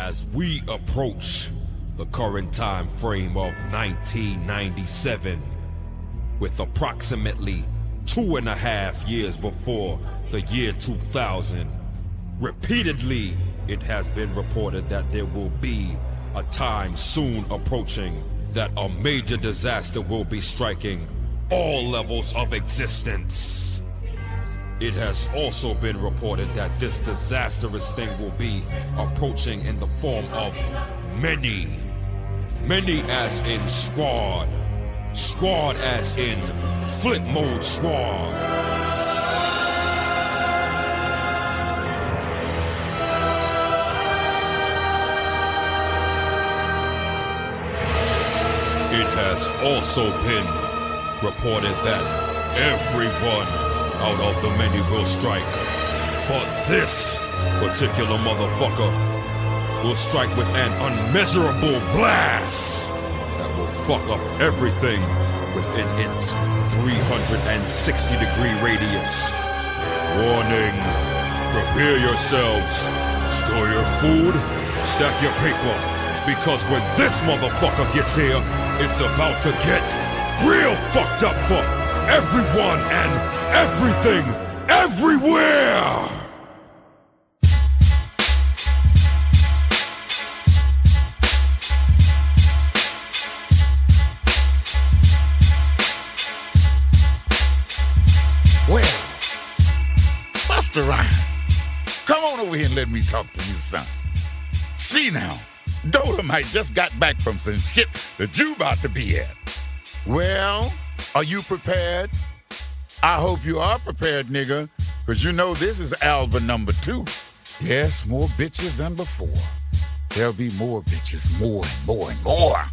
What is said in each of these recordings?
As we approach the current time frame of 1997, with approximately 2.5 years before the year 2000, repeatedly it has been reported that there will be a time soon approaching that a major disaster will be striking all levels of existence. It has also been reported that this disastrous thing will be approaching in the form of many as in squad as in flip mode squad. It has also been reported that everyone out of the many will strike, but this particular motherfucker will strike with an unmeasurable blast that will fuck up everything within its 360-degree radius. Warning, prepare yourselves, store your food, stack your paper, because when this motherfucker gets here, it's about to get real fucked up for everyone and everything, everywhere! Well, Buster Rhymes, come on over here and let me talk to you, son. See now, Dolomite just got back from some shit that you about to be at. Well, are you prepared? I hope you are prepared, nigga, because you know this is album number 2. Yes, more bitches than before. There'll be more bitches, more and more and more.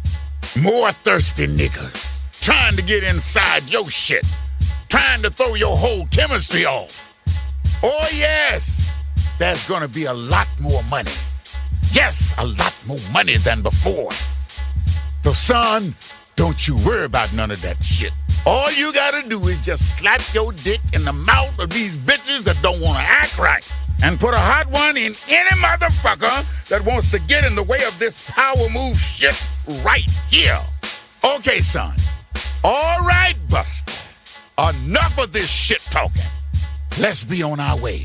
More thirsty niggas trying to get inside your shit, trying to throw your whole chemistry off. Oh, yes, there's gonna be a lot more money. Yes, a lot more money than before. So, son, don't you worry about none of that shit. All you gotta do is just slap your dick in the mouth of these bitches that don't wanna act right, and put a hot one in any motherfucker that wants to get in the way of this power move shit right here. Okay, son. All right, Buster. Enough of this shit talking. Let's be on our way.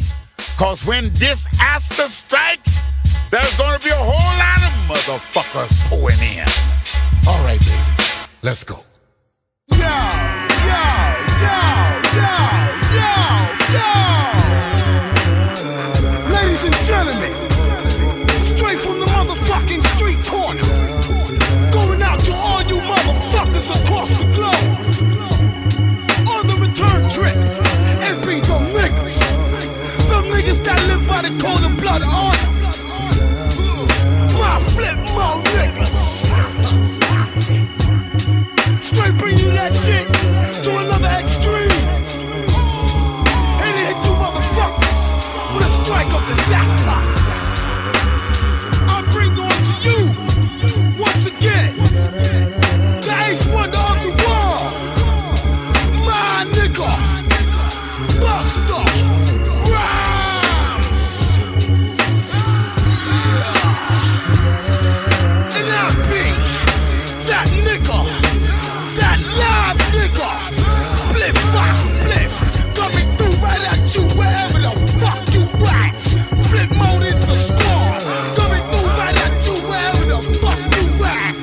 Cause when disaster strikes, there's gonna be a whole lot of motherfuckers pouring in. All right, baby. Let's go. Ladies and gentlemen, straight from the motherfucking street corner, going out to all you motherfuckers across the globe. On the return trip, it be some niggas that live by the code of blood honor. My flip mode niggas. Straight bring you that shit to another extreme. And it hit you motherfuckers with a strike of disaster. I bring on to you, once again, the ace wonder of the world. My nigga, Buster Rhymes. And I be that nigga, that live nigga, spliff, coming through right at you wherever the fuck you at. Flip mode is the score, coming through right at you wherever the fuck you at.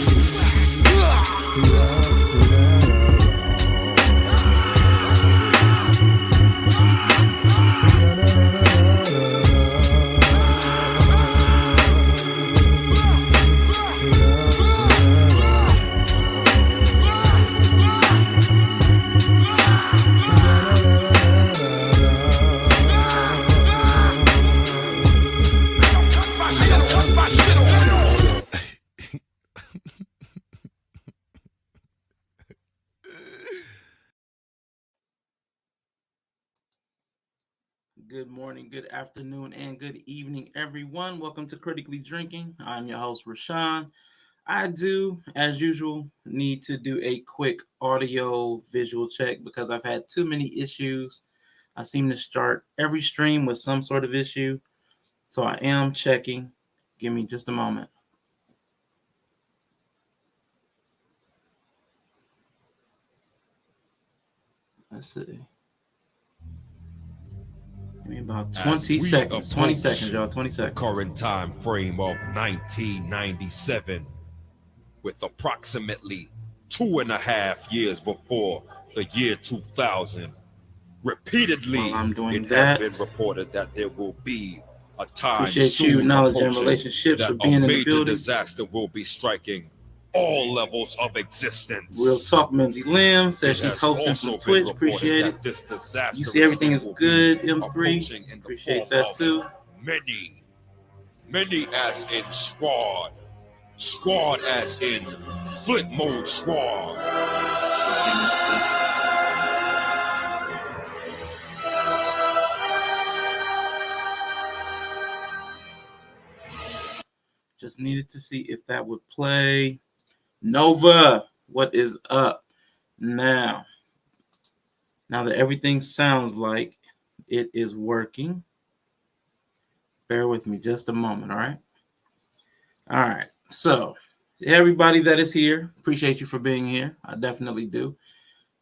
Good morning, good afternoon, and good evening, everyone. Welcome to Critically Drinking. I'm your host, Rashawn. I do, as usual, need to do a quick audio visual check because I've had too many issues. I seem to start every stream with some sort of issue. So I am checking. Give me just a moment. Let's see. Give me about 20 seconds. 20 seconds, y'all. 20 seconds. Current time frame of 1997, with approximately 2.5 years before the year 2000. Repeatedly, While I'm doing it that, has been reported that there will be a time appreciate you, soon knowledge and approaching relationships that for a being in the major building. disaster will be striking all levels of existence. Real Talk Mimsy Lim says It she's has hosting also from been Twitch. reported Appreciate it. that this disaster You see everything is will be good, M3. approaching in the Appreciate form that of too. Many as in squad. Squad as in flip mode squad. Just needed to see if that would play. Nova, what is up now? Now that everything sounds like it is working, bear with me just a moment, all right? All right, so everybody that is here, appreciate you for being here. I definitely do.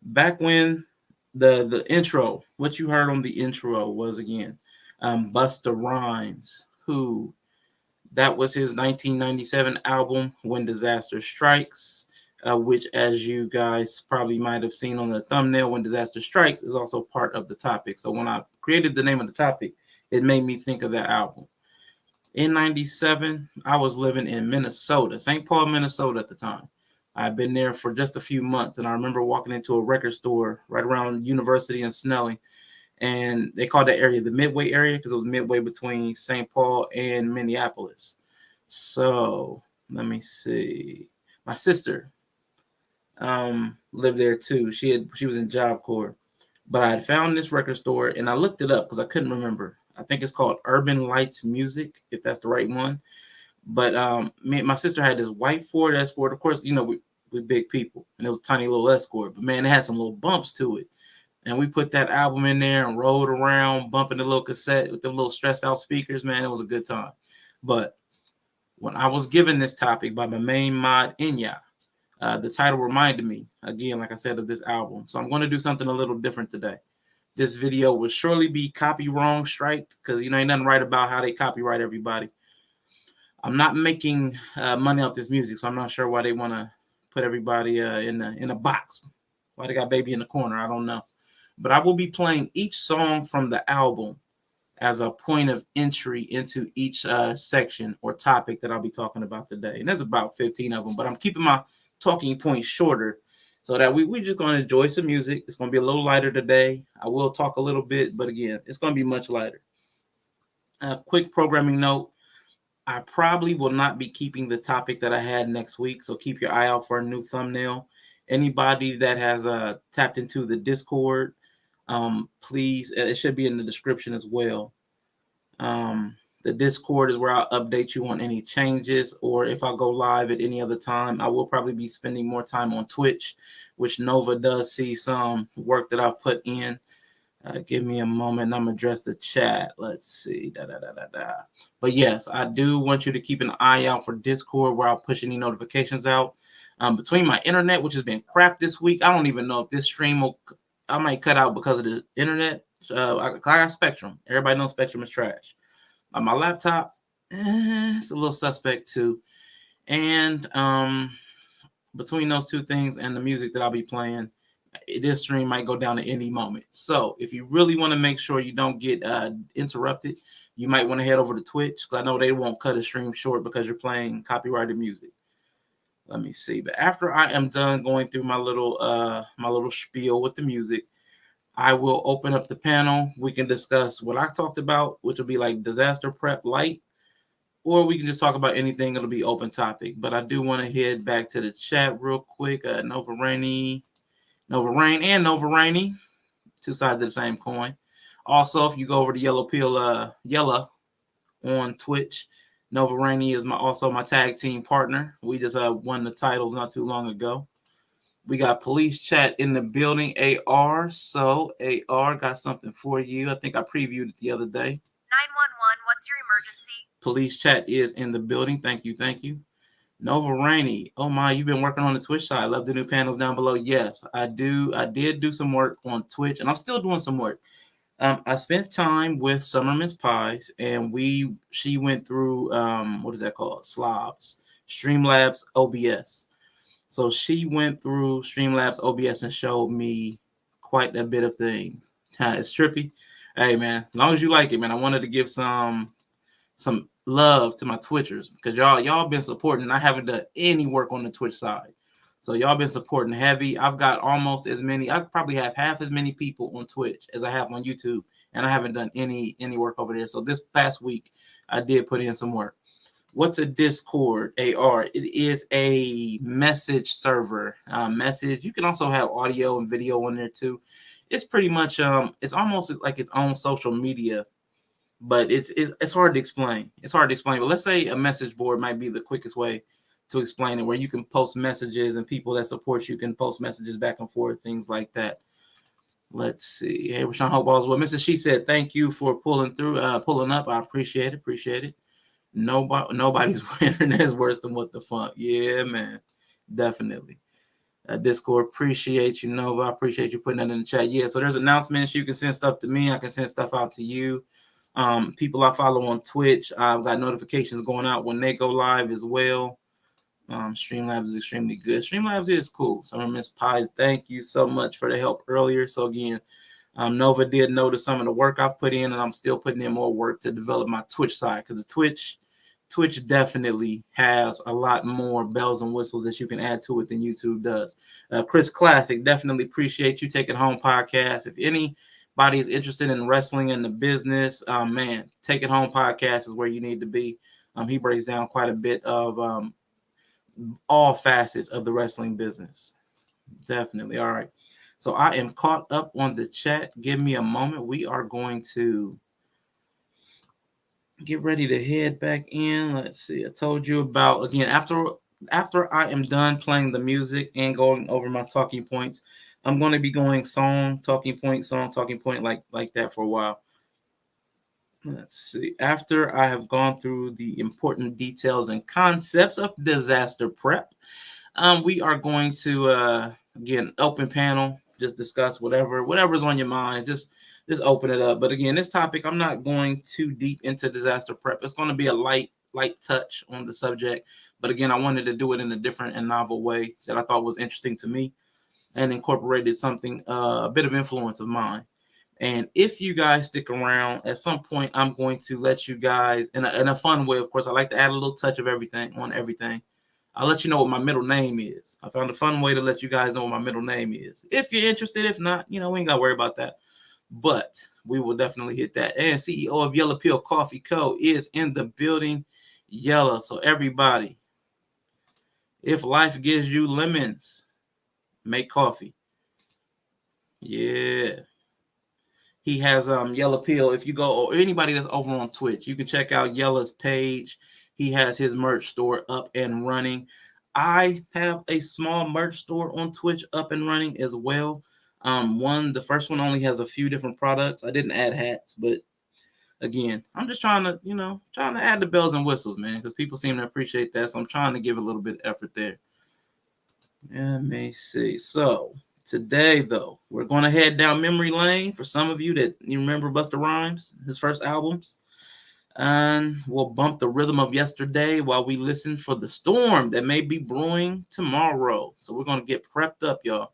Back when the intro, what you heard on the intro was again Busta Rhymes, who that was his 1997 album, When Disaster Strikes, which, as you guys probably might have seen on the thumbnail, When Disaster Strikes is also part of the topic. So when I created the name of the topic, it made me think of that album. In 97, I was living in Minnesota, St. Paul, Minnesota at the time. I'd been there for just a few months, and I remember walking into a record store right around University and Snelling, and they called that area the Midway area because it was midway between St. Paul and Minneapolis. So let me see. My sister lived there too. She was in Job Corps, but I had found this record store and I looked it up because I couldn't remember. I think it's called Urban Lights Music, if that's the right one. But my sister had this white Ford Escort. Of course, you know we big people, and it was a tiny little Escort, but man, it had some little bumps to it. And we put that album in there and rode around, bumping the little cassette with the little stressed out speakers. Man, it was a good time. But when I was given this topic by my main mod, Inya, the title reminded me, again, like I said, of this album. So I'm going to do something a little different today. This video will surely be copy wrong striked because, you know, ain't nothing right about how they copyright everybody. I'm not making money off this music, so I'm not sure why they want to put everybody in a box. Why they got Baby in the corner, I don't know. But I will be playing each song from the album as a point of entry into each section or topic that I'll be talking about today. And there's about 15 of them, but I'm keeping my talking points shorter so that we're just going to enjoy some music. It's going to be a little lighter today. I will talk a little bit, but again, it's going to be much lighter. Quick programming note. I probably will not be keeping the topic that I had next week, so keep your eye out for a new thumbnail. Anybody that has tapped into the Discord, please, it should be in the description as well. The Discord is where I'll update you on any changes, or if I go live at any other time. I will probably be spending more time on Twitch, which Nova does see some work that I've put in. Give me a moment. I'm gonna address the chat. Let's see. But yes, I do want you to keep an eye out for Discord where I'll push any notifications out. Between my internet, which has been crap this week, I don't even know if this stream will. I might cut out because of the internet. I got Spectrum. Everybody knows Spectrum is trash. My laptop, it's a little suspect too. And between those two things and the music that I'll be playing, this stream might go down at any moment. So if you really want to make sure you don't get interrupted, you might want to head over to Twitch because I know they won't cut a stream short because you're playing copyrighted music. Let me see. But after I am done going through my little spiel with the music, I will open up the panel. We can discuss what I talked about, which will be like disaster prep light, or we can just talk about anything. It'll be open topic. But I do want to head back to the chat real quick. Nova Rain, and Nova Rainy, two sides of the same coin. Also, if you go over to Yella on Twitch, Nova Rainy is also my tag team partner. We just won the titles not too long ago. We got police chat in the building, AR. So AR got something for you. I think I previewed it the other day. 911, what's your emergency? Police chat is in the building. Thank you. Nova Rainey. Oh my, you've been working on the Twitch side. Love the new panels down below. Yes, I do. I did do some work on Twitch, and I'm still doing some work. I spent time with Summerman's Pies, and she went through what is that called? Streamlabs OBS. So she went through Streamlabs OBS and showed me quite a bit of things. It's trippy. Hey man, as long as you like it, man. I wanted to give some love to my Twitchers because y'all been supporting. I haven't done any work on the Twitch side. So y'all been supporting heavy. I've got almost as many. I probably have half as many people on Twitch as I have on YouTube, and I haven't done any work over there. So this past week, I did put in some work. What's a Discord? AR. It is a message server. Message. You can also have audio and video on there too. It's pretty much it's almost like its own social media, but it's hard to explain. It's hard to explain. But let's say a message board might be the quickest way to explain it, where you can post messages and people that support you can post messages back and forth, things like that. Let's see. Hey, Rashawn, hope all's well. Mrs. She said, thank you for pulling up. I appreciate it. Nobody's internet is worse than what the fuck. Yeah, man. Definitely. Discord, appreciate you, Nova. I appreciate you putting that in the chat. Yeah, so there's announcements. You can send stuff to me. I can send stuff out to you. People I follow on Twitch, I've got notifications going out when they go live as well. Streamlabs is extremely good. Streamlabs is cool. Summer Miss Pies, thank you so much for the help earlier. So again, Nova did notice some of the work I've put in, and I'm still putting in more work to develop my Twitch side, because the Twitch definitely has a lot more bells and whistles that you can add to it than YouTube does. Chris Classic, definitely appreciate you taking home podcast. If anybody is interested in wrestling in the business, man, Take It Home podcast is where you need to be. He breaks down quite a bit of all facets of the wrestling business. Definitely. All right. So I am caught up on the chat. Give me a moment. We are going to get ready to head back in. Let's see. I told you about, again, after I am done playing the music and going over my talking points, I'm going to be going song, talking point, like that for a while. Let's see. After I have gone through the important details and concepts of disaster prep, we are going to, again, open panel, just discuss whatever's on your mind. Just open it up. But again, this topic, I'm not going too deep into disaster prep. It's going to be a light touch on the subject. But again, I wanted to do it in a different and novel way that I thought was interesting to me, and incorporated something, a bit of influence of mine. And if you guys stick around, at some point, I'm going to let you guys, in a fun way, of course, I like to add a little touch of everything on everything. I'll let you know what my middle name is. I found a fun way to let you guys know what my middle name is. If you're interested, if not, we ain't got to worry about that. But we will definitely hit that. And CEO of Yellow Pill Coffee Co. is in the building. Yellow. So everybody, if life gives you lemons, make coffee. Yeah. He has Yellow Pill. If you go, or anybody that's over on Twitch, you can check out Yellow's page. He has his merch store up and running. I have a small merch store on Twitch up and running as well. The first one only has a few different products. I didn't add hats, but again, I'm just trying to add the bells and whistles, man, because people seem to appreciate that. So I'm trying to give a little bit of effort there. Let me see. So today, though, we're going to head down memory lane for some of you that you remember Busta Rhymes, his first albums. And we'll bump the rhythm of yesterday while we listen for the storm that may be brewing tomorrow. So we're going to get prepped up, y'all.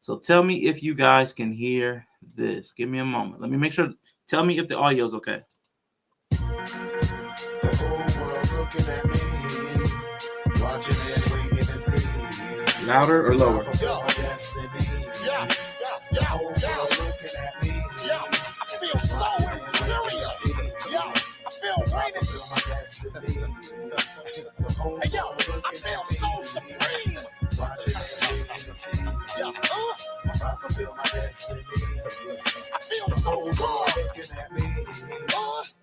So tell me if you guys can hear this. Give me a moment. Let me make sure. Tell me if the audio is okay. The whole world looking at me, watching and waiting to see. Louder or lower? Yeah. The whole world looking at me. Yeah. I feel so inferior. Yeah. I feel rated. Hey, yo, I feel so supreme. Watching and waiting to see. Yeah. I feel my destiny. I feel so good.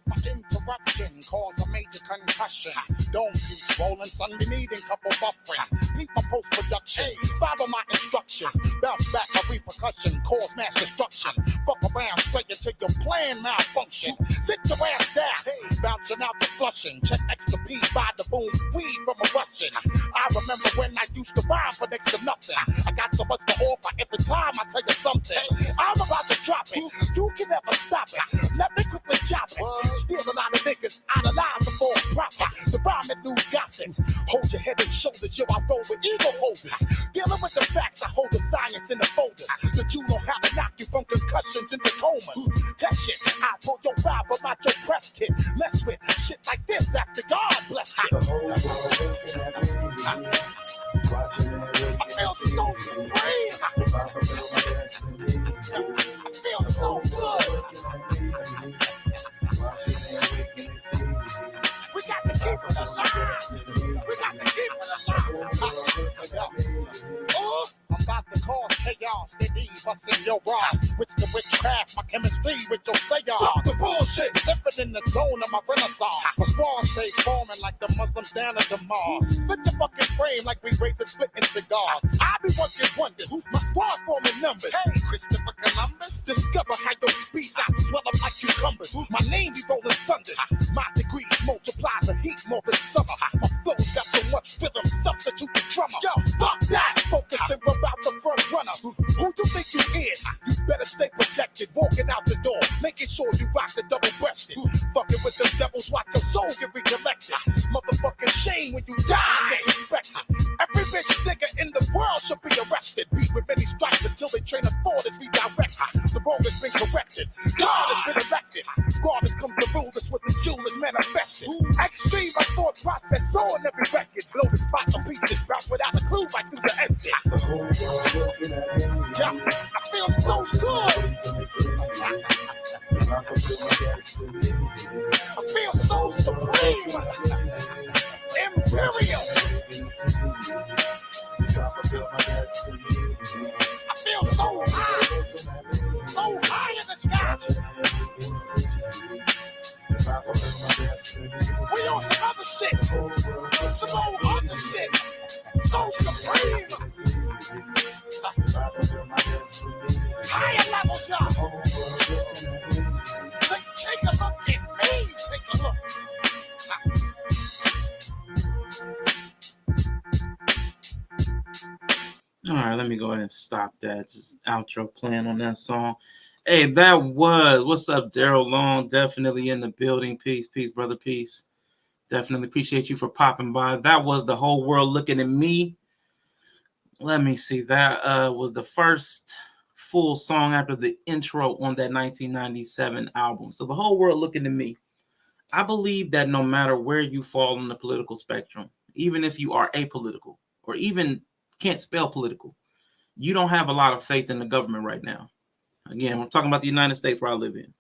My interruption caused a major concussion. Don't be swollen, Sunday needing couple buffering. Keep my post-production, follow my instruction. Bounce back my repercussion. percussion, cause mass destruction. Fuck around straight until your plan malfunction. Sit your ass down, bouncing out the flushing. Check extra P by the boom, weed from a Russian. I remember when I used to rhyme for next to nothing. I got so much to offer every time I tell you something. I'm about to drop it, you can never stop it. Let me quickly chop it. Steal a lot of niggas, idolize the false prophet. The rhyme and news gossip. Hold your head and shoulders, yo, I roll with ego holders. Dealing with the facts, I hold the science in the folders. That you know how to knock you from concussions into comas. Test shit, I pull your vibe about your press kit. Mess with shit like this after God bless it. I feel so supreme. I feel so good. We got to keep it alive. We got to keep it alive. Oh, I'm about to cause chaos. They need us in your rise. Switch to witchcraft, my chemistry with your seance. Stop the bullshit. Living in the zone of my renaissance. My squad stays forming like the Muslims down at the mosque. Split your fucking frame like we raise and splitting cigars. I be working wonders. My squad forming numbers. Hey, Christopher Columbus. Discover how your speed knots swell up like cucumbers. My name be rolling thunders. My degrees multiply the heat more than summer. My flow's got so much rhythm, substitute the drummer. Yo, fuck that. Focusing about the front runner. Who you think you is? You better stay protected. Walking out the door, making sure you rock the double-breasted. Fucking with the devils, watch your soul get recollected. Motherfucking shame when you die. Disrespected. Every bitch nigga in the world should be arrested. Beat with many stripes until they train a thought is redirected. The wrong has been corrected. God has been elected. Squad has come to rule. This what the jewel is manifested. Extreme, my thought process on every record. Blow the spot to pieces. Bounce without a clue right through the exit. Yeah, I feel so good. I feel so supreme. Imperial. I feel so high. So high in the sky. We on some other shit. Some old other shit. So supreme. Higher levels, y'all. Take a look at me. Take a look. All right, let me go ahead and stop that. Just outro playing on that song. Hey, that was what's up, Daryl Long. Definitely in the building. Peace, brother, peace. Definitely appreciate you for popping by. That was The Whole World Looking at Me. Let me see. That was the first full song after the intro on that 1997 album. So The Whole World Looking at Me. I believe that no matter where you fall on the political spectrum, even if you are apolitical or even can't spell political, you don't have a lot of faith in the government right now. Again, I'm talking about the United States where I live in.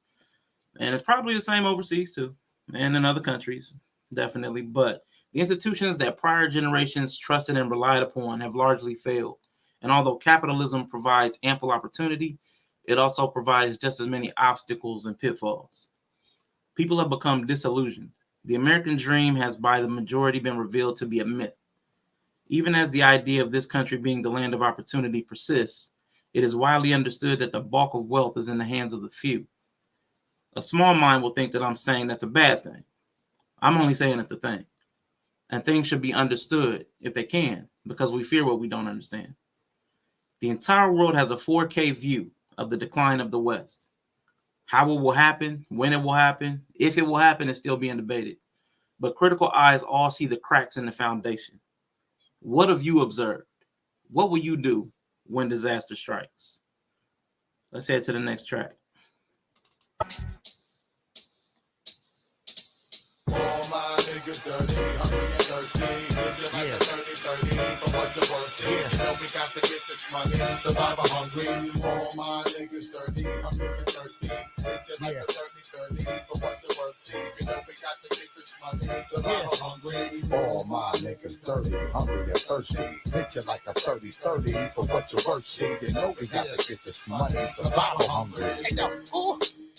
And it's probably the same overseas too, and in other countries, definitely. But the institutions that prior generations trusted and relied upon have largely failed. And although capitalism provides ample opportunity, it also provides just as many obstacles and pitfalls. People have become disillusioned. The American dream has by the majority been revealed to be a myth. Even as the idea of this country being the land of opportunity persists, it is widely understood that the bulk of wealth is in the hands of the few. A small mind will think that I'm saying that's a bad thing. I'm only saying it's a thing. And things should be understood if they can, because we fear what we don't understand. The entire world has a 4K view of the decline of the West. How it will happen, when it will happen, if it will happen is still being debated. But critical eyes all see the cracks in the foundation. What have you observed? What will you do when disaster strikes? Let's head to the next track. All my niggas dirty, hungry and thirsty. Live like a 30-30 for what you're worth. You know we got to get this money, survivor hungry. All my niggas dirty, hungry and thirsty. Live like a 30-30 for what you're worth. You know we got to get this money, survivor hungry. All my niggas dirty, hungry and thirsty. Live like a 30-30 for what you're worth. See, you know we got to get this money, survivor hungry. Hey yo, ooh.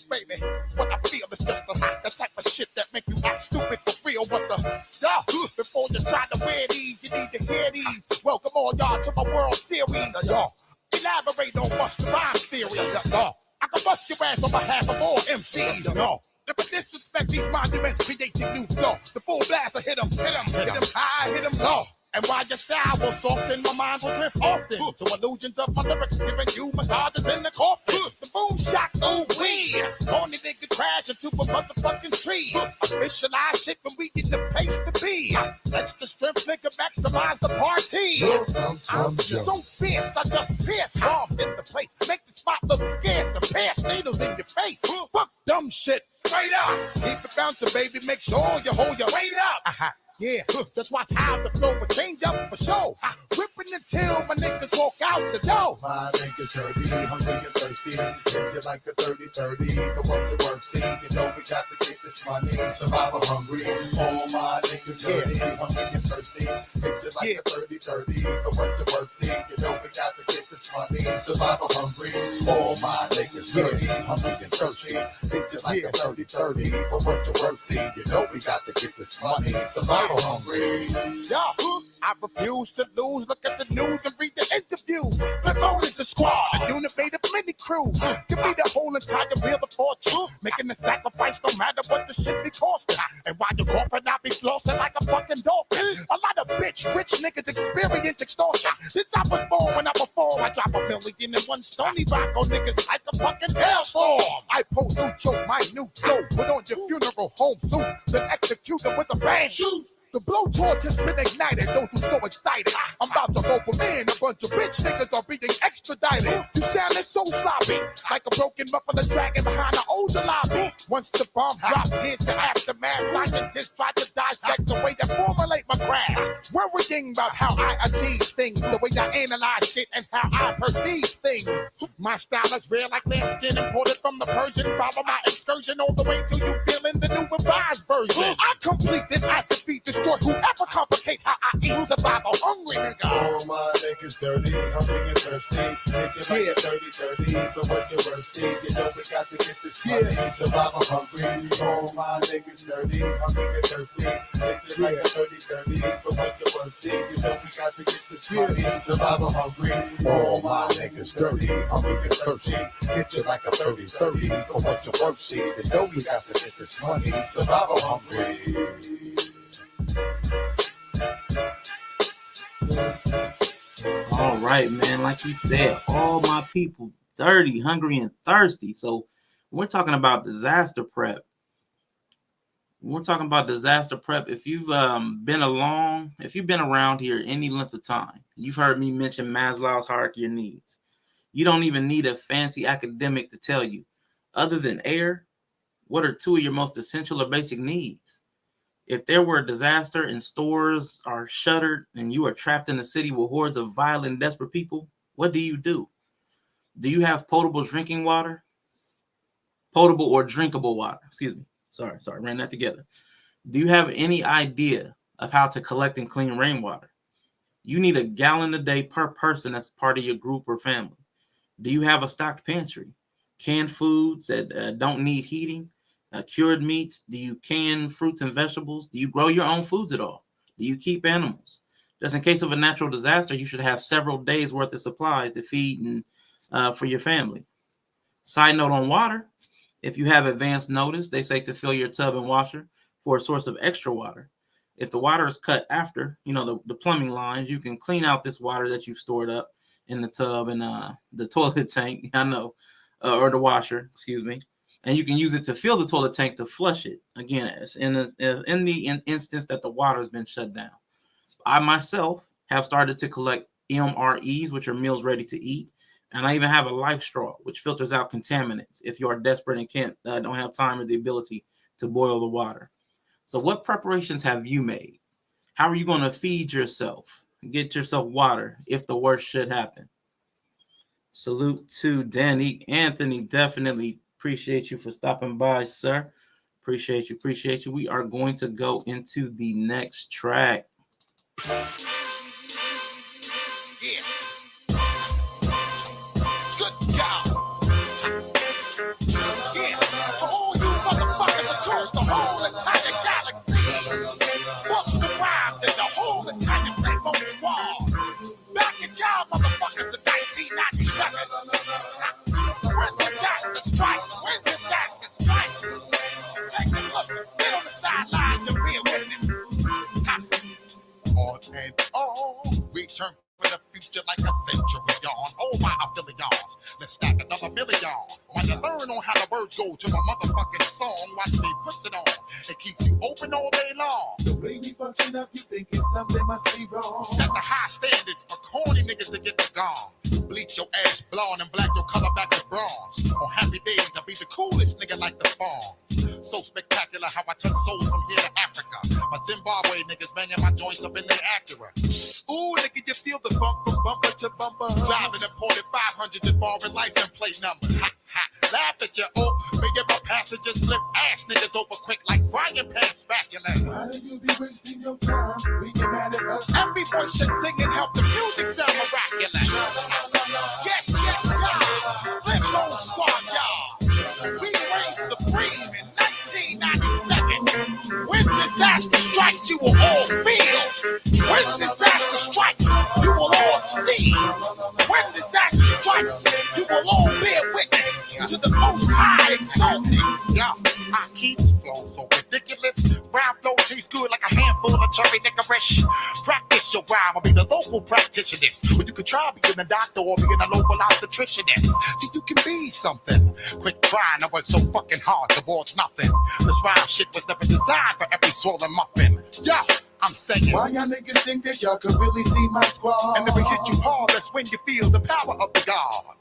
Baby, what I feel is just the type of shit that make you act stupid for real. What the, y'all, before you try to wear these, you need to hear these. Welcome all y'all to my World Series, y'all. elaborate on Busta Rhymes theory. No, I can bust your ass on behalf of all MCs. No. Never disrespect these monuments creating new flow. The full blast will hit 'em high, hit 'em low. And while your style will soften, my mind will drift often to illusions of my lyrics, giving you massages in the coffin. The boom shock, ooh wee, corny nigga crash into a motherfucking tree. Officialize shit when we in the place to be. Extra strength, nigga, maximize the party. I'm so fierce, I just pierce bombs in the place, make the spot look scarce and pass needles in your face. Fuck dumb shit, straight up. Keep it bouncing, baby. Make sure you hold your weight up. Yeah, just watch how the flow will change up for sure. Whipping until my niggas walk out the door. My niggas dirty, hungry and thirsty. Hit you like a 30-30. For what you're worth, see, you know we got to get this money. Survivor hungry. All my niggas dirty, hungry and thirsty. Hit you like a 30-30. For what you're worth, see, you know we got to get this money. Survivor hungry. All my niggas dirty, hungry and thirsty. Hit you like a 30-30. For what you're worth, see, you know we got to get this money. Survivor hungry. Yo, I refuse to lose. Look at the news and read the interviews. The moon is the squad, a unit made of many crews. Give me the whole entire wheel of fortune. Making the sacrifice no matter what the shit be costing. And while you're coughing, I be flossing like a fucking dolphin. A lot of rich niggas experience extortion. Since I was born, when I perform, I drop $1 million in one Stony Rock on niggas like a fucking hailstorm. I pollute your minute flow. Put on your funeral home suit, then execute it with a bang. Shoot. The blowtorch has been ignited, those who so excited. I'm about to rope them in, a bunch of bitch niggas are being extradited. You sounding so sloppy, like a broken muffler dragging behind the old lobby. Once the bomb drops, here's the aftermath. Scientists try to dissect the way I formulate my craft. Worrying about how I achieve things, the way I analyze shit and how I perceive things. My style is real like lambskin imported from the Persian. Follow my excursion all the way till you feeling the new revised version. I complete this, I defeat this. Whoever complicate how I eat, survival hungry nigga. All my niggas dirty, hungry and thirsty. Hit you like a 30-30, for what you're worth, see, you know we got to get this money. Survivor hungry. All my niggas dirty, hungry and thirsty. Hit you like a 30-30, for what you're worth, see, you know we got to get this money. Survivor hungry. All my niggas dirty, hungry and thirsty. Hit you like a 30-30, for what you're worth, see, you know we got to get this money. Survivor hungry. All right, man. Like he said, all my people dirty, hungry, and thirsty. So we're talking about disaster prep. If you've been around here any length of time, you've heard me mention Maslow's hierarchy of needs. You don't even need a fancy academic to tell you, other than air, what are two of your most essential or basic needs? If there were a disaster and stores are shuttered and you are trapped in a city with hordes of violent, desperate people, what do? Do you have potable drinking water? Potable or drinkable water? Excuse me. Sorry, ran that together. Do you have any idea of how to collect and clean rainwater? You need a gallon a day per person as part of your group or family. Do you have a stocked pantry? Canned foods that don't need heating? Cured meats? Do you can fruits and vegetables? Do you grow your own foods at all? Do you keep animals? Just in case of a natural disaster, you should have several days worth of supplies to feed and for your family. Side note on water, if you have advance notice, they say to fill your tub and washer for a source of extra water. If the water is cut after, the plumbing lines, you can clean out this water that you've stored up in the tub and the toilet tank, or the washer, excuse me. And you can use it to fill the toilet tank to flush it. Again, in the instance that the water has been shut down. I myself have started to collect MREs, which are meals ready to eat. And I even have a life straw, which filters out contaminants if you are desperate and don't have time or the ability to boil the water. So what preparations have you made? How are you going to feed yourself? Get yourself water if the worst should happen. Salute to Danny Anthony. Definitely appreciate you for stopping by, sir. Appreciate you. We are going to go into the next track. Yeah. Good job. Yeah. For all you motherfuckers across the whole entire galaxy. Busta Rhymes and the whole entire Rainbow Squad. Back at y'all motherfuckers in 1997. Let's stack another million. When you learn on how the words go to my motherfucking song, watch me put it on. It keeps you open all day long. The way we function up, you thinking something must be wrong. Set the high standards for corny niggas to get the gone. Bleach your ass blonde and black your color back to bronze. On happy days, I'll be the coolest nigga like the Fonz. So spectacular how I touch souls from here to Africa. My Zimbabwe niggas banging my joints up in their Acura. Ooh, nigga, you feel the bump from bumper to bumper. Driving imported 500 and foreign license plate numbers. Ha, ha. Laugh at your making my passengers flip ass niggas over quick like frying pan spatulas. Why do you be wasting your time? We get mad at us. Every voice should sing and help the music sound miraculous. Yes, yes, y'all. Flip mode squad, y'all. We reign supreme in 1997. When disaster strikes, you will all feel. When disaster strikes, you will all see. When disaster strikes, you will all bear witness to the most high exalted. Yeah, I keep flow so ridiculous. Rhyme flow tastes good like a handful of cherry licorice. Practice your rhyme, I'll be the local practitionist. Or you could try being a doctor or being a local obstetricianist. See, you can be something. Quit trying to work so fucking hard towards nothing. This rhyme shit was never designed for every swollen muffin. Yo, I'm saying, why y'all niggas think that y'all can really see my squad? And if we hit you hard, that's when you feel the power of the God.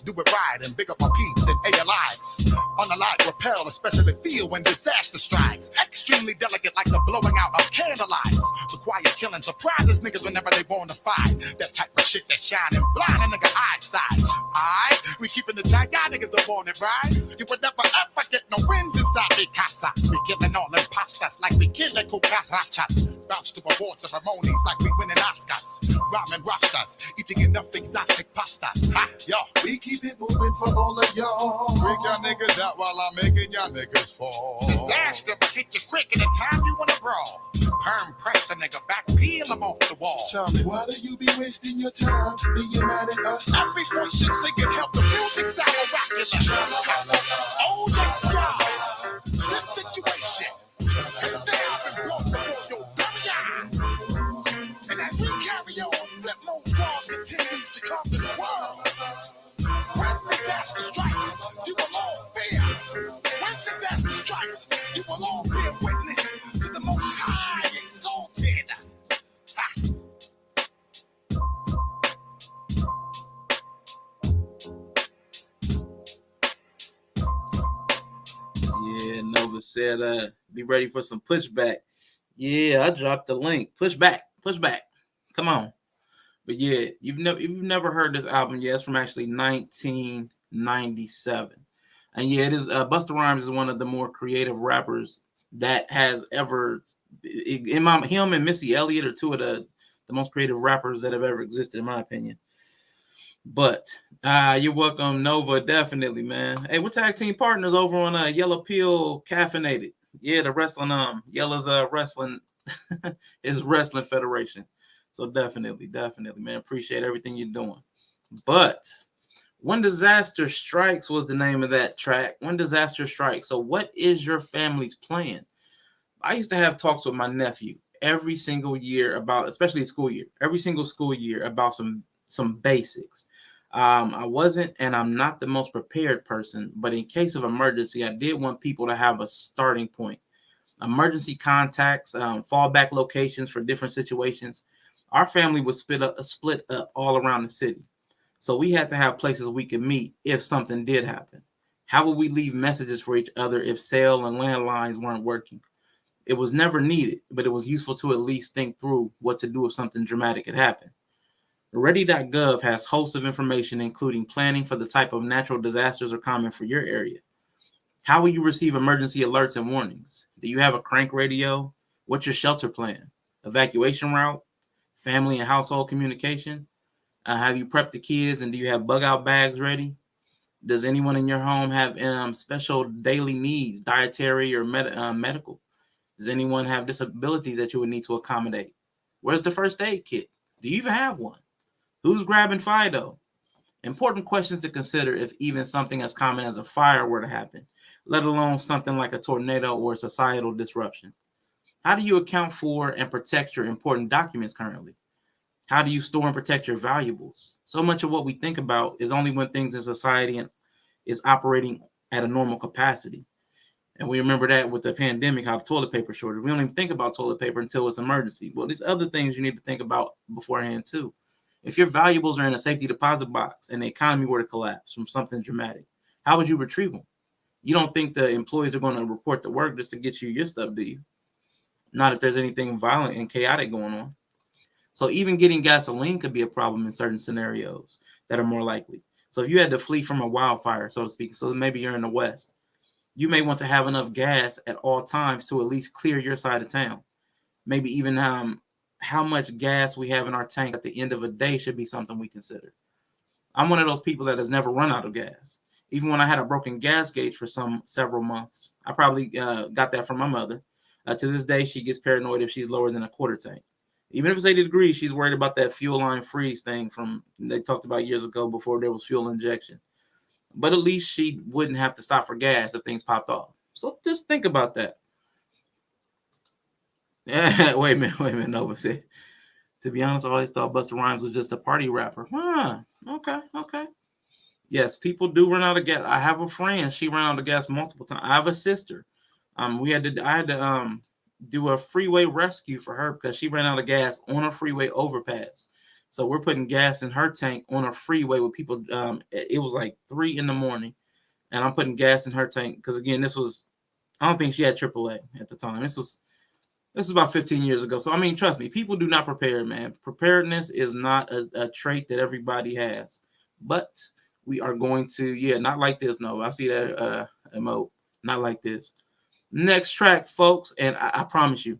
Do it right and big up my peeps and ALIs. Unalike, repel, especially feel when disaster strikes. Extremely delicate like the blowing out of candlelights. Require killing surprises niggas whenever they born to fight. That type of shit that shine and blind a nigga eyesight. Alright, we keeping the tight, y'all niggas don't want it right. You would never ever get no wind inside the casa. We killing all imposters like we killing cucarachas. Bounce to award ceremonies like we winning Oscars. Rhyming rastas, eating enough exotic pastas. Ha, yo, we keep it moving for all of y'all. Freak y'all niggas out while I'm making y'all niggas fall. Disaster, but hit you quick in the time you wanna brawl. Perm press a nigga back, peel him off the wall. Tell me, why do you be wasting your time? Being mad at us? Every voice should sing and help the music sound miraculous. Oh, yes, y'all. This situation has now been brought before your very eyes. And as we carry on, Flip Mode Squad continues to conquer the world. When disaster strikes, you will all fear. When disaster strikes, you will all bear witness to the most high exalted. Ha. Yeah, Nova said, be ready for some pushback. Yeah, I dropped the link. Pushback. Come on. But yeah, you've never heard this album yet. It's from actually 1997. And yeah, it is Busta Rhymes is one of the more creative rappers that has ever him and Missy Elliott are two of the most creative rappers that have ever existed, in my opinion. But you're welcome, Nova, definitely, man. Hey, we're tag team partners over on Yellow Pill Caffeinated. Yeah, the wrestling Yellow's wrestling is Wrestling Federation. So definitely, man. Appreciate everything you're doing. But When Disaster Strikes was the name of that track. When Disaster Strikes. So what is your family's plan? I used to have talks with my nephew every single year about, especially school year, every single school year about some basics. I wasn't, and I'm not the most prepared person, but in case of emergency, I did want people to have a starting point. Emergency contacts, fallback locations for different situations. Our family was split up all around the city. So we had to have places we could meet if something did happen. How would we leave messages for each other if cell and landlines weren't working? It was never needed, but it was useful to at least think through what to do if something dramatic had happened. Ready.gov has hosts of information, including planning for the type of natural disasters are common for your area. How will you receive emergency alerts and warnings? Do you have a crank radio? What's your shelter plan? Evacuation route? Family and household communication? Have you prepped the kids and do you have bug out bags ready? Does anyone in your home have special daily needs, dietary or medical? Does anyone have disabilities that you would need to accommodate? Where's the first aid kit? Do you even have one? Who's grabbing Fido? Important questions to consider if even something as common as a fire were to happen, let alone something like a tornado or a societal disruption. How do you account for and protect your important documents currently? How do you store and protect your valuables? So much of what we think about is only when things in society is operating at a normal capacity. And we remember that with the pandemic, how the toilet paper shortage. We don't even think about toilet paper until it's emergency. Well, there's other things you need to think about beforehand too. If your valuables are in a safety deposit box and the economy were to collapse from something dramatic, how would you retrieve them? You don't think the employees are going to report to work just to get you your stuff, do you? Not if there's anything violent and chaotic going on. So even getting gasoline could be a problem in certain scenarios that are more likely. So if you had to flee from a wildfire, so to speak, so maybe you're in the West, you may want to have enough gas at all times to at least clear your side of town. Maybe even how much gas we have in our tank at the end of a day should be something we consider. I'm one of those people that has never run out of gas. Even when I had a broken gas gauge for several months, I probably got that from my mother. To this day, she gets paranoid if she's lower than a quarter tank. Even if it's 80 degrees, she's worried about that fuel line freeze thing from they talked about years ago before there was fuel injection. But at least she wouldn't have to stop for gas if things popped off. So just think about that. Yeah, wait a minute, Nova said. To be honest, I always thought Busta Rhymes was just a party rapper. Okay. Yes, people do run out of gas. I have a friend, she ran out of gas multiple times. I have a sister. I had to do a freeway rescue for her because she ran out of gas on a freeway overpass. So we're putting gas in her tank on a freeway with people. It was like 3 a.m, and I'm putting gas in her tank because again, I don't think she had AAA at the time. This was about 15 years ago. So I mean, trust me, people do not prepare, man. Preparedness is not a trait that everybody has, but we are going to, not like this. No, I see that emote, not like this. Next track, folks, and I promise you,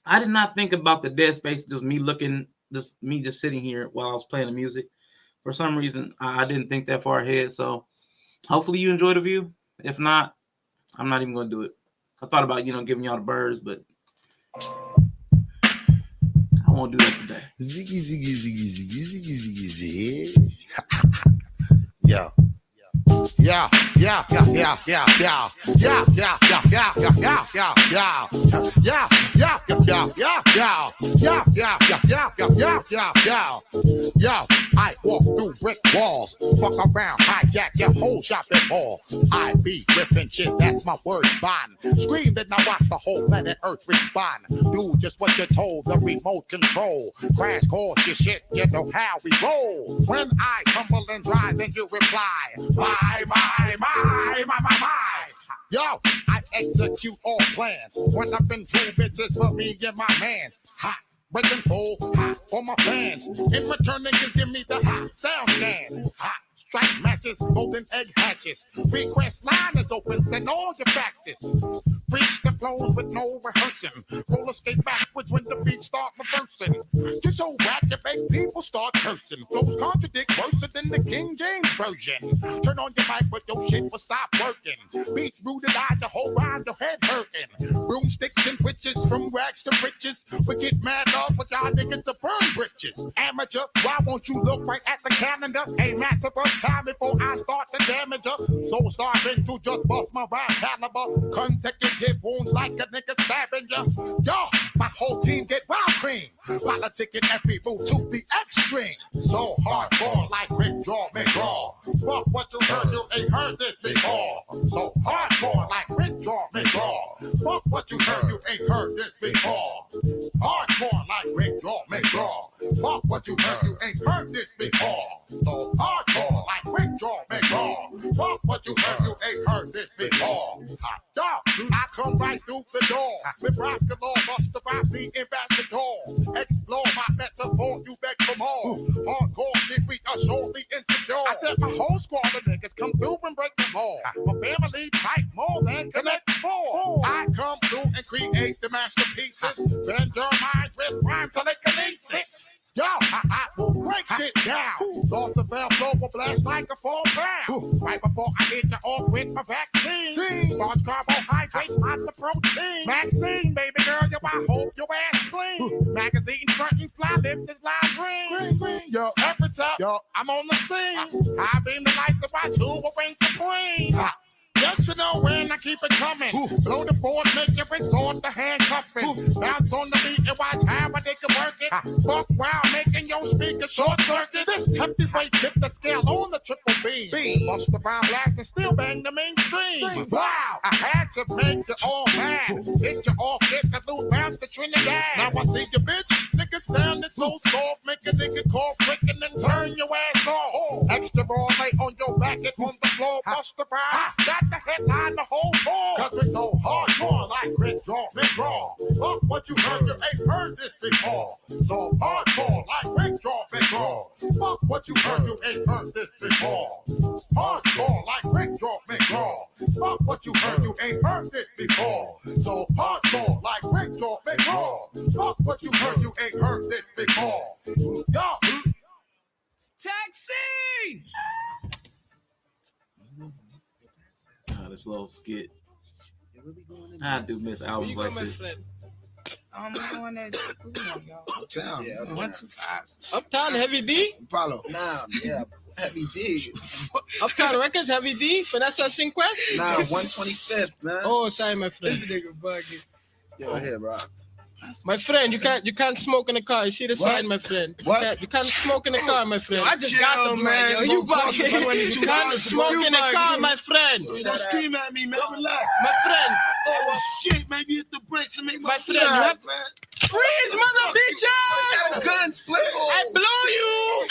I did not think about the dead space. Just me just sitting here while I was playing the music. For some reason, I didn't think that far ahead. So hopefully you enjoy the view. If not, I'm not even going to do it. I thought about, giving y'all the birds, but I won't do that today. Yeah. Yeah. I walk through brick walls, fuck around, hijack your whole shopping mall. I be ripping shit, that's my word bond. Scream that now watch the whole planet Earth respond. Do just what you're told, the remote control. Crash course your shit, you know how we roll. When I tumble and drive, then you reply, my. Yo, I execute all plans. When I've been two bitches for me and my man. Hot, breaking full, hot for my fans. In return, niggas give me the hot sound scan. Hot strike matches, golden egg hatches. Request line is open, send all your faxes. Reach the flows with no rehearsing. Roller skate backwards when the beat start reversing. You're so whack, you make people start cursing. Flows contradict worse than the King James version. Turn on your mic, but your shit will stop working. Beats rooted out your whole rhyme, your head hurting. Broomsticks and witches from rags to riches. We get mad up with y'all niggas to burn britches. Amateur, why won't you look right at the calendar? A massive time before I start to damage her. So starving to just bust my rhyme caliber. Consecutive wounds like a nigga stabbing ya. Yo, my whole team get wild cream. Politicking every move to the extreme. So hardcore like Rick Draw McGraw. Fuck what you heard, you ain't heard this before. So hardcore like Rick Draw McGraw. Fuck what you heard, you ain't heard this before. Hardcore like Rick Draw McGraw. Fuck what you heard, you ain't heard this before. So hardcore like Rick Draw McGraw. Fuck what you heard, you ain't heard this before. Hot dog, I come right through the door. With rock galore, Busta Rhymes, the ambassador. Explore my metaphor, you beg for more. Hardcore shit, we are surely insecure. I said my whole squad of niggas come through and break them all. My family tight more than Connect Four. I come through and create the masterpieces. Bend your mind with rhyme telekinesis. Yo, I will break shit down. Lost the bell, flow will blast like a fall down. Right before I hit you off with my vaccine. Starch carbohydrates, lots of protein. Vaccine, baby girl, yo, I hope your ass clean. Magazine frontin' fly lips is lime green. Yo, every time, yo, I'm on the scene. I beam the lights to watch who will reign supreme. Your you know when I keep it coming. Blow the board, make it resort to handcuffing. Bounce on the beat and watch how a nigga work it. Fuck while making your speaker short circuit. This heavyweight tip the scale on the triple B. Bust the brown blast and still bang the mainstream. Wow, I had to make you all mad. Hit you off, hit the loop, bounce the Trinidad. Now I see your bitch, nigga sounding so soft. Make a nigga call quick and then turn your ass off. Extra raw lay on your back and on the floor. Bust the brown, got the headline the whole tour. Cause we so hardcore like Red Jaw, Big Raw. Fuck what you heard, you ain't heard this before. So hardcore like Red Jaw, Big Raw. Fuck what you heard, you ain't heard this before. Hardcore like Red Jaw, Big Raw. Fuck what you heard, you ain't heard this before. So hardcore like Red Jaw, Big Raw. Fuck what you heard, you ain't heard this before. Y'all. Taxi! This little skit. I do miss albums like this. I'm going to school, y'all. Uptown. Yeah, 125. Uptown, Heavy D? Apollo. Nah, yeah, Heavy D. Uptown Records, Heavy D? Vanessa Sinquest? Nah, 125th, man. Oh, sorry, my friend. This nigga bugging. Yo, here, bro. My friend, you can't smoke in the car. You see the sign, my friend. What? You can't smoke in the car, my friend. I just got the man. man. Yo, you bugging. You can't smoke in the car, my friend. Don't scream at me, man. Relax. My friend. Oh, shit, man. You hit the brakes and make My friend, you fly, have- man. Freeze, mother bitches! That gun split. I blow you!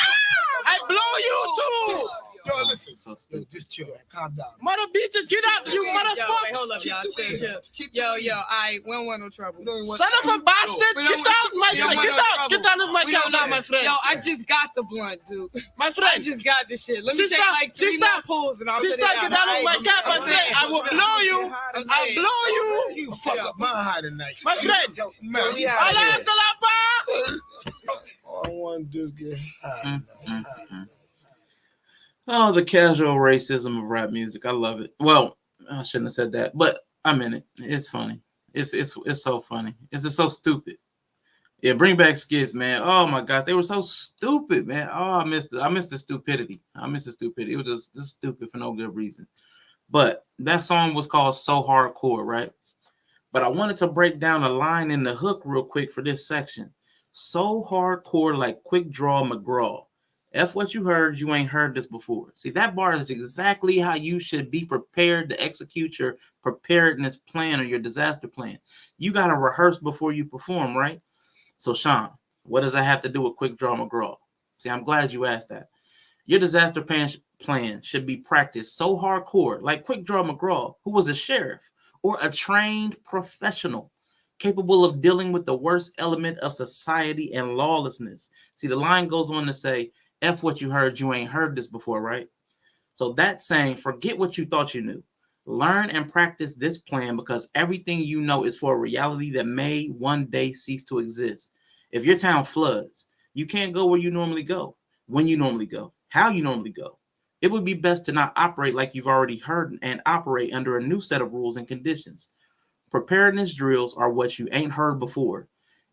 I blow you too! Yo, listen. Yo, just chill, man. Calm down. Mother bitches, get up, you Yo, wait, motherfuckers! hold up, y'all. Chill. Keep Yo, I we don't want no trouble. We don't even want- Son of a bastard! We don't Get out, my we don't friend! want Get no out! trouble. Get out of my We car don't now, want- my friend! Yo, I just got the blunt, dude. My I friend! just got this shit. Let me Sister, take like 3 more pulls and I'll Sister, sit get down. out of my car, my friend! I will blow you! I'll blow you! You fuck up my high tonight. My friend! Yo, man. we out of here. All I want to do is get high. Oh, the casual racism of rap music. I love it. Well, I shouldn't have said that, but I'm in it. It's funny. It's so funny. It's just so stupid. Yeah, bring back skits, man. Oh my gosh, they were so stupid, man. Oh, I missed the stupidity. It was just stupid for no good reason. But that song was called So Hardcore, right? But I wanted to break down a line in the hook real quick for this section. So hardcore like Quick Draw McGraw. F what you heard, you ain't heard this before. See, that bar is exactly how you should be prepared to execute your preparedness plan or your disaster plan. You got to rehearse before you perform, right? So, Sean, what does that have to do with Quick Draw McGraw? See, I'm glad you asked that. Your disaster plan should be practiced so hardcore, like Quick Draw McGraw, who was a sheriff or a trained professional capable of dealing with the worst element of society and lawlessness. See, the line goes on to say, F what you heard, you ain't heard this before, right? So that's saying, forget what you thought you knew. Learn and practice this plan because everything you know is for a reality that may one day cease to exist. If your town floods, you can't go where you normally go, when you normally go, how you normally go. It would be best to not operate like you've already heard and operate under a new set of rules and conditions. Preparedness drills are what you ain't heard before.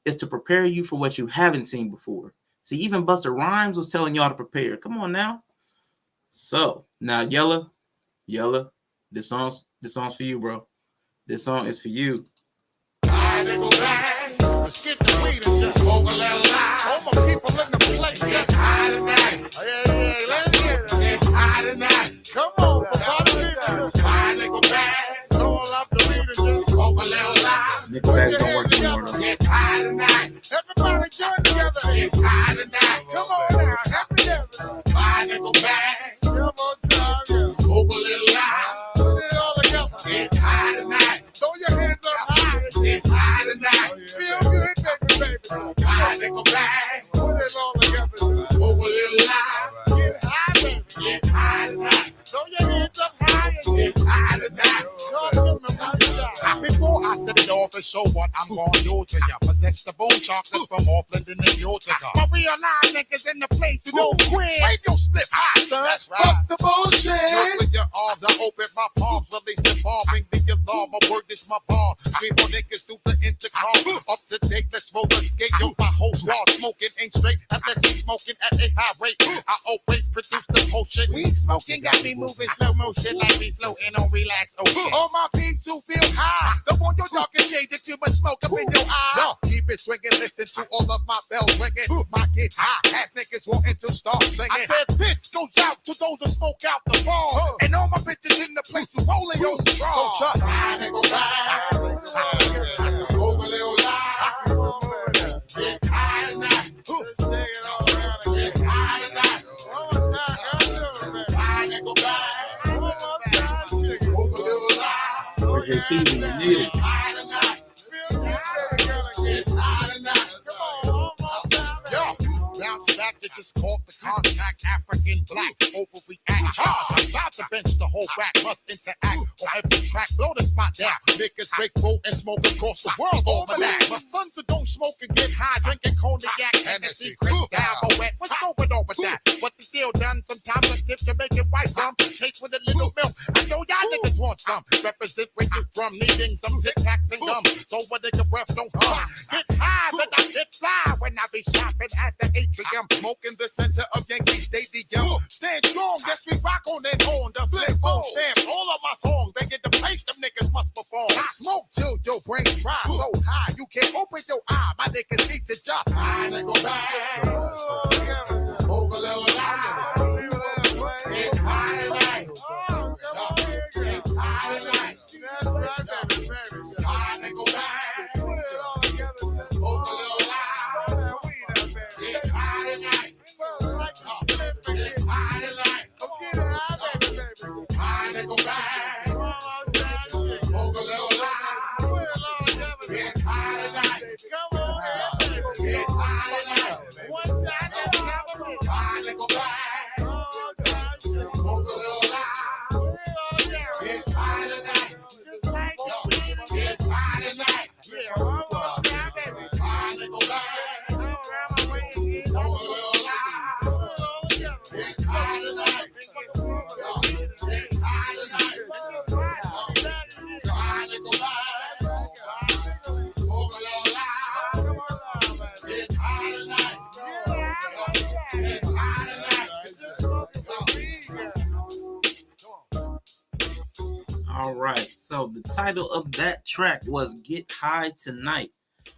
It's to prepare you for what you haven't seen before. See, even Busta Rhymes was telling y'all to prepare. Come on now. So now, Yella, this song's for you, bro. This song is for you. Let's get the weed and just smoke a little lie. All my people in the place just high tonight. Yeah, let's get high tonight. Come on, for God to give you this high nickel bag. Roll up the weed and just smoke a little lie. Nickel bags don't work anymore, though. Get high tonight. Everybody join together. Get high tonight. Come on now, happy together. High nickel bag. Come on, time. Smoke a little lie. Put it all together. Get high tonight. Throw your hands up high. Get high tonight. Feel good, baby. High nickel bag. Put it all together. Smoke a little lie. Get high, baby. Get high tonight. Throw your hands up high and get high tonight. Talk to me about y'all. Before I set it off and show what I'm going to do to ya. Possess the bone chocolate from Auckland and the Utica. My real live niggas in the place who don't quit. Wave your split high, son. That's right. Fuck the bullshit. With your arms, I open my palms, release the bomb, ring the alarm. I work this bust my ball. Scream for niggas through the intercom. Up to date, let's roll the skate. Yo, my whole squad smoking ain't straight unless we smoking at a high rate. I always produce the potion. Weed smoking got me moving slow motion like we floating on relax ocean. All my peeps who feel high, don't want your darkest shades of too much smoke up in your eye. Yo, keep it swinging, listen to all of my bells ringing. My get high, ass niggas wanting to start singing. I said this goes out to those that smoke out the ball, and all my bitches in the place who rolling on draw. So just ride and go back, smoke a little loud, get high tonight, get high tonight, ride and go back, smoke a little loud. Where's your key when you need it? Bounce back, you just caught the contact. African black, overreact. Charge, about to bench the whole rack. Must interact on every track. Blow the spot down. Niggas break roll and smoke across the world over that. My sons that don't smoke and get high, drinking cognac, Hennessy, Cristal, but wet. What's going on with that? What the deal done? Sometimes I sip to make it white rum. Taste with a little milk. I know y'all niggas want some. Represent where you from, needing some Tic Tacs and gum. So when nigga breath don't hum. Get high, then I get fly when I be shopping at the atrium. Smoke in the center of Yankee Stadium. Stand strong, yes, we rock on and on. The flip phone stamps, all of my songs. They get the place them niggas must perform. I smoke till your brain rise so high. You can't open your eye. My niggas need to just hide and go back. Smoke a little loud. Get high tonight. Get high tonight. High and go back. Smoke a little loud. Get high tonight. Get high tonight. High and go back. Smoke a little loud. Get high tonight. Get high tonight. High and go back. Smoke a little loud. Get high tonight. Get high tonight. High and go back. Smoke a little loud. Get high tonight. Get high tonight. High and go back. Smoke a little loud. Get high tonight. Get high tonight. All right, so the title of that track was Get High Tonight.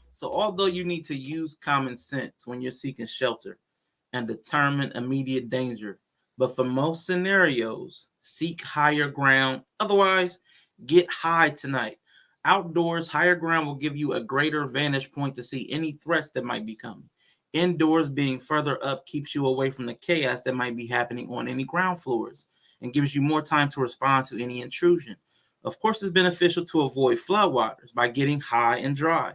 So although you need to use common sense when you're seeking shelter and determine immediate danger, but for most scenarios, seek higher ground. Otherwise, get high tonight. Outdoors, higher ground will give you a greater vantage point to see any threats that might be coming. Indoors, being further up keeps you away from the chaos that might be happening on any ground floors and gives you more time to respond to any intrusion. Of course, it's beneficial to avoid floodwaters by getting high and dry.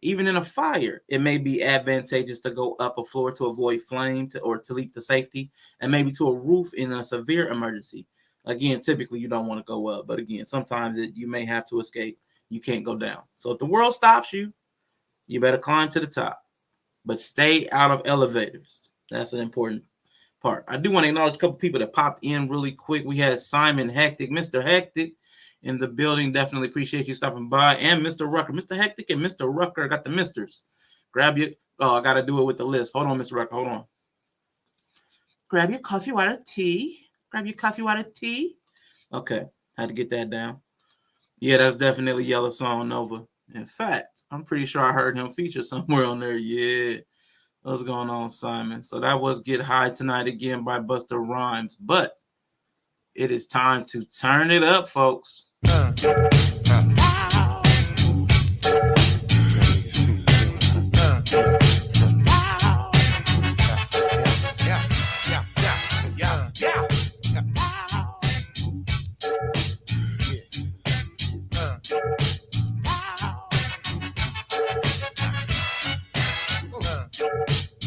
Even in a fire, it may be advantageous to go up a floor to avoid flame or to leap to safety, and maybe to a roof in a severe emergency. Again, typically you don't want to go up, but again, sometimes you may have to escape. You can't go down. So if the world stops you, you better climb to the top, but stay out of elevators. That's an important part. I do want to acknowledge a couple people that popped in really quick. We had Simon Hectic, Mr. Hectic in the building. Definitely appreciate you stopping by. And Mr. Rucker. Mr. Hectic and Mr. Rucker. I got the misters. Grab your, I got to do it with the list. Hold on, Mr. Rucker. Hold on. Grab your coffee, water, tea. Grab your coffee, water, tea. Okay. Had to get that down. Yeah, that's definitely Yellow Song Nova. In fact, I'm pretty sure I heard him feature somewhere on there. Yeah. What's going on, Simon? So that was Get High Tonight again by Busta Rhymes. But it is time to turn it up, folks.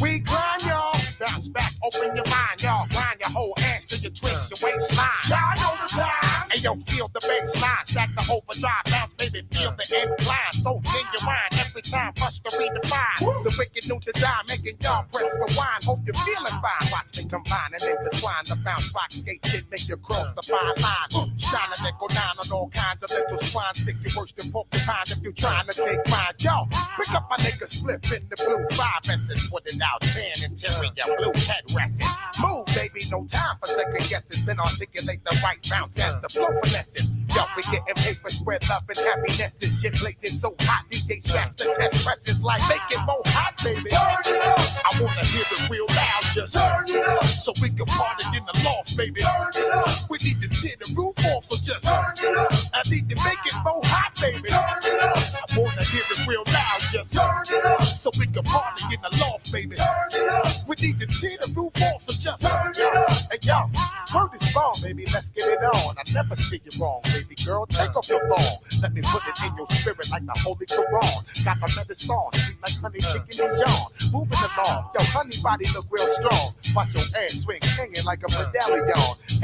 We grind, y'all. Bounce back, open your mind, y'all. Grind your whole ass till you twist your waistline. Y'all know the time. And yo, feel the bass line. Stack the overdrive, bounce, baby, feel the incline. So genuine, every time, rush to redefine. The wicked new design, making y'all press rewind. Hope you're feeling fine. Watch me combine and intertwine. The bounce rock skate shit make you cross the fine line. shine a nickel nine on all kinds of little swine. Stick you worse than porcupine if you trying to take mine. Yo, pick up my nigga split in the blue 5S's. Put it out 10 interior blue headrests. Move, baby, no time for second guesses. Then articulate the right bounce as the flow finesses. Yo, we getting paper, spread love and happiness. Shit blazing so hot, DJ stacks the test presses like make it more hot, baby. Turn it up. I wanna hear it real loud, just turn it up. So we can party in the loft, baby. Turn it up. We need to tear the roof off, so just turn it up. I need to make it more hot, baby. Turn it up. I wanna hear it real loud, just turn it up. So we can party in the loft, baby. Turn it up. We need to tear the roof off, so just turn it up. Hey, yo, word is wrong, baby. Let's get it on. I never speak it wrong, baby girl. Take off your ball. Let me put it in your spirit like the Holy Quran. Got my medicine on, sweet like honey chicken and yawn. Moving along, yo, honey body look real strong. Watch your ass swing, hanging like a medallion.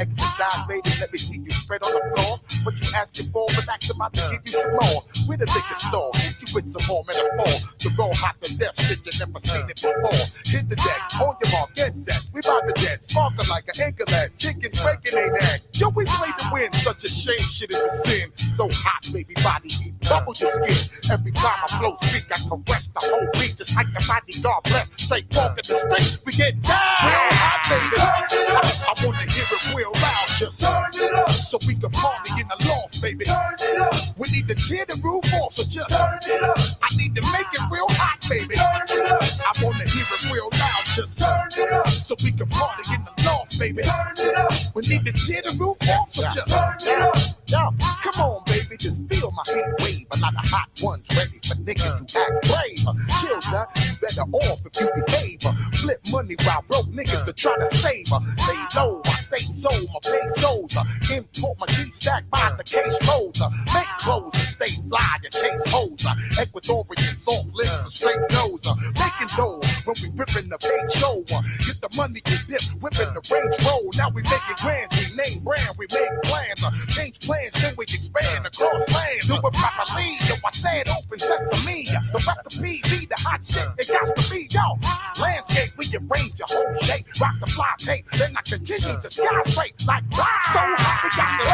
Exercise, baby, let me see you spread on the floor. What you asking for, relax, I'm about to give you some more. With a liquor store, hit you with some more metaphor. To roll hot to death, shit you never seen it before. Hit the deck, on your mark, get set. We bout to jet, sparkle like an anchor lad. Chickens breaking their neck. Yo, we play to win, such a shame, shit is a sin. So hot, baby, body heat, bubble your skin. Every time I flow speak, I caress the whole beat, just like the bodyguard blessed. Straight walk in the street, we get down. Real hot, baby. I wanna hear it real loud, just turn it up. So we can party in the loft, baby. Turn it up. We need to tear the roof off, so just turn it up. I need to make it real hot, baby. Turn it up. I wanna hear it real loud, just turn it up. So we can party in the loft, baby. Turn it up. We need to tear the roof off, so just turn it up. Yo, come on, baby, just feel my heat wave. A lot of hot ones ready for niggas who act brave. Chill, now, you better off if you behave. Flip money while broke niggas are trying to save. Lay low, I say so, my pesos. Import my G-stack by the case loads. Make clothes and stay fly and chase hoes. Ecuadorians off lips and straight nose. Making dough when we ripping the bait show. Get the money, get dip, whipping the range roll. Now we make it grand, we name brand, we make plans. Change plans, then we expand across lands. Do it properly, yo, I said open sesame. The recipe be the hot shit, it got to be, yo. Landscape, we arrange your whole shape. Rock the fly tape, then I continue to skyscrape like wow. So hot, we got the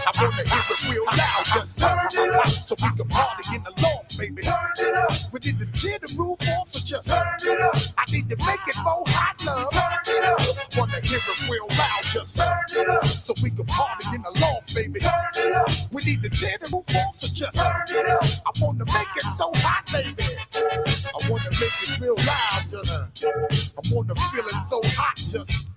I wanna hear it real loud, just turn it up. So we can party in the loft, baby. Turn it up. We need to tear the roof off, so just turn it up. I need to make it more hot, love. Turn it up. Wanna hear it real loud, just turn it up. So we can party in the loft, baby. Turn it up. We need to tear the roof off, so just turn it up. I wanna make it so hot, baby. I wanna make it real loud, just. I wanna feel it so hot, just.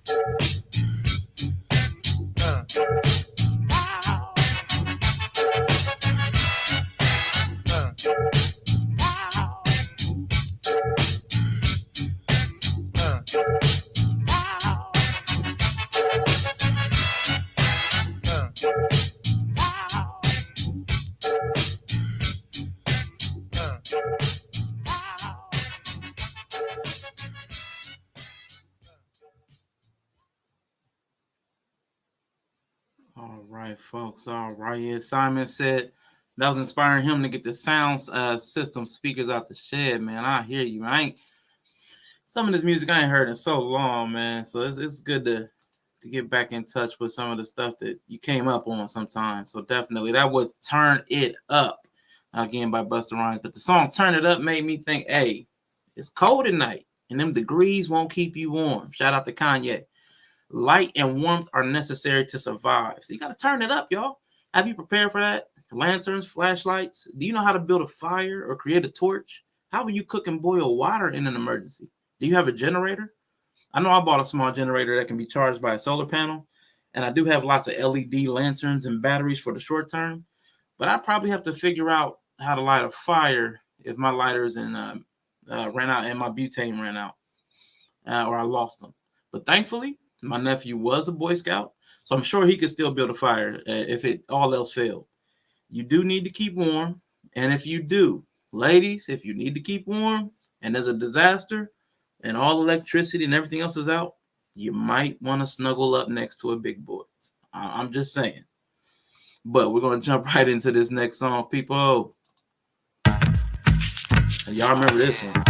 All right, folks. All right. Yeah, Simon said that was inspiring him to get the sound system speakers out the shed, man. I hear you. Some of this music I ain't heard in so long, man. So it's good to get back in touch with some of the stuff that you came up on sometimes. So definitely, that was Turn It Up, again by Busta Rhymes. But the song Turn It Up made me think, hey, it's cold at night, and them degrees won't keep you warm. Shout out to Kanye. Light and warmth are necessary to survive. So you got to turn it up, y'all. Have you prepared for that? Lanterns, flashlights. Do you know how to build a fire or create a torch? How will you cook and boil water in an emergency? Do you have a generator? I know I bought a small generator that can be charged by a solar panel, and I do have lots of LED lanterns and batteries for the short term, but I probably have to figure out how to light a fire if my lighters ran out and my butane ran out, or I lost them. But thankfully, my nephew was a Boy Scout, so I'm sure he could still build a fire if it all else failed. You do need to keep warm, and if you do, ladies, if you need to keep warm and there's a disaster and all electricity and everything else is out, you might want to snuggle up next to a big boy. I'm just saying. But we're going to jump right into this next song, people. And y'all remember this one.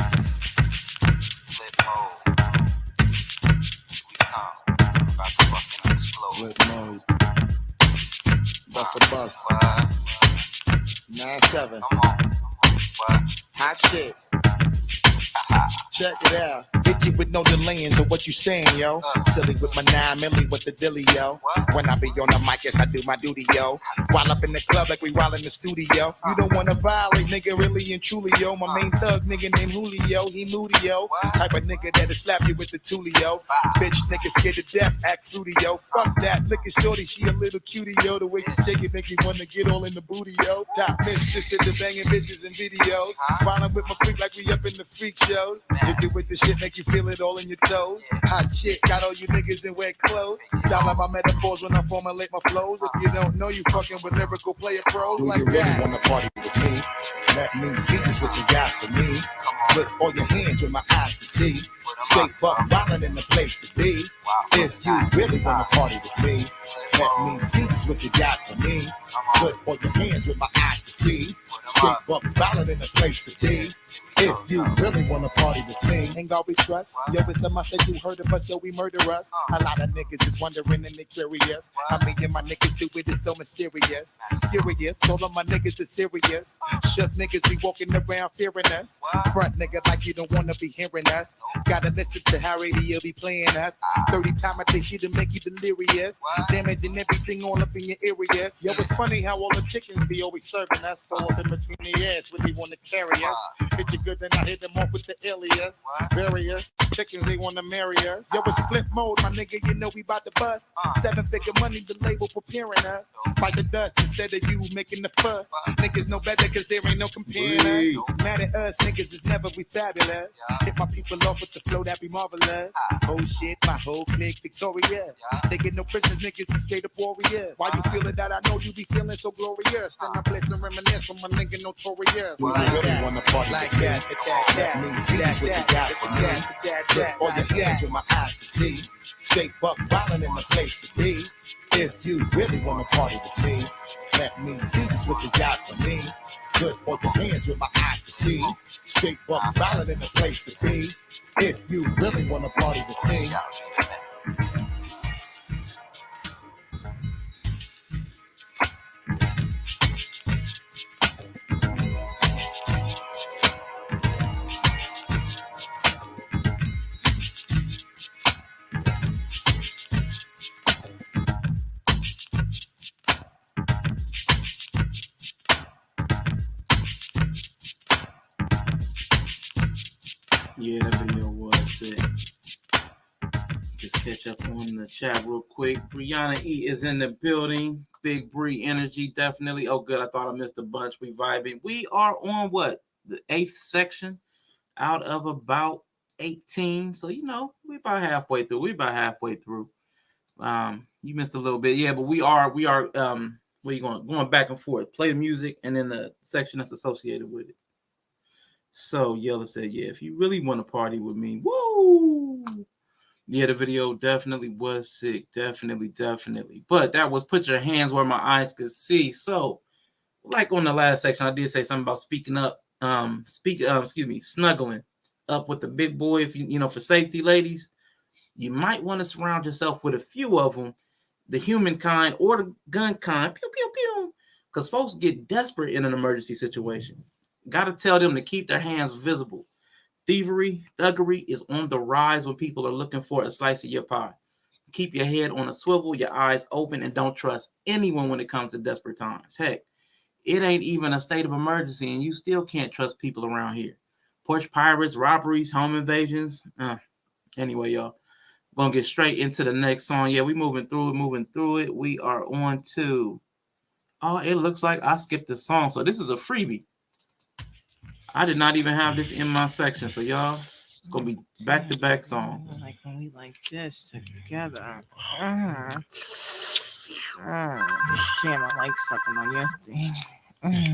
That's a bus. 9-7. Hot shit. Check it out. Hit you with no delaying, so what you saying, yo? Silly with my 9 milli with the dilly, yo. When I be on the mic, yes, I do my duty, yo. While up in the club like we while in the studio. You don't wanna violate, nigga, really and truly, yo. My main thug, nigga named Julio, he moody, yo. Type of nigga that'll slap you with the tulio. Bitch, nigga scared to death, act fruity, yo. Fuck that, look at shorty, she a little cutie, yo. The way she shake it make me wanna get all in the booty, yo. Top mistress in the banging bitches and videos. Wildin' with my freak like we up in the freak shows. You do with the shit, make you feel it all in your toes. Hot shit, got all you niggas in wet clothes. Style like my metaphors when I formulate my flows. If you don't know, you fucking with lyrical player pros. Do like you really that. Wanna party with me? Let me see just what you got for me. Put all your hands with my eyes to see. Straight buck wildin' in the place to be. If you really wanna party with me, let me see just what you got for me. Put all your hands with my eyes to see. Straight buck wildin' in the place to be. If you really wanna party with me, ain't God we trust. Yo, it's a must that you heard of us, so we murder us. A lot of niggas is wondering and they curious. I mean, and my niggas do it, it's so mysterious. Furious, all of my niggas is serious. Shook niggas be walking around fearing us. Front nigga like you don't wanna be hearing us. Gotta listen to how radio be playing us. 30 times I think she'll make you delirious. Damaging everything all up in your areas. Yo, it's funny how all the chickens be always serving us. So up in between the ass when they wanna carry us. Hit you good, then I hit them off with the alias. Various chickens, they wanna marry us. Yo, it's flip mode, my nigga, you know we bout to bust. 7-figure money, the label preparing us. Fight the dust instead of you making the fuss. Niggas know better cause there ain't no comparing us. Mad at us, niggas is never we fabulous. Hit my people off with the flow that be marvelous. Oh shit, my whole clique victorious. Taking no prisoners, niggas is straight up warriors. Why you feeling that? I know you be feeling so glorious. Then I blitz and reminisce on my nigga notorious. You really wanna party like that? Let me see just what you got for me. Put all your hands with my eyes to see. Straight buck wildin' in the place to be. If you really wanna party with me, let me see just what you got for me. Put all your hands with my eyes to see. Straight buck wildin' in the place to be. If you really wanna party with me. Yeah, that video was sick. Just catch up on the chat real quick. Brianna E is in the building. Big Bree energy, definitely. Oh, good. I thought I missed a bunch. We vibing. We are on what? The 8th section out of about 18. So, you know, we about halfway through. You missed a little bit. Yeah, but we are where you going back and forth. Play the music and then the section that's associated with it. So Yella said, yeah, if you really want to party with me, woo! Yeah, the video definitely was sick. Definitely. But that was put your hands where my eyes could see. So, like on the last section, I did say something about speaking up, snuggling up with the big boy. If you know, for safety, ladies, you might want to surround yourself with a few of them, the human kind or the gun kind, pew, pew, pew, because folks get desperate in an emergency situation. Got to tell them to keep their hands visible. Thuggery is on the rise when people are looking for a slice of your pie. Keep your head on a swivel, your eyes open, and don't trust anyone when it comes to desperate times. Heck, it ain't even a state of emergency, and you still can't trust people around here. Porch pirates, robberies, home invasions. Anyway, y'all, gonna get straight into the next song. Yeah, we moving through it. We are on to. Oh, it looks like I skipped the song, so this is a freebie. I did not even have this in my section, so y'all, it's gonna be back-to-back song. Like when we like this together. Damn, I like sucking on your thing.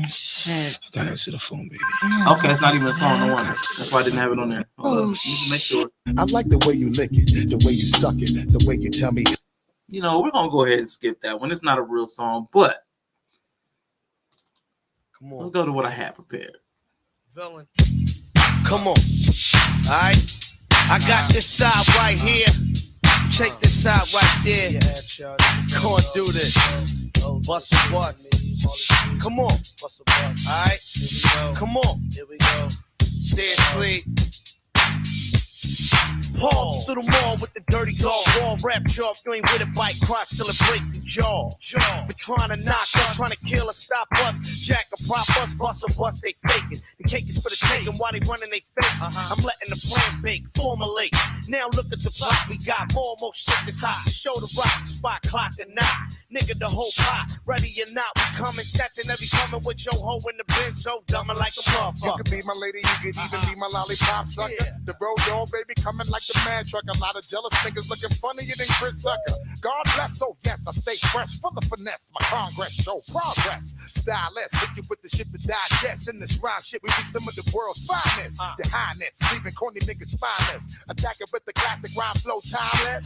Shit. I gotta answer the phone, baby. Okay, it's not even a song, no wonder. That's why I didn't have it on there. Hold up, make sure. I like the way you lick it, the way you suck it, the way you tell me. You know, we're gonna go ahead and skip that one. It's not a real song, but Come on. let's go to what I had prepared. Villain. Come on. All right. I got this side right here. Check this out right there. Go and do this. Bust a bus. Come on. Alright? Come on. Here we go. Stay asleep. Pause to the mall with the dirty dog. Raw rap job, you ain't with a bite crock till it break your jaw. Been trying to knock us, trying to kill us, stop us. Jack a prop us, bust a bust, they faking. The cake is for the taking while they running they face. I'm letting the plan bake, formulate. Now look at the block, we got more shit that's hot. Show the rock, spot clock and not. Nigga, the whole pot, ready or not, we coming. Snatching every coming with your hoe in the bench, so dumbing like a motherfucker. You could be my lady, you could even be my lollipop sucker. The road dog, baby, coming like the man truck. A lot of jealous niggas looking funnier than Chris Tucker. God bless, so yes, I stay fresh, full of finesse. My congress show progress. Stylist, hit you with the shit to digest. In this rhyme shit, we be some of the world's finest. Your highness, leaving corny niggas spineless. Attack it with the classic rhyme flow, timeless.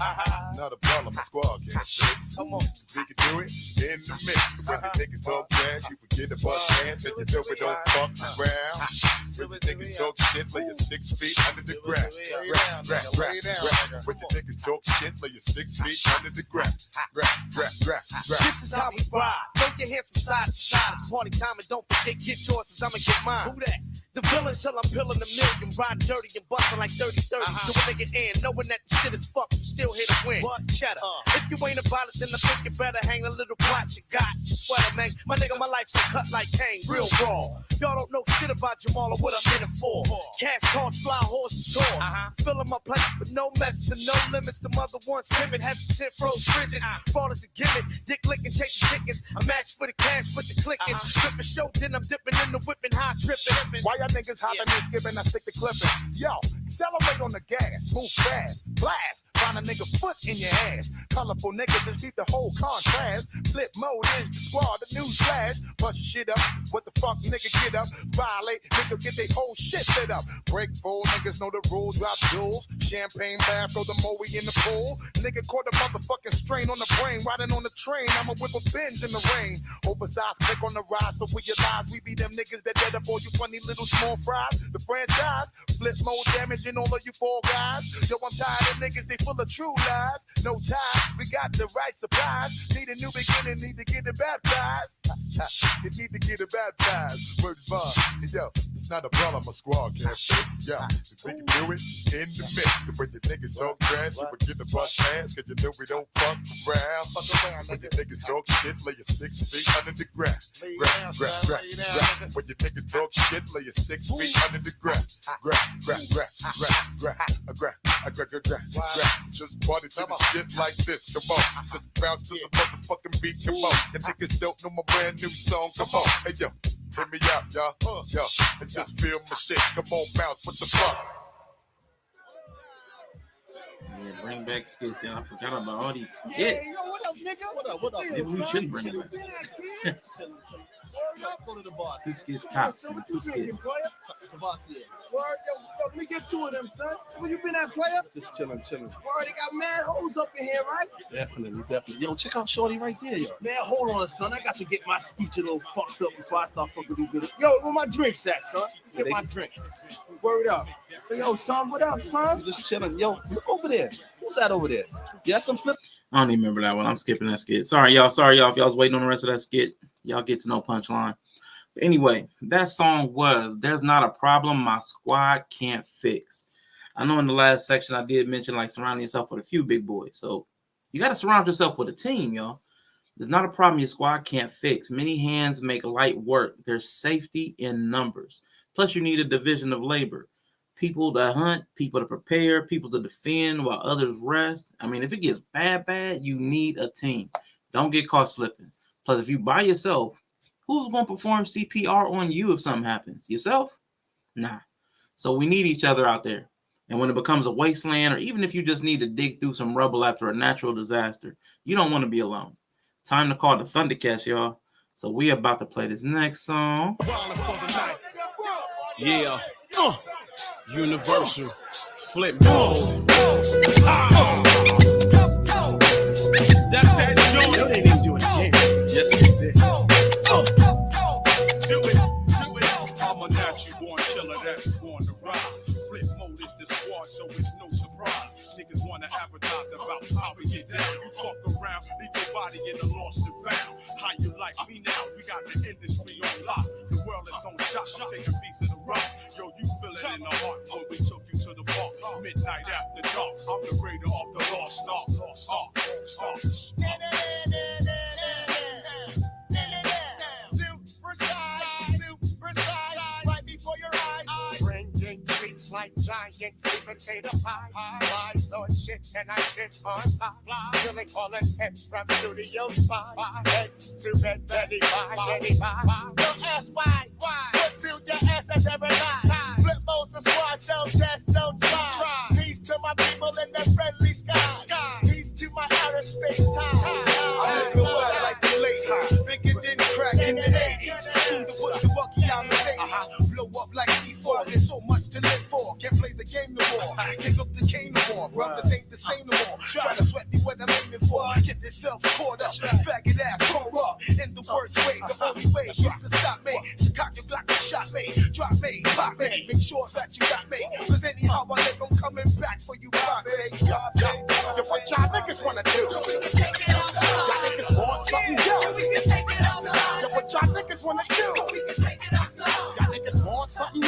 Not a problem, the squad can't fix. Come on. We can do it in the mix. When the niggas talk trash, you can get a bust hands. And you know we don't fuck around. When the niggas talk shit, lay your 6 feet under the ground. When the niggas talk shit, lay your 6 feet under the ground. This is how we ride. Throw your hands from side to side. It's party time and don't forget, get yours, cause I'ma get mine. Who that? The villain till I'm pilling a million. Ride dirty and bustin' like 30-30. Do a nigga in, knowing that the shit is fucked, I'm still here to win. Cheddar. If you ain't about it, then I think you better hang a little plot you got. You sweater, man. My nigga, my life's so cut like Kane, real raw. Y'all don't know shit about Jamal or what I'm in it for. Cash cards, fly horse and tour. Filling my place with no mess and no limits. The mother once timid, hesitant, froze frigid. Fraud is a gimmick. Dick licking, chasing chickens. A match for the cash with the clicking. Tripping show, then I'm dipping in the whipping, high tripping. Why y'all niggas hopping and skipping? I stick to clipping. Yo, accelerate on the gas, move fast, blast. Find a nigga foot in your ass. Colorful niggas just keep the whole contrast. Flip mode is the squad, the news flash. Bust your shit up. What the fuck, nigga, get up. Violate, nigga, get they whole shit lit up. Break full, niggas know the rules. Drop jewels. Champagne bath, throw the moe in the pool. Nigga caught a motherfucking strain on the brain. Riding on the train, I'ma whip a binge in the rain. Oversized click on the rise, so we realize we be them niggas that dead up all you funny little small fries. The franchise, flip mode damaging all of you four guys. Yo, I'm tired of niggas, they full of true lies. No time, we got the right supplies. Need a new beginning, need to get it baptized. You need to get it baptized. Word bond, yo, it's not a problem, a squad can't fix. Yo, if we can do it in the mix. So when your niggas talk trash, you will get the bust ass, cause you know we don't fuck around. When your niggas talk shit, lay your 6 feet under the ground. When your niggas talk shit, lay your 6 feet under the ground. Just party to the shit like this, come on. Just bounce to the motherfucking beat, come on. Your niggas don't know my brand new song, come on. Hey yo, hear me out, y'all. Yo, and just feel my shit. Come on, bounce, what the fuck? Yeah, bring back skits, y'all. I forgot about all these skits. Yeah, yo, what up, nigga? What up? Maybe we should bring it back. Go to the bar. 2 skits tops. 2 skits. The boss here. Word, yo, let me get 2 of them, son. Where you been at, player? Just chilling. Word, they got mad hoes up in here, right? Definitely. Yo, check out Shorty right there, yo. Man, hold on, son. I got to get my speech a little fucked up before I start fucking with these bitches. Yo, where my drinks at, son? Get my drink. Word up. So, yo, son, what up, son? I'm just chilling. Yo, look over there. Who's that over there? You got some flip? I don't even remember that one. I'm skipping that skit. Sorry, y'all. If y'all was waiting on the rest of that skit. Y'all get to know punchline. But anyway, that song was There's Not a Problem My Squad Can't Fix. I know in the last section I did mention like surrounding yourself with a few big boys. So you got to surround yourself with a team, y'all. There's not a problem your squad can't fix. Many hands make light work. There's safety in numbers. Plus you need a division of labor. People to hunt, people to prepare, people to defend while others rest. I mean, if it gets bad, you need a team. Don't get caught slipping. Plus, if you by yourself, who's going to perform CPR on you if something happens? Yourself? Nah. So we need each other out there. And when it becomes a wasteland, or even if you just need to dig through some rubble after a natural disaster, you don't want to be alone. Time to call the Thundercats, y'all. So we about to play this next song. Yeah. Universal. Flip mode. That's that joint. No, they didn't do it again. Yes, they did. Do it. I'm a natural born killer that's born to rise. Flip mode is the squad, so it's no surprise. Niggas wanna advertise about like me now. We got the industry on lock. The world is on shock. I'm taking piece of the rock. Yo, you feel it in the heart when we took you to the park. Midnight after dark. I'm the raider of the lost star. Super size, right before your eyes. Bringing treats like giant sweet potato pies. Flies on shit and I shit on pie. Feeling all intense from studio spies. Head to bed, Betty Pie. Your ass wide. Put to your ass as every lie. Flip mode the squad, don't test, don't try. Peace to my people in the friendly sky. Peace to my outer space time. I live well like the ladies. Bigger than crack in the 80s. Tune to push the bucky on the face. Blow up like C4. There's so much to live for. Can't play the game no more. Kick up the cane no more. Brothers ain't the same no more. Try to sweat me what I'm aiming for. Get yourself caught up. Faggot ass tore up. In the worst way, the only way is to stop me. So cock your block and shot me. Drop me, pop me. Make sure that you got me. Cause anyhow I live, I'm coming back for you, pop me. Yo, what y'all niggas wanna do? Y'all niggas want something, yo. Yo, what y'all niggas wanna do? Y'all niggas want something, yo.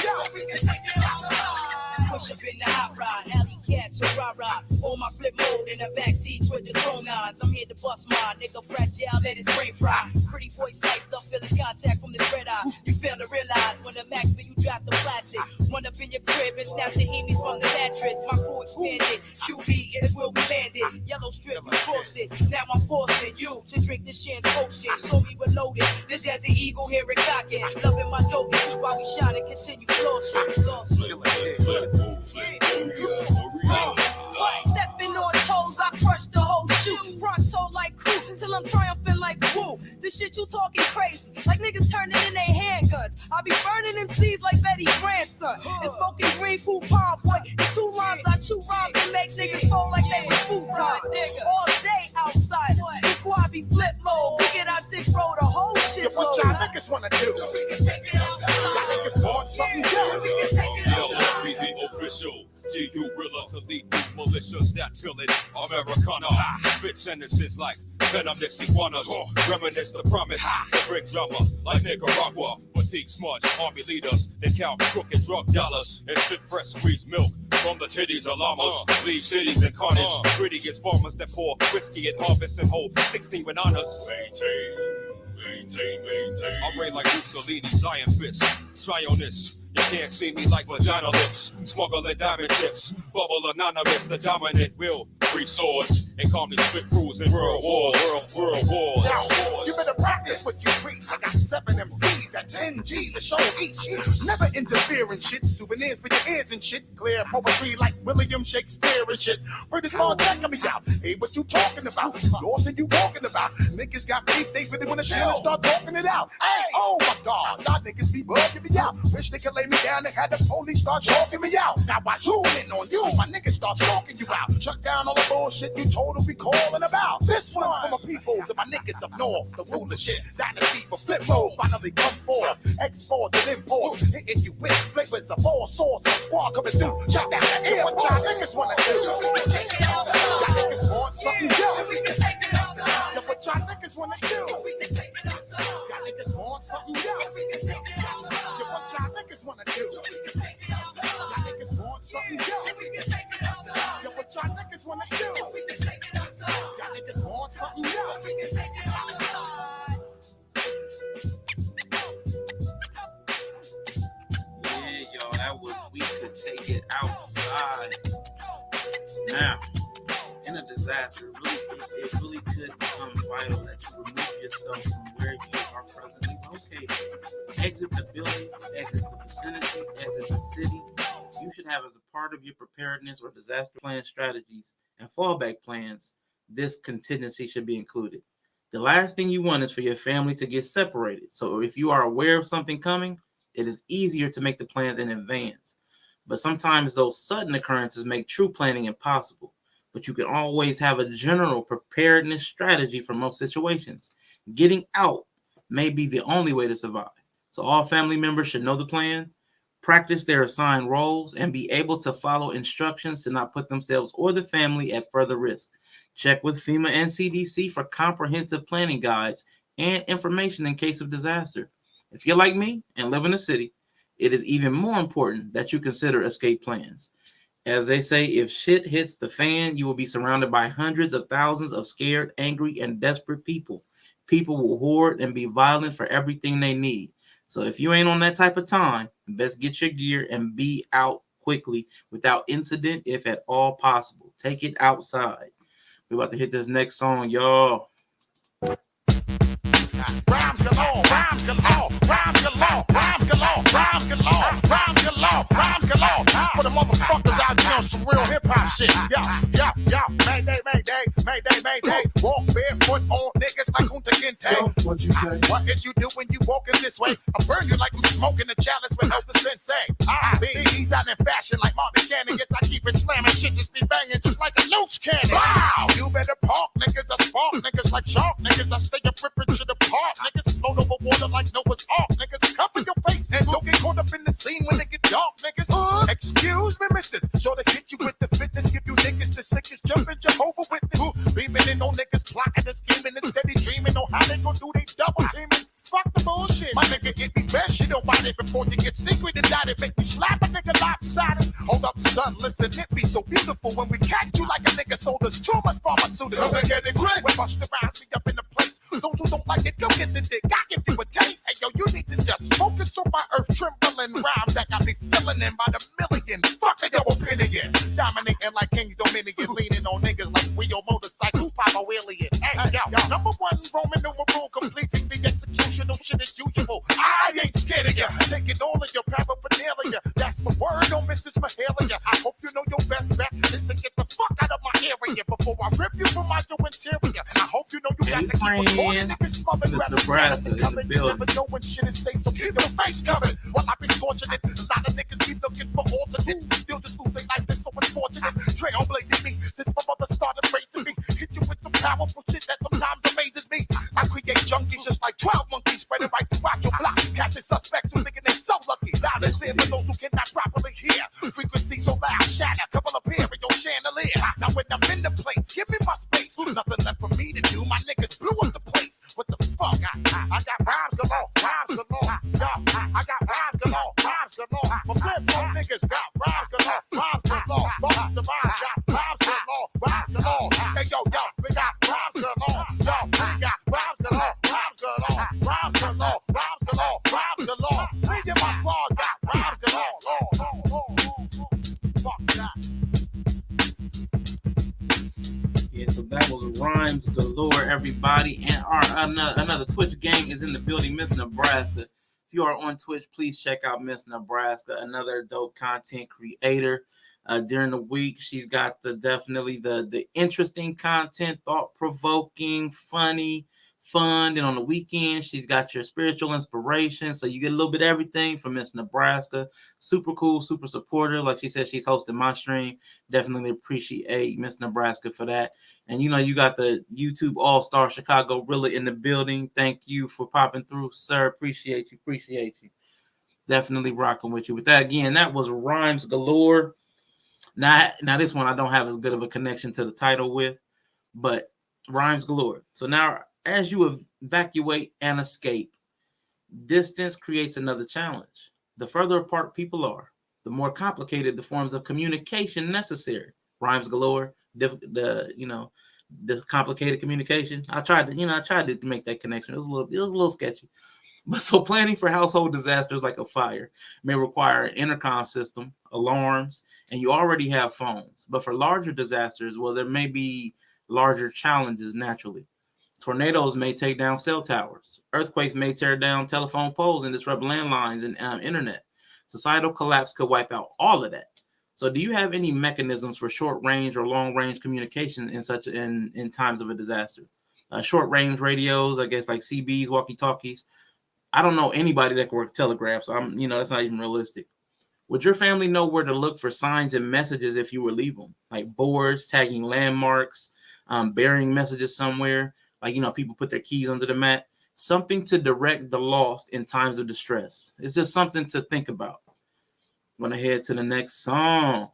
Push up in the hot rod, alley cats or rah-rah. On my flip mode in the back seats with the chrome nines. I'm here to bust my nigga fragile, let his brain fry. Pretty boy sliced up, feeling contact from this red eye. You fail to realize when the max when you drop the plastic. Run up in your crib and snatch the hemis from the mattress. My crew expanded, QB is where we landed. Yellow strip, you crossed it. Now I'm forcing you to drink the shan's potion. Show me reloaded, the desert eagle here it cocking. Loving my dope while we shine and continue flossing. Stepping on toes, I crush the whole shoe. Pronto like crew, till I'm triumphant like woo. This shit you talking crazy, like niggas turning in their handguns. I be burning them seeds like Betty grandson. And smoking green coupon, boy. In 2 rhymes, I chew rhymes and make niggas fall like they was futon. All day outside, this squad be flip mode. We get our dick roll the whole shit. Yo, what y'all niggas wanna do? Y'all niggas want something, yo. Be the official G.U. Rilla to lead militias that pillage Americana. Spit sentences like venomous iguanas. Reminisce the promise and bring drama like Nicaragua. Fatigue smudge army leaders that count crooked drug dollars and sip fresh squeezed milk from the titties of llamas. Leave cities in carnage. Prettiest farmers that pour whiskey and harvest and hold 16 bananas. Maintain. I reign like Mussolini's iron fist. Try on this. You can't see me like vagina lips. Smuggling diamond chips. Bubble anonymous, the dominant will. Free swords and calmly spit crews in world wars. World wars. Yo, you better practice what you preach. I got 7 MCs at 10 G's a show each. Never interfere in shit. Souvenirs for your ears and shit. Clear poetry like William Shakespeare and shit. Pretty small checking me out. Hey, what you talking about? Lost and you walking about? Niggas got beef, they really wanna chill and start talking it out. Hey, oh my God, y'all niggas be bugging me out. Wish they could lay me down and had the police start choking me out. Now I zoom in on you, my niggas start stalking you out. Shut down all the bullshit you told them we calling about. This one's for my peoples and my niggas up north. The rulership, dynasty for flip mode finally come forth. Exports and imports, hitting you with flavors of all sorts. A squad coming through, shut down the air. What y'all niggas wanna do? Y'all niggas want something, yo. Yo, what y'all niggas wanna do? Y'all niggas want something, yo. Yo, what y'all niggas wanna do? Y'all niggas want something, yo. Yo, what y'all niggas wanna do? Y'all niggas want something, yo. Yeah, yo, that was We Could Take It Outside. Now, in a disaster, it really could become vital that you remove yourself from where you are presently located. Exit the building, exit the vicinity, exit the city. You should have as a part of your preparedness or disaster plan strategies and fallback plans, this contingency should be included. The last thing you want is for your family to get separated. So if you are aware of something coming, it is easier to make the plans in advance. But sometimes those sudden occurrences make true planning impossible. But you can always have a general preparedness strategy for most situations. Getting out may be the only way to survive. So all family members should know the plan, practice their assigned roles, and be able to follow instructions to not put themselves or the family at further risk. Check with FEMA and CDC for comprehensive planning guides and information in case of disaster. If you're like me and live in a city, it is even more important that you consider escape plans. As they say, if shit hits the fan, you will be surrounded by hundreds of thousands of scared, angry, and desperate people. People will hoard and be violent for everything they need. So if you ain't on that type of time, best get your gear and be out quickly without incident if at all possible. Take it outside. We're about to hit this next song, y'all. Rhymes galore, rhymes galore, rhymes galore, rhymes galore, rhymes galore, rhymes galore, rhymes galore. Just for the motherfuckers out there on some real hip hop shit. Yeah. Mayday, mayday, mayday, mayday. Walk barefoot on niggas like Kunta Kinte. So, what you say? What did you do when you walking this way? I burn you like I'm smoking a chalice with Elder Sensei. He's out in fashion like Martin Cannon. Yes, I keep it slamming. Shit just be banging just like a loose cannon. Wow! You better park niggas. I spark niggas like shark niggas. I stay up ripping shit apart. Niggas float over water like Noah's Ark. Niggas cover your face and don't get caught up in the scene when it get dark. Niggas, excuse me, missus. Sure to hit you with the fitness. Give you niggas the sickest. Jumping Jehovah Witness. Beaming in on niggas plotting and scheming and steady dreaming on how they gon' do they double teaming. Fuck the bullshit. My nigga, it be best shit about it before you get secret and die. It make me slap a nigga lopsided. Hold up, son, listen, it be so beautiful when we catch you like a nigga sold us too much pharmaceutical. Come and get it quick. When Busta Rhymes me up in the place. Those who don't like it, go get the dick. I give you a taste. Hey, yo, you need to just focus on my earth trembling rhymes that got me filling in by the million. Fuck your opinion. Dominating like King's Dominion. Leaning on niggas like Rio motorcycles. Papa Willian. Hey, yo, number one Roman numeral completing the execution. No shit as usual. I ain't scared of ya. Taking all of your paraphernalia. That's my word on Mrs. Mahalia. I hope you know your best bet is to get the fuck out of my area before I rip you from my interior. I hope you know you got to keep recording niggas smothered. Nebraska in the building. Never know when shit is safe, so keep your face covered. While I be scorching it, a lot of niggas be looking for alternates. Still just lose their life, they're so unfortunate. Trailblazing me since my mother started raising me. Hit you with the powerful shit that sometimes amazes me. I create junkies just like 12 monkeys spreading right throughout your block. Catching suspects who thinking they so lucky. Loud and clear for those who cannot properly hear. Frequency so loud, shatter, couple of pair in your chandelier. Now when I'm in the place, give me my space. Nothing left for me to do. My niggas blew up the place. What the fuck? I got rhymes galore, rhymes galore. Yo, I got rhymes galore, rhymes galore. My flip phone niggas got rhymes galore, rhymes galore. Boss the rhymes got rhymes galore, rhymes galore. Hey yo, we got rhymes galore. Yo, we got rhymes galore, rhymes galore, rhymes galore, rhymes galore, rhymes galore. Me and my squad got rhymes galore. Fuck that. Yeah, so that was Rhymes Galore, everybody. And our another Twitch gang is in the building, Miss Nebraska. If you are on Twitch, please check out Miss Nebraska, another dope content creator. During the week, she's got definitely the interesting content, thought-provoking, funny, fun. And on the weekend, she's got your spiritual inspiration. So you get a little bit of everything from Miss Nebraska. Super cool, super supportive. Like she said, she's hosting my stream. Definitely appreciate Miss Nebraska for that. And you know, you got the YouTube All-Star Chicago really in the building. Thank you for popping through, sir. Appreciate you. Definitely rocking with you. With that, again, that was Rhymes Galore. Now this one I don't have as good of a connection to the title with, but Rhymes Galore. So now, as you evacuate and escape, distance creates another challenge. The further apart people are, the more complicated the forms of communication necessary. Rhymes galore, this complicated communication. I tried to make that connection. It was a little sketchy. But so planning for household disasters like a fire may require an intercom system, alarms, and you already have phones. But for larger disasters, well, there may be larger challenges naturally. Tornadoes may take down cell towers. Earthquakes may tear down telephone poles and disrupt landlines and internet. Societal collapse could wipe out all of that. So do you have any mechanisms for short range or long range communication in times of a disaster? Short range radios, I guess, like CBs, walkie talkies. I don't know anybody that can work telegraph, so that's not even realistic. Would your family know where to look for signs and messages if you were leave them? Like boards, tagging landmarks, burying messages somewhere. Like, people put their keys under the mat. Something to direct the lost in times of distress. It's just something to think about. I'm going to head to the next song.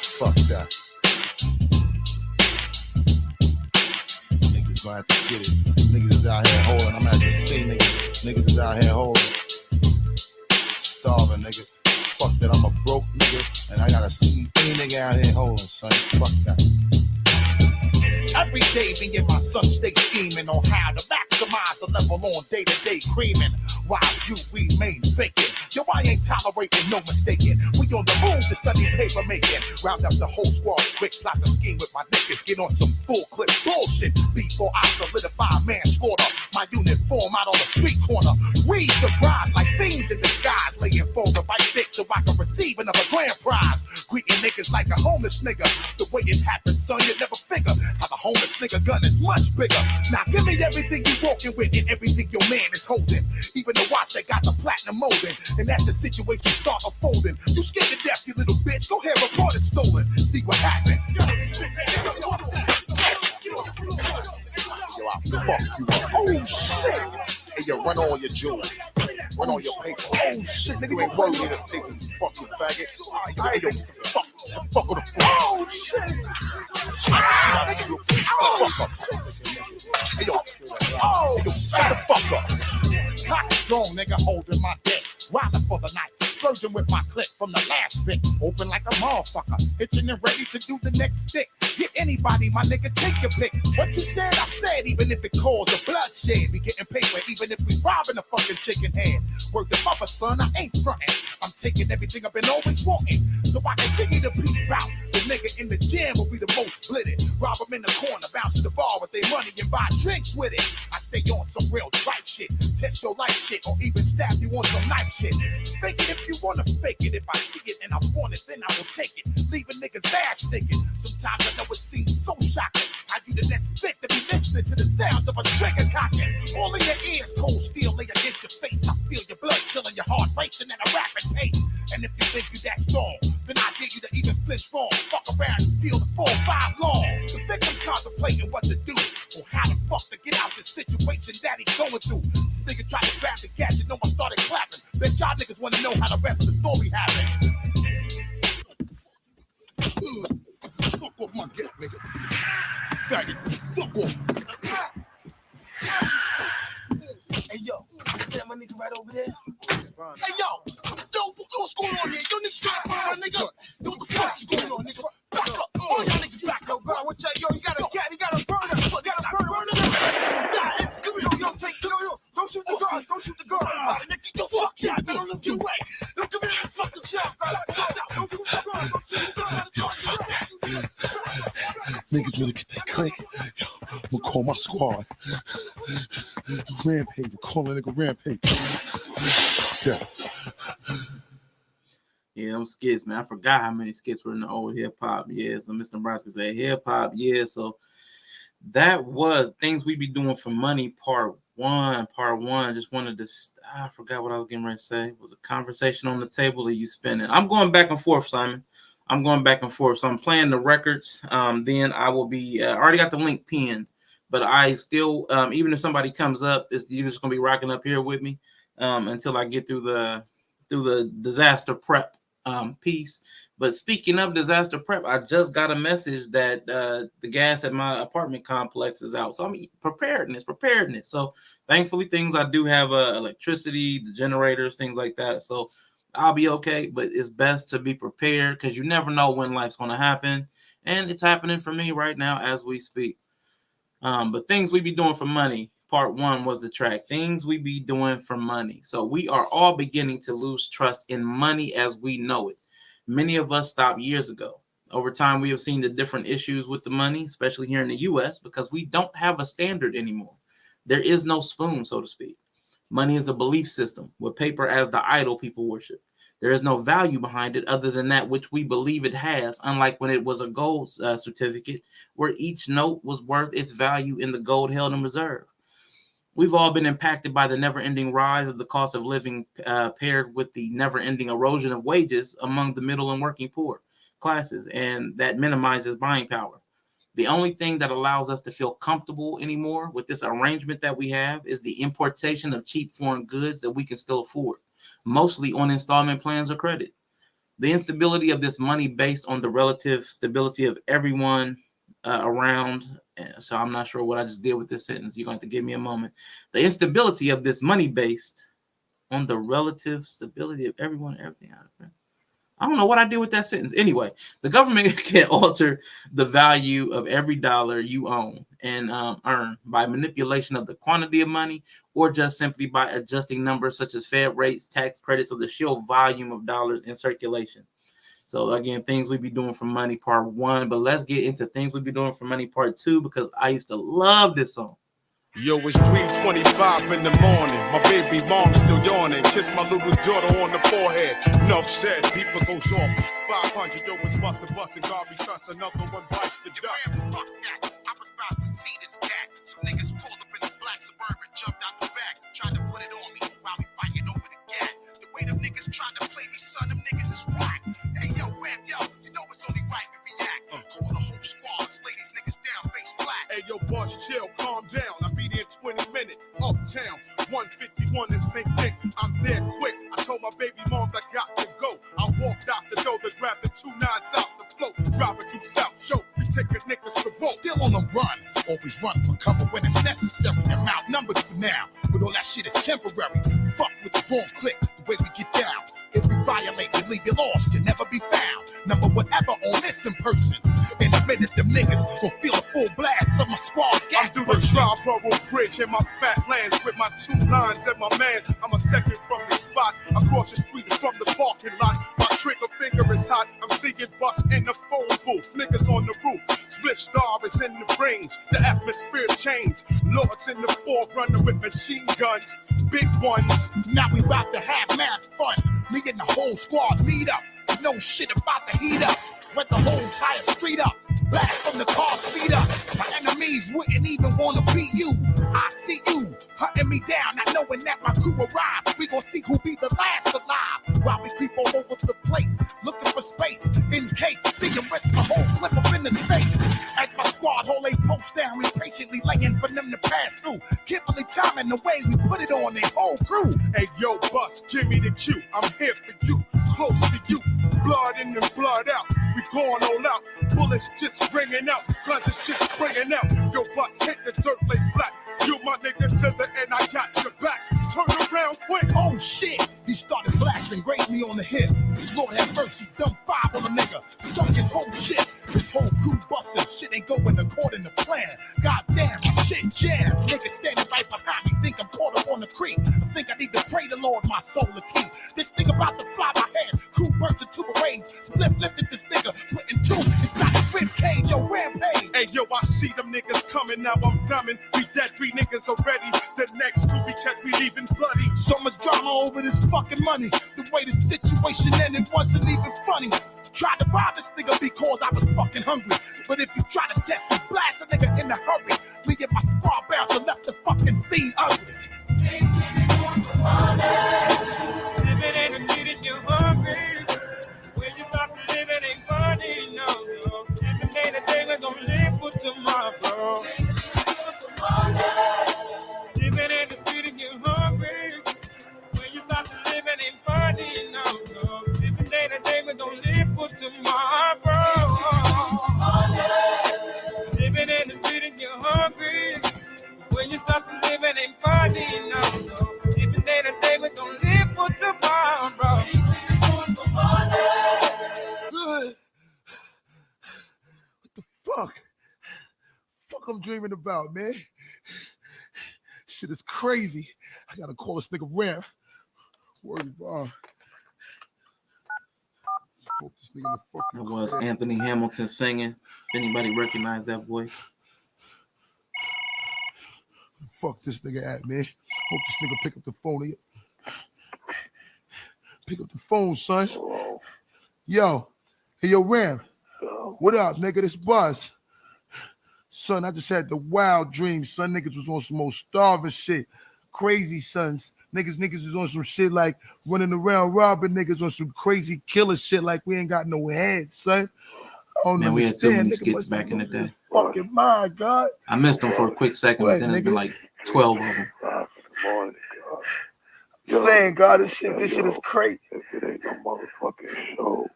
Fuck that. gonna have to get it. Niggas is out here holding. I'm gonna have to see niggas. Niggas is out here holding. Starving, nigga. Fuck that, I'm a broke nigga, and I gotta see any nigga out here holding, son. Fuck that. Every day, me and my son stay scheming on how to maximize the level on day-to-day creaming, while you remain faking. Yo, I ain't tolerating no mistaking. We on the move to study paper making. Round up the whole squad, quick plot the scheme with my niggas. Get on some full clip bullshit before I solidify manslaughter. My unit form out on the street corner. We surprised like fiends in disguise, laying for the right dick so I can receive another grand prize. Greeting niggas like a homeless nigga. The way it happens, son, you never figure how the homeless nigga gun is much bigger. Now give me everything you walking with and everything your man is holding. Even the watch that got the platinum molding. And as the situation start unfolding, you scared to death, you little bitch. Go ahead, report it stolen. See what happened. Yo, I'll fuck you up. Oh shit! Hey, yo, run all your jewels. Run all your paper. Oh shit, nigga, you ain't worthy of this paper, you fucking faggot. Hey, yo, get the fuck on the floor. Oh shit! Hey, yo, shut the fuck up. Cock strong, nigga, holding my dick. Wildin' for the night. Explosion with my clip from the last bit. Open like a motherfucker. Itching and ready to do the next stick. Hit anybody, my nigga, take your pick. What you said, I said, even if it caused a bloodshed. We getting paper, even if we robbing a fucking chicken head. Word the mother, son, I ain't frontin'. I'm taking everything I've been always wanting. So I continue to peep out. The nigga in the jam will be the most blitted. Rob him in the corner, bounce to the bar with their money and buy drinks with it. I stay on some real tripe shit. Test your life shit, or even stab you on some knife shit. Fake it if you wanna fake it. If I see it and I want it, then I will take it. Leave a nigga's ass thinking. Sometimes I know it seems so shocking. I do the next fit to be listening to the sounds of a trigger cocking. All in your ears, cold steel lay against your face. I feel your blood chilling, your heart racing at a rapid pace. And if you think you that strong, then I dare you to even flinch wrong. Fuck around and feel the 4-5 long. The victim contemplating what to do, or how the fuck to get out this situation that he's going through. This nigga tried to grab the gadget, know I started clapping. Bet y'all niggas wanna know how the rest of the story happened. Fuck off my gap, nigga. Faggot, fuck off. Hey yo, that my nigga right over there. Hey yo, what's going on here? Yo, niggas trying to find my nigga. Yo, what the fuck is going on, nigga? Back up, all y'all niggas back up, bro. What y'all, yo, you got a burner, you got a burner. Come here, yo, take, yo, don't shoot the guard, don't shoot the guard. Nigga, yo, fuck that, man, don't look your way. Don't come here and fucking shot, bro. Don't shoot the guard, don't shoot the guard. Yo, fuck that. Niggas wanna get that click. Yo, I'm gonna call my squad. Rampage, call a nigga Rampage. Fuck that. Yeah, them skits, man. I forgot how many skits were in the old hip hop. Yeah, so Mr. Nebraska said hip hop. Yeah, so that was Things We Be Doing for Money, part one. Just wanted to, I forgot what I was getting ready to say. It was a conversation on the table, or you spinning? I'm going back and forth, Simon. I'm going back and forth. So I'm playing the records. Then I will be, I already got the link pinned, but I still, even if somebody comes up, you're just going to be rocking up here with me until I get through the disaster prep piece. But speaking of disaster prep, I just got a message that the gas at my apartment complex is out. So I'm preparedness. So thankfully things I do have electricity, the generators, things like that. So I'll be okay, but it's best to be prepared because you never know when life's going to happen. And it's happening for me right now as we speak. But Things We Be Doing for Money, part one was the track. Things We Be Doing for Money. So we are all beginning to lose trust in money as we know it. Many of us stopped years ago. Over time, we have seen the different issues with the money, especially here in the U.S., because we don't have a standard anymore. There is no spoon, so to speak. Money is a belief system, with paper as the idol people worship. There is no value behind it other than that which we believe it has, unlike when it was a gold certificate, where each note was worth its value in the gold held in reserve. We've all been impacted by the never-ending rise of the cost of living paired with the never-ending erosion of wages among the middle and working poor classes, and that minimizes buying power. The only thing that allows us to feel comfortable anymore with this arrangement that we have is the importation of cheap foreign goods that we can still afford, mostly on installment plans or credit. The instability of this money based on the relative stability of everyone around So I'm not sure what I just did with this sentence. You're going to have to give me a moment. The instability of this money based on the relative stability of everyone and everything out of it. I don't know what I did with that sentence. Anyway, the government can alter the value of every dollar you own and earn by manipulation of the quantity of money, or just simply by adjusting numbers such as Fed rates, tax credits, or the sheer volume of dollars in circulation. So again, things we be doing for money part 1, but let's get into things we be doing for money part 2, because I used to love this song. Yo, it's 3:25 in the morning. My baby mom's still yawning. Kiss my little daughter on the forehead. Enough said, people goes off. 500, yo, it's bustin', Garvey cuts, another one bites the dust. Fuck that. I was about to see this cat. Some niggas pulled up in a black Suburban, jumped out the back, tried to put it on me while we fighting over the gat. The way them niggas tried to play me, son, them niggas is whack. Hey, yo, rap, yo, you know it's only right we react. Call the whole squad, lay these niggas down, face flat. Hey, yo, boss, chill, calm down. I'll be there in 20 minutes. Uptown, 151, the same thing. I'm there quick. I told my baby moms I got to go. I walked out the door to grab the 2 9s out the float. Driving through South Show, we taking niggas to vote. Still on the run, always run for cover when it's necessary. I'm outnumbered for now, but all that shit is temporary. Fuck with the wrong click, the way we get down. If we violate, we leave you lost, you'll never be found. Number whatever on this in person. In a minute, them niggas gon' feel a full blast of my squad gas. I'm through the Triborough Bridge in my fat lands with my 2 9s and my mans. I'm a second from the spot, across the street from the parking lot. My trigger finger is hot. I'm seeing bus in the phone booth. Niggas on the roof. Split star is in the range. The atmosphere changed. Lords in the forerunner with machine guns. Big ones. Now we about to have mad fun. Me and the whole squad meet up. No shit about to heat up. Wet the whole entire street up. Blast from the car seat up. My enemies wouldn't even wanna beat you. I see you hunting me down, not knowing that my crew arrived. We gon' see who be the last alive. While we creep all over the place, looking for space in case. See him rinse my whole clip up in his face. As my squad hold a post down, impatiently laying for them to pass through. Carefully timing the way we put it on their whole crew. Hey, yo, bus, give me the cue. I'm here for you, close to you. Blood in and blood out. We going all out. Bullets just ringing out. Guns is just bringing out. Yo, bus, hit the dirt, lay flat. You my nigga to the end, I got your back. Turn around quick. Oh shit! He started blasting, grazed me on the hip. Lord have mercy, dumb 5 on the nigga. Sunk his whole shit. His whole crew busting. Shit ain't going according to plan. Goddamn, my shit jammed. Niggas standing right behind me. Think I'm caught up on the creek. I think I need to pray the Lord my soul to keep. This nigga about to fly my head. Crew burnt into the rage. Split lifted this nigga. Putting 2 inside his rib cage. Yo, rampage. Hey, yo, I see them niggas coming. Now I'm dumbing. We dead 3 niggas already. The next 2 because we leaving bloody. So much drama over this fucking money. The way the situation ended wasn't even funny. Tried to rob this nigga because I was fucking hungry. But if you try to test and blast a nigga in a hurry, me and my squad bouncer left the fucking scene ugly. Living ain't a needed, you're hungry. When you start to live, it ain't funny, no. Living ain't a day, we're gonna live for tomorrow. Living ain't a street and you're hungry. When you start to live, it ain't funny, no. Living ain't a day, we're gonna live for tomorrow. Living in the street and you're hungry. When you start to live, it ain't funny, no. Living day to day, we're gonna live for tomorrow. What the fuck? Fuck I'm dreaming about, man. Shit is crazy. I gotta call this nigga Ram. Word, hope this nigga in the fucking It was crib. Anthony Hamilton singing. Anybody recognize that voice? Fuck this nigga at, man. Hope this nigga pick up the phone. Pick up the phone, son. Hello. Yo. Hey, yo, Ram. Hello. What up, nigga? This Buzz. Son, I just had the wild dream, son. Niggas was on some old starving shit. Crazy, sons. Niggas was on some shit like running around robbing niggas on some crazy killer shit like we ain't got no head, son. I don't Man, we had too many understand. skits back in the day. Fucking my God. I missed them for a quick second, but then it's been like 12 of them. Saying, God, this shit is crazy. If it ain't no motherfucking show,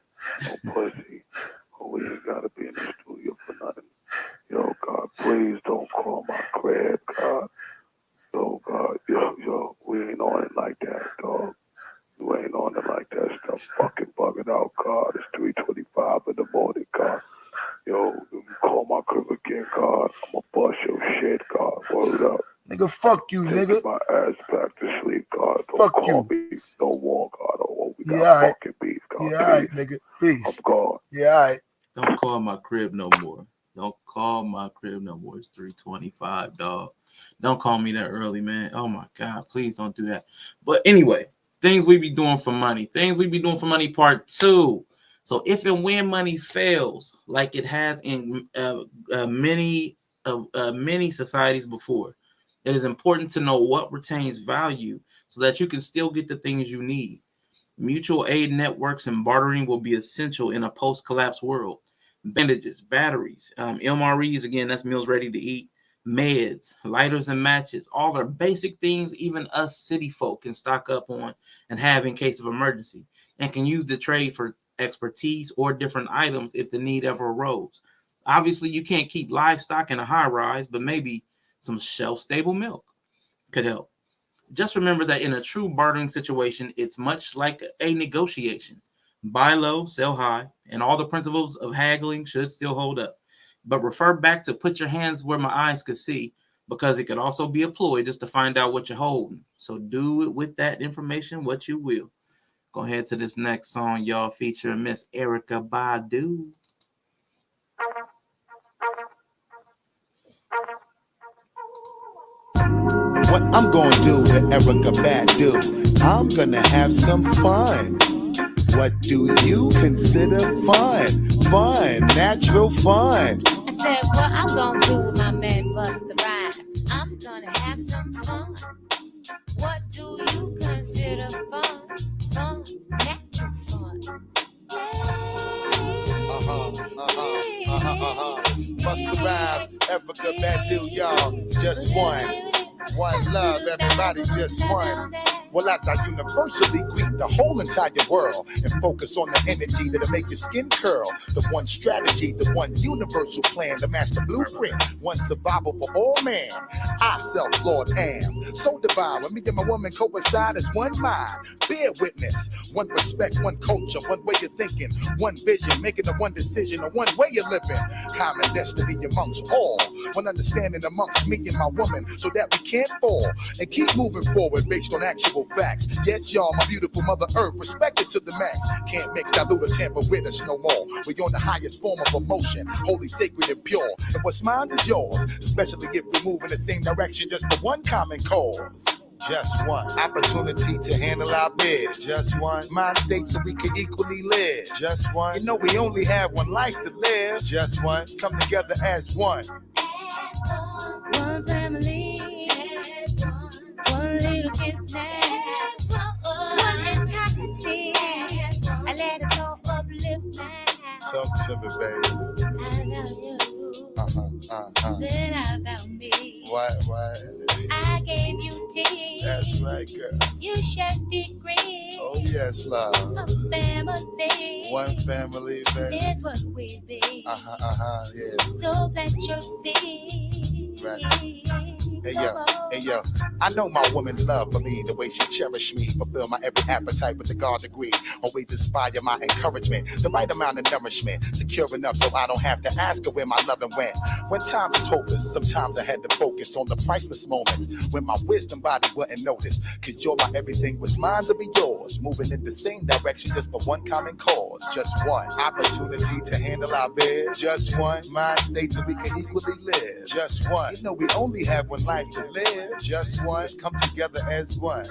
no pussy, we ain't gotta be in the studio for nothing. Yo, God, please. please don't call my crib, God. Oh, God, yo, we ain't on it like that, dog. You ain't on it like that. Stop fucking bugging out, God. It's 3:25 in the morning, God. Yo, you call my crib again, God. I'ma bust your shit, God. Word up. Nigga, fuck you, Taking nigga. my ass back to sleep, God. Don't Fuck call you. me no more, God. Oh, we got Yeah, alright. fucking beef, God. Yeah, alright, nigga. Peace. I'm gone. Yeah, alright. Don't call my crib no more. Don't call my crib no more. It's 3:25, dog. Don't call me that early, man. Oh my God, please don't do that. But anyway, things we be doing for money. Things we be doing for money part 2. So if and when money fails, like it has in many societies before, it is important to know what retains value so that you can still get the things you need. Mutual aid networks and bartering will be essential in a post-collapse world. Bandages, batteries, MREs, again, that's meals ready to eat, meds, lighters and matches, all are basic things even us city folk can stock up on and have in case of emergency, and can use the trade for expertise or different items if the need ever arose. Obviously, you can't keep livestock in a high rise, but maybe some shelf-stable milk could help. Just remember that in a true bartering situation, it's much like a negotiation. Buy low, sell high, and all the principles of haggling should still hold up. But refer back to put your hands where my eyes could see, because it could also be a ploy just to find out what you're holding. So do it with that information what you will. Go ahead to this next song, y'all, featuring Miss Erykah Badu. What I'm gonna do to Erykah Badu, I'm gonna have some fun. What do you consider fun? Fun, natural fun. I said, what I'm gonna do with my man Busta Rhymes, I'm gonna have some fun. What do you consider fun? Fun, natural fun. Busta Rhymes, Erykah Badu, y'all, just one. One love, everybody, just one. Well, as I universally greet the whole entire world and focus on the energy that'll make your skin curl. The one strategy, the one universal plan, the master blueprint, one survival for all man. I, self-Lord, am so divine. When me and my woman coincide as one mind. Bear witness, one respect, one culture, one way of thinking, one vision, making a one decision, a one way of living. Common destiny amongst all, one understanding amongst me and my woman, so that we can't fall and keep moving forward based on actual facts. Yes, y'all, my beautiful mother earth, respected to the max. Can't mix, dilute, or tamper with us no more. We on the highest form of emotion, holy, sacred, and pure. And what's mine is yours, especially if we move in the same direction, just for one common cause. Just one opportunity to handle our biz. Just one mind state so we can equally live. Just one. You know we only have one life to live. Just one. Come together as one. One family, one little kiss now, one entirety. I let us all uplift now. Talk to me, baby. I love you. Then I found me. What? I gave you tea. That's right, girl. You shed degree. Oh, yes, love. A family. One family, baby. Is what we be. Yeah. So let your seed. Right. Hey yo, I know my woman's love for me, the way she cherished me, fulfill my every appetite with the God degree, always inspire my encouragement, the right amount of nourishment, secure enough so I don't have to ask her where my loving went. When times is hopeless, sometimes I had to focus on the priceless moments when my wisdom body wouldn't notice, cause you're my everything was mine to be yours, moving in the same direction just for one common cause, just one opportunity to handle our biz, just one mind state so we can equally live, just one. You know we only have one life to live, just one. Come together as one.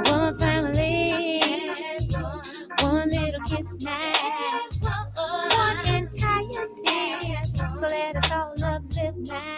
One family, one little kiss now, one entirety. So let us all uplift now.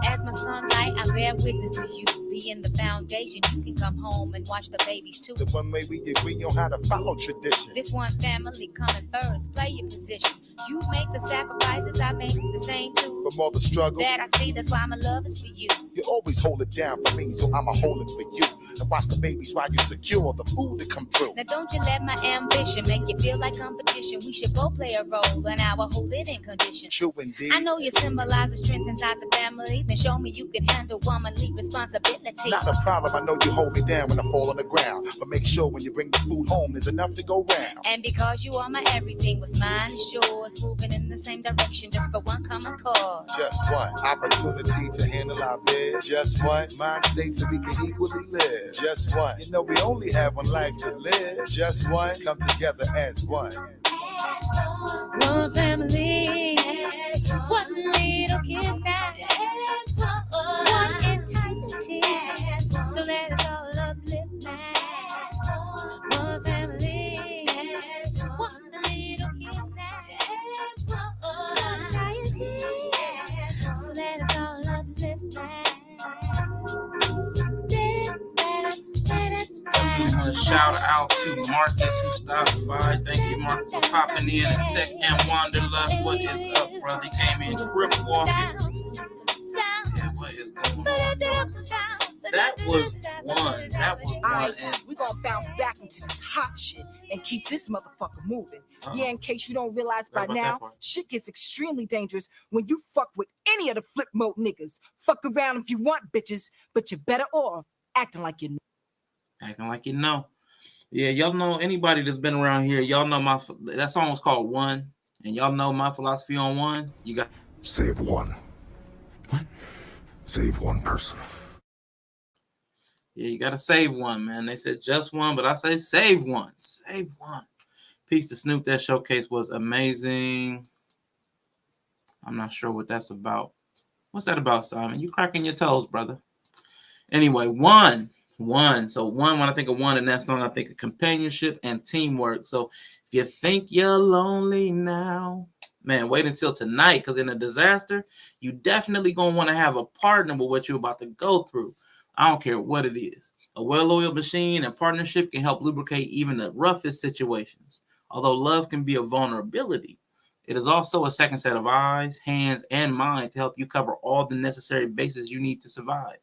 As my sunlight, I bear witness to you. Being the foundation, you can come home and watch the babies too. The one way we agree on how to follow tradition. This one family coming first, play your position. You make the sacrifices, I make the same too. From all the struggle that I see, that's why my love is for you. You always hold it down for me, so I'ma hold it for you. and watch the babies while you secure the food to come through. Now don't you let my ambition make you feel like competition. We should both play a role in our whole living condition. True indeed. I know you symbolize the strength inside the family. Then show me you can handle womanly responsibility. Not a problem, I know you hold me down when I fall on the ground. But make sure when you bring the food home, there's enough to go round. And because you are my everything, what's mine is yours. Moving in the same direction just for one common cause. Just one opportunity to handle our biz. Just one mind state so we can equally live. Just one. You know we only have one life to live. Just one. Come together as one. One family, one little kiss now, one entirety. So let us all uplift now. One family, one little kiss now, one entirety. So let us all uplift now. I want to shout out to Marcus who stopped by. Thank you, Marcus, for popping in. And Tech and Wanderlust, what is up, brother? He came in crip walking. Yeah, what is going on, folks? That was one. That was one. And we're going to bounce back into this hot shit and keep this motherfucker moving. Yeah, in case you don't realize by now, shit gets extremely dangerous when you fuck with any of the flip mode niggas. Fuck around if you want, bitches, but you're better off acting like you know. Acting like you know. Yeah, y'all know anybody that's been around here. Y'all know that song was called One. And y'all know my philosophy on one. You got save one. What? Save one person. Yeah, you gotta save one, man. They said just one, but I say save one. Save one. Peace to Snoop. That showcase was amazing. I'm not sure what that's about. What's that about, Simon? You cracking your toes, brother. Anyway, one. So one, when I think of one in that song, I think of companionship and teamwork. So if you think you're lonely now, man, wait until tonight, because in a disaster, you definitely gonna want to have a partner with what you're about to go through. I don't care what it is. A well-oiled machine and partnership can help lubricate even the roughest situations. Although love can be a vulnerability, it is also a second set of eyes, hands, and mind to help you cover all the necessary bases you need to survive.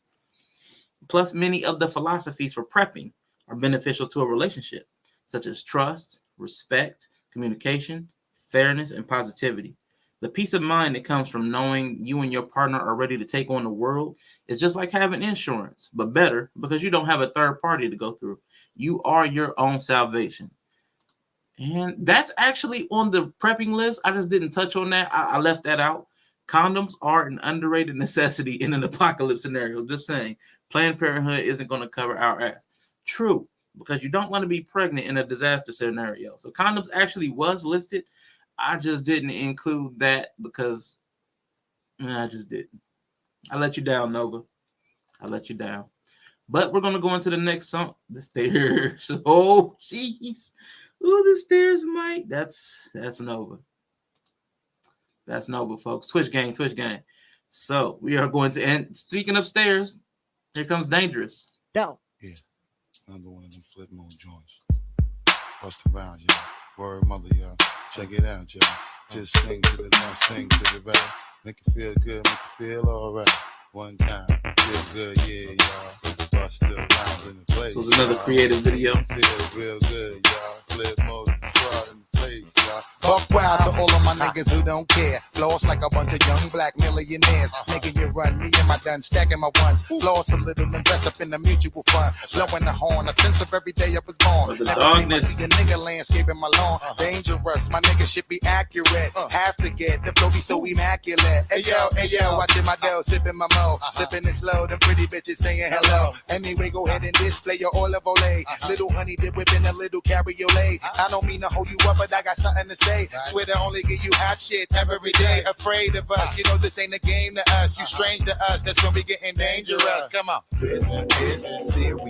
Plus, many of the philosophies for prepping are beneficial to a relationship, such as trust, respect, communication, fairness, and positivity. The peace of mind that comes from knowing you and your partner are ready to take on the world is just like having insurance, but better because you don't have a third party to go through. You are your own salvation. And that's actually on the prepping list. I just didn't touch on that. I left that out. Condoms are an underrated necessity in an apocalypse scenario. Just saying, Planned Parenthood isn't going to cover our ass. True, because you don't want to be pregnant in a disaster scenario. So condoms actually was listed. I just didn't include that because I just didn't. I let you down, Nova. I let you down. But we're going to go into the next song. The stairs. Oh, jeez. Ooh, the stairs, Mike. That's Nova. That's Nova, folks. Twitch gang. So we are going to end. Speaking of stairs, here comes Dangerous. No. Yeah, another one of them flip mode joints. Bust around, y'all. Word mother, y'all. Check it out, y'all. Just sing to the left, sing to the right. Make it feel good, make it feel alright. One time, feel good, yeah, y'all. Bust the lines in the place. So it's another creative video. Feel real good, y'all. Flip mode squad in the place, y'all. Buck wild to all of my niggas who don't care. Floss like a bunch of young black millionaires. Making you run, me and my done stacking my ones. Floss a little, invest up in the mutual fund. Blowing the horn, a sense of every day I was born. Never think I see a nigga landscaping my lawn. Dangerous, my nigga should be accurate. Have to get the flow be so immaculate. Hey yo, watching my dough, sipping my mo. Sipping it slow, them pretty bitches saying hello. Anyway, go ahead and display your olive oil. Little honey dip whipping a little cabriolet. I don't mean to hold you up, but I got something to say. Swear to only give you hot shit every day. Afraid of us, you know this ain't a game to us. You strange to us, that's when we getting dangerous. Come on. This is serious.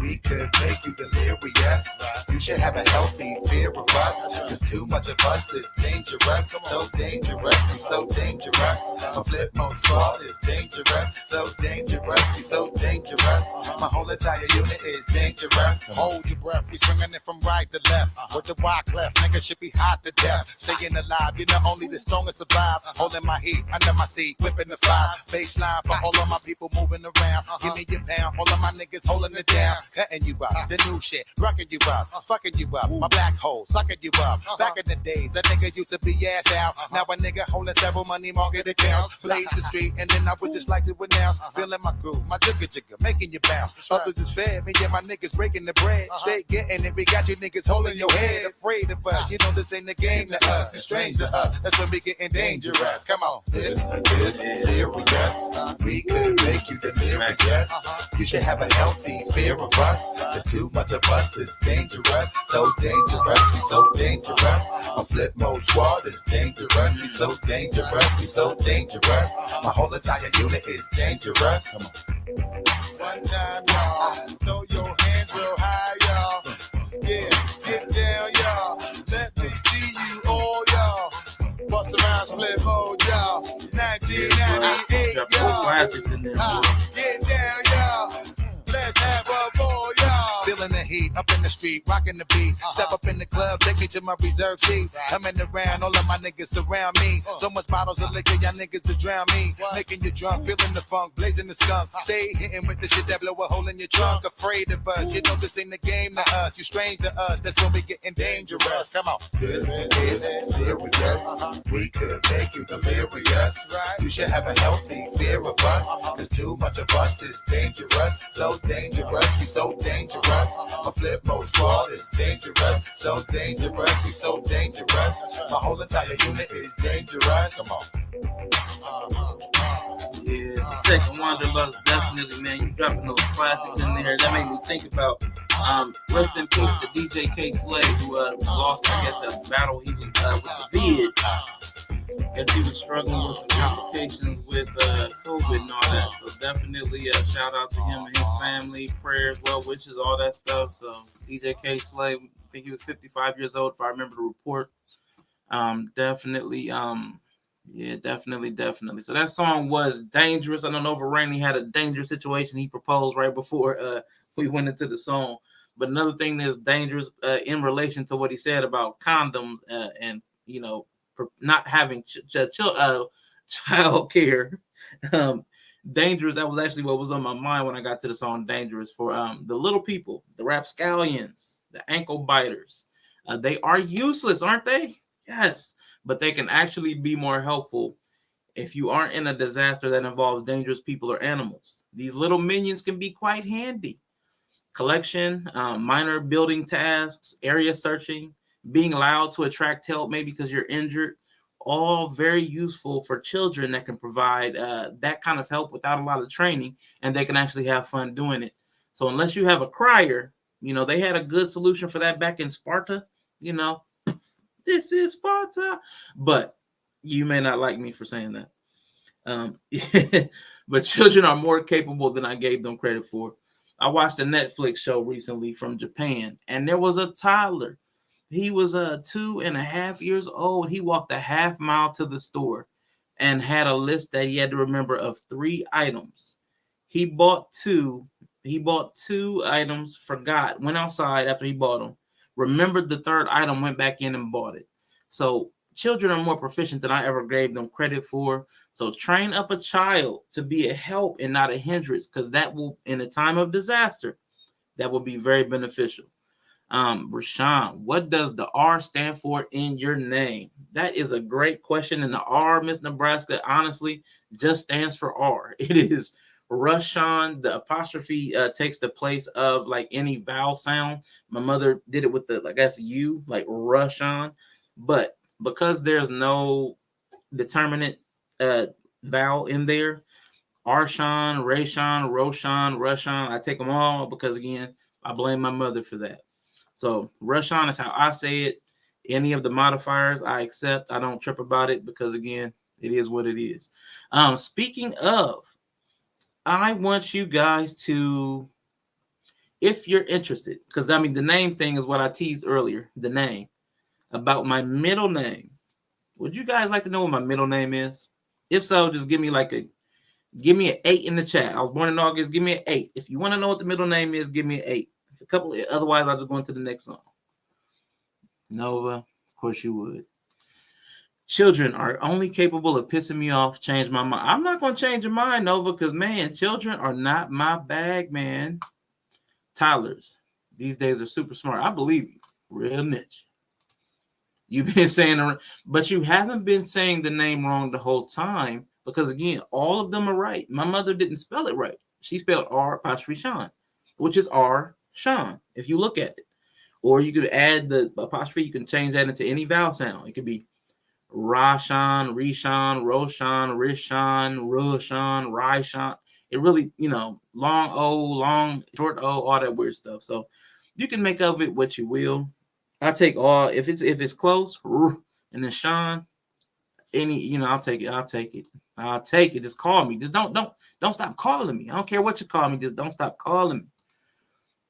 We could make you delirious. You should have a healthy fear of us. Cause too much of us is dangerous. So dangerous, we so dangerous. My flip mode squad is dangerous. So dangerous, we so dangerous. My whole entire unit is dangerous. Hold your breath, we swinging it from right to left. With the wide clef. breath. Nigga should be hot to death. Staying alive, you know only the strongest survive. Holding my heat under my seat, whipping the fire. Baseline for all of my people moving around. Give me your pound, all of my niggas holding it down. Cutting you up, the new shit, rocking you up, fucking you up. My black hole, sucking you up. Back in the days, a nigga used to be ass out. Now a nigga holding several money market accounts. Blaze the street, and then I would just like to announce. Feeling my groove, my jigger jigger, making you bounce. Others is fair, me and my niggas breaking the bread. Stay getting it, we got you niggas holding your head. Afraid of us, you know this ain't the game to us. It's strange to us, that's when we getting dangerous. Come on, this is serious. We could make you delirious. You should have a healthy fear of us. There's too much of us, it's dangerous. So dangerous, we so dangerous. My flip mode squad is dangerous. We so dangerous, we so dangerous. My whole entire unit is dangerous. Come on. One time, y'all, throw your hands real high, y'all. Yeah, get down, y'all. Let me see you all, y'all. Bust around, split mode, y'all. 1998, y'all. Classics in there. Get down, y'all. Let's have a ball, y'all. Feeling the heat, up in the street, rocking the beat. Step up in the club, take me to my reserve seat. Coming around, all of my niggas surround me. So much bottles of liquor, y'all niggas to drown me. Making you drunk, feeling the funk, blazing the skunk. Stay hitting with the shit that blow a hole in your trunk. Afraid of us, you know this ain't the game to us. You strange to us, that's when we getting dangerous. Come on. This is serious. We could make you delirious. You should have a healthy fear of us. Cause too much of us is dangerous. So dangerous, we so dangerous. My flip mode squad is dangerous. So dangerous, we so dangerous. My whole entire unit is dangerous. Come on. Yeah, so Second Wanderlust, definitely, man. You dropping those classics in there. That made me think about rest in peace to DJ K Slade, who lost, I guess, a battle he was with the vid. As he was struggling with some complications with COVID and all that. So definitely a shout out to him and his family, prayers, well wishes, all that stuff. So DJ K Slade, I think he was 55 years old if I remember the report. Definitely. So that song was dangerous. I don't know if Rainey had a dangerous situation he proposed right before we went into the song. But another thing that's dangerous in relation to what he said about condoms and, you know, not having child care. Dangerous. That was actually what was on my mind when I got to the song Dangerous for the little people, the rapscallions, the ankle biters. They are useless, aren't they? Yes, but they can actually be more helpful if you aren't in a disaster that involves dangerous people or animals. These little minions can be quite handy. Collection, minor building tasks, area searching, being allowed to attract help maybe because you're injured, all very useful for children that can provide that kind of help without a lot of training, and they can actually have fun doing it. So unless you have a crier, you know, they had a good solution for that back in Sparta, you know, this is Sparta, but you may not like me for saying that. But children are more capable than I gave them credit for. I watched a Netflix show recently from Japan, and there was a toddler. He was 2.5 years old. He walked a half mile to the store and had a list that he had to remember of 3 items. He bought two items, forgot, went outside after he bought them, remembered the 3rd item, went back in and bought it. So children are more proficient than I ever gave them credit for. So train up a child to be a help and not a hindrance, because that will, in a time of disaster, that will be very beneficial. Rashawn, what does the R stand for in your name? That is a great question. And the R, Miss Nebraska, honestly, just stands for R. It is Rashawn. The apostrophe takes the place of like any vowel sound. My mother did it with the, I guess, U, like Rashawn. But because there's no determinate vowel in there, Arshawn, Rayshawn, Roshan, Rushan, I take them all because, again, I blame my mother for that. So Rushan is how I say it. Any of the modifiers I accept. I don't trip about it because, again, it is what it is. Speaking of, I want you guys to, if you're interested, because, I mean, the name thing is what I teased earlier, the name, about my middle name. Would you guys like to know what my middle name is? If so, just give me an 8 in the chat. I was born in August. Give me an 8. If you want to know what the middle name is, give me an 8. Otherwise, I'll just go into the next song. Nova, of course you would. Children are only capable of pissing me off, change my mind. I'm not going to change your mind, Nova, because, man, children are not my bag, man. Toddlers these days are super smart. I believe you. Real niche. You've been saying, but you haven't been saying the name wrong the whole time because, again, all of them are right. My mother didn't spell it right. She spelled R apostrophe Sean, which is R Sean, if you look at it. Or you could add the apostrophe. You can change that into any vowel sound. It could be Rashan, Rishon, Roshan, Rishon, Roshan, Rishon. It really, long O, long, short O, all that weird stuff. So you can make of it what you will. I take all if it's close, and then Sean, I'll take it. I'll take it. Just call me. Just don't stop calling me. I don't care what you call me. Just don't stop calling me.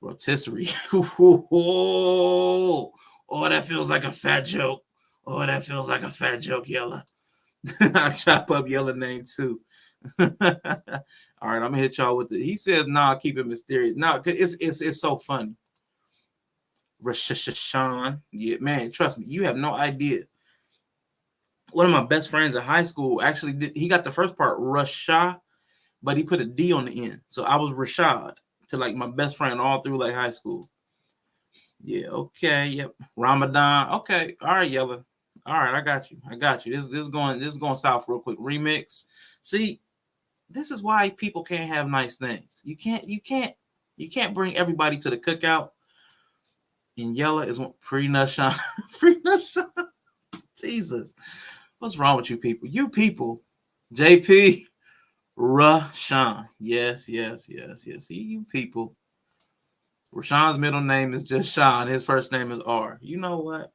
Rotisserie. Oh, that feels like a fat joke. Oh, that feels like a fat joke, Yella. I chop up Yella name too. All right, I'm gonna hit y'all with it. He says, "Nah, keep it mysterious." Nah, cause it's so funny. Rashan, yeah, man, trust me, you have no idea. One of my best friends in high school actually he got the first part Rasha, but he put a D on the end, so I was Rashad to like my best friend all through like high school. Yeah, okay, yep. Ramadan, okay, all right, Yella. All right, I got you. This is going south real quick. Remix. See, this is why people can't have nice things. You can't bring everybody to the cookout. And Yella is free Nushan. Free Nushan. Jesus. What's wrong with you people? You people. JP Rashan. Yes. See, you people. Rashan's middle name is just Sean. His first name is R. You know what?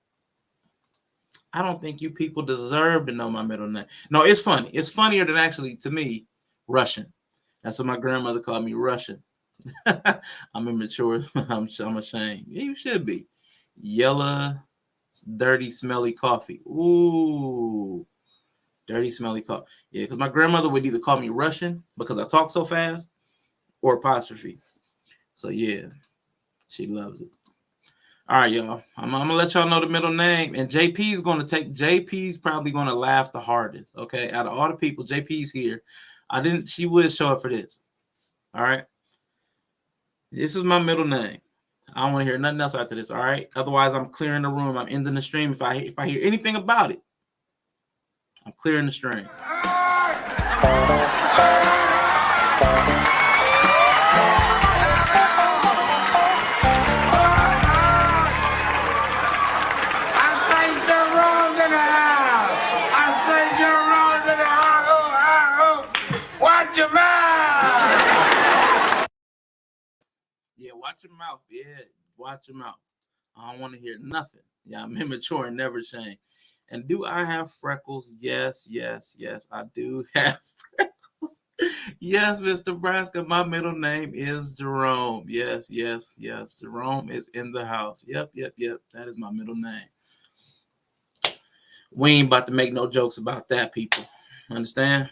I don't think you people deserve to know my middle name. No, it's funny. It's funnier than actually, to me, Russian. That's what my grandmother called me, Russian. I'm immature. I'm ashamed. Yeah, you should be. Yellow, dirty, smelly coffee. Ooh, dirty, smelly coffee. Yeah, because my grandmother would either call me Russian because I talk so fast or apostrophe. So, yeah, she loves it. All right, y'all. I'm gonna let y'all know the middle name, and JP's probably gonna laugh the hardest. Okay, out of all the people, JP's here. She would show up for this. All right. This is my middle name. I don't want to hear nothing else after this. All right. Otherwise, I'm clearing the room. I'm ending the stream. If I hear anything about it, I'm clearing the stream. Watch your mouth. Yeah, watch your mouth. Yeah, watch your mouth. I don't want to hear nothing. Yeah, I'm immature and never shame. And do I have freckles? Yes, I do have freckles. Yes, Mr. Nebraska, my middle name is Jerome. Yes. Jerome is in the house. Yep. That is my middle name. We ain't about to make no jokes about that, people. Understand?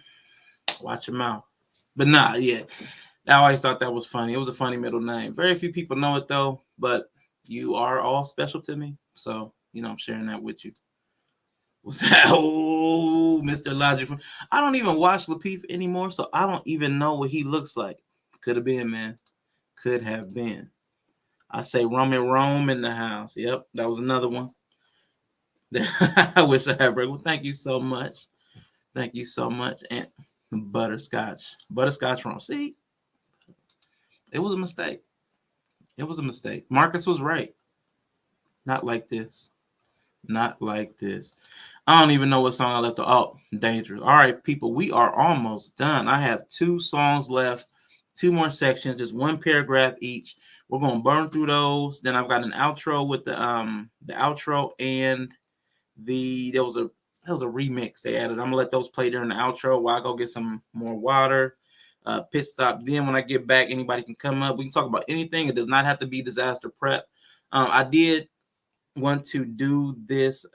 Watch your mouth. But nah, yeah. I always thought that was funny. It was a funny middle name. Very few people know it, though. But you are all special to me. So, I'm sharing that with you. What's that? Oh, Mr. Logic. I don't even watch Lapeef anymore, so I don't even know what he looks like. Could have been, man. Could have been. I say Rome in the house. Yep, that was another one. I wish I had break. Well, thank you so much. And butterscotch from. See, it was a mistake. Marcus was right. Not like this. I don't even know what song I left. Oh, Dangerous. All right, people, we are almost done. I have 2 songs left, 2 more sections, just 1 paragraph each. We're gonna burn through those. Then I've got an outro with the outro and there was a remix they added. I'm gonna let those play during the outro while I go get some more water. Pit stop. Then when I get back, anybody can come up. We can talk about anything. It does not have to be disaster prep. I did want to do this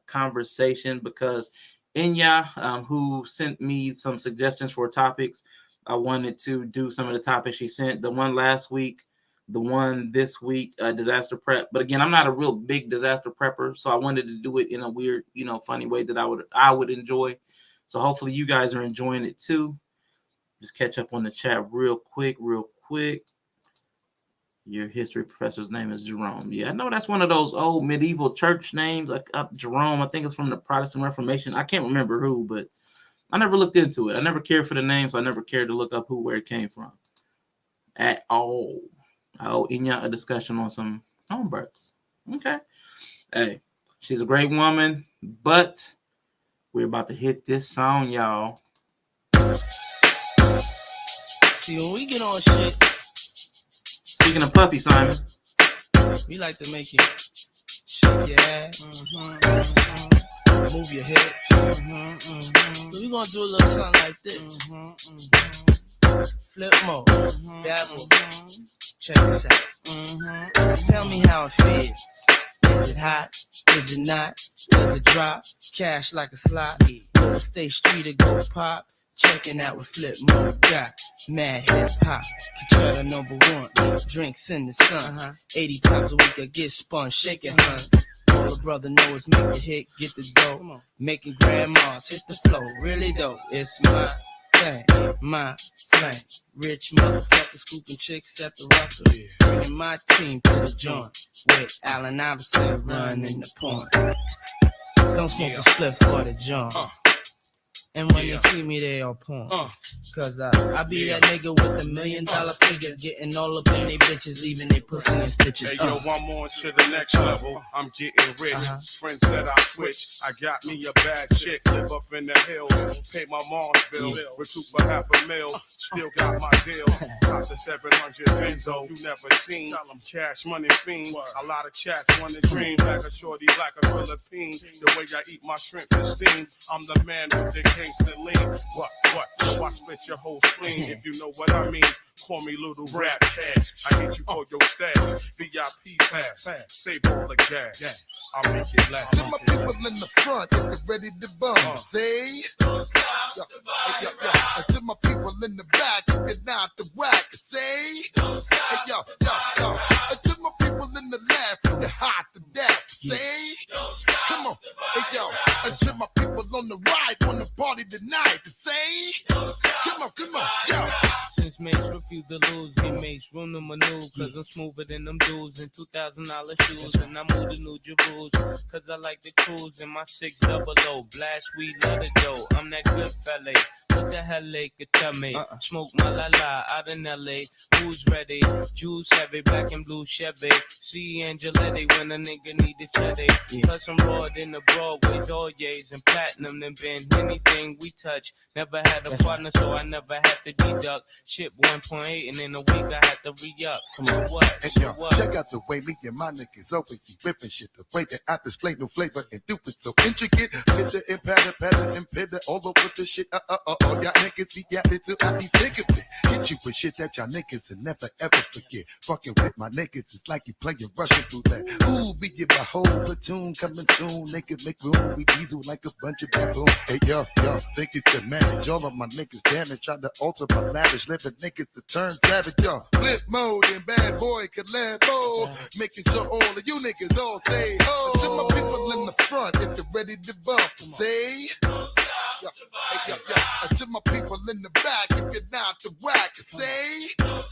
conversation because Inya, who sent me some suggestions for topics, I wanted to do some of the topics she sent. The one last week the one this week, disaster prep. But again, I'm not a real big disaster prepper, so I wanted to do it in a weird, funny way that I would enjoy. So hopefully you guys are enjoying it too. Just catch up on the chat real quick. Your history professor's name is Jerome. Yeah, I know that's one of those old medieval church names, like Jerome. I think it's from the Protestant Reformation. I can't remember who, but I never looked into it. I never cared for the name, so I never cared to look up where it came from at all. I owe Inya a discussion on some home births. Okay. Hey, she's a great woman, but we're about to hit this song, y'all. See, when we get on shit, speaking of Puffy, Simon, we like to make you shake your ass, move your hips. So we're gonna do a little something like this. Flip mode, dabble. Check this out. Tell me how it feels. Is it hot? Is it not? Does it drop? Cash like a slot. Little stay street or go pop. Checking out with flip mode. Got mad hip hop. Control #1. Drinks in the sun. 80 times a week I get spun. Shake it, hun. All a brother know is make the hit, get the dough. Making grandmas hit the flow. Really though, it's my thing, my slang. Rich motherfucker scooping chicks at the rocker. Bringing my team to the joint. With Allen Iverson running the point. Don't smoke the split for the joint. And when they see me, they all point. Cause I be that nigga with the $1 million figures, getting all up in they bitches, leaving they pussy in stitches. Hey yo, I'm on to the next level. I'm getting rich. Friends said I switch. I got me a bad chick, live up in the hills. Pay my mom's bill, recruit for $500,000. Still got my deal. Got the 700 Benzo you never seen. Cash money fiend. A lot of chats wanna dream like a shorty, like a Philippine. The way I eat my shrimp is steam. I'm the man with the gangsta lean. What? So I split your whole spleen, if you know what I mean. Call me Little Rap Cash. I get you for your stash. VIP pass. Save all the gas. I'll make it last. To my people in the front, if you're ready to bump, say. Don't stop. And to my people in the back, if you're not the whack, say. Don't stop. And to my people in the left, if you're hot to death, say. Don't stop. Come on. And to my people on the right, on the party tonight, say. Don't stop. Come on. Yo. Since Mace refused to lose, he makes room to maneuver. Cause I'm smoother than them dudes in $2,000 shoes. And I move to New Jerusalem, cause I like the cruise in my 600. Blast weed, love the dough. I'm that good fella. What the hell they could tell me? Smoke my la out in LA. Who's ready? Juice heavy, black and blue Chevy. See Angeletti when a nigga need a cheddar. Plus I'm raw in the Broadways, all yays and platinum. Then been anything we touch. Never had a partner, so I never had to deduct. Ship 1.8 and in a week I had to re-up. Come on, what? Check out the way me and my niggas always be ripping shit. The way that I display no flavor and do it so intricate. Pitter and patter and pitter all over the shit. Y'all niggas be yapping till I be sick of it. Hit you with shit that y'all niggas will never ever forget. Fucking with my niggas, it's like you playing Russian roulette. Ooh, we give a whole platoon coming soon. Niggas make room, we diesel like a bunch of baboon. Hey, yo, think you can manage all of my niggas damage. Try to alter my lavish living niggas to turn savage. Yo, flip mode and bad boy collabo. Making sure all of you niggas all say ho. To my people in the front, if you're ready to bump, say. And to my people in the back, if you're not the whack, say. And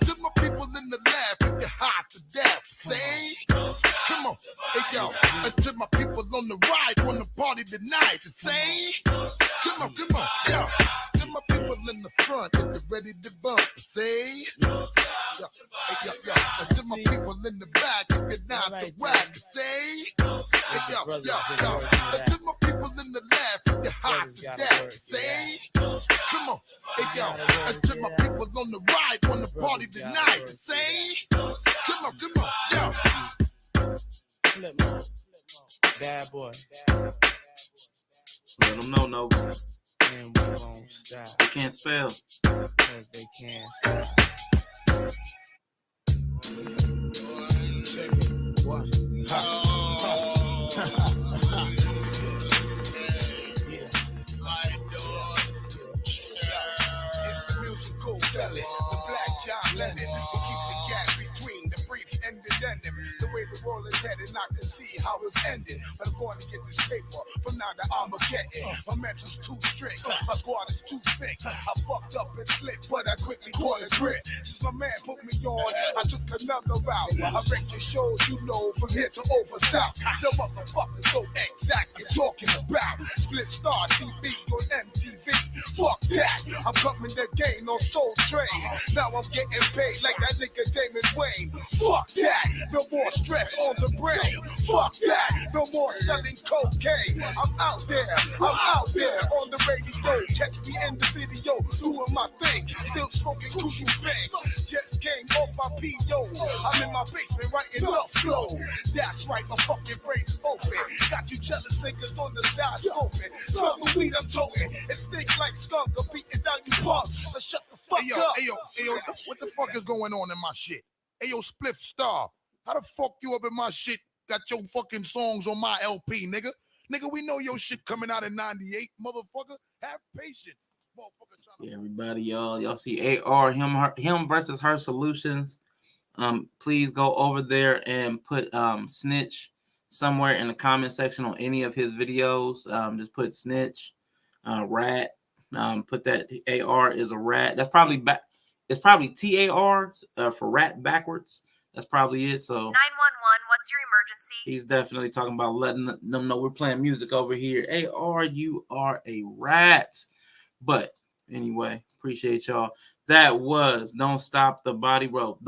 to my people in the left, if you're hot to death, say. Come on. And to my people on the right, on the party tonight, say. Come on. Yo. To my people in the front, if you're ready to bump, say. And to my people in the back, if you're not the whack, say. And to my people in the left, if you're hot to death, say. Come on. And to my people on the right, on the party tonight, say. Come on. Yo. Flip mode. Bad boy. Let them know, no. And we won't stop. They can't spell. Cause they can't stop. Check it. What? It's the musical fella, the Black John Lennon. how it's ending. But I'm going to get this paper from now to Armageddon. My mental's too strict, my squad is too thick. I fucked up and slipped, but I quickly caught a grip. Since my man put me on, I took another route. I wreck your shows, you know, from here to over south. The motherfuckers know exactly talking about. Split Star TV on MTV. Fuck that, I'm coming to gain on Soul Train. Now I'm getting paid like that nigga Damon Wayne. Fuck that, no more stress on the brain. Fuck that, no more selling cocaine. I'm out there on the radio. Catch me in the video, doing my thing. Still smoking cushion bang. Just came off my PO. I'm in my basement writing up flow. That's right, my fucking brain is open. Got you jealous niggas on the side smoking. Smell the weed I'm toting. It stink like skunk. I'm beating down you punks. So shut the fuck up. Hey yo, what the fuck is going on in my shit? Hey yo, Split Star, how the fuck you up in my shit? Got your fucking songs on my LP, nigga. Nigga, we know your shit coming out in 98, motherfucker. Have patience. Yeah, everybody, y'all see AR, him versus her solutions. Please go over there and put snitch somewhere in the comment section on any of his videos. Just put snitch, rat. Put that AR is a rat. That's probably it's probably TAR for rat backwards. That's probably it. So 911, what's your emergency? He's definitely talking about letting them know we're playing music over here. AR, you are a rat. But anyway, appreciate y'all. That was Don't Stop the Body Rock.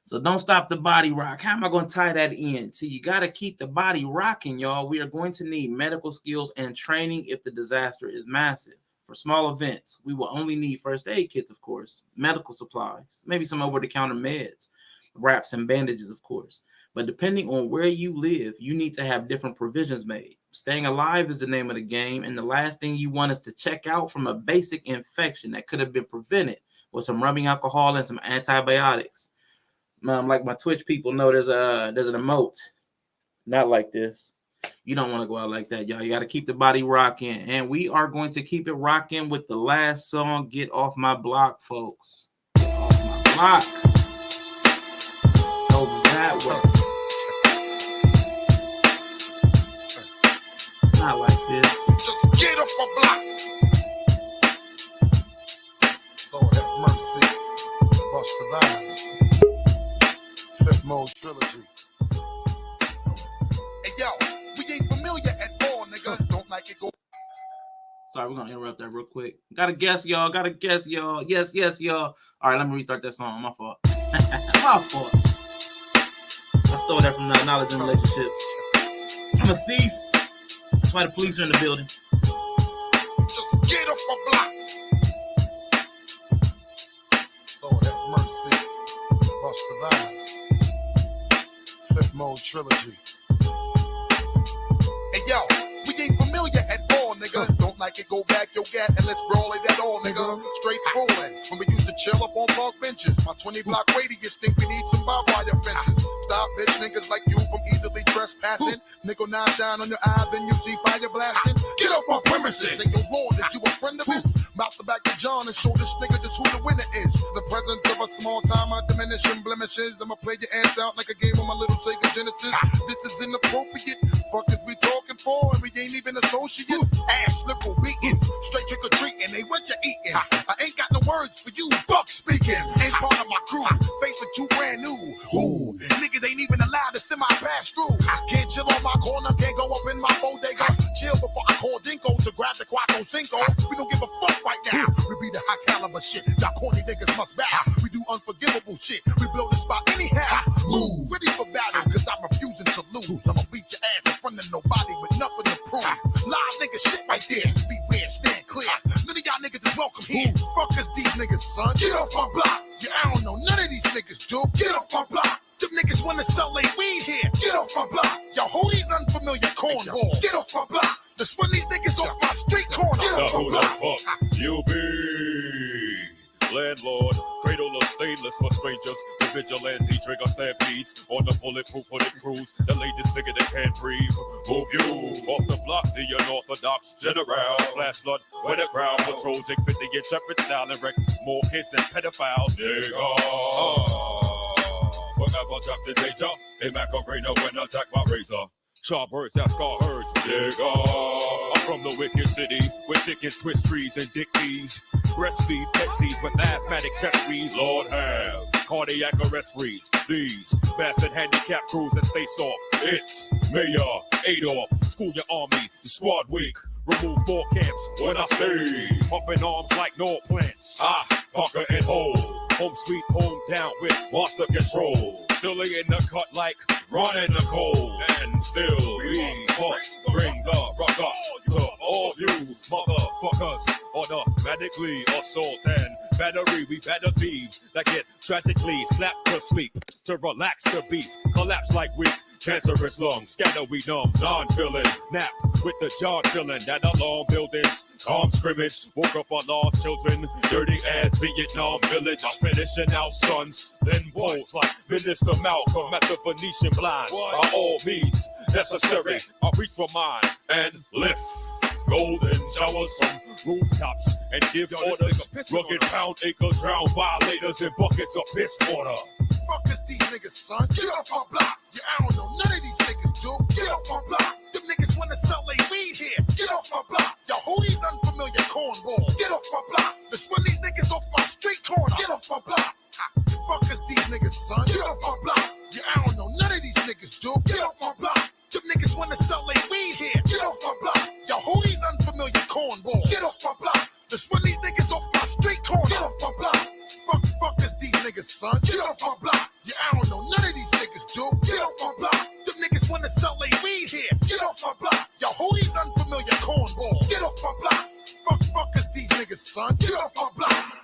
So Don't Stop the Body Rock. How am I going to tie that in? See, you got to keep the body rocking, y'all. We are going to need medical skills and training if the disaster is massive. For small events, we will only need first aid kits, of course, medical supplies, maybe some over-the-counter meds, wraps and bandages, of course. But depending on where you live, you need to have different provisions made. Staying alive is the name of the game, and the last thing you want is to check out from a basic infection that could have been prevented with some rubbing alcohol and some antibiotics. Like my Twitch people know, there's an emote, not like this. You don't want to go out like that, y'all. You got to keep the body rocking, and we are going to keep it rocking with the last song, Get Off My Block, folks. Get off my block. Over that way. Not like this. Just get off my block. Lord have mercy. Bust the rhyme. Flip mode trilogy. Hey yo, we ain't familiar at all, nigga. Don't like it, go. Sorry, we're gonna interrupt that real quick. Gotta guess, y'all. Yes, y'all. All right, let me restart that song. My fault. My fault. I stole that from Knowledge and Relationships. I'm a thief. That's why the police are in the building. Just get off my block. Lord have mercy. Bust the rhyme. Flip mode trilogy. Hey yo, we ain't familiar at all, nigga. Don't like it, go back your gat and let's brawl it at all, nigga. Straight rolling. When we used to chill up on park benches. My 20 block radius think we need some barbed wire fences. Stop bitch niggas like you from easily trespassing. Nickel 9 shine on your eye, then you see fire blasting. Get off my premises. Say your lord, is you a friend of his? Mouth the back to John and show this nigga just who the winner is. The presence of a small timer, diminishing blemishes. I'ma play your ass out like a game on my little Sega Genesis. This is inappropriate. Fuck is we talking for? And we ain't even associates. Ass nipple beatings, straight trick or treating. They what you eating? I ain't got no words for you. Fuck speaking. Ain't part of my crew. Face it too brand new. Ooh, niggas ain't even allowed to semi-pass through. I can't chill on my corner, can't go up in my bodega. Chill before I call Dinko to grab the Quattro Cinco. We don't give a fuck right now. We be the high caliber shit. Y'all corny niggas must bow. We do unforgivable shit. We blow the spot anyhow. Move, ready for battle, cause I'm refusing to lose. I'ma beat your ass in front of nobody with nothing to prove. Live nigga shit right there. Beware, stand clear. None of y'all niggas is welcome here. Fuck us these niggas, son. Get off my block. Yeah, I don't know none of these niggas, dude. Get off my block. Them niggas wanna sell they weed here. Get off my block. Yo, who these unfamiliar cornballs? Get off my block. Just run these niggas off my street corner. Get off my block. Who the fuck you be? Landlord, cradle of stainless for strangers. The vigilante trigger stampedes on the bulletproof hooded crews. The latest nigga that can't breathe. Move you off the block, the unorthodox general. Flash flood with a crowd patrol. Take 50 get shepherd style and wreck more kids than pedophiles. Nigga. For forever trapped in danger. A Macarena when attack my razor. Sharp birds that scar herds, nigga. I'm from the wicked city where chickens twist trees and dick these. Breastfeed Pepsis with asthmatic chest freeze. Lord have cardiac arrest freeze. These bastard handicap crews that stay soft. It's Mayor Adolf. School your army, the squad weak. Remove 4 camps when I stay. Pumping arms like no plants. Conquer and hold. Home sweet home down with monster control. Still in the cut like running the cold. And still we must bring the ruckus to all you motherfuckers. Automatically assault and battery. We better thieves that get tragically slapped to sleep. To relax the beef, collapse like weak. Cancerous lungs, scatter we numb, non-feeling. Nap with the jaw feeling that alarm buildings. Calm scrimmage, woke up our lost children. Dirty ass Vietnam village. I'm finishing out sons, then wolves like Minister Malcolm at the Venetian blinds. By all means necessary, I reach for mine and lift. Golden showers from rooftops and give orders. Rugged pound acre drown violators in buckets of piss water. Fuck is these niggas, son? Get off my block. Yeah, I don't know none of these niggas, dude. Get off my block. Them niggas wanna sell they weed here. Get off my block. Yo, who these unfamiliar cornballs? Get off my block. Let's run these niggas off my street corner. Get off my block. Fuck is these niggas, son? Get off my block. Yeah, I don't know none of these niggas, dude. Get off my block. Them niggas wanna sell they weed here. Get off my block. Yo, who these unfamiliar cornballs? Get off my block. Let's run these niggas off my street corner. Get off my block. Fuck is these niggas, son? Get off my block. Yeah, I don't know none of these niggas, dude. Get off my block. Them niggas wanna sell they weed here. Get off my block. Yo, who these unfamiliar cornballs? Get off my block. Fuck is these niggas, son? Get off my block.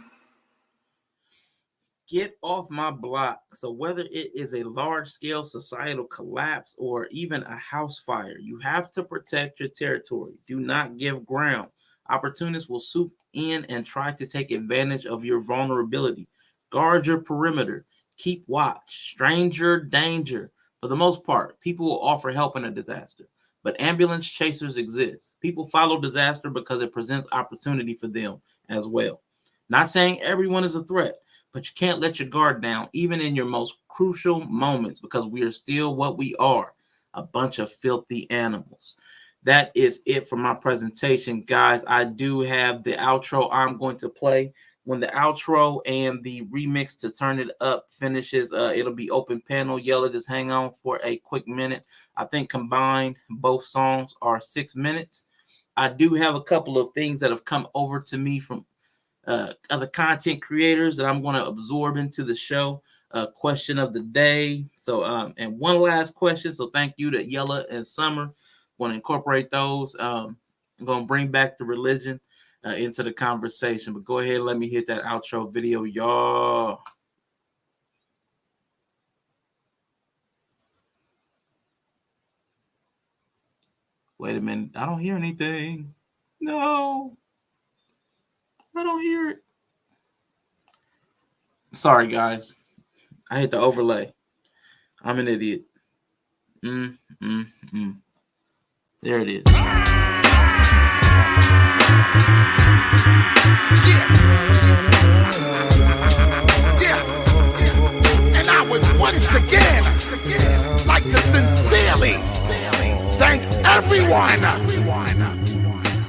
Get off my block. So whether it is a large-scale societal collapse or even a house fire, you have to protect your territory. Do not give ground. Opportunists will swoop in and try to take advantage of your vulnerability. Guard your perimeter. Keep watch. Stranger danger. For the most part, people will offer help in a disaster, but ambulance chasers exist. People follow disaster because it presents opportunity for them as well. Not saying everyone is a threat, but you can't let your guard down, even in your most crucial moments, because we are still what we are, a bunch of filthy animals. That is it for my presentation, guys. I do have the outro I'm going to play. When the outro and the remix to Turn It Up finishes, it'll be open panel. Yella, just hang on for a quick minute. I think combined, both songs are 6 minutes. I do have a couple of things that have come over to me from other content creators that I'm going to absorb into the show. Question of the day. So, and one last question. So thank you to Yella and Summer. Want to incorporate those. I'm going to bring back the religion into the conversation. But go ahead, let me hit that outro video, y'all. Wait a minute. I don't hear anything. No. I don't hear it. Sorry, guys. I hit the overlay. I'm an idiot. There it is. And I would once again like to sincerely thank everyone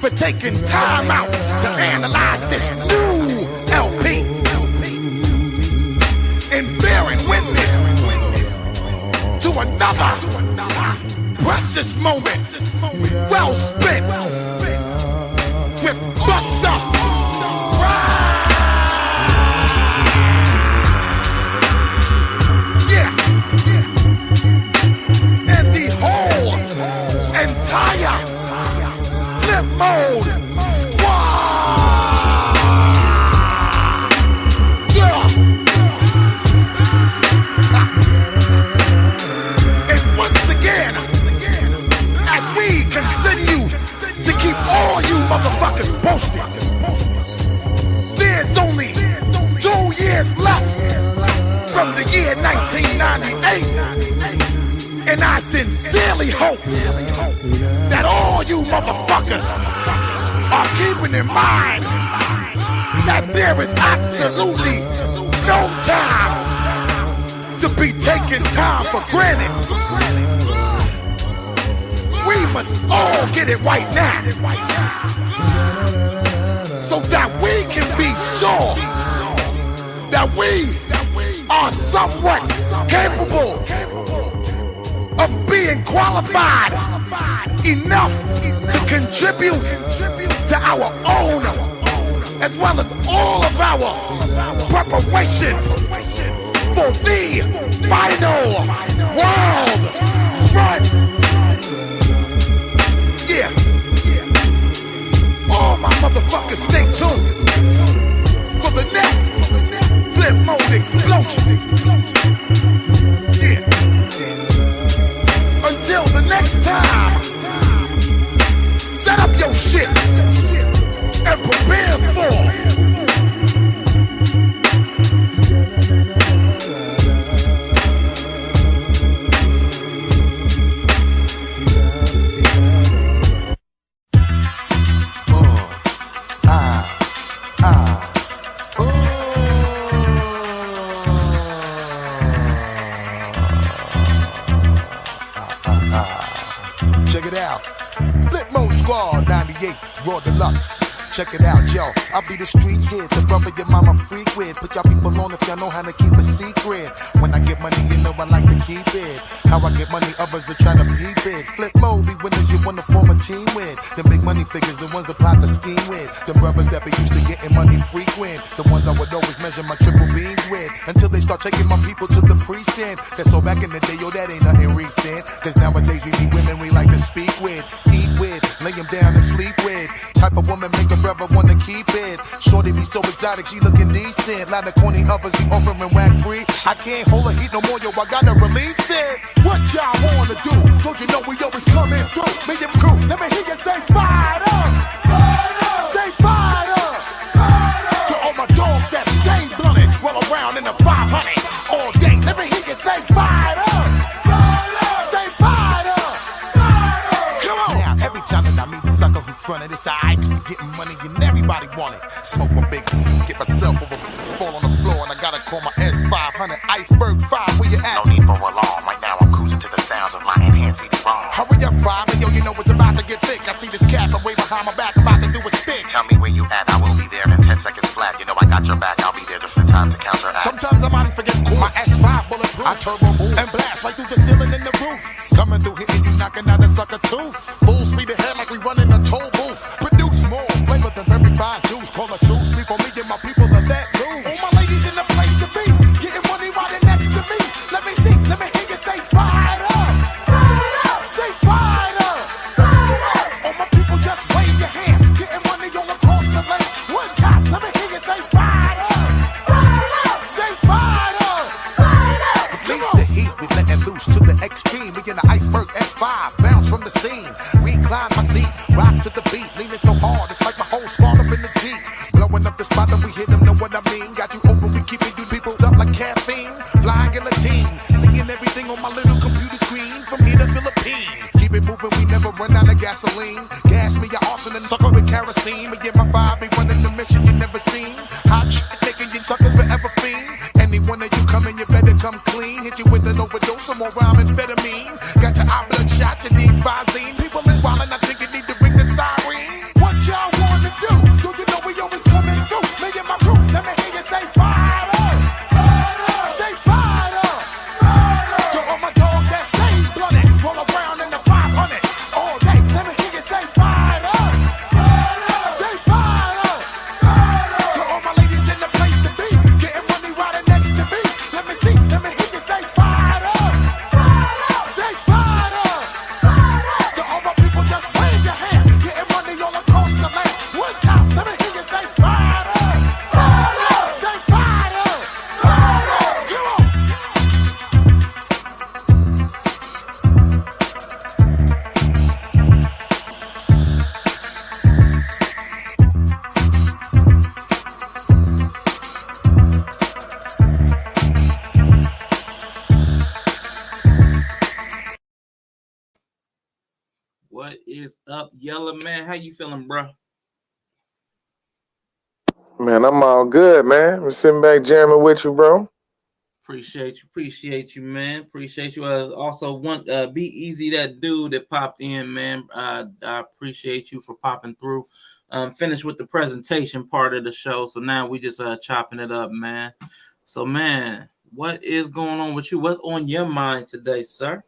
for taking time out to analyze this new LP and bearing witness to another precious moment well spent with Busta Rhymes. Yeah. And the whole entire Flip Mode squad. Yeah. And once again, as we continue to keep all you motherfuckers posted, there's only 2 years left from the year 1998, and I sincerely hope that all you motherfuckers are keeping in mind that there is absolutely no time to be taking time for granted. We must all get it right now, so that we can be sure that we are somewhat capable of being qualified enough to contribute to our own, as well as all of our preparation for the final world front. Yeah. All my motherfuckers, stay tuned for the next flip mode explosion. Yeah. Until the next time, set up your shit and prepare for. Check it out. Flip Mode Squad 98, Raw Deluxe. Check it out, yo. I'll be the street kid, the brother your mama freak with. Put y'all people on if y'all know how to keep a secret. When I get money, you know I like to keep it. How I get money, others are trying to peep it. Flip Mode, be winners you wanna form a team with. The big money figures, the ones that plot the scheme with. The brothers that be used to getting money frequent. The ones I would always measure my triple beams with. Until they start taking my people to the precinct. That's all back in the day, yo, that ain't nothing recent. Cause nowadays we need women we like to speak with, eat with, lay them down and sleep with. Type of woman make a brother wanna keep it. Shorty be so exotic, she looking decent. Lot of corny others be offering whack free. I can't hold her heat no more, yo, I gotta release it. What y'all wanna do? Don't you know we always coming through? Me and crew, let me hear you say fired up. Say fired up. To all my dogs that stay blunted, roll around in the 500 all day. Let me hear you say fired up. Say fired up. Come on. Now, every time that I meet the sucker who's fronted, it's alright. Getting money and everybody want it. Smoke my big, get myself over, fall on the floor, and I gotta call my S500 Iceberg 5. Where you at? No need for alarm. Right now I'm cruising to the sounds of my enhanced CD-ROM. Hurry up, 5, and yo, you know it's about to get thick. I see this cat away behind my back, about to do a stick. Tell me where you at, I will be there in 10 seconds flat. You know I got your back, I'll be there just in time to counteract. Sometimes I might forget my S5 bulletproof. I turbo move and blast right through the ceiling in the roof. Coming through hitting you, knocking out a sucker too. Full speed ahead like we running a toll booth. Produce more flavor than very fine juice. Call a true sleep on me and my people are that loose. All my ladies in the place to be, getting money riding next to me. Let me see, let me hear you say fired up. Say fired up. All my people just wave your hand, getting money all across the land. One time, let me hear you say fired up. Say fired up. Release the heat, we letting loose to the extreme. We in the Iceberg S5, bounce from the scene. Recline my seat, rock to the beat, leaning so hard, it's like my whole spawn up in the Jeep. Blowing up the spot and we hit them, know what I mean. Got you open, we keeping you people up like caffeine. Flying guillotine, seeing everything on my little computer screen. From here to Philippines, keep it moving, we never run out of gasoline. Gas me your arson and sucker with kerosene. Me and my 5 be running the mission you never seen. Hot shit, taking you suckers forever fiend. Any one of you coming, you better come clean. Hit you with an overdose, some more rhyme amphetamine. Got your eye bloodshot, you need Visine. People is wildin', I think you need to ring the siren. What y'all wanna do? Don't you know we always coming through? Me and my crew, let me hear you say fired up. Say fired up. To all my dogs that stay blunted, roll around in the 500 all day. Let me hear you say fired up. Say fired up. To all my ladies in the place to be, getting money riding next to me. Let me see, let me hear you say fired up. Say fired up. To all my people just wave your hand, getting money all across the land. One time, let me hear you say fired up. Say fired up. Come on. What is up, Yellow Man? How you feeling, bro? Man, I'm all good, man. I'm sitting back jamming with you, bro. Appreciate you, man. Appreciate you. Also, Be Easy, that dude that popped in, man. I appreciate you for popping through. Finished with the presentation part of the show, so now we just chopping it up, man. So, man, what is going on with you? What's on your mind today, sir?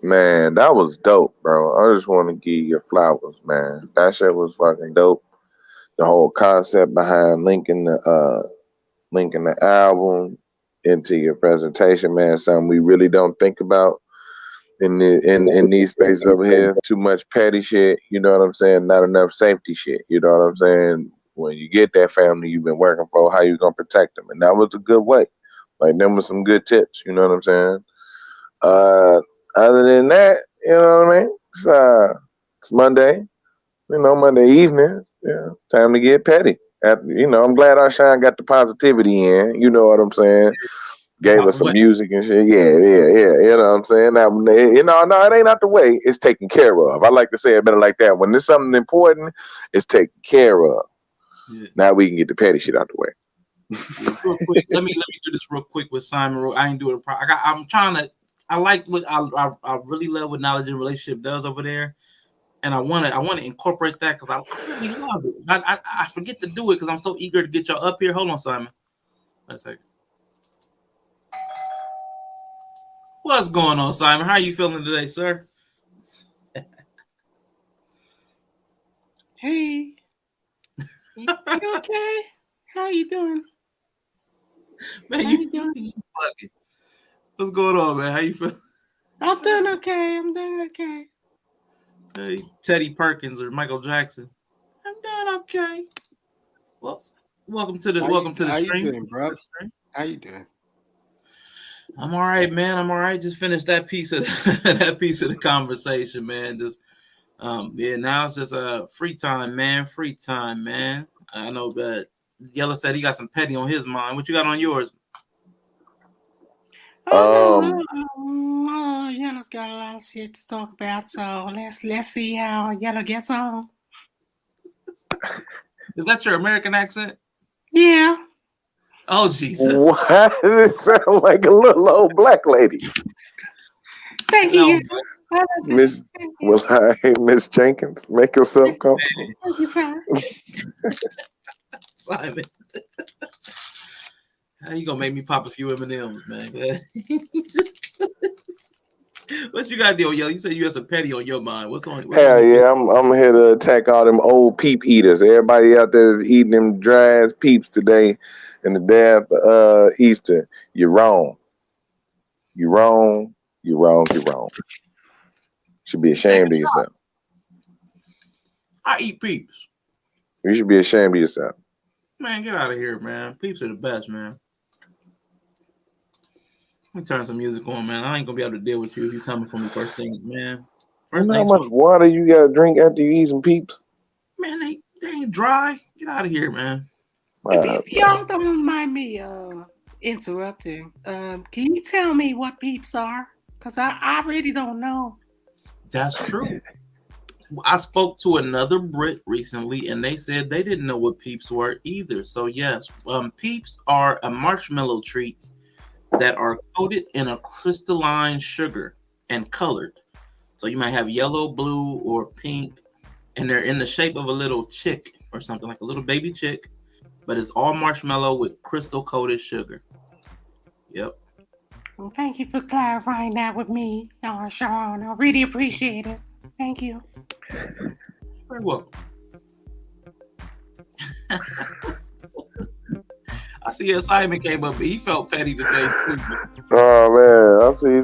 Man, that was dope, bro. I just want to give you flowers, man. That shit was fucking dope. The whole concept behind linking the album into your presentation, man, something we really don't think about in these spaces over here. Too much petty shit, you know what I'm saying? Not enough safety shit, you know what I'm saying? When you get that family you've been working for, how you gonna protect them? And that was a good way. Like, them was some good tips, you know what I'm saying? Other than that, you know what I mean? It's Monday, Monday evening. Yeah, time to get petty. I'm glad our Shine got the positivity in. You know what I'm saying? Gave us some music and shit. Yeah. You know what I'm saying? Now, no, it ain't out the way. It's taken care of. I like to say it better like that. When there's something important, it's taken care of. Yeah. Now we can get the petty shit out the way. Yeah, real quick, let me do this real quick with Simon. I ain't doing it. I like what I really love what Knowledge and Relationship does over there, and I want to incorporate that because I really love it. I forget to do it because I'm so eager to get y'all up here. Hold on, Simon. Wait a second. What's going on, Simon? How are you feeling today, sir? Hey, you okay? How you doing? Man, you doing? What's going on, man? How you feeling? I'm doing okay. Hey, Teddy Perkins or Michael Jackson. I'm doing okay. Well, welcome to the stream. How you doing, bro? How you doing? I'm all right, man. I'm all right. Just finished that piece of the conversation, man. Just now it's just free time, man. Free time, man. I know that Yella said he got some petty on his mind. What you got on yours? Yella's got a lot of shit to talk about, so let's see how Yella gets on. Is that your American accent? Yeah. Oh, Jesus. Why does it sound like a little old black lady? Thank you. Miss Jenkins, make yourself comfortable. Thank you, sir. Simon. How you gonna make me pop a few M&Ms, man? What you got, deal, yo? You said you have some petty on your mind. What's on? Hell yeah, I'm here to attack all them old peep eaters. Everybody out there is eating them dry ass peeps today, and the day after Easter. You're wrong. You're wrong. You're wrong. You're wrong. Should be ashamed of yourself. I eat peeps. You should be ashamed of yourself. Man, get out of here, man. Peeps are the best, man. Let me turn some music on, man. I ain't gonna be able to deal with you if you coming for me first thing, man. You know how much water you gotta drink after you eat some peeps? Man, they ain't dry. Get out of here, man. If y'all don't mind me interrupting, can you tell me what peeps are? Because I really don't know. That's true. I spoke to another Brit recently, and they said they didn't know what peeps were either. So yes, peeps are a marshmallow treat that are coated in a crystalline sugar and colored. So you might have yellow, blue, or pink, and they're in the shape of a little chick or something, like a little baby chick, but it's all marshmallow with crystal coated sugar. Yep. Well, thank you for clarifying that with me, Sean. I really appreciate it. Thank you. Very welcome. I see Simon came up, but he felt petty today too. Oh man, I see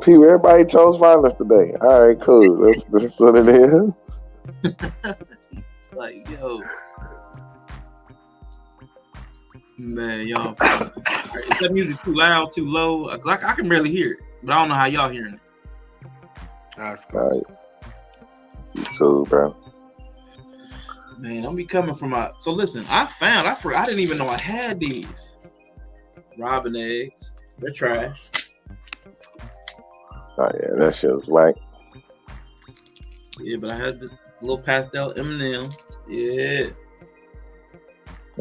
people. Everybody chose violence today. All right, cool. That's what it is. It's like, yo, man, y'all. Right, is that music too loud, too low? I can barely hear it, but I don't know how y'all hearing it. That's cool. All right. You cool, bro. Man, I'm be coming from my. So listen, I didn't even know I had these robin eggs. They're trash. Oh yeah, that shit was whack. Yeah, but I had the little pastel M&M. Yeah.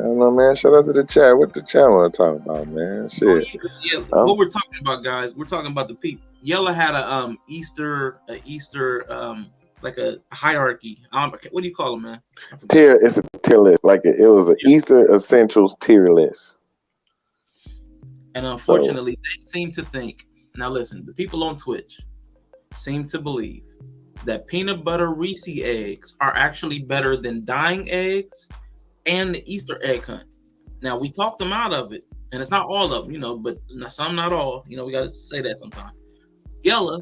don't know, man. Shout out to the chat. What the chat want to talk about, man? Shit. Yeah, what we're talking about, guys? We're talking about the people. Yella had a Easter like a hierarchy. What do you call them, man? It's a tier list. Like it was an Easter Essentials tier list. And unfortunately, they seem to think. Now, listen, the people on Twitch seem to believe that peanut butter Reese eggs are actually better than dying eggs and the Easter egg hunt. Now, we talked them out of it, and it's not all of them, but some, not all. We got to say that sometimes. Yella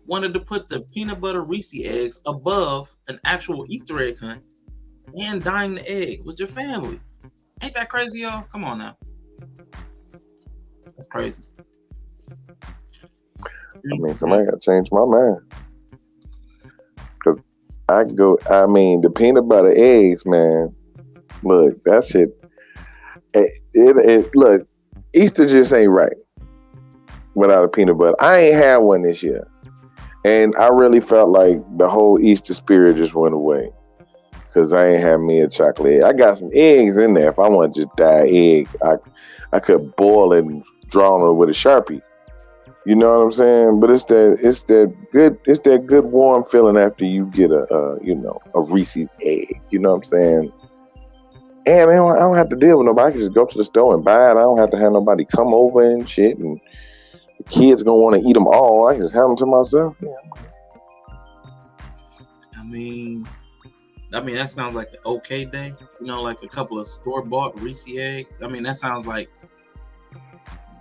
wanted to put the peanut butter Reese eggs above an actual Easter egg hunt and dying the egg with your family. Ain't that crazy, y'all? Come on now. That's crazy. I mean, somebody got to change my mind. Because the peanut butter eggs, man. Look, that shit. Look, Easter just ain't right without a peanut butter. I ain't had one this year. And I really felt like the whole Easter spirit just went away. Because I ain't had me a chocolate egg. I got some eggs in there. If I want to just dye egg, I could boil it and draw on it with a Sharpie. You know what I'm saying? But it's that good warm feeling after you get a Reese's egg. You know what I'm saying? And I don't have to deal with nobody. I can just go to the store and buy it. I don't have to have nobody come over and shit. And the kids gonna want to eat them all. I can just have them to myself. Yeah. I mean, that sounds like an okay day. Like a couple of store-bought Reese eggs. I mean, that sounds like.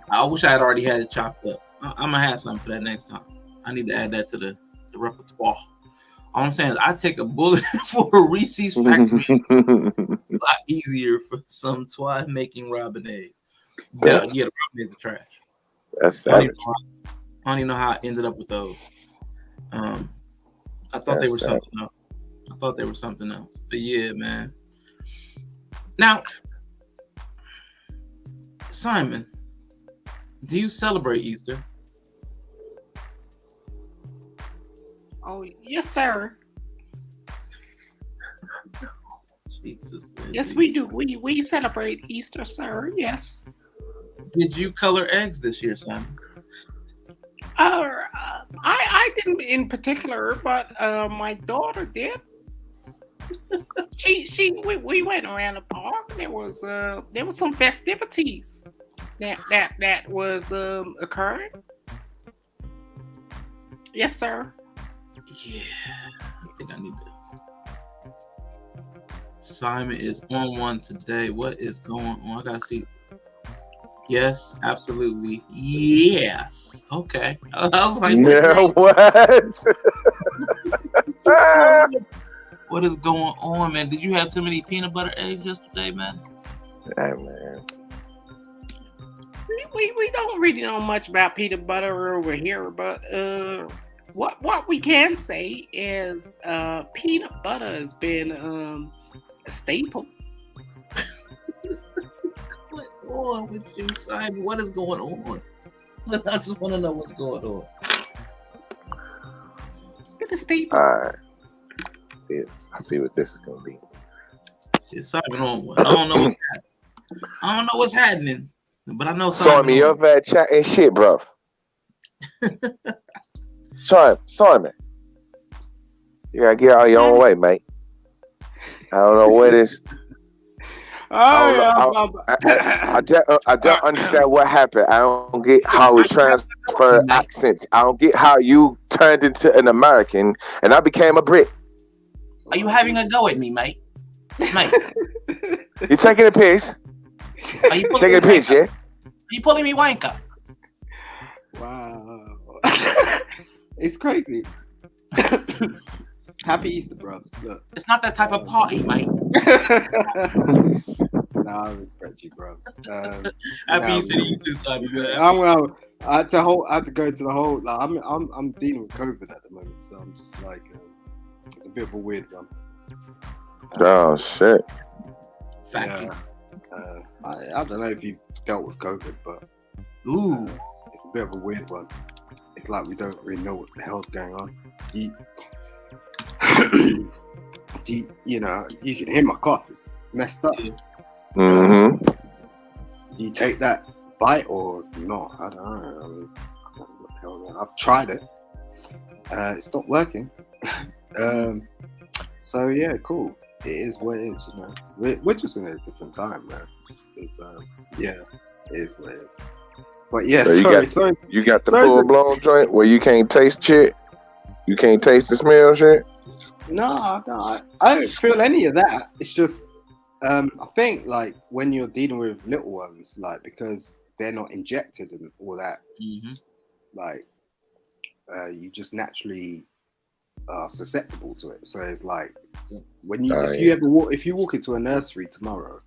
I wish I had already had it chopped up. I'm gonna have something for that next time. I need to add that to the repertoire. All I'm saying is I take a bullet for a Reese's factory. A lot easier for some twat making robin eggs. Yeah, the robin eggs are trash. That's savage. I don't even know how I ended up with those. I thought they were something else. But yeah, man. Now, Simon, do you celebrate Easter? Oh, yes, sir. Jesus, yes, we do. We celebrate Easter, sir. Yes. Did you color eggs this year, Simon? I didn't in particular, but my daughter did. We went around the park. And there was some festivities that was occurring. Yes, sir. Yeah, I think I need to. Simon is on one today. What is going on? I gotta see. Yes, absolutely. Yes. Okay. I was like, what? What is going on, man? Did you have too many peanut butter eggs yesterday, man? Hey, man. We don't really know much about peanut butter over here, but what we can say is peanut butter has been a staple. What's going on with you, Simon? What is going on? I just want to know what's going on. It's been a staple. All right. I see what this is gonna be. It's Simon on one. I don't know what's happening, but I know Simon. Simon, you're fat chat and shit, bro. Simon, you gotta get out of your own way, mate. I don't know what is. I don't understand what happened. I don't get how we transfer accents. I don't get how you turned into an American and I became a Brit. Are you having a go at me, mate? You taking a piss? Are you taking a piss, yeah? Are you pulling me wanker? Wow. It's crazy. Happy Easter, bros. Look. It's not that type of party, mate. Nah, I respect you, bros. Happy Easter to you too, Simon. I had to go to the whole. Like, I'm dealing with COVID at the moment, so I'm just like, it's a bit of a weird one. Oh shit. Yeah. I don't know if you dealt with COVID, but it's a bit of a weird one. It's like we don't really know what the hell's going on. You know, you can hear my cough. It's messed up. Mm-hmm. You take that bite or not? I don't know. I mean, what the hell, I've tried it. It's not working. So yeah, cool. It is what it is. You know, we're just in a different time, man. Yeah, it is what it is. But yeah, So you got the full blown joint where you can't taste shit. You can't taste the smell shit. No, I don't feel any of that. It's just, I think like when you're dealing with little ones, like because they're not injected and all that, like you just naturally are susceptible to it. So it's like when you if you walk into a nursery tomorrow,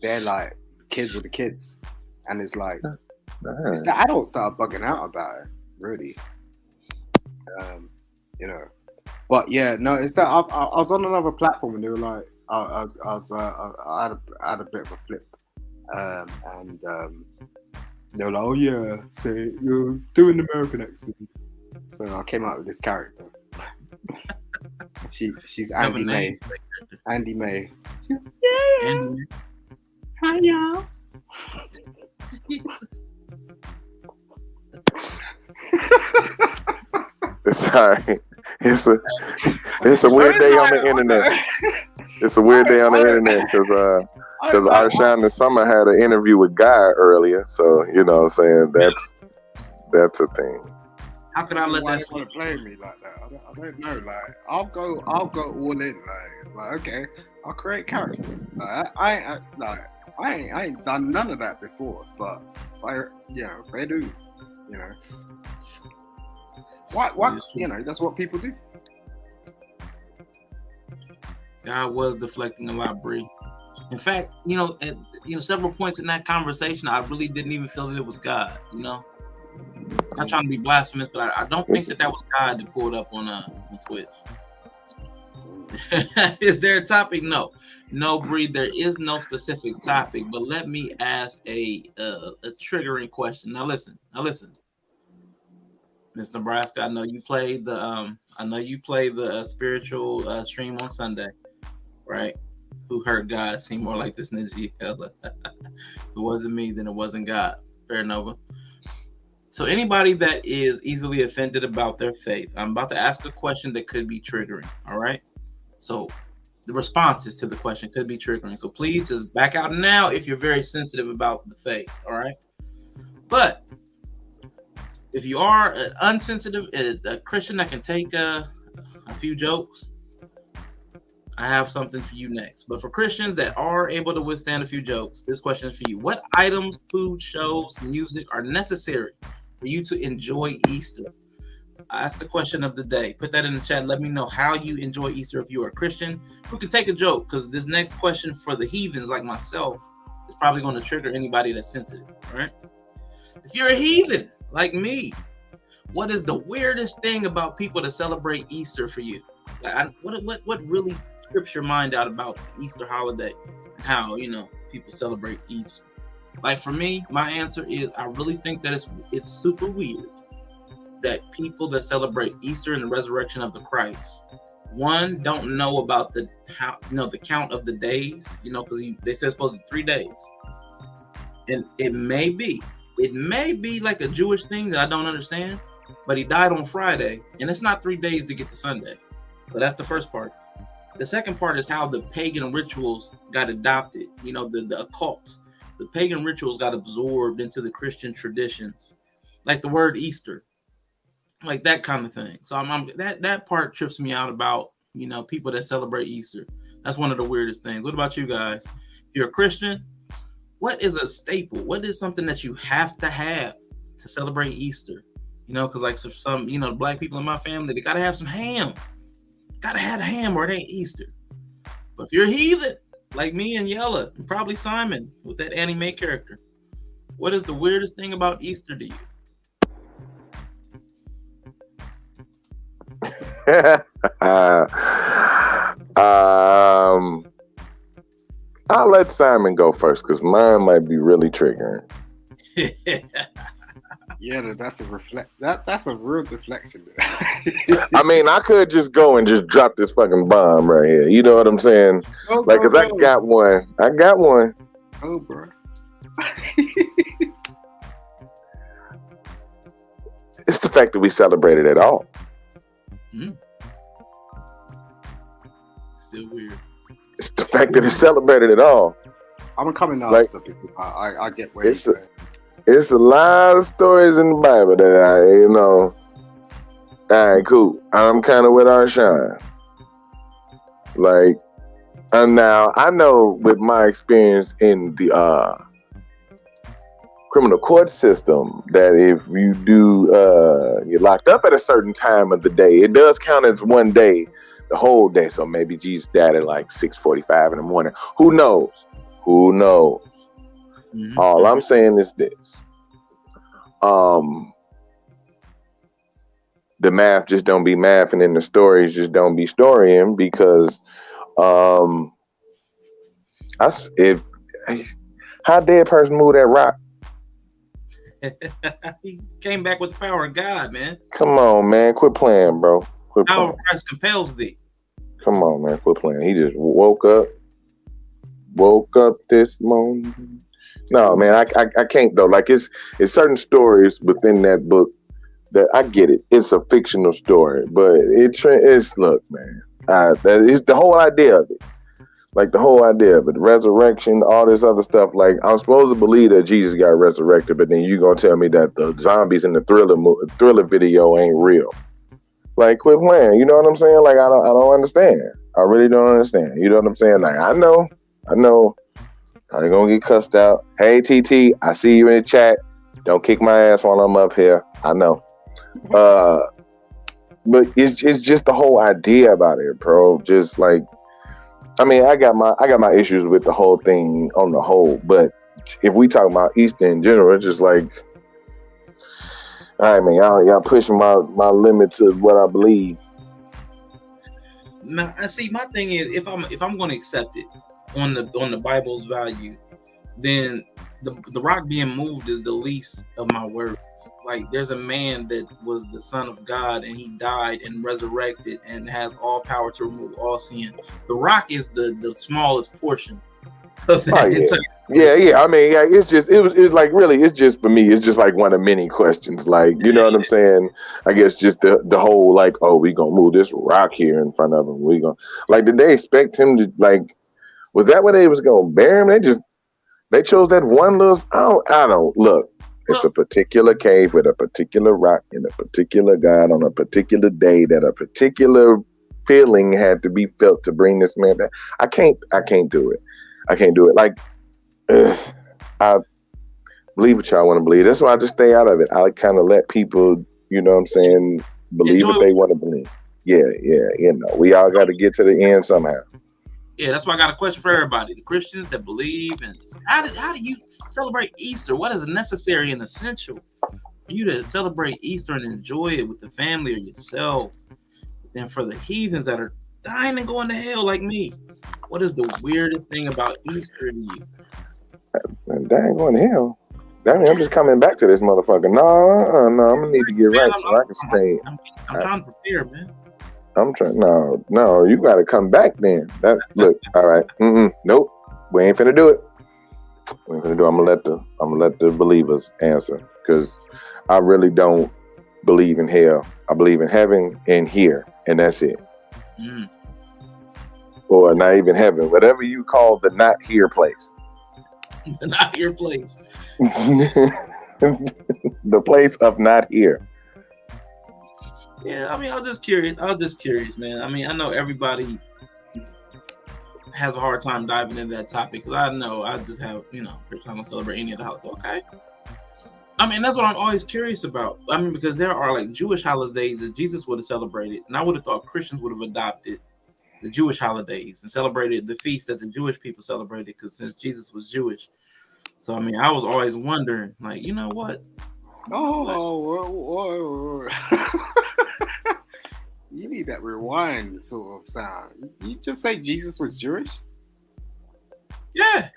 they're like kids with the kids, and it's like it's the adults that are bugging out about it, really. You know, but yeah, no, it's that I was on another platform and they were like, I had a bit of a flip, and they were like, oh yeah, so you're doing the American accent. So I came out with this character. She's Andy May. Andy May. Yeah. Andy May. Hi y'all. Sorry, it's a weird day on the internet. It's a weird day on the internet because Arshawn this summer had an interview with Guy earlier, so you know what I'm saying that's a thing. How can I let that slip? Play me like that? I don't know. Like I'll go all in. Like it's like okay, I'll create character. Like I ain't done none of that before, but fair dues, you know. What you know, that's what people do. God was deflecting a lot, Bree. In fact, at several points in that conversation, I really didn't even feel that it was God. You know, I'm not trying to be blasphemous, but I don't think that was God that pulled up on Twitch. Is there a topic? No, Bree. There is no specific topic. But let me ask a triggering question. Now listen. Miss Nebraska, I know you played the spiritual stream on Sunday, right? Who heard God seem more like this ninja yellow? If it wasn't me, then it wasn't God. Fair Nova. So anybody that is easily offended about their faith, I'm about to ask a question that could be triggering. All right. So the responses to the question could be triggering. So please just back out now if you're very sensitive about the faith. All right. But if you are an unsensitive, a Christian that can take a few jokes, I have something for you next. But for Christians that are able to withstand a few jokes, this question is for you. What items, food, shows, music are necessary for you to enjoy Easter? I asked the question of the day. Put that in the chat. Let me know how you enjoy Easter if you are a Christian who can take a joke, because this next question for the heathens like myself is probably going to trigger anybody that's sensitive, right? If you're a heathen like me, what is the weirdest thing about people that celebrate Easter for you? Like, what really trips your mind out about the Easter holiday and how people celebrate Easter? Like for me, my answer is I really think that it's super weird that people that celebrate Easter and the resurrection of the Christ, one, don't know about the count of the days, because they said it's supposed to be 3 days, and it may be like a Jewish thing that I don't understand, but he died on Friday, and it's not 3 days to get to Sunday. So that's the first part. The second part is how the pagan rituals got adopted. The occult, the pagan rituals got absorbed into the Christian traditions, like the word Easter, like that kind of thing. So that part trips me out about people that celebrate Easter. That's one of the weirdest things. What about you guys? If you're a Christian, what is a staple? What is something that you have to celebrate Easter? Because like some black people in my family, they gotta have some ham. Gotta have a ham or it ain't Easter. But if you're a heathen, like me and Yella, and probably Simon with that Annie Mae character, what is the weirdest thing about Easter to you? I'll let Simon go first because mine might be really triggering. Yeah, that's a reflect. That's a real deflection. I mean, I could just go and just drop this fucking bomb right here. You know what I'm saying? Go, Like, go, cause I go. got one. I got one. Oh, bro. It's the fact that we celebrate it at all. Still weird. It's the fact that it's celebrated at all. I'm coming Like, after because I get where it's a lot of stories in the Bible that all right, cool. I'm kind of with Arshawn. Like, and now I know with my experience in the criminal court system that if you you're locked up at a certain time of the day, it does count as one day, the whole day. So maybe Jesus died at like 6:45 in the morning. Who knows? All I'm saying is this. The math just don't be mathing and the stories just don't be storying because how dead person move that rock? He came back with the power of God, man. Come on, man. Quit playing, bro. Quit Power playing. of Christ compels thee. Come on, man. Quit playing. He just woke up this morning. No, man, I can't though. Like it's certain stories within that book that I get it. It's a fictional story, but it's look, man. That is the whole idea of it. Like the whole idea of it, resurrection, all this other stuff. Like I'm supposed to believe that Jesus got resurrected, but then you gonna tell me that the zombies in the Thriller video ain't real. Like quit playing. You know what I'm saying? Like I don't understand. I really don't understand. You know what I'm saying? Like I know. I ain't gonna get cussed out. Hey TT, I see you in the chat. Don't kick my ass while I'm up here. I know. But it's just the whole idea about it, bro. Just like, I mean, I got my issues with the whole thing on the whole, but if we talk about Easter in general, it's just like, all right, man, y'all pushing my limit to what I believe. Now, I see. My thing is, if I'm going to accept it on the Bible's value, then the rock being moved is the least of my worries. Like, there's a man that was the Son of God, and he died and resurrected, and has all power to remove all sin. The rock is the smallest portion of that. Yeah. I mean, yeah, it's like really, it's just for me, it's just like one of many questions. Like, you know what I'm saying? I guess just the whole like, oh, we gonna move this rock here in front of him. We gonna like, did they expect him to like? Was that where they was gonna bury him? They chose that one little. I don't look. It's a particular cave with a particular rock and a particular God on a particular day that a particular feeling had to be felt to bring this man back. I can't do it. I can't do it. Like, I believe what y'all want to believe. That's why I just stay out of it. I kind of let people, you know what I'm saying, believe what they want to believe. Yeah. You know, we all got to get to the end somehow. Yeah, that's why I got a question for everybody. The Christians that believe, and how do you celebrate Easter? What is necessary and essential for you to celebrate Easter and enjoy it with the family or yourself? And for the heathens that are dying and going to hell like me, what is the weirdest thing about Easter to you? Dying going to hell? Damn, I'm just coming back to this motherfucker. No, I'm gonna need to get right so I can stay. I'm trying to prepare, man. I'm trying. No, you got to come back then. Look, all right. Nope, we ain't finna do it. We ain't finna do it. I'm gonna let the believers answer because I really don't believe in hell. I believe in heaven and here, and that's it. Or not even heaven, whatever you call the not here place. The not here place. The place of not here. Yeah, I mean, I was just curious, man. I mean, I know everybody has a hard time diving into that topic because I know I just have, I don't celebrate any of the holidays. Okay. I mean, that's what I'm always curious about. I mean, because there are like Jewish holidays that Jesus would have celebrated, and I would have thought Christians would have adopted the Jewish holidays and celebrated the feast that the Jewish people celebrated because since Jesus was Jewish. So, I mean, I was always wondering, like, you know what? You need that rewind sort of sound. You just say Jesus was Jewish? Yeah.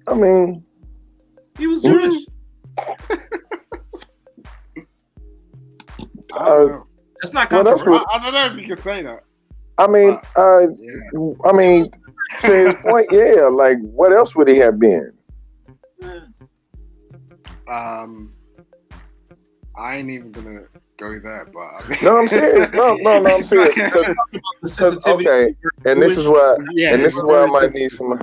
I mean, he was Jewish. That's not Well, that's controversial. I don't know if you can say that. I mean, I mean, to his point, yeah. Like, what else would he have been? I ain't even gonna go there, but I mean... No, I'm serious. No, I'm serious. Because okay, and this is why, and this is why I might need some.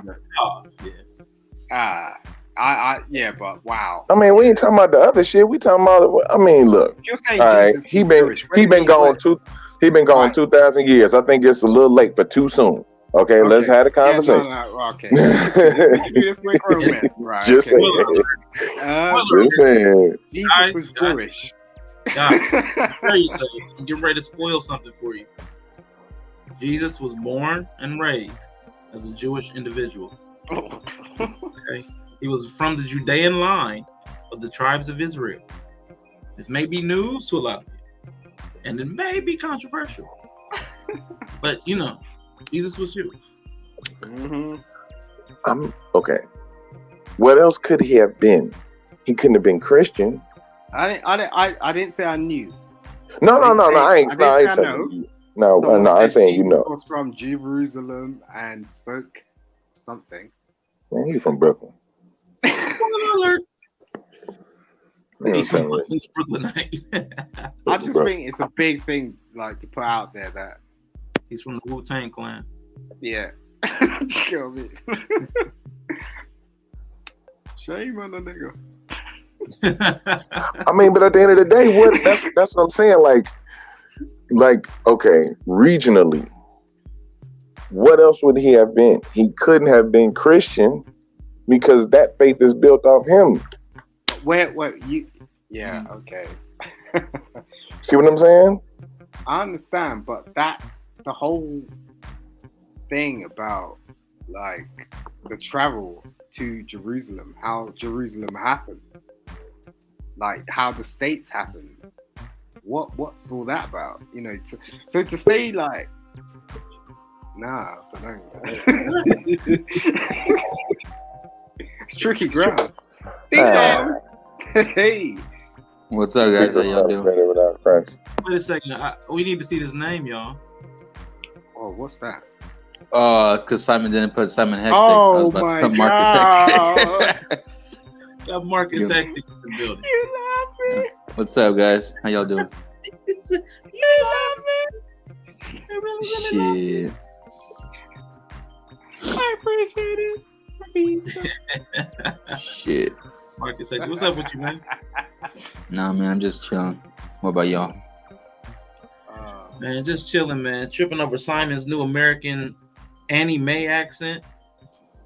Yeah, but wow. I mean, we ain't talking about the other shit. We talking about. I mean, look. You're saying all right, Jesus he was been Jewish. he been gone he been gone 2,000 years. I think it's a little late for too soon. Okay, let's have a conversation. Okay. Just right. Just saying. Just saying. Jesus was Jewish. Guys, I'm getting ready to spoil something for you. Jesus was born and raised as a Jewish individual. Okay, he was from the Judean line of the tribes of Israel. This may be news to a lot of people, and it may be controversial, but Jesus was Jewish. Okay. What else could he have been? He couldn't have been Christian. I didn't say I knew. No. I ain't saying you. No, I'm saying you know. Was from Jerusalem and spoke something. Man, he's from Brooklyn. Alert. He's Brooklynite. I just think it's a big thing, like, to put out there that he's from the Wu-Tang Clan. Yeah. Kill me. Shame on the nigga. I mean, but at the end of the day, that's what I'm saying. Like, okay, regionally, what else would he have been? He couldn't have been Christian because that faith is built off him. Yeah, okay. See what I'm saying? I understand, but the whole thing about, like, the travel to Jerusalem, how Jerusalem happened, like how the states happened, what's all that about? So to say, like, nah, I don't know. It's tricky ground. Hey, what's up, guys? How y'all doing? Wait a second. We need to see this name, y'all. Oh, what's that? Oh, it's because Simon didn't put Simon Hectic. Oh, I was about my to put God. Marcus Hectic. Got Marcus Hectic in the building. You laughing? What's up, guys? How y'all doing? You laughing? I really Shit. I appreciate it. Shit. Marcus Hectic, what's up with you, man? Nah, man, I'm just chilling. What about y'all? Man, just chilling, man. Tripping over Simon's new American Annie Mae accent.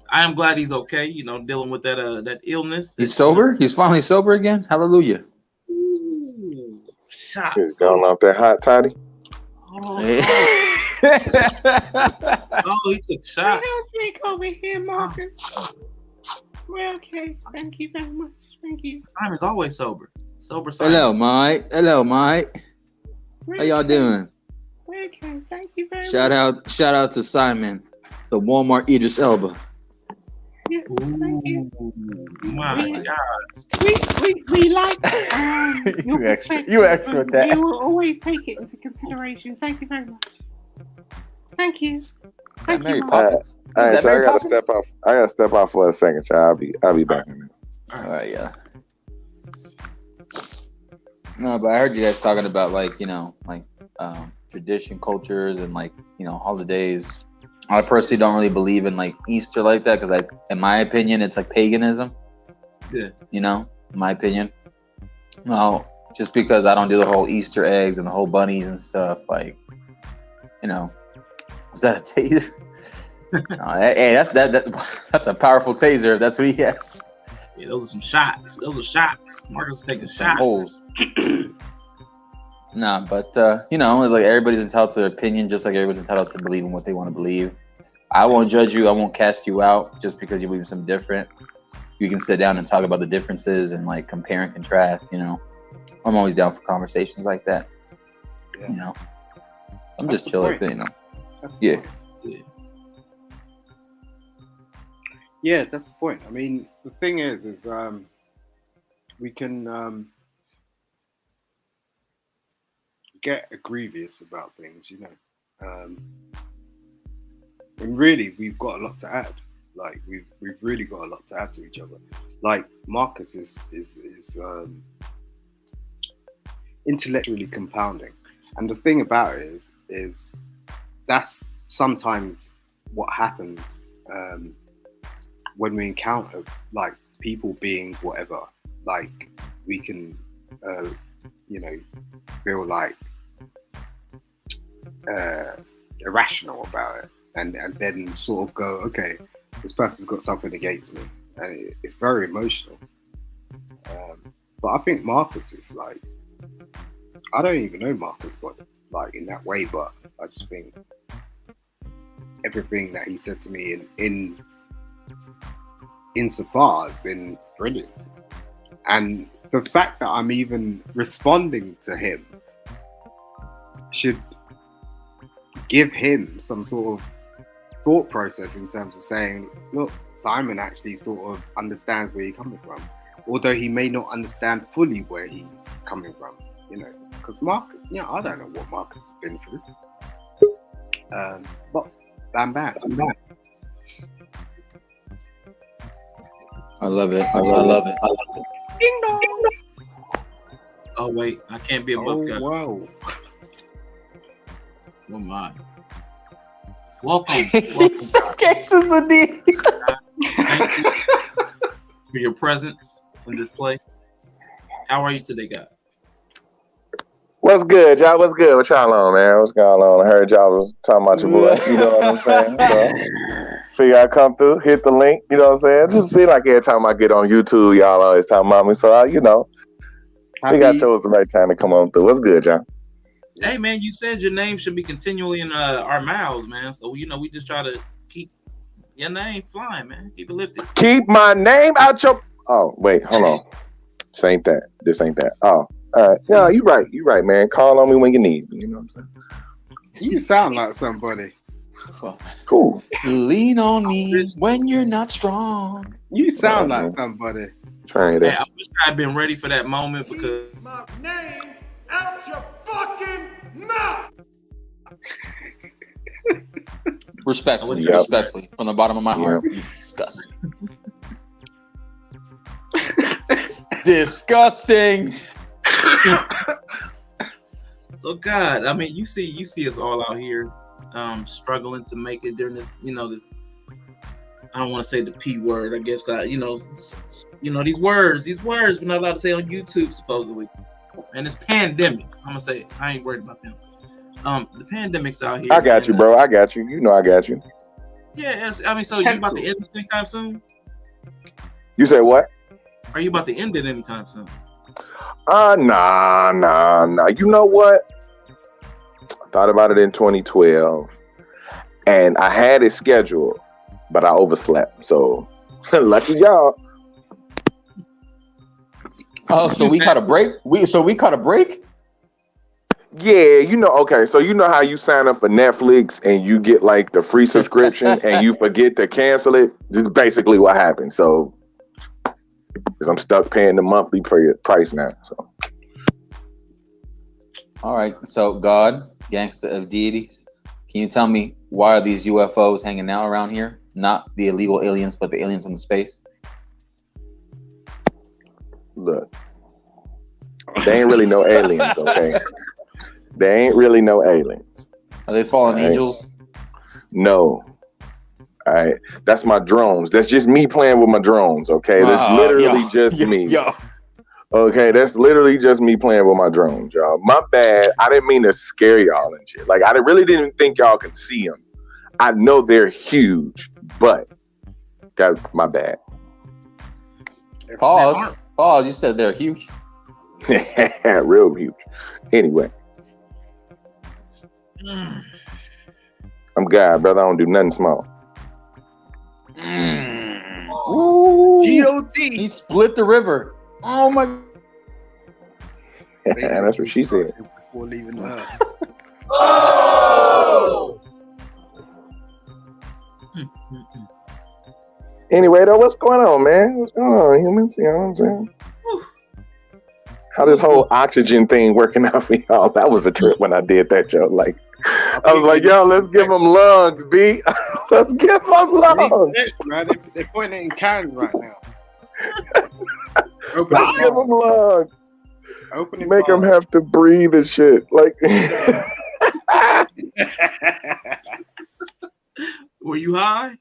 I am glad he's okay. Dealing with that illness. He's sober? He's finally sober again? Hallelujah. Ooh, shots. He's going off that hot toddy. Oh, he took shots. Don't drink over here, Marcus. We're okay. Thank you very much. Thank you. Simon's always sober. Sober Simon. Hello, Mike. How y'all doing? We're okay. Thank you very Shout out to Simon, the Walmart Idris Elba. Yeah, thank you. My God. We like your perspective. You extra with that. We will always take it into consideration. Thank you very much. Thank you. Thank you. All right, so I gotta step off. I gotta step off for a second, child. I'll be back in a minute. All right, yeah. No, but I heard you guys talking about tradition cultures and holidays. I personally don't really believe in Easter like that because in my opinion, it's like paganism. Yeah. In my opinion. Well, just because I don't do the whole Easter eggs and the whole bunnies and stuff, was that a taser? Hey, that's a powerful taser if that's what he has. Yeah, those are some shots. Those are shots. Marcus taking shots. Holes. Nah, but it's like everybody's entitled to their opinion, just like everybody's entitled to believe in what they want to believe. I won't judge you. I won't cast you out just because you believe something different. You can sit down and talk about the differences and compare and contrast. I'm always down for conversations like that. Yeah. I'm just chill like that. Yeah. Yeah, that's the point. I mean, the thing is we can get grievous about things, you know. And really, we've got a lot to add. Like we've really got a lot to add to each other. Like Marcus is intellectually compounding, and the thing about it is that's sometimes what happens when we encounter like people being whatever. Like we can, you know, feel like irrational about it, and then sort of go, okay, this person's got something against me, and it's very emotional. But I think Marcus is like, I don't even know Marcus, but like in that way, but I just think everything that he said to me insofar has been brilliant. And the fact that I'm even responding to him should give him some sort of thought process in terms of saying, look, Simon actually sort of understands where you're coming from, although he may not understand fully where he's coming from, you know, because Marcus, you know, I don't know what Marcus has been through. But I'm back. I love it. I love it. Ding dong. Oh wait, I can't be above God. Whoa. Oh my. Welcome. Some cases indeed. Thank you for your presence in this place. How are you today, God? What's good, y'all? What's good? What y'all on, man? What's going on? I heard y'all was talking about your boy. You know what I'm saying? So y'all come through, hit the link. You know what I'm saying? Just see like every time I get on YouTube, y'all always talking about me. So you know, I think I chose the right time to come on through. What's good, y'all? Hey, man, you said your name should be continually in our mouths, man. So you know, we just try to keep your name flying, man. Keep it lifted. Keep my name out your. Oh wait, hold on. This ain't that. This ain't that. Oh. All right. Yeah, you right, man. Call on me when you need me. You know what I'm saying? You sound like somebody. Cool. Lean on me when you're not strong. You sound like somebody. Trying that. I wish I'd been ready for that moment because my name out your fucking mouth. Respectfully, respectfully, from the bottom of my heart, you disgusting. Disgusting. So God, I mean, you see us all out here struggling to make it during this, you know, this, I don't want to say the P word, I guess, you know, these words we're not allowed to say on YouTube supposedly. And it's pandemic. I'm gonna say it. I ain't worried about them. The pandemic's out here. I got you, bro. I got you. You know I got you. Yeah, I mean, so you about to end this anytime soon? You say what? Are you about to end it anytime soon? Nah. You know what? I thought about it in 2012, and I had it scheduled, but I overslept. So lucky y'all. Oh, so we caught a break? We caught a break? Yeah, you know, okay, so you know how you sign up for Netflix and you get like the free subscription and you forget to cancel it? This is basically what happened. So, because I'm stuck paying the monthly price now. So, all right, so God, gangster of deities, can you tell me why are these UFOs hanging out around here? Not the illegal aliens, but the aliens in the space? Look, they ain't really no aliens, okay? They ain't really no aliens. Are they fallen angels? No. All right. That's my drones. That's just me playing with my drones, okay? That's literally just me. Okay, that's literally just me playing with my drones, y'all. My bad. I didn't mean to scare y'all and shit. Like, I really didn't think y'all could see them. I know they're huge, but that's my bad. Pause. You said they're huge. Real huge. Anyway. I'm God, brother. I don't do nothing small. Ooh, G.O.D. He split the river. Oh my. That's what she said. Before leaving her. Oh! Anyway, though, what's going on, man? What's going on, humans? You know what I'm saying? How this whole oxygen thing working out for y'all? That was a trip when I did that, Joe. Like, I was like, yo, let's give them lungs, B. Let's give them lungs. They're putting it in cans right now. Let's give them lungs. Make them have to breathe and shit. Like, were you high?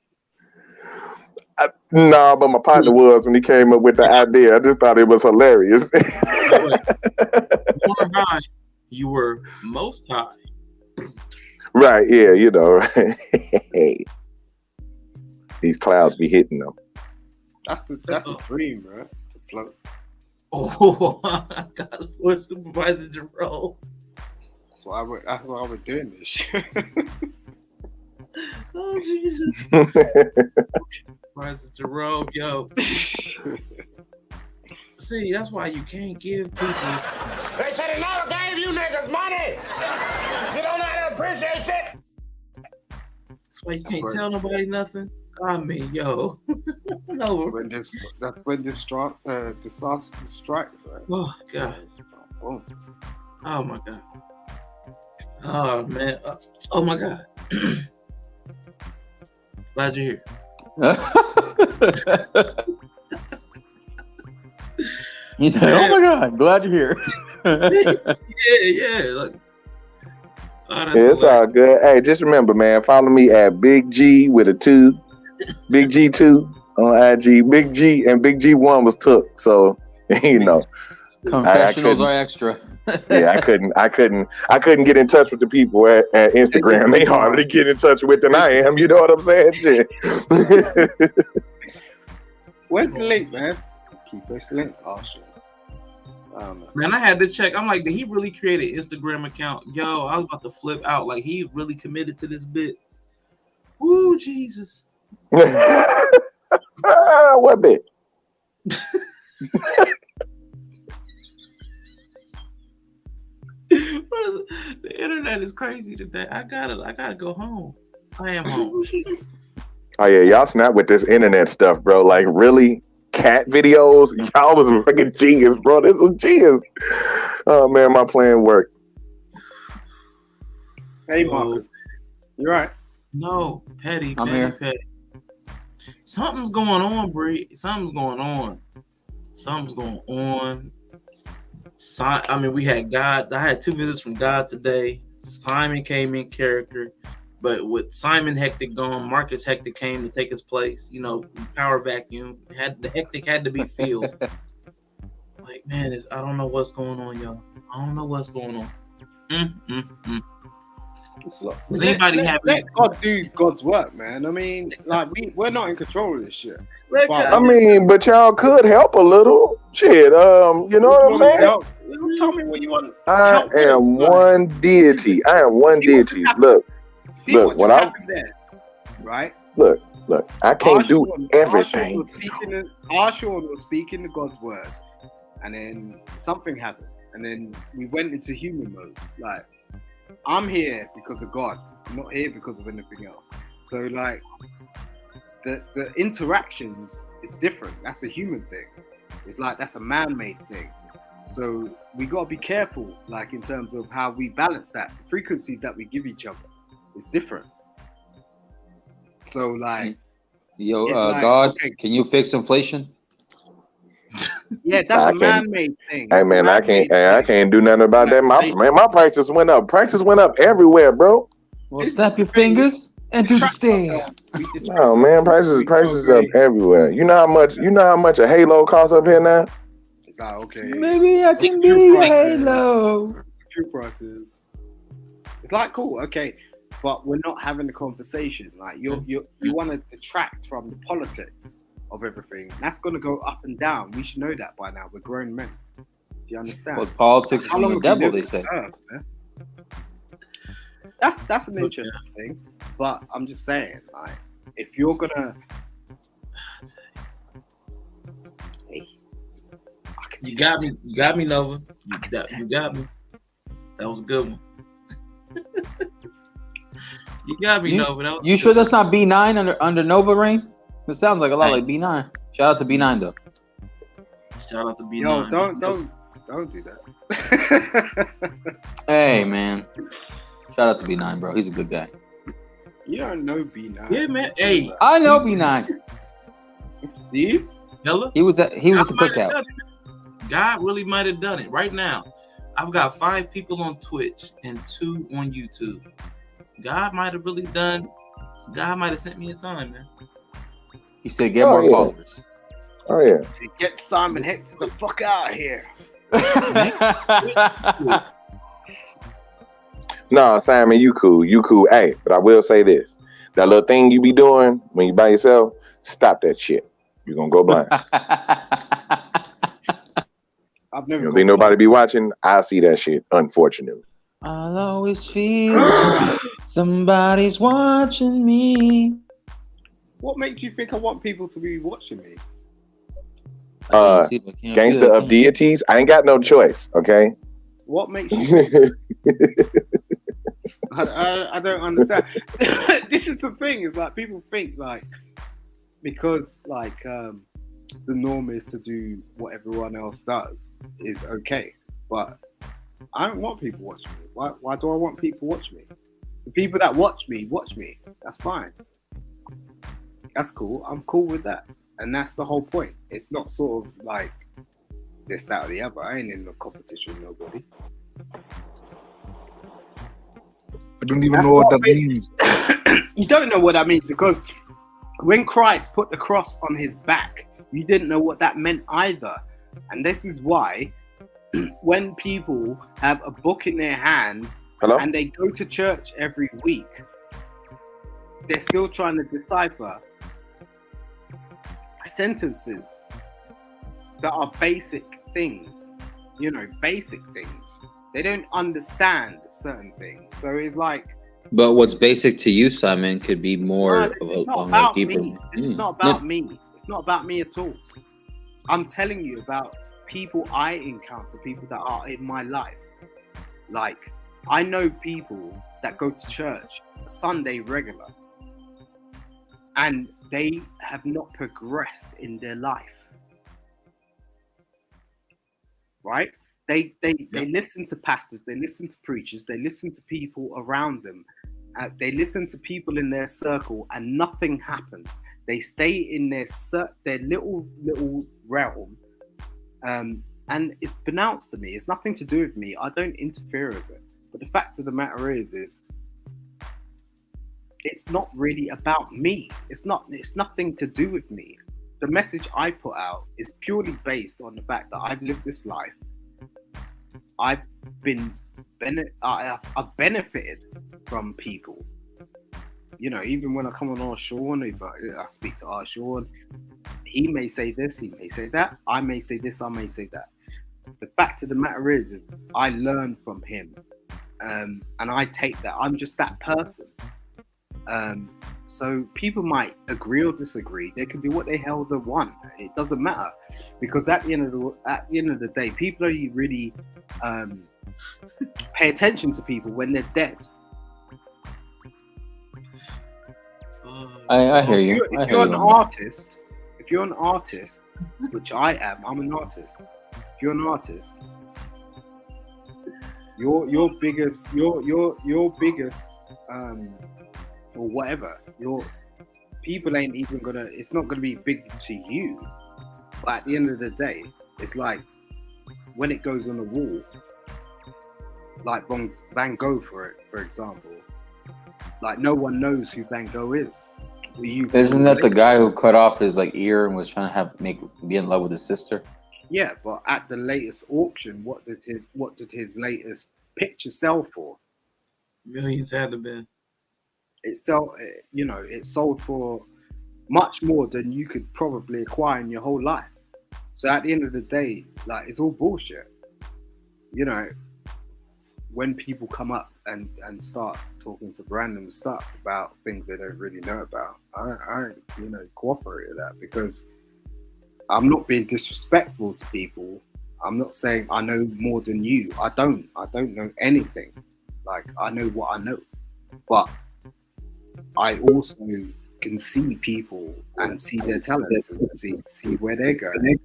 No, but my partner was when he came up with the idea. I just thought it was hilarious. You were high. You were most high. Right, yeah, you know, right? These clouds be hitting them. That's the dream, bro. To float. Oh, I got it for Supervisor Jerome. That's why we're doing this shit. Oh, Jesus. Supervisor Jerome, yo. See, that's why you can't give people. They should have never gave you niggas money. You don't know how to appreciate it. That's why you can't tell nobody nothing. I mean, yo. No. That's when disaster strikes, right? Oh, God. Oh, my God. Oh, man. Oh, my God. Glad you're here. He said, "Oh my God, glad you're here." yeah. Like, it's all good. Hey, just remember, man, follow me at Big G with a 2, Big G2 on IG. Big G and Big G1 was took, so you know. Confessionals are extra. Yeah, I couldn't get in touch with the people at Instagram. They harder to get in touch with than I am. You know what I'm saying? Shit. Where's the link, man? Keep this link. Oh shit. Man, I had to check. I'm like, did he really create an Instagram account? Yo, I was about to flip out. Like, he really committed to this bit. Woo, Jesus. What bit? The internet is crazy today. I gotta go home. I am home. Oh yeah, y'all snap with this internet stuff, bro. Like, really? Cat videos? Y'all was freaking genius, bro. This was genius. Oh man, my plan worked. Hey, Marcus. You right? No, Petty. I'm here. Petty. Something's going on, Bree. Something's going on. I mean, we had God. I had 2 visits from God today. Simon came in character, but with Simon Hectic gone, Marcus Hectic came to take his place. You know, power vacuum. The Hectic had to be filled. Like, man, I don't know what's going on, y'all. I don't know what's going on. Does anybody let God do God's work, man? I mean, like, we're not in control of this shit. I mean, but y'all could help a little. Shit, you know what I'm saying? Tell me what you want. I am one deity. Look, what happened there, right? Look, I can't do everything. Arshawn was speaking the God's word, and then something happened, and then we went into human mode. Like, I'm here because of God. I'm not here because of anything else. So, like, the interactions is different. That's a human thing. It's like, that's a man-made thing. So we got to be careful, like, in terms of how we balance that. The frequencies that we give each other is different. So, like, yo, God, okay, can you fix inflation? Yeah, that's a man-made thing. Hey man, I can't do nothing about that. My prices went up. Prices went up everywhere, bro. Well, snap your fingers and do the stand. No man, prices up everywhere. You know how much a Halo costs up here now? It's like, okay, maybe I can be a Halo. Few prices. It's like, cool, okay, but we're not having the conversation. Like, you want to detract from the politics of everything. That's going to go up and down. We should know that by now. We're grown men. Do you understand? Well, politics is from the devil, they say. That's an interesting thing. But I'm just saying, like, if you're gonna, you got me, Nova. You got me. That was a good one. You got me, Nova. You sure that's not B9 under Nova Rain? It sounds like a lot like B9. Shout out to B9 though. Shout out to B9. Yo, Don't do that. Hey, man. Shout out to B9, bro. He's a good guy. You don't know B9. Yeah, man. Hey, I know B9. Do you? Hella? He was at the cookout. God really might have done it. Right now, I've got 5 people on Twitch and 2 on YouTube. God might have really done. God might have sent me a sign, man. He said, "Get more followers." Oh yeah. Get Simon Hicks the fuck out of here. No, Simon, you cool. You cool. Hey, but I will say this. That little thing you be doing when you by yourself, stop that shit. You're gonna go blind. I've never You don't think nobody be watching? I see that shit, unfortunately. I'll always feel somebody's watching me. What makes you think I want people to be watching me? Gangster of deities. I ain't got no choice, okay? What makes you I don't understand. This is the thing, it's like people think like because like the norm is to do what everyone else does is okay. But I don't want people watching me. Why do I want people watching me? The people that watch me. That's fine. That's cool. I'm cool with that. And that's the whole point. It's not sort of like this, that, or the other. I ain't in no competition with nobody. I don't even know what that means. You don't know what that means because when Christ put the cross on his back, you didn't know what that meant either. And this is why when people have a book in their hand and they go to church every week, they're still trying to decipher sentences that are basic things, basic things. They don't understand certain things. So it's like. But what's basic to you, Simon, could be more of a deeper. This is not about me. It's not about me at all. I'm telling you about people I encounter, people that are in my life. Like, I know people that go to church Sunday regular, and they have not progressed in their life. Right? They listen to pastors, they listen to preachers, they listen to people around them, they listen to people in their circle, and nothing happens. They stay in their little realm, and it's pronounced to me. It's nothing to do with me. I don't interfere with it. But the fact of the matter is it's not really about me. It's nothing to do with me. The message I put out is purely based on the fact that I've lived this life. I've benefited from people. Even when I come on Sean, if I speak to Sean, he may say this, he may say that. I may say this, I may say that. The fact of the matter is I learn from him, and I take that. I'm just that person. So people might agree or disagree. They can do what the hell they want. It doesn't matter, because at the end of the day, people only really pay attention to people when they're dead. I hear you. If you're an artist, which I am, I'm an artist. If you're an artist, your biggest or whatever, your people ain't even gonna. It's not gonna be big to you. But at the end of the day, it's like when it goes on the wall, like Van Gogh, for example. Like no one knows who Van Gogh is. Isn't that the guy who cut off his ear and was trying to be in love with his sister? Yeah, but at the latest auction, what did his latest picture sell for? Millions had to be. It sold for much more than you could probably acquire in your whole life. So at the end of the day, it's all bullshit. When people come up and start talking some random stuff about things they don't really know about, I don't cooperate with that, because I'm not being disrespectful to people. I'm not saying I know more than you. I don't know anything. I know what I know, but I also can see people and see their talents and see where they're going.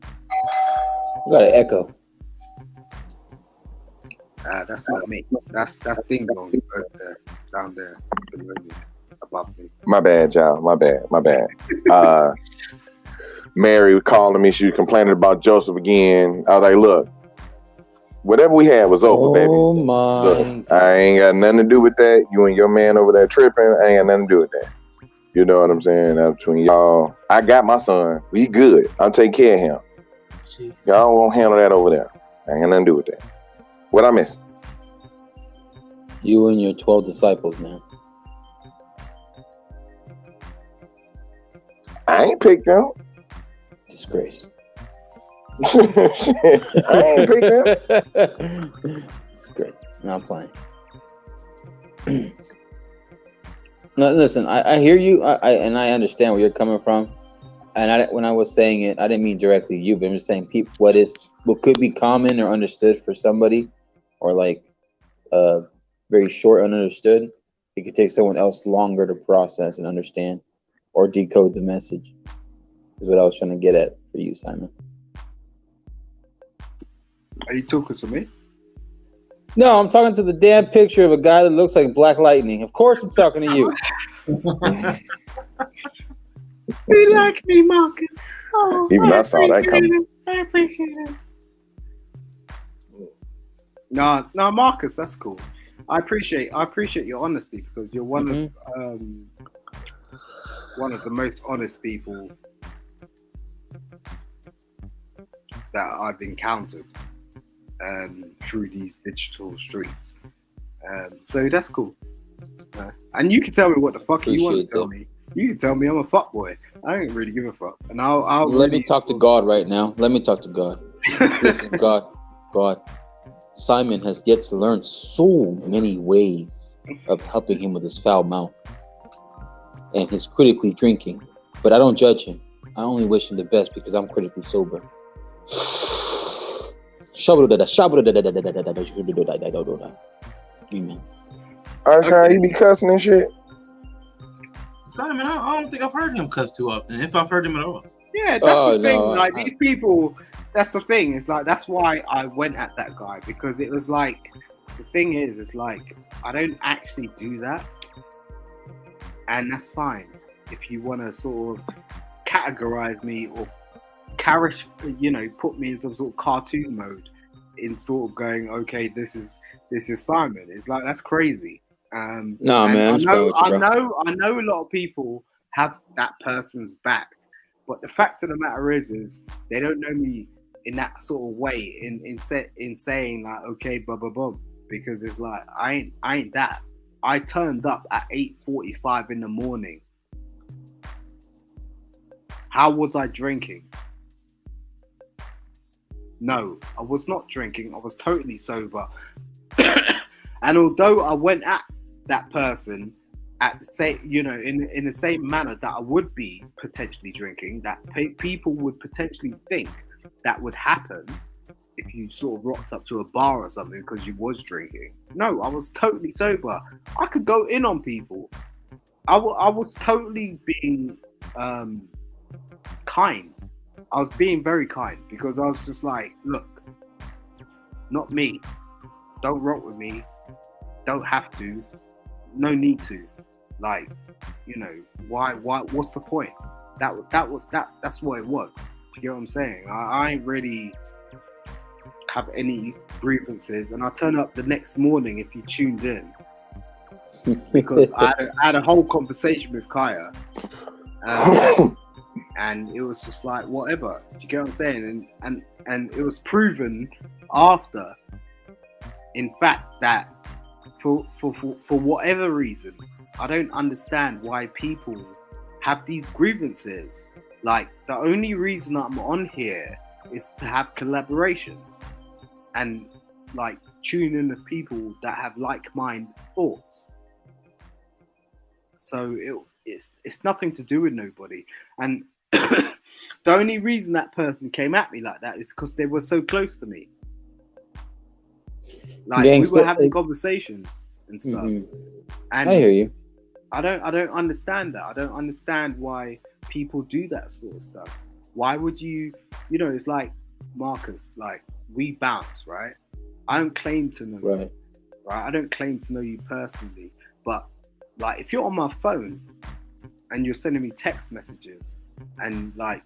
I got an echo. That's not me. That's Ding Dong over there, down there, below me, above me. My bad, y'all. My bad. Mary was calling me. She was complaining about Joseph again. I was like, look, whatever we had was over, baby. Oh my! Look, I ain't got nothing to do with that. You and your man over there tripping. I ain't got nothing to do with that. You know what I'm saying? Between y'all, I got my son. We good. I'll take care of him. Jeez. Y'all won't handle that over there. I ain't got nothing to do with that. What I miss? You and your 12 disciples, man. I ain't picked them. Disgrace. I ain't picked them. Disgrace. No, I'm playing. No, listen, I hear you, and I understand where you're coming from. And when I was saying it, I didn't mean directly you, but I'm just saying what could be common or understood for somebody, or like very short and understood, it could take someone else longer to process and understand or decode the message. Is what I was trying to get at for you, Simon. Are you talking to me? No, I'm talking to the damn picture of a guy that looks like Black Lightning. Of course I'm talking to you. You like me, Marcus. Oh, Even I saw that coming. I appreciate it. No, Marcus, that's cool. I appreciate your honesty, because you're one of the most honest people that I've encountered through these digital streets. So that's cool. And you can tell me what the fuck you want to tell me. You can tell me I'm a fuckboy. I don't really give a fuck. And I'll Let me talk to God right now. Let me talk to God. Listen, God. Simon has yet to learn so many ways of helping him with his foul mouth and his critically drinking. But I don't judge him. I only wish him the best because I'm critically sober. Amen. Arshawn, you be cussing and shit? Simon, I don't think I've heard him cuss too often, if I've heard him at all. Yeah, that's the thing. Like, these people, that's the thing. It's like, that's why I went at that guy, because it was like, the thing is, it's like, I don't actually do that. And that's fine. If you want to sort of categorize me or put me in some sort of cartoon mode in sort of going, okay, this is Simon. It's like, that's crazy. No, man. I know a lot of people have that person's back, but the fact of the matter is they don't know me in that sort of way. In saying like, okay, blah blah blah, because it's like I ain't that. I turned up at 8:45 in the morning. How was I drinking? No, I was not drinking. I was totally sober. And although I went at that person in the same manner that I would be potentially drinking, that people would potentially think that would happen if you sort of rocked up to a bar or something because you was drinking. No, I was totally sober. I could go in on people. I was totally being kind. I was being very kind, because I was just like, look, not me. Don't rock with me. Don't have to. No need to. Like, why? What's the point? That's what it was. Do you get what I'm saying? I ain't really have any grievances, and I turn up the next morning if you tuned in, because I had a whole conversation with Kaya, and it was just like, whatever. Do you get what I'm saying? And it was proven after, in fact, that for whatever reason, I don't understand why people have these grievances. Like, the only reason I'm on here is to have collaborations and like tune in with people that have like-minded thoughts. So it's nothing to do with nobody. And the only reason that person came at me like that is because they were so close to me. Like, we were having conversations and stuff. Mm-hmm. And I hear you. I don't understand that. I don't understand why people do that sort of stuff. Why would you? It's like, Marcus, like, we bounce, right? I don't claim to know Right. you, right? I don't claim to know you personally, but like if you're on my phone and you're sending me text messages and like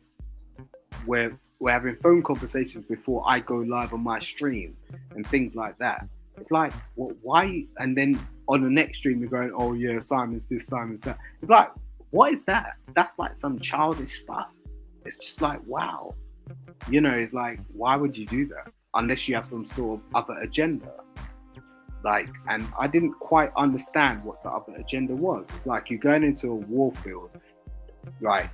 we're having phone conversations before I go live on my stream and things like that. It's like, why? And then on the next stream you're going, oh yeah, Simon's this, Simon's that. It's like, what is that? That's like some childish stuff. It's just like, wow. You know, it's like, why would you do that? Unless you have some sort of other agenda. Like, and I didn't quite understand what the other agenda was. It's like you're going into a war field, right?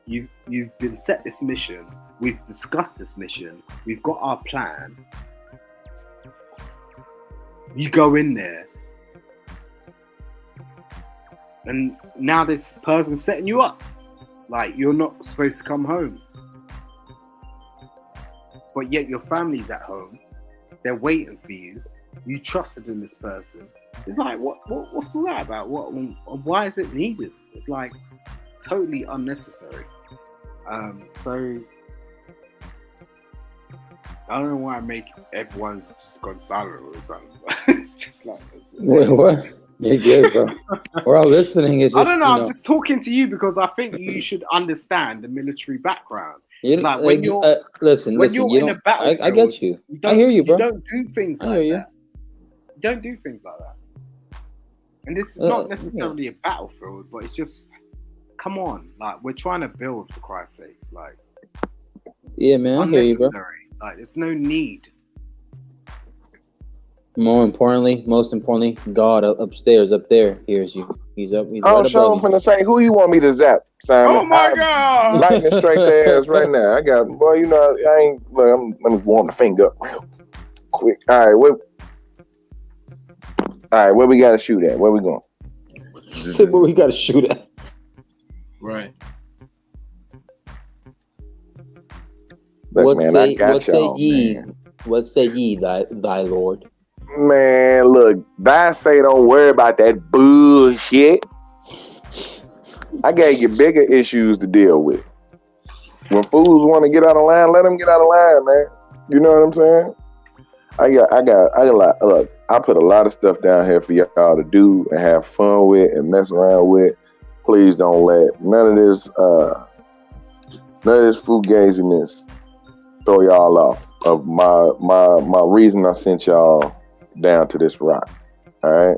You've been set this mission. We've discussed this mission. We've got our plan. You go in there, and now this person's setting you up. Like you're not supposed to come home, but yet your family's at home. They're waiting for you. You trusted in this person. It's like, what's all that about? Why is it needed? It's like totally unnecessary. So I don't know why I make everyone's just gone silent or something. It's just like Wait, what? You're good, bro. We're all listening. It's just, I don't know. I'm just talking to you because I think you should understand the military background. It's like when you're listen. you're in a battlefield, I get you. I hear you, bro. You don't do things like that. You don't do things like that. And this is not necessarily a battlefield, but it's just, come on, like we're trying to build, for Christ's sakes, like. Yeah, man, I hear you, bro. Like, there's no need. Most importantly, God upstairs, up there, hears you. He's up. He's right Sean above you. finna say, who you want me to zap, Simon? Oh my God! Lightning strike their ass right now. I got, boy, you know, I ain't. Look, let me warm the finger up real quick. All right, where we gotta shoot at? Where we going? Where we gotta shoot at? Right. Look, man, I got y'all, man. What say ye, thy Lord? Man, look, I say don't worry about that bullshit. I gave you bigger issues to deal with. When fools want to get out of line, let them get out of line, man. You know what I'm saying? Look, I put a lot of stuff down here for y'all to do and have fun with and mess around with. Please don't let none of this fugaziness throw y'all off of my reason I sent y'all down to this rock. All right.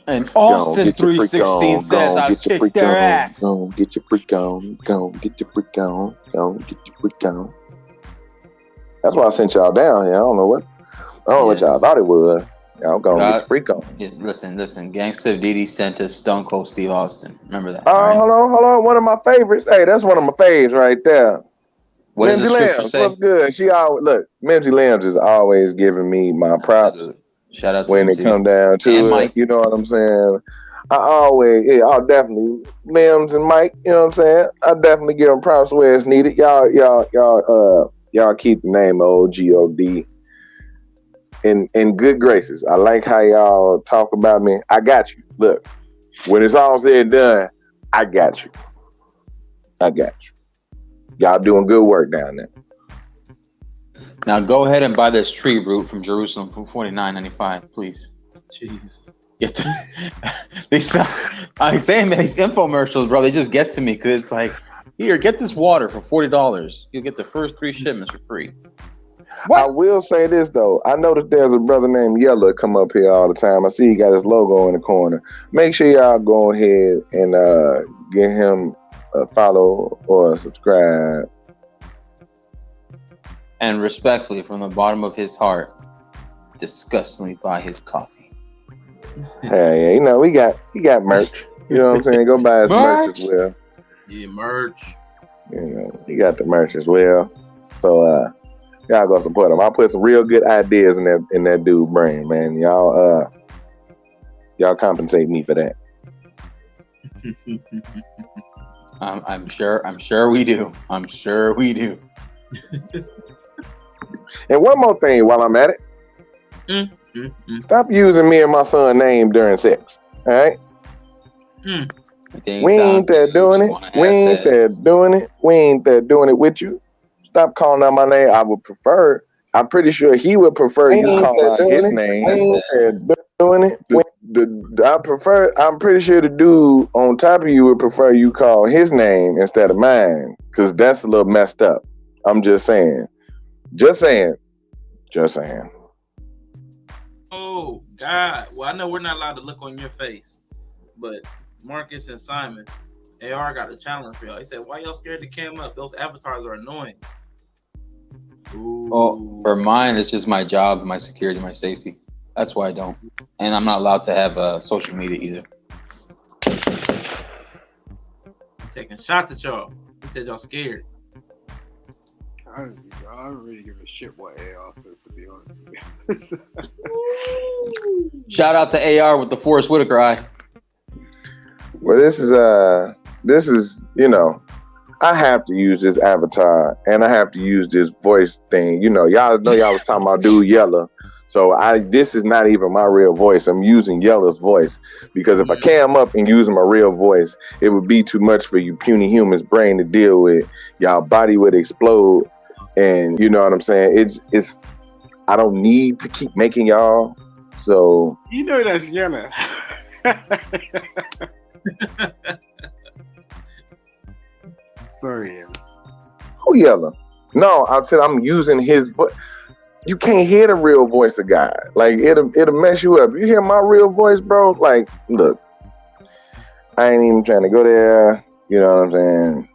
And Austin 316 says I'll kick their ass. Go get your freak on. Go get your freak on. Go get your freak on. That's why I sent y'all down here. I don't know what y'all thought it was. Y'all gonna get your freak on. Yeah, listen. Gangsta Diddy sent us Stone Cold Steve Austin. Remember that? Right? Hold on. One of my favorites. Hey, that's one of my faves right there. What does the scripture say? What's good? She always look. Mimsy Lambs is always giving me my props. Shout out to when it come down to it. Mike. You know what I'm saying? I'll definitely Mims and Mike. You know what I'm saying? I definitely give them props where it's needed. Y'all keep the name of OGOD in good graces. I like how y'all talk about me. I got you. Look, when it's all said and done, I got you. Y'all doing good work down there. Now go ahead and buy this tree root from Jerusalem for $49.95, please. Jesus. I'm saying, man, these infomercials, bro, they just get to me because it's like, here, get this water for $40. You'll get the first 3 shipments for free. What? I will say this though. I noticed there's a brother named Yella come up here all the time. I see he got his logo in the corner. Make sure y'all go ahead and get him a follow or a subscribe. And respectfully, from the bottom of his heart, disgustingly buy his coffee. Hey, yeah, you know, he got merch. You know what I'm saying? Go buy his merch as well. Yeah, merch. You know, he got the merch as well. So y'all go support him. I put some real good ideas in that dude brain, man. Y'all compensate me for that. I'm sure we do. And one more thing while I'm at it. Stop using me and my son's name during sex. All right? We ain't there doing it. We ain't there doing it with you. Stop calling out my name. I I'm pretty sure he would prefer you call out his name. Doing it. I'm pretty sure the dude on top of you would prefer you call his name instead of mine, because that's a little messed up. I'm just saying. Just saying. Oh God! Well, I know we're not allowed to look on your face, but Marcus and Simon, AR got a challenge for y'all. He said, "Why y'all scared to cam up? Those avatars are annoying." Ooh. Oh, for mine, it's just my job, my security, my safety. That's why I don't. And I'm not allowed to have social media either. Taking shots at y'all. He said y'all scared. I don't really give a shit what AR says, to be honest. Shout out to AR with the Forrest Whitaker eye. Well, this is I have to use this avatar and I have to use this voice thing. Y'all know y'all was talking about Dude Yella. So this is not even my real voice. I'm using Yella's voice because if I cam up and using my real voice, it would be too much for you puny humans' brain to deal with. Y'all body would explode, and you know what I'm saying. It's I don't need to keep making y'all. So that's Yella. Sorry, Yella. Who Yella? No, I said I'm using his voice. You can't hear the real voice of God. Like it'll mess you up. You hear my real voice, bro? Like, look, I ain't even trying to go there. You know what I'm saying?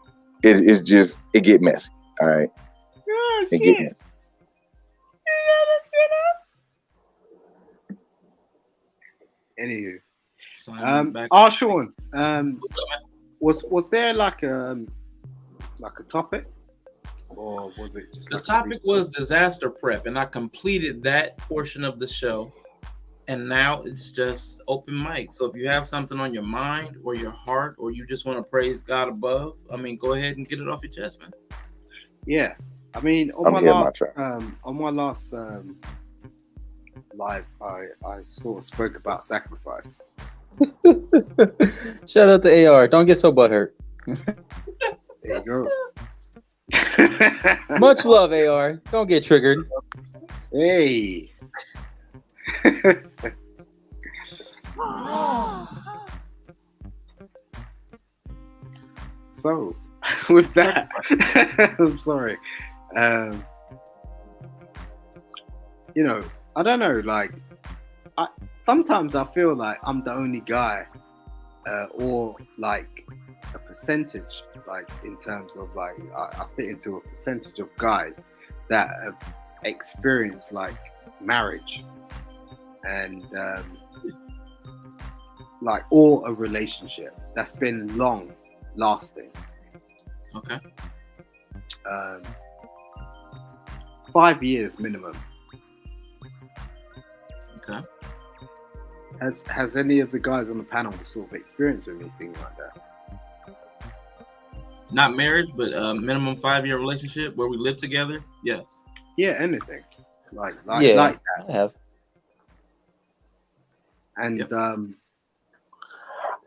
It's just it get messy. All right, it get messy. Anywho, Sean, was there like a topic? Or was it just the topic was disaster prep, and I completed that portion of the show, and now it's just open mic. So if you have something on your mind or your heart, or you just want to praise God above, go ahead and get it off your chest, man. Yeah, on my last live, I sort of spoke about sacrifice. Shout out to AR. Don't get so butthurt. There you go. Much love, AR. Don't get triggered. Hey. So, with that, I'm sorry. I don't know. Sometimes I feel like I'm the only guy, or like a percentage, like in terms of like I fit into a percentage of guys that have experienced like marriage and or a relationship that's been long lasting. Okay. 5 years minimum. Okay. Has any of the guys on the panel sort of experienced anything like that? Not marriage, but minimum 5-year relationship where we live together. Yes. Yeah, anything like that. I have. And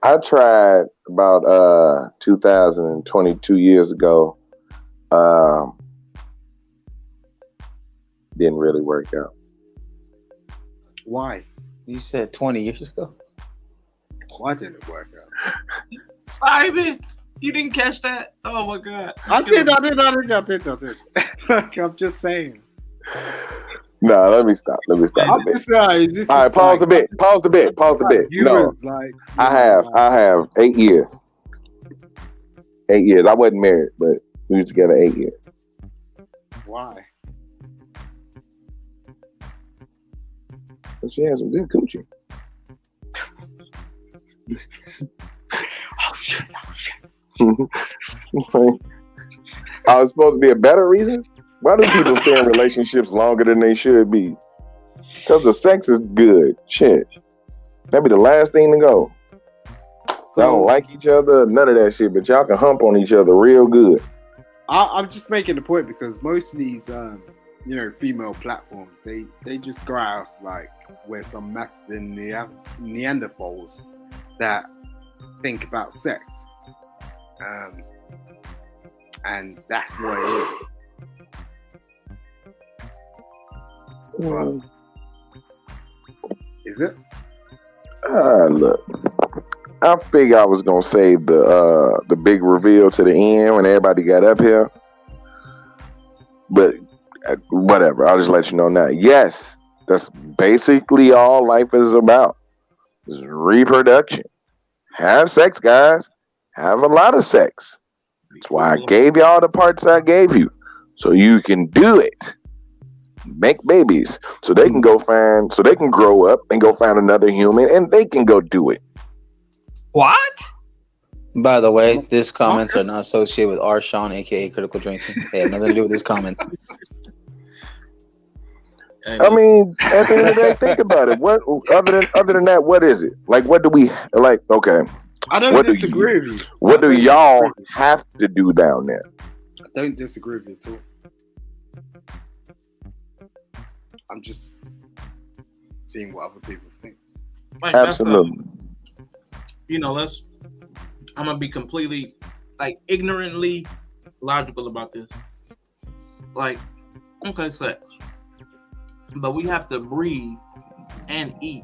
I tried about 2022 years ago. Didn't really work out. Why? You said 20 years ago. Why didn't it work out? Simon, you didn't catch that? Oh my God! I did. I'm just saying. No, let me stop. All right, pause a bit. No, I have 8 years. 8 years. I wasn't married, but we was together 8 years. Why? But she had some good coochie. Oh shit! I was supposed to be a better reason? Why do people stay in relationships longer than they should be? Because the sex is good. Shit. That'd be the last thing to go. Y'all don't like each other, none of that shit, but y'all can hump on each other real good. I'm just making the point because most of these, female platforms, they just go out like where some masculine Neanderthals that think about sex. And that's what it is. But is it? Look, I figured I was gonna save the big reveal to the end when everybody got up here, but whatever. I'll just let you know now. Yes, that's basically all life is about. Is reproduction. Have sex, guys. Have a lot of sex. That's why I gave you all the parts I gave you, so you can do it. Make babies, so they can grow up and go find another human, and they can go do it. What? By the way, these comments are not associated with R. Sean, aka Critical Drinking. They have nothing to do with this comment. I mean, at the end of the day, think about it. What other than that, what is it? Like, what do we like? Okay, I don't disagree with you. What do y'all have to do down there? I don't disagree with you at all. I'm just seeing what other people think. Like, Absolutely. I'm gonna be completely, ignorantly logical about this. Like, okay, sex, but we have to breathe and eat,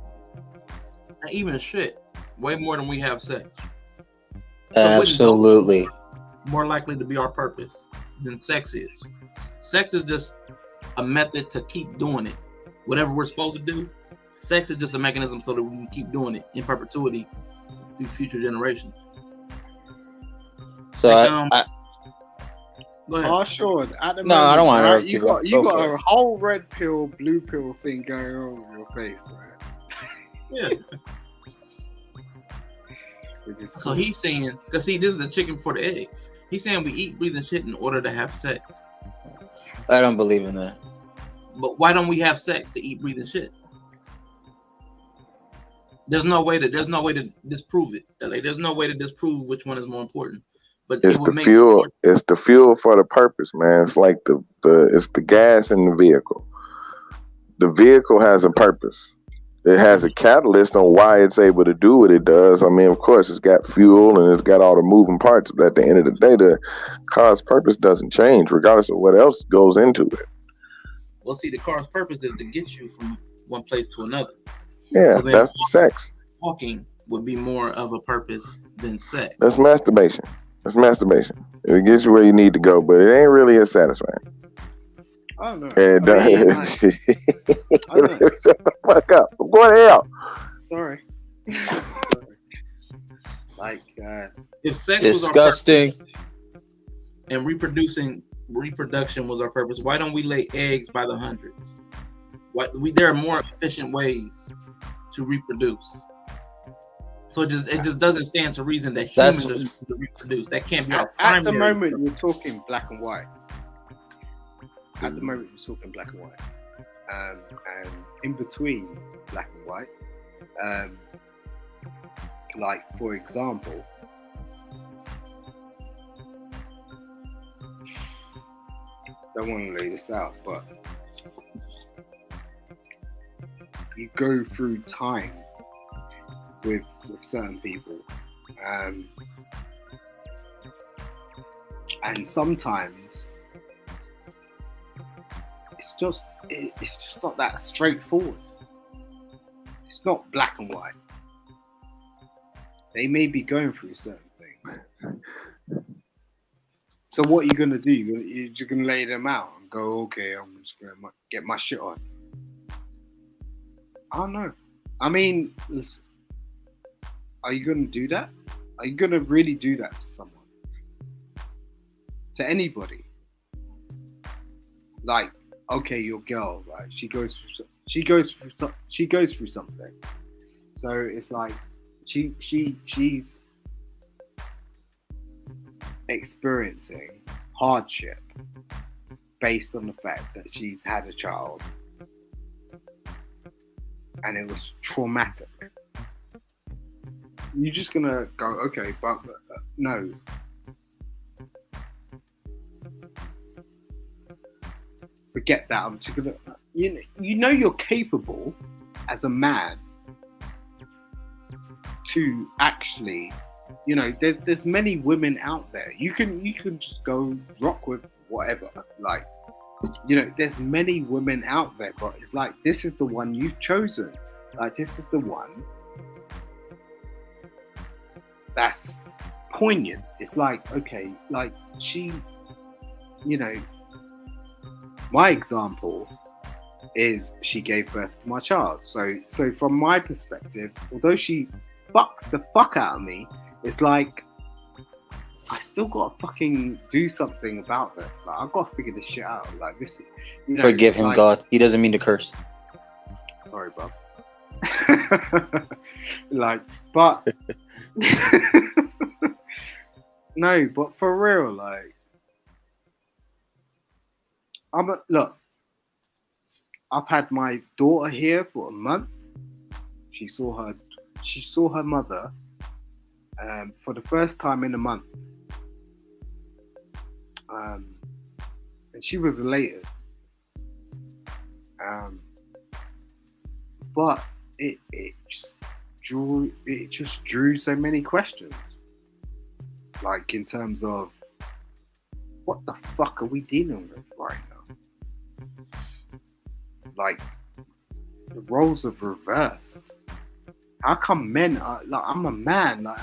and even shit, way more than we have sex. So Absolutely. more likely to be our purpose than sex is. Sex is just a method to keep doing it. Whatever we're supposed to do, sex is just a mechanism so that we can keep doing it in perpetuity through future generations. So go ahead. Oh, sure. At the No, moment, I don't want to right, interrupt you got a whole red pill, blue pill thing going on with your face, right? Yeah. Which is So he's saying, because see, this is the chicken before the egg. He's saying we eat, breathe, and shit in order to have sex. I don't believe in that. But why don't we have sex to eat, breathe, and shit? There's no way to disprove it. Like, there's no way to disprove which one is more important. But It's the fuel. It's the fuel for the purpose, man. It's like it's the gas in the vehicle. The vehicle has a purpose. It has a catalyst on why it's able to do what it does. I mean, of course, it's got fuel and it's got all the moving parts. But at the end of the day, the car's purpose doesn't change, regardless of what else goes into it. Well, see, the car's purpose is to get you from one place to another. Yeah, So then that's sex. Walking would be more of a purpose than sex. That's masturbation. That's masturbation. It gets you where you need to go, but it ain't really as satisfying. I don't know. And shut the fuck up. I'm going to hell. Sorry. Like, if sex disgusting was our purpose and reproduction was our purpose, why don't we lay eggs by the hundreds? There are more efficient ways to reproduce. So it just doesn't stand to reason that humans are supposed to reproduce. That can't be our primary. At the moment, you're talking black and white. At the moment, you're talking black and white. And in between black and white, like, for example, don't want to lay this out, but you go through time with certain people, and sometimes it's just not that straightforward. It's not black and white. They may be going through certain things. So what are you gonna do? You're just gonna lay them out and go, okay, I'm just gonna get my shit on. I don't know. I mean, listen, are you gonna do that? Are you gonna really do that to someone? To anybody? Like, okay, your girl, right? She goes through something. So it's like she's experiencing hardship based on the fact that she's had a child and it was traumatic. You're just gonna go, okay, but no. Forget that. I'm just gonna, you know, you're capable as a man to actually, you know, there's many women out there. You can just go rock with whatever. Like, you know, there's many women out there, but it's like, this is the one you've chosen. Like, this is the one that's poignant. It's like, okay, like she, you know, my example is she gave birth to my child. So from my perspective, although she fucks the fuck out of me, it's like, I still gotta fucking do something about this. Like, I've got to figure this shit out. Like, this, you know, Forgive him, like, God. He doesn't mean to curse. Sorry, bro. Like, but no, but for real, like, look. I've had my daughter here for a month. She saw her mother for the first time in a month. And she was elated. But it just drew so many questions. Like, in terms of, what the fuck are we dealing with right now? Like, the roles have reversed. How come men are like, I'm a man, like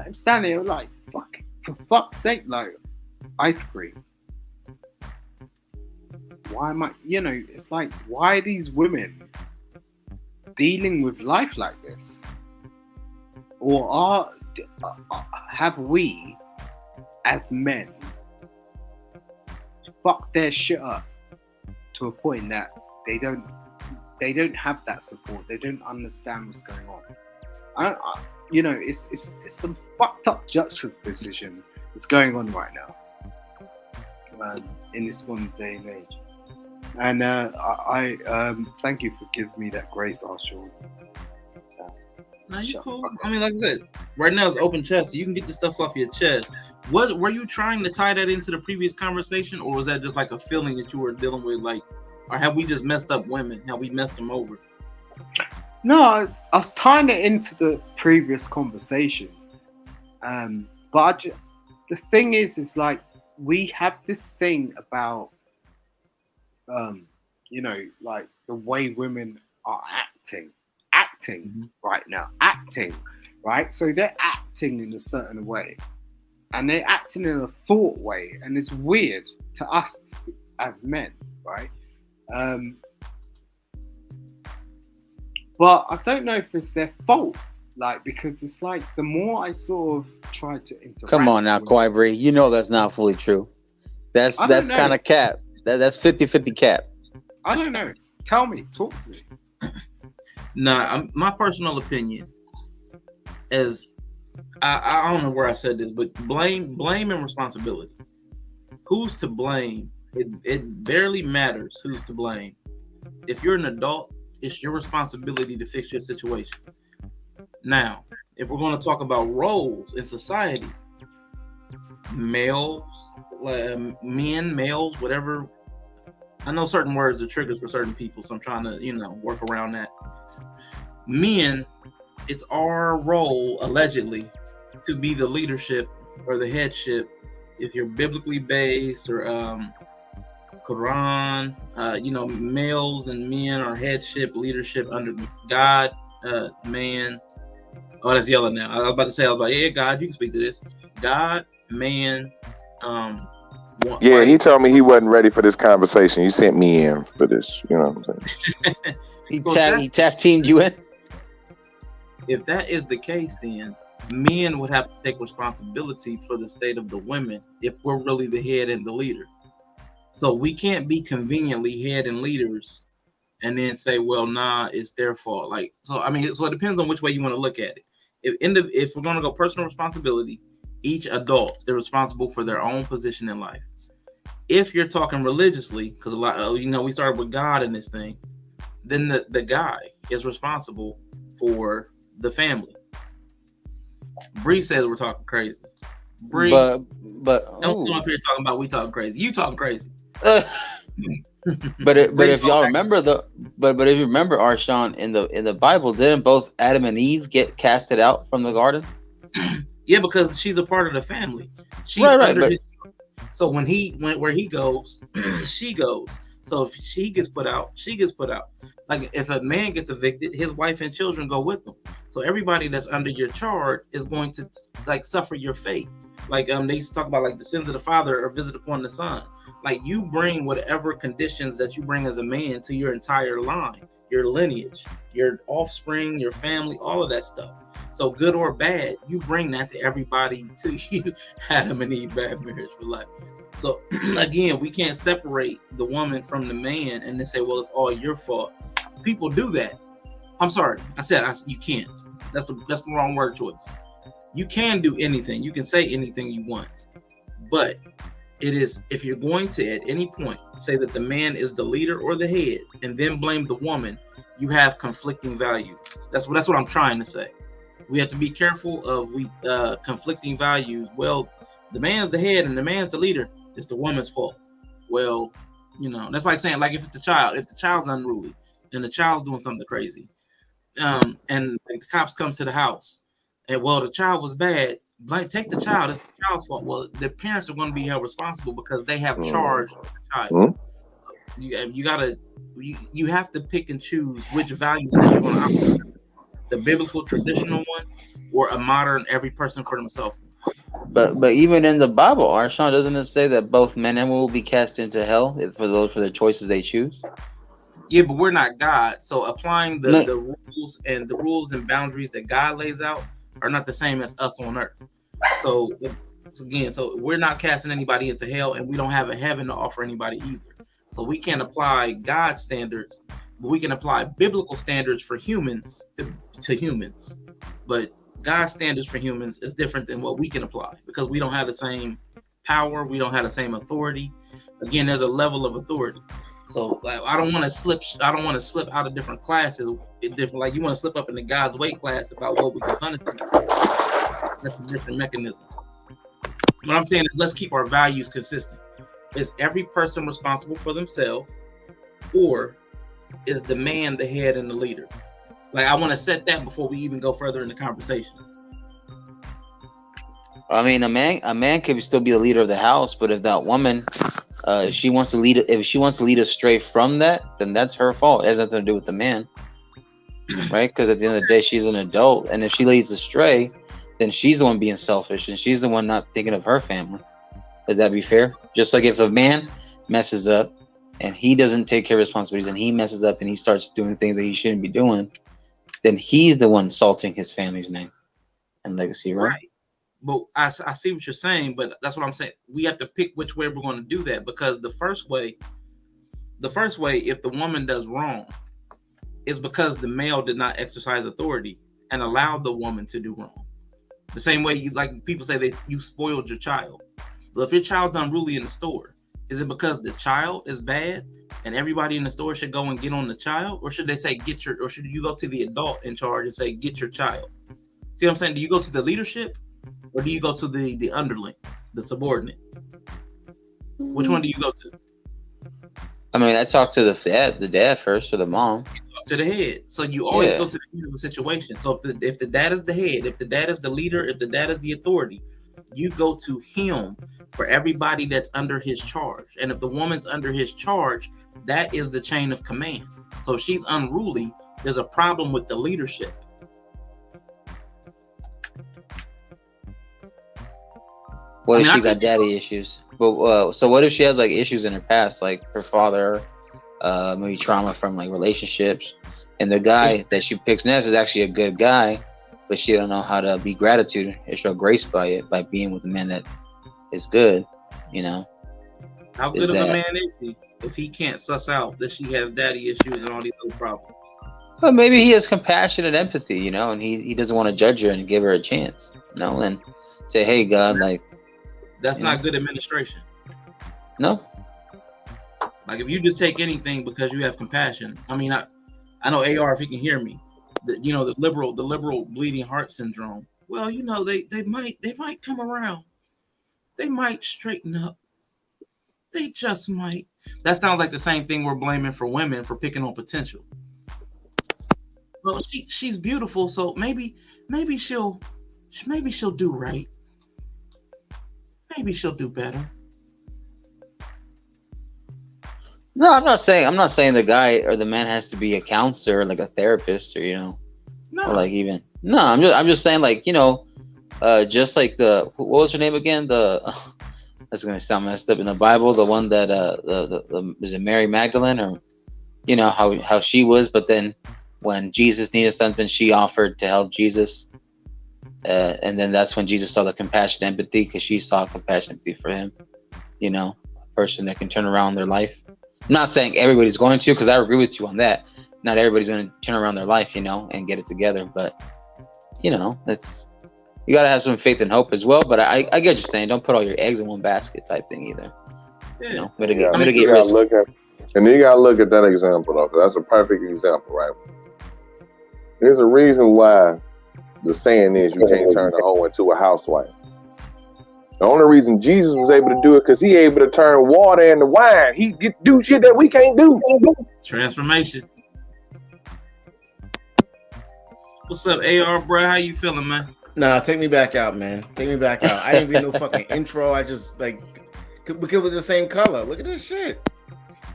I'm standing here like, fuck, for fuck's sake, like, ice cream. Why am I, you know, it's like, why are these women dealing with life like this? Or have we, as men, fucked their shit up to a point that they don't have that support? They don't understand what's going on. You know, it's some fucked up juxtaposition that's going on right now in this one day and age. And I thank you for giving me that grace, Arshon. No, you cool. I mean, like I said, right now it's open chest, so you can get the stuff off your chest. Were you trying to tie that into the previous conversation, or was that just like a feeling that you were dealing with, like, or have we just messed up women? Have we messed them over? No, I was tying it into the previous conversation. But the thing is like, we have this thing about, you know, like the way women are acting right now, right? So they're acting in a certain way, and they're acting in a thought way, and it's weird to us as men, right? But I don't know if it's their fault, like, because it's like, the more I sort of try to interact. Come on now, Quibri. You know that's not fully true. That's kind of cap. That's 50-50 cap. I don't know. Tell me. Talk to me. Nah, my personal opinion is, I don't know where I said this, but blame and responsibility. Who's to blame? It barely matters who's to blame. If you're an adult, it's your responsibility to fix your situation. Now, if we're going to talk about roles in society, males, men, males, whatever. I know certain words are triggers for certain people, so I'm trying to, you know, work around that. Men, it's our role, allegedly, to be the leadership or the headship. If you're biblically based or Quran, you know, males and men are headship, leadership under God, man. Oh, that's yellow now. I was about to say, yeah, God, you can speak to this. God, man. Yeah, he told me he wasn't ready for this conversation. You sent me in for this, you know what I'm saying? He tag teamed you in. If that is the case, then men would have to take responsibility for the state of the women if we're really the head and the leader. So we can't be conveniently head and leaders and then say, well, nah, it's their fault. Like, so I mean, so it depends on which way you want to look at it. If we're going to go personal responsibility, each adult is responsible for their own position in life. If you're talking religiously, because a lot, you know, we started with God in this thing, then the guy is responsible for the family. Bree says we're talking crazy. Bree, but don't come up here talking about we talking crazy. You talking crazy. But if y'all remember but if you remember, Arshawn, in the Bible, didn't both Adam and Eve get casted out from the garden? Yeah, because she's a part of the family. She's So when where he goes, she goes. So if she gets put out, she gets put out. Like if a man gets evicted, his wife and children go with him. So everybody that's under your charge is going to like suffer your fate. Like they used to talk about like the sins of the father are visited upon the son. Like you bring whatever conditions that you bring as a man to your entire line, your lineage, your offspring, your family, all of that stuff. So good or bad, you bring that to everybody to you. Adam and Eve, bad marriage for life. So again, we can't separate the woman from the man and then say, well, it's all your fault. People do that. I'm sorry. You can't. That's the wrong word choice. You can do anything. You can say anything you want. But it is, if you're going to at any point say that the man is the leader or the head and then blame the woman, you have conflicting values. That's what I'm trying to say. We have to be careful of conflicting values. Well, the man's the head and the man's the leader. It's the woman's fault. Well, that's like saying, like if it's the child, if the child's unruly and the child's doing something crazy, and like, the cops come to the house, and well, the child was bad. Take the child. It's the child's fault. Well, the parents are going to be held responsible because they have charge of the child. You have to pick and choose which values that you're going to operate. The biblical traditional one, or a modern every person for themselves. But even in the Bible, Arshawn, doesn't it say that both men and women will be cast into hell for the choices they choose? Yeah, but we're not God, so applying the rules and boundaries that God lays out are not the same as us on earth. So we're not casting anybody into hell, and we don't have a heaven to offer anybody either. So we can't apply God's standards, but we can apply biblical standards for humans to humans. But God's standards for humans is different than what we can apply because we don't have the same power, we don't have the same authority. Again, there's a level of authority. So like, I don't want to slip out of different classes. Like you want to slip up into God's weight class about what we can punish them. That's a different mechanism. What I'm saying is let's keep our values consistent. Is every person responsible for themselves, or is the man the head and the leader? Like I want to set that before we even go further in the conversation. I mean, a man can still be the leader of the house, but if that woman, if she wants to lead astray from that, then that's her fault. It has nothing to do with the man, right? Because at the end of the day, she's an adult, and if she leads astray, then she's the one being selfish, and she's the one not thinking of her family. Does that be fair? Just like if a man messes up and he doesn't take care of responsibilities, and he messes up and he starts doing things that he shouldn't be doing, then he's the one salting his family's name and legacy, right? But I see what you're saying, but that's what I'm saying. We have to pick which way we're going to do that, because the first way, if the woman does wrong, is because the male did not exercise authority and allowed the woman to do wrong. The same way people say you spoiled your child. Well, if your child's unruly in the store, is it because the child is bad and everybody in the store should go and get on the child, or should they say or should you go to the adult in charge and say get your child? See what I'm saying? Do you go to the leadership, or do you go to the underling, the subordinate? Which one do you go to? I mean, I talk to the dad first, or the mom. To the head. So you always go to the head of the situation. So if the dad is the head, if the dad is the leader, if the dad is the authority, you go to him for everybody that's under his charge. And if the woman's under his charge, that is the chain of command. So if she's unruly, there's a problem with the leadership. What if she got daddy issues? But so what if she has like issues in her past, like her father, maybe trauma from like relationships, and the guy that she picks next is actually a good guy, but she don't know how to be gratitude or show grace by being with a man that is good, How good of a man is he if he can't suss out that she has daddy issues and all these other problems? Well, maybe he has compassion and empathy, and he doesn't want to judge her and give her a chance, and say, hey, God, that's not good administration. No. Like if you just take anything because you have compassion. I mean, I know AR, if he can hear me, the liberal bleeding heart syndrome. Well, they might come around. They might straighten up. They just might. That sounds like the same thing we're blaming for women for picking on potential. Well, she's beautiful, so maybe she'll do right. Maybe she'll do better. No, I'm not saying the guy or the man has to be a counselor, like a therapist, or or like even. No, I'm just saying, like, just like what was her name again? That's gonna sound messed up in the Bible. The one that the is it Mary Magdalene, or how she was, but then when Jesus needed something, she offered to help Jesus, and then that's when Jesus saw the compassion, empathy, because she saw compassion, empathy for him. A person that can turn around their life. I'm not saying everybody's going to, because I agree with you on that. Not everybody's going to turn around their life, and get it together. But, that's, you got to have some faith and hope as well. But I get what you're saying. Don't put all your eggs in one basket type thing either. Mitigate risk. And then you got to look at that example, though, because that's a perfect example, right? There's a reason why the saying is you can't turn a hoe into a housewife. The only reason Jesus was able to do it because he able to turn water into wine. He do shit that we can't do. Transformation. What's up, AR, bro? How you feeling, man? Nah, take me back out, man. Take me back out. I didn't get no fucking intro. I just because we're the same color. Look at this shit.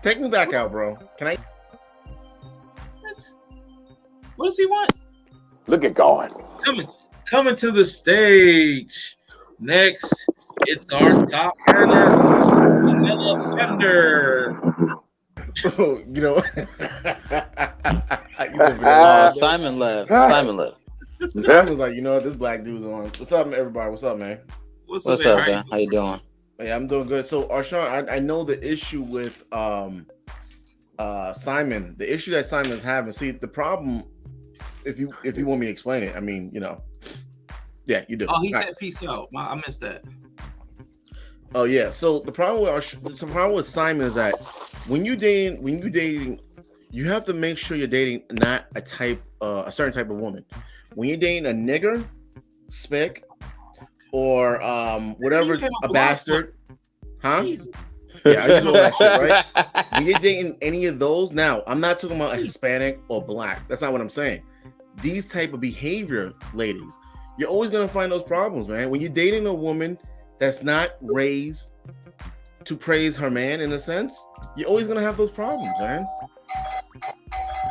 Take me back out, bro. Can I? What does he want? Look at God. Coming to the stage. Next, it's our top earner, Vanilla Thunder. Simon left. Simon left. Simon was like, this black dude's on. What's up, everybody? What's up, man? What's up, man? How you doing? Yeah, I'm doing good. So, Arshawn, I know the issue with Simon. The issue that Simon's having. See, the problem. If you want me to explain it, I mean, yeah, you do. Oh, he said peace out. I missed that. Oh yeah. So the problem with Simon is that when you dating, you have to make sure you're dating not a certain type of woman. When you're dating a nigger, spick, or whatever, a bastard, huh? Yeah, you know that shit, right? When you're dating any of those, now I'm not talking about a Hispanic or black. That's not what I'm saying. These type of behavior, ladies, you're always gonna find those problems, man. When you're dating a woman that's not raised to praise her man, in a sense, you're always gonna have those problems, man.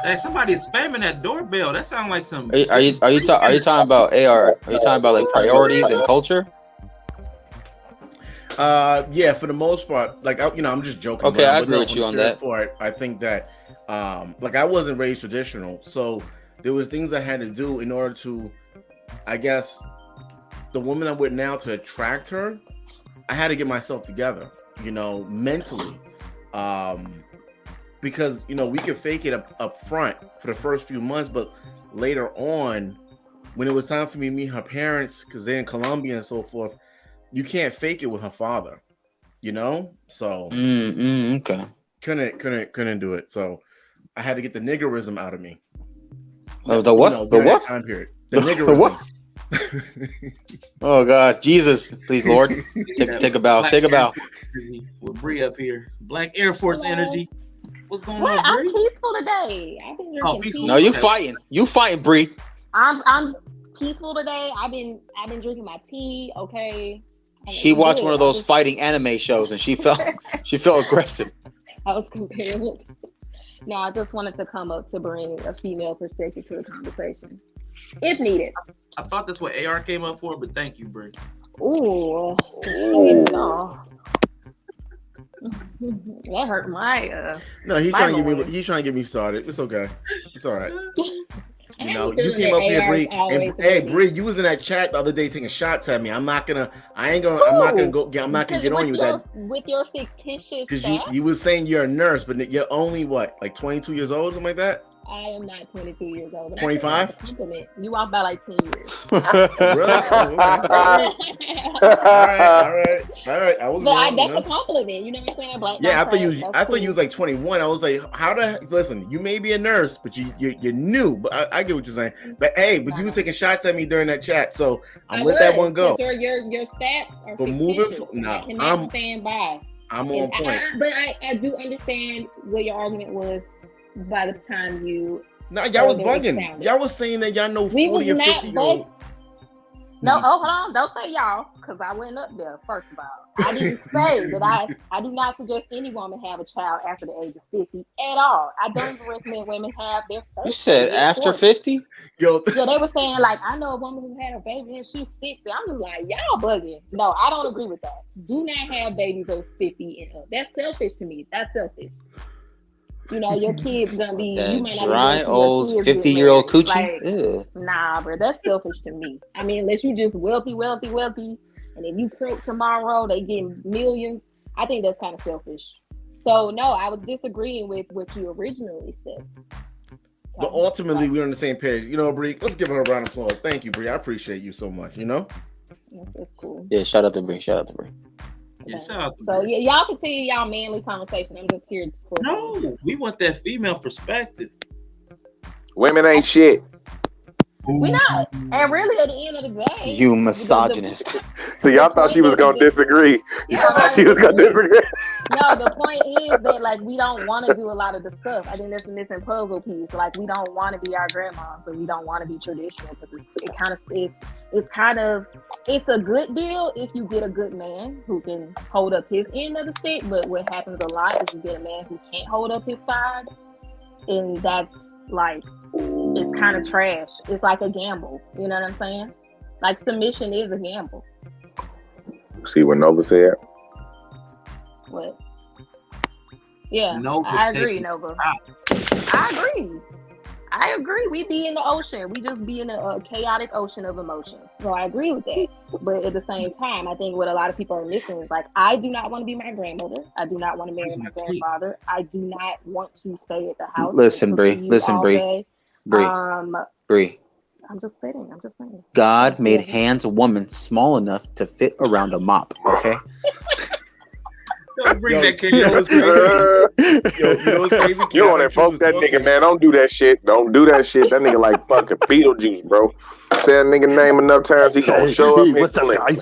Hey, somebody is spamming that doorbell. That sounds like some. Are you talking about AR? Are you talking about like priorities and culture? Yeah, for the most part, like I'm just joking. Okay, I agree with you on that. Part, I think that, like I wasn't raised traditional, so there was things I had to do in order to, I guess, the woman I'm with now, to attract her, I had to get myself together, mentally, because we could fake it up front for the first few months, but later on, when it was time for me to meet her parents, because they're in Colombia and so forth, you can't fake it with her father, So okay, couldn't do it. So I had to get the niggerism out of me. The what? The what? Time period. The niggerism. What? Oh God, Jesus, please, Lord, take a bow. Take a bow. With Bree up here, Black Air Force energy. What's going on, Bree? I'm peaceful today. I've been drinking peaceful. tea. No, you fighting. You fighting, Bree. I'm peaceful today. I've been drinking my tea. Okay. She watched one of those fighting anime shows and she felt aggressive. I was compelled. No, I just wanted to come up to bring a female perspective to the conversation, if needed. I thought that's what AR came up for, but thank you, Bree. Ooh. No. That hurt my No, he's trying to get me started. It's okay. It's all right. You came up here, Bree, and hey, Bree, you was in that chat the other day taking shots at me. I'm not gonna get on you with your fictitious because you was saying you're a nurse, but you're only what, like 22 years old, something like that. I am not 22 years old. 25? You off by like 10 years. Really? All right. That's a compliment. You know what I'm saying? Black I thought you was like 21. I was like, listen, you may be a nurse, but you're new. But I get what you're saying. But hey, you were taking shots at me during that chat, so I'm let that one go. Your stats are but moving, I cannot stand by. I'm on point. But I do understand what your argument was. By the time you, y'all was bugging. Y'all was saying that y'all know 40 or 50 year olds. No, hold on. Don't say y'all, because I went up there, first of all. I didn't say that I do not suggest any woman have a child after the age of 50 at all. I don't even recommend women have their first You said baby after 40. 50? Yo, Yeah, they were saying, like, I know a woman who had a baby and she's 60. I'm just like, y'all bugging. No, I don't agree with that. Do not have babies over 50 and up. That's selfish to me. That's selfish. You know, your kid's gonna be, That you may not dry even see your old kids get 50-year-old married. coochie? Like, Ew. nah, bro, that's selfish to me. I mean, unless you just wealthy, and if you croak tomorrow, they get millions. I think that's kind of selfish. So no, I was disagreeing with what you originally said. But ultimately, we're on the same page. You know, Bree, let's give her a round of applause. Thank you, Bree. I appreciate you so much, you know? That's cool. Yeah, shout out to Bree. Shout out to Bree. Yeah, shout out to So yeah, y'all continue y'all manly conversation. I'm just here. No, we want that female perspective. Women ain't shit. We not. And really, at the end of the day, You misogynist. So y'all thought she was gonna disagree. Y'all thought she was gonna disagree. No, the point is that like we don't want to do a lot of the stuff. I think that's the missing puzzle piece. Like we don't want to be our grandma, but we don't want to be traditional because it's a good deal if you get a good man who can hold up his end of the stick. But what happens a lot is you get a man who can't hold up his side, and that's like it's kind of trash. It's like a gamble. You know what I'm saying? Like submission is a gamble. See what Nova said? What? Yeah, Nova, I agree, Nova. I agree. We be in the ocean. We just be in a chaotic ocean of emotions. So I agree with that. But at the same time, I think what a lot of people are missing is like, I do not want to be my grandmother. I do not want to marry my grandfather. I do not want to stay at the house. Listen, Bree. Bree. I'm just saying. God made hands a woman small enough to fit around a mop. Okay. Don't bring that kid. You know what's crazy? You want to invoke that nigga, man. Don't do that shit. Don't do that shit. That nigga like fucking Beetlejuice, bro. Say that nigga name enough times, he gonna show up. What's up, guys?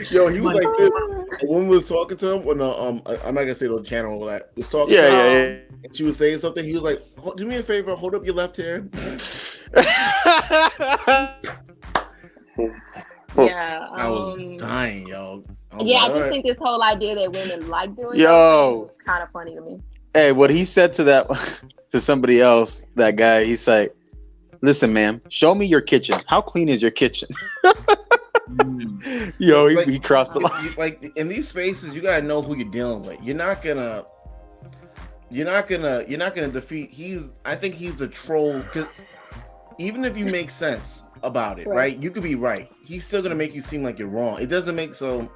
Yo, he was like this. When we was talking to him, when I'm not gonna say the channel or that. Was talking to him, and she was saying something. He was like, "Do me a favor, hold up your left hand." Yeah, I was dying, yo. I just think this whole idea that women like doing Yo, is kind of funny to me. Hey, what he said to somebody else, that guy, he's like, "Listen, ma'am, show me your kitchen. How clean is your kitchen?" Yo, he crossed the line. Like in these spaces, you gotta know who you're dealing with. You're not gonna defeat. I think he's a troll. 'Cause even if you make sense about it, right? You could be right. He's still gonna make you seem like you're wrong. It doesn't make so.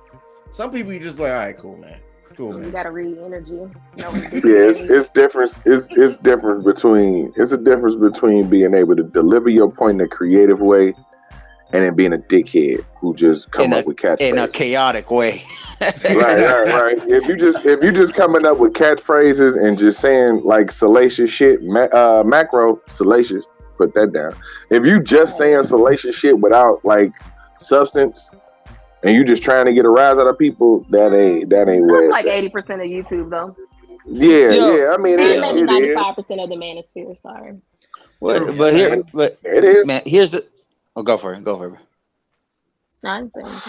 Some people you just be like, all right, cool, man. You gotta read energy. It's different. It's a difference between being able to deliver your point in a creative way and then being a dickhead who just come up with catchphrases in a chaotic way. right. If you just coming up with catchphrases and just saying like salacious shit, macro salacious. Put that down. If you just saying salacious shit without like substance, and you just trying to get a rise out of people, that ain't where like 80% of YouTube though. Yeah. I mean, and maybe 95% of the manosphere. Sorry. But it is. Man, here's it. Oh, go for it. No, I'm saying.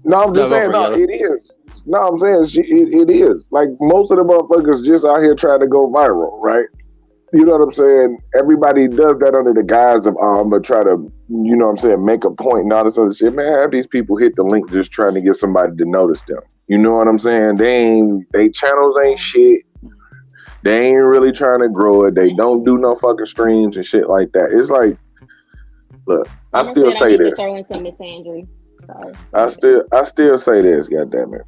No, I'm just saying. No, it is. No, I'm saying it is. Like most of the motherfuckers just out here trying to go viral, right? You know what I'm saying? Everybody does that under the guise of, I'm going to try to, you know what I'm saying, make a point and all this other shit. Man, have these people hit the link just trying to get somebody to notice them. You know what I'm saying? They channels ain't shit. They ain't really trying to grow it. They don't do no fucking streams and shit like that. It's like, look, I still say this. Throw in some misandry. Sorry. I still say this, goddammit.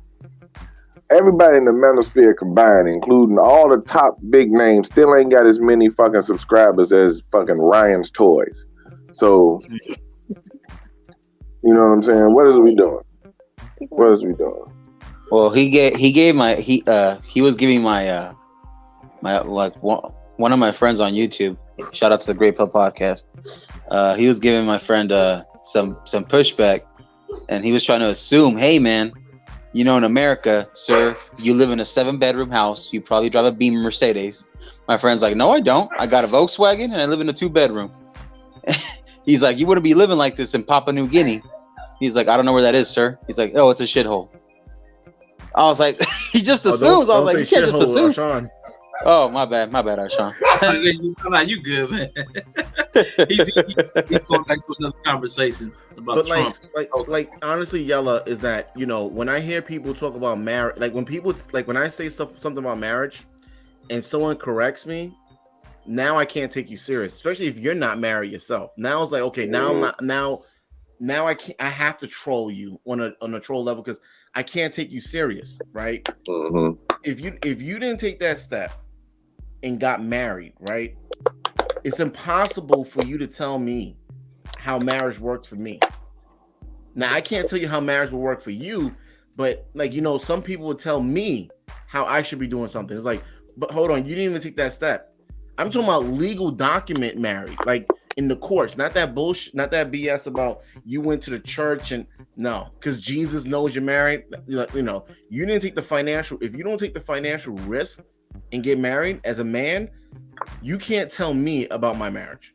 Everybody in the manosphere combined, including all the top big names, still ain't got as many fucking subscribers as fucking Ryan's Toys. So, you know what I'm saying? What is we doing? Well, he was giving my like one of my friends on YouTube. Shout out to the Great Pill Podcast. He was giving my friend some pushback, and he was trying to assume, hey man, you know, in America, sir, you live in a 7-bedroom house. You probably drive a Beamer Mercedes. My friend's like, no, I don't. I got a Volkswagen and I live in a 2-bedroom. He's like, you wouldn't be living like this in Papua New Guinea. He's like, I don't know where that is, sir. He's like, oh, it's a shithole. I was like, he just assumes. I was like, you can't just assume. Arshawn. Oh, my bad, Arshawn. You good, man. he's going back to another conversation about Trump. Like honestly, Yella, is that, you know, when I hear people talk about marriage, like when I say something about marriage and someone corrects me, now I can't take you serious, especially if you're not married yourself. Now it's like, okay, now I'm not, now I can't, I have to troll you on a troll level because I can't take you serious, right? Mm-hmm. If you didn't take that step and got married, right? It's impossible for you to tell me how marriage works for me. Now I can't tell you how marriage will work for you, but like, you know, some people would tell me how I should be doing something. It's like, but hold on, you didn't even take that step. I'm talking about legal document married, like in the courts, not that bullshit, not that BS about you went to the church and no, because Jesus knows you're married. You know, you didn't take the financial. If you don't take the financial risk and get married as a man, you can't tell me about my marriage.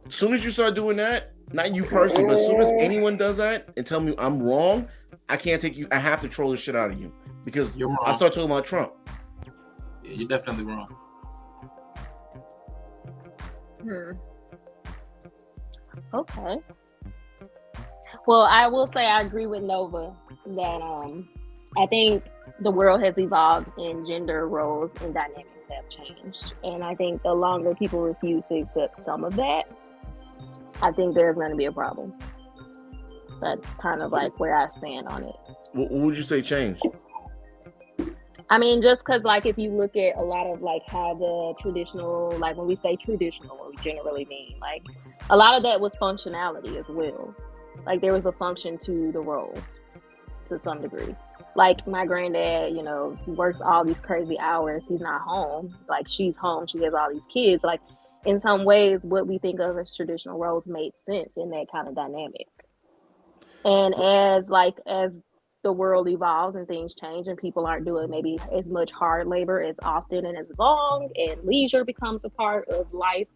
As soon as you start doing that, not you personally, but as soon as anyone does that and tell me I'm wrong, I can't take you. I have to troll the shit out of you because I start talking about Trump. Yeah, you're definitely wrong. Okay. Well, I will say I agree with Nova that I think the world has evolved and gender roles and dynamics have changed. And I think the longer people refuse to accept some of that, I think there's going to be a problem. That's kind of like where I stand on it. What would you say changed? I mean, just because, like, if you look at a lot of, like, how the traditional, like, when we say traditional, what we generally mean, like, a lot of that was functionality as well. Like, there was a function to the role to some degree. Like, my granddad, you know, he works all these crazy hours. He's not home. Like, she's home. She has all these kids. Like, in some ways, what we think of as traditional roles made sense in that kind of dynamic. And as the world evolves and things change and people aren't doing maybe as much hard labor as often and as long, and leisure becomes a part of life,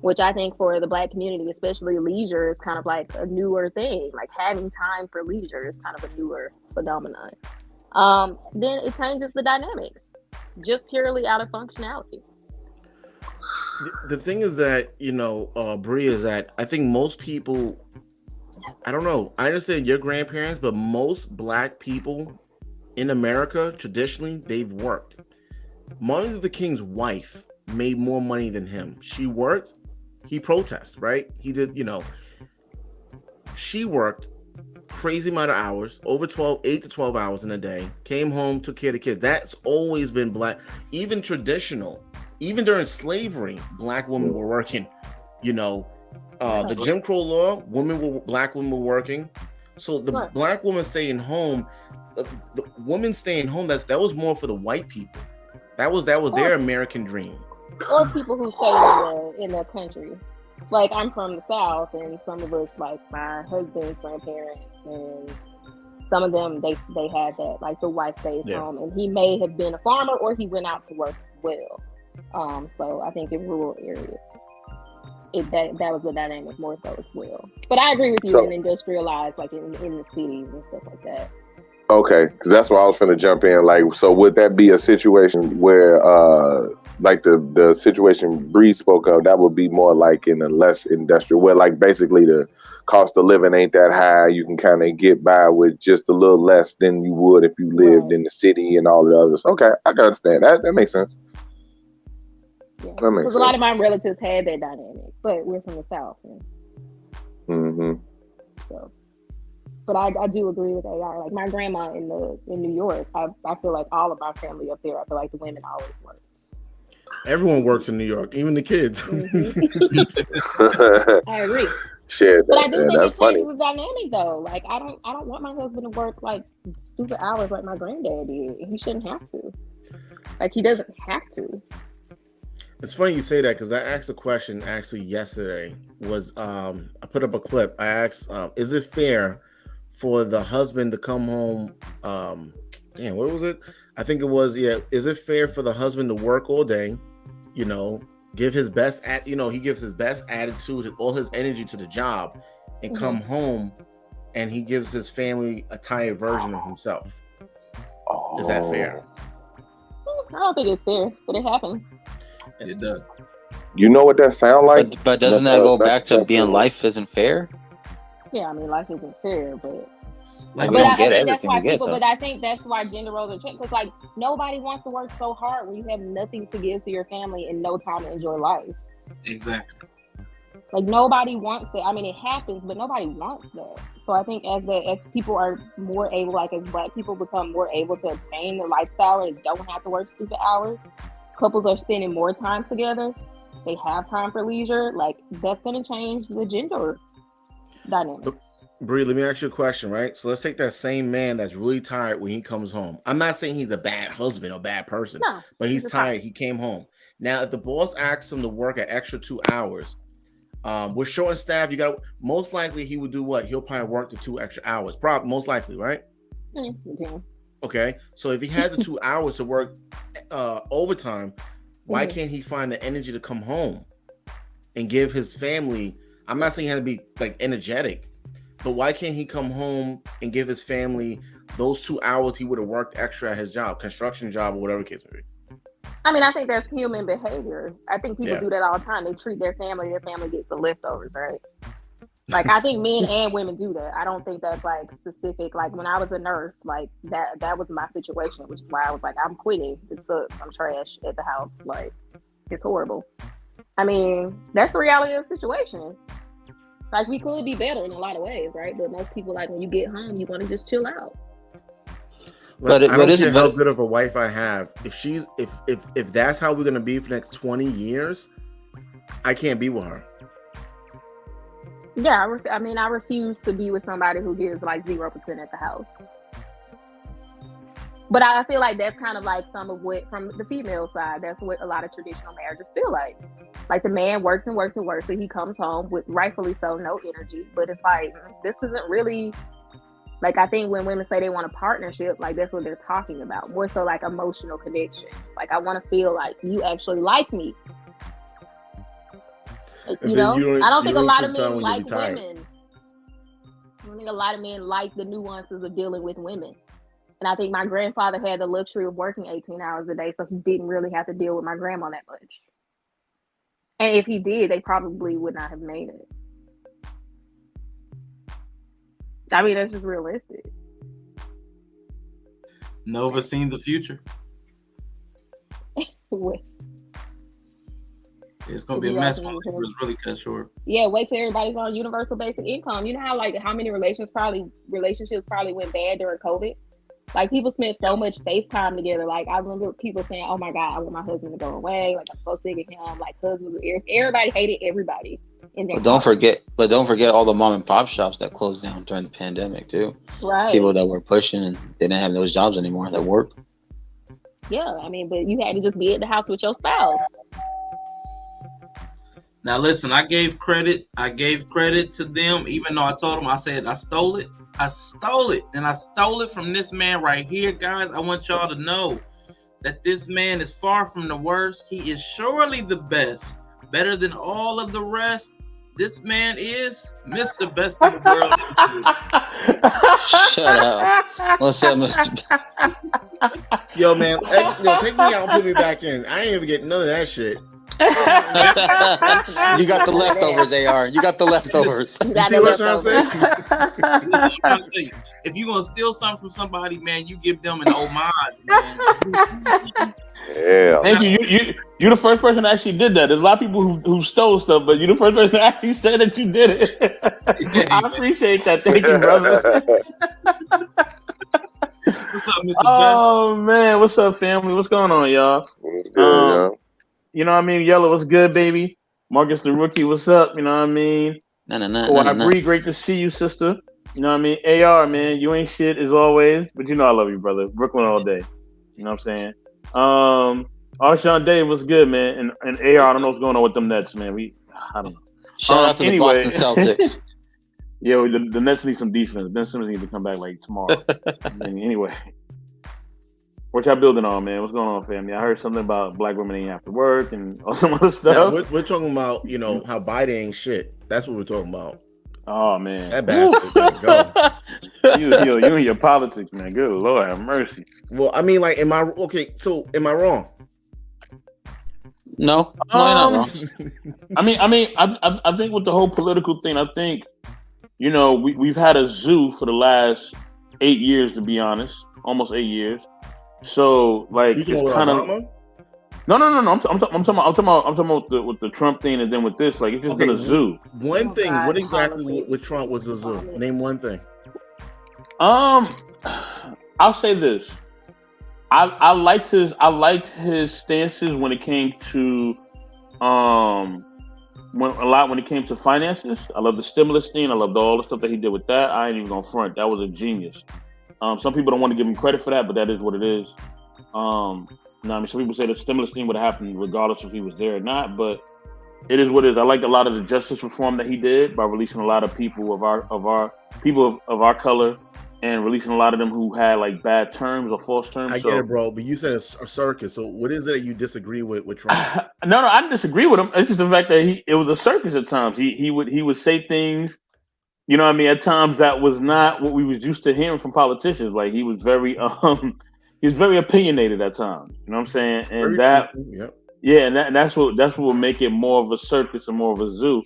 which I think for the Black community, especially, leisure is kind of like a newer thing. Like, having time for leisure is kind of a newer phenomenon. Then it changes the dynamics just purely out of functionality. The thing is that, you know, Bree, is that I think most people, I don't know, I understand your grandparents, but most Black people in America, traditionally, they've worked. Martin Luther King's wife made more money than him. She worked, he protested, right? He did, you know, she worked crazy amount of hours, over 8 to 12 hours in a day, came home, took care of the kids. That's always been Black, even traditional. Even during slavery, Black women were working, you know. The Jim Crow law, Black women were working. So the Black woman staying home, the woman staying home, that was more for the white people. That was their American dream. Or people who stayed in their country. Like, I'm from the South, and some of us, like my husband's grandparents, and some of them, they had that, like the wife stays home, and he may have been a farmer or he went out to work as well. So I think in rural areas, that was the dynamic more so as well. But I agree with you in industrialized, like in the cities and stuff like that. Okay, because that's why I was finna jump in. Like, so would that be a situation where, like the situation Bree spoke of, that would be more like in a less industrial, where like basically the cost of living ain't that high. You can kind of get by with just a little less than you would if you lived in the city and all the others. Okay, I can understand that. That makes sense. Yeah, because a lot of my relatives had that dynamic, but we're from the South. Mm-hmm. So, but I do agree with AR. Like, my grandma in New York, I feel like all of my family up there, I feel like the women always work. Everyone works in New York, even the kids. I agree. Shit, but I do think that's it funny. changes the dynamic though. Like, I don't want my husband to work like stupid hours like my granddad did. He shouldn't have to. Like, he doesn't have to. It's funny you say that, because I asked a question actually yesterday. I put up a clip. I asked, is it fair for the husband to come home? What was it? I think it was, is it fair for the husband to work all day, you know, give his best he gives his best attitude, all his energy to the job, and come home, and he gives his family a tired version of himself. Is that fair? I don't think it's fair, but it happens. It does. You know what that sound like? But doesn't that go back to being life isn't fair? Yeah, I mean, life isn't fair, but Like, we don't get everything we get, but I think that's why gender roles are changing. Because like nobody wants to work so hard when you have nothing to give to your family and no time to enjoy life. Exactly. Like nobody wants that. I mean, it happens, but nobody wants that. So I think as people are more able, like as Black people become more able to obtain the lifestyle and don't have to work stupid hours, couples are spending more time together. They have time for leisure. Like that's going to change the gender dynamic. Bree, let me ask you a question, right? So let's take that same man that's really tired when he comes home. I'm not saying he's a bad husband or bad person, but he's tired. He came home. Now, if the boss asks him to work an extra 2 hours, we're short on staff. Most likely he would do what? He'll probably work the 2 extra hours. Probably, most likely, right? Okay. So if he had the 2 hours to work overtime, why can't he find the energy to come home and give his family? I'm not saying he had to be like energetic, but why can't he come home and give his family those 2 hours he would have worked extra at his job, construction job, or whatever the case may be? I mean, I think that's human behavior. I think people do that all the time. They treat their family gets the leftovers, right? Like, I think men and women do that. I don't think that's, like, specific. Like, when I was a nurse, like, that was my situation, which is why I was like, I'm quitting. This sucks. I'm trash at the house. Like, it's horrible. I mean, that's the reality of the situation. Like, we could be better in a lot of ways, right? But most people, like, when you get home, you want to just chill out. I don't care how good of a wife I have. If that's how we're gonna be for the next 20 years, I can't be with her. Yeah, I refuse to be with somebody who gives like 0% at the house. But I feel like that's kind of like some of what, from the female side, that's what a lot of traditional marriages feel like. Like the man works and works and works, and he comes home with, rightfully so, no energy. But it's like, this isn't really. Like, I think when women say they want a partnership, like, that's what they're talking about. More so, like, emotional connection. Like, I want to feel like you actually like me. Like, I don't think a lot of men like women. I don't think a lot of men like the nuances of dealing with women. And I think my grandfather had the luxury of working 18 hours a day, so he didn't really have to deal with my grandma that much. And if he did, they probably would not have made it. I mean, that's just realistic. Nova seen the future. It's gonna be a mess when it's really cut short. Yeah, wait till everybody's on universal basic income. You know how many relationships probably went bad during COVID? Like, people spent so much FaceTime together. Like, I remember people saying, "Oh my God, I want my husband to go away. Like, I'm so sick of him." Like, husbands, everybody hated everybody. But don't forget all the mom and pop shops that closed down during the pandemic too. Right. People that were pushing and they didn't have those jobs anymore that work. Yeah, I mean, but you had to just be at the house with your spouse. Now listen, I gave credit to them, even though I told them, I said I stole it, and I stole it from this man right here, guys. I want y'all to know that this man is far from the worst. He is surely the best, better than all of the rest. This man is Mr. Best in the World. Shut up. What's up, Mr. Yo, man, take me out and put me back in. I ain't even getting none of that shit. You got the leftovers, AR. You got the leftovers. You see what I'm trying to say? If you're gonna steal something from somebody, man, you give them an homage, man. Yeah. Thank you. You're the first person that actually did that. There's a lot of people who stole stuff, but you're the first person that actually said that you did it. I appreciate that. Thank you, brother. What's up, Mr. Oh man, what's up, family? What's going on, y'all? What's good, y'all? You know what I mean? Yellow, what's good, baby? Marcus the Rookie, what's up? You know what I mean? Bree, great to see you, sister. You know what I mean? AR, man, you ain't shit as always, but you know I love you, brother. Brooklyn all day. You know what I'm saying? Arshawn Day, what's good, man? And AR, I don't know what's going on with them Nets, man. I don't know. Shout out to the Boston Celtics. Yeah, the Nets need some defense. Ben Simmons needs to come back like tomorrow. Anyway. What y'all building on, man? What's going on, family? I heard something about black women ain't after work and all some other stuff. Yeah, we're talking about, you know, how Biden ain't shit. That's what we're talking about. Oh man, that bastard gotta go. you and your politics, man. Good Lord, have mercy. Well, I mean, like, am I wrong? No, you're not wrong. I think with the whole political thing, I think, you know, we've had a zoo for the last 8 years, to be honest, almost 8 years. So like, it's kind of no. I'm talking about with the Trump thing, and then with this, like, it's just been a zoo. One thing. What exactly with Trump was a zoo? Name one thing. I'll say this. I liked his stances when it came to when it came to finances. I love the stimulus thing. I loved all the stuff that he did with that. I ain't even gonna front. That was a genius. Some people don't want to give him credit for that, but that is what it is. Some people say the stimulus thing would have happened regardless if he was there or not, but it is what it is. I liked a lot of the justice reform that he did by releasing a lot of people of our color and releasing a lot of them who had like bad terms or false terms. I get it, bro, but you said a circus. So what is it that you disagree with Trump? No, I didn't disagree with him. It's just the fact that it was a circus at times. He would say things, you know what I mean, at times that was not what we was used to hearing from politicians. Like, he was very opinionated at times. You know what I'm saying? And that's what will make it more of a circus and more of a zoo.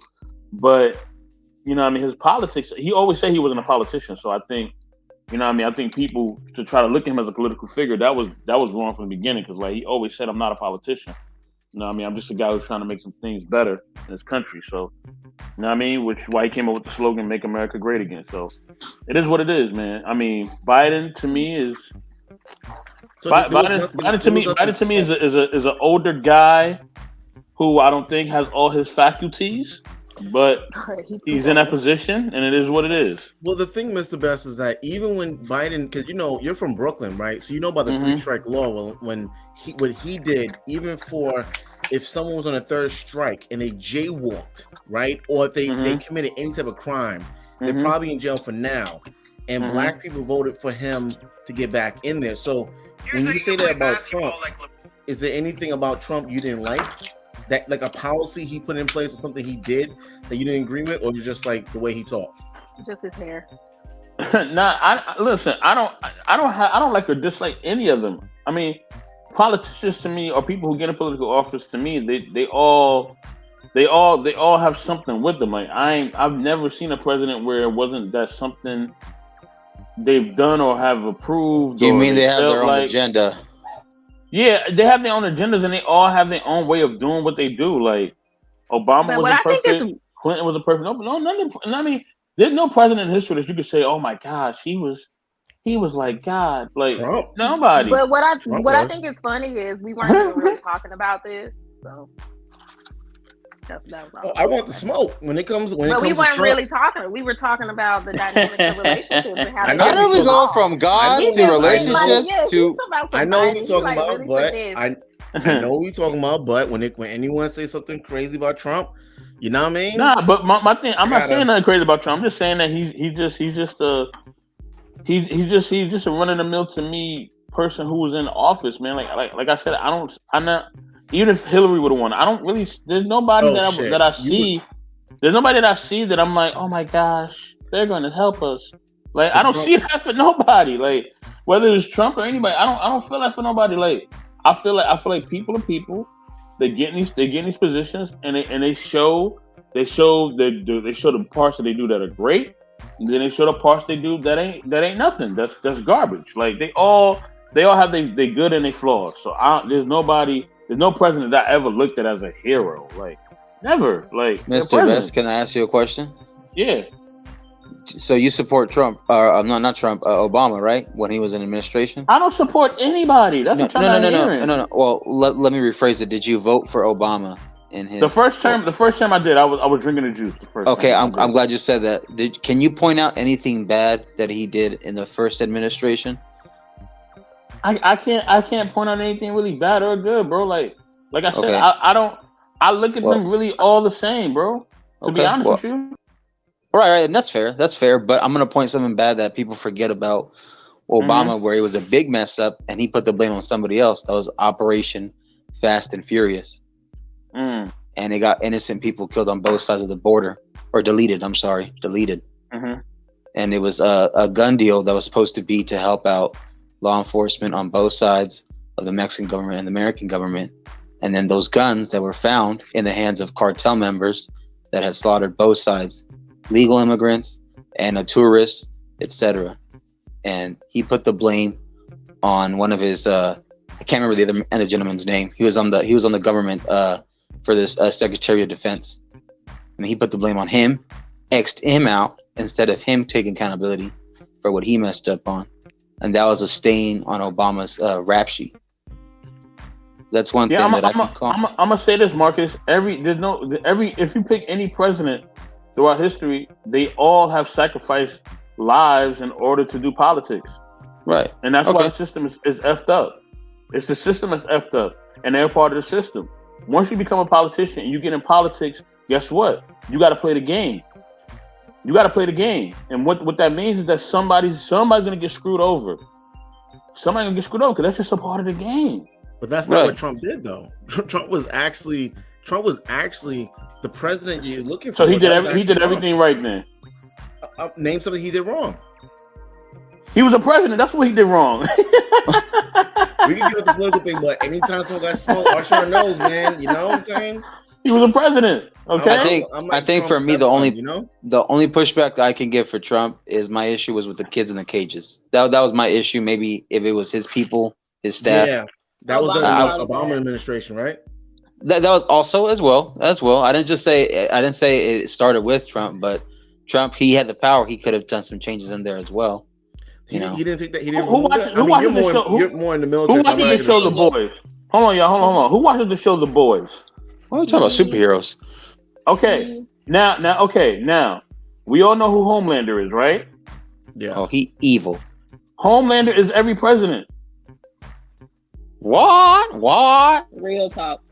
But, you know what I mean, his politics, he always said he wasn't a politician. So I think, you know what I mean, I think people to try to look at him as a political figure, that was wrong from the beginning, because like, he always said, I'm not a politician. You know what I mean? I'm just a guy who's trying to make some things better in this country. So, you know what I mean? Which is why he came up with the slogan, Make America Great Again. So it is what it is, man. I mean, Biden to me is is an older guy who I don't think has all his faculties, but he's in that position, and it is what it is. Well, the thing, Mr. Best, is that even when Biden, because you know you're from Brooklyn, right? So you know about the three-strike law. Well, what he did, even for if someone was on a third strike and they jaywalked, right, or if they committed any type of crime, they're probably in jail for now. And black people voted for him to get back in there. So when you say that about Trump, is there anything about Trump you didn't like? That, like, a policy he put in place or something he did that you didn't agree with, or you just like the way he talked? Just his hair. I don't like or dislike any of them. I mean, politicians to me, or people who get in political office, to me, they all have something with them. Like, I've never seen a president where it wasn't that something they've done or have approved. You mean they have their own agenda? Yeah, they have their own agendas, and they all have their own way of doing what they do. Like, Obama was a perfect, Clinton was a perfect. I mean, there's no president in history that you could say, "Oh my gosh, he was like God." Like, Trump. Nobody. But what I think is funny is we weren't even really talking about this, so. That was all. I want the smoke when it comes. But we weren't really talking. We were talking about the dynamics of relationships and how. I know we go from God to relationships to. I know what we're talking about, but I know what we're talking about. But when anyone says something crazy about Trump, you know what I mean? Nah, but my thing, I'm not saying nothing crazy about Trump. I'm just saying that he's just a run of the mill to me person who was in office, man. Like I said, I'm not. Even if Hillary would have won, I don't really. There's nobody that I see. There's nobody that I see that I'm like, oh my gosh, they're going to help us. Like, I don't see that for nobody. Like, whether it's Trump or anybody, I don't feel that for nobody. Like, I feel like people are people. They get in these positions, and they show the parts that they do that are great, and then they show the parts they do that ain't nothing. That's garbage. Like, they all have they good and they flaws. So there's no president that I ever looked at as a hero. Like, never. Like, Mr. Best, can I ask you a question? Yeah. So you support Trump, not Trump, Obama, right? When he was in administration? I don't support anybody. That's what I'm trying to hear. No. Well, let me rephrase it. Did you vote for Obama in his? The first time I did, I was drinking the juice. Okay, I'm glad you said that. Can you point out anything bad that he did in the first administration? I can't point out anything really bad or good, bro. Like I said, I look at them really all the same, bro. To be honest with you. Right, and that's fair. That's fair. But I'm gonna point something bad that people forget about Obama, where it was a big mess up, and he put the blame on somebody else. That was Operation Fast and Furious. And they got innocent people killed on both sides of the border, or deleted. I'm sorry, deleted. And it was a gun deal that was supposed to be to help out law enforcement on both sides of the Mexican government and the American government. And then those guns that were found in the hands of cartel members that had slaughtered both sides, legal immigrants and a tourist, etc. And he put the blame on one of his I can't remember the other gentleman's name. He was on the government for this Secretary of Defense, and he put the blame on him, X'd him out instead of him taking accountability for what he messed up on, and that was a stain on Obama's rap sheet. That's one thing that I can call. I'm gonna say this, Marcus. If you pick any president throughout history, they all have sacrificed lives in order to do politics. Right. And that's why the system is effed up. It's the system that's effed up, and they're part of the system. Once you become a politician and you get in politics, guess what? You got to play the game. You got to play the game. And what that means is that somebody's going to get screwed over. Somebody's going to get screwed over because that's just a part of the game. But that's not what Trump did, though. Trump was actually the president you're looking for. So he did everything right then. Name something he did wrong. He was a president. That's what he did wrong. We can get with the political thing, but anytime someone got smoked, Arshawn knows, man. You know what I'm saying? He was a president. Okay. I think for me, the only pushback that I can give for Trump is my issue was with the kids in the cages. That was my issue. Maybe if it was his people, his staff. Yeah, that was the Obama administration, right? That was also as well. I didn't say it started with Trump, but Trump, he had the power. He could have done some changes in there as well. He didn't take that. He didn't. Who watches the show? You're more in the military. Who watches the show The Boys? Hold on, y'all. Hold on. Who watches the show The Boys? What are we talking about? Superheroes. Okay. Now, we all know who Homelander is, right? Yeah. Oh, he evil. Homelander is every president. What? Real talk.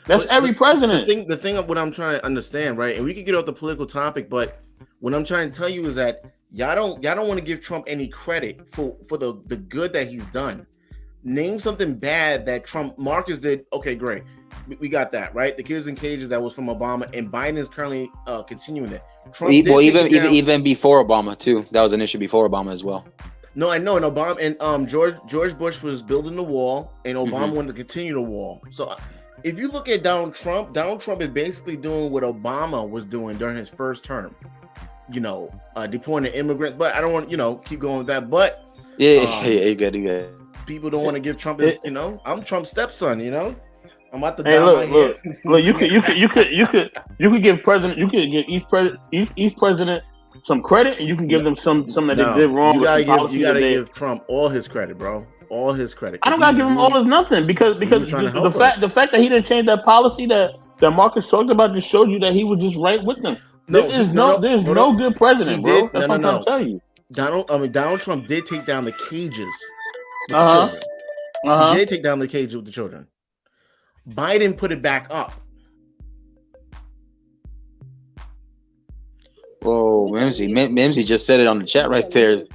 That's every president. The thing of what I'm trying to understand, right? And we could get off the political topic, but what I'm trying to tell you is that y'all don't want to give Trump any credit for the good that he's done. Name something bad that Marcus did. Okay, great. We got that, right? The kids in cages, that was from Obama, and Biden is currently continuing that. Even before Obama too. That was an issue before Obama as well. No, I know. And Obama and George Bush was building the wall, and Obama wanted to continue the wall. So if you look at Donald Trump is basically doing what Obama was doing during his first term. Deporting the immigrants, but I don't want keep going with that. But you good. People don't want to give Trump his, I'm Trump's stepson. I'm at the look. You could give each president some credit, and you can give them some that they did wrong. You gotta give Trump all his credit, bro. All his credit. I don't gotta give him all his nothing because the fact that he didn't change that policy that Marcus talked about just showed you that he was just right with them. There's no good president, bro. That's what I'm trying to tell you. Donald Trump did take down the cages with the children. He did take down the cages with the children. Biden put it back up. Whoa, Mimsy just said it on the chat right there.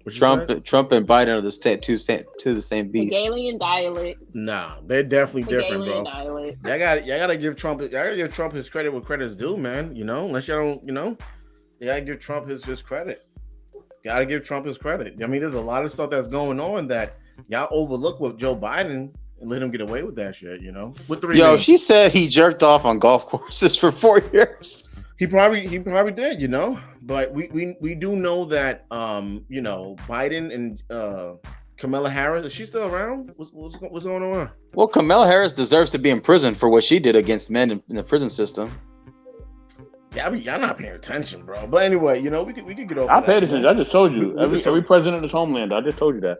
Trump and Biden are the same beast. Hegelian dialect. Nah, they're definitely different, bro. Dialect. Y'all gotta give Trump his credit where credit's due, man. Unless y'all don't, you gotta give Trump his credit. Gotta give Trump his credit. I mean, there's a lot of stuff that's going on that y'all overlook with Joe Biden and let him get away with that shit. She said he jerked off on golf courses for 4 years. He probably did, but we do know that Biden and Kamala Harris, is she still around? What's going on? Well, Kamala Harris deserves to be in prison for what she did against men in the prison system. Yeah, y'all not paying attention, bro. But anyway, we could get over. I paid attention. I just told you. Every president is Homelander. I just told you that.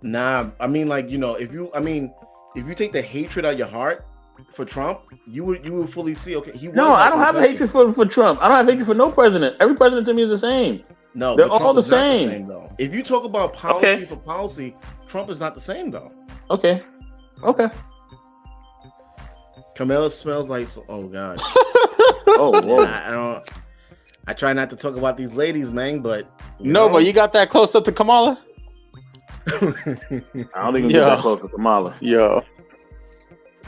Nah, I mean, if you take the hatred out of your heart for Trump, you would fully see. Okay, I don't have hatred for Trump. I don't have hatred for no president. Every president to me is the same. No, they're all the same. Though. If you talk about policy for policy, Trump is not the same though. Okay. Kamala smells like. Oh God. Oh, whoa. I try not to talk about these ladies, man, but but you got that close up to Kamala. I don't think we get that close to Kamala. Yo.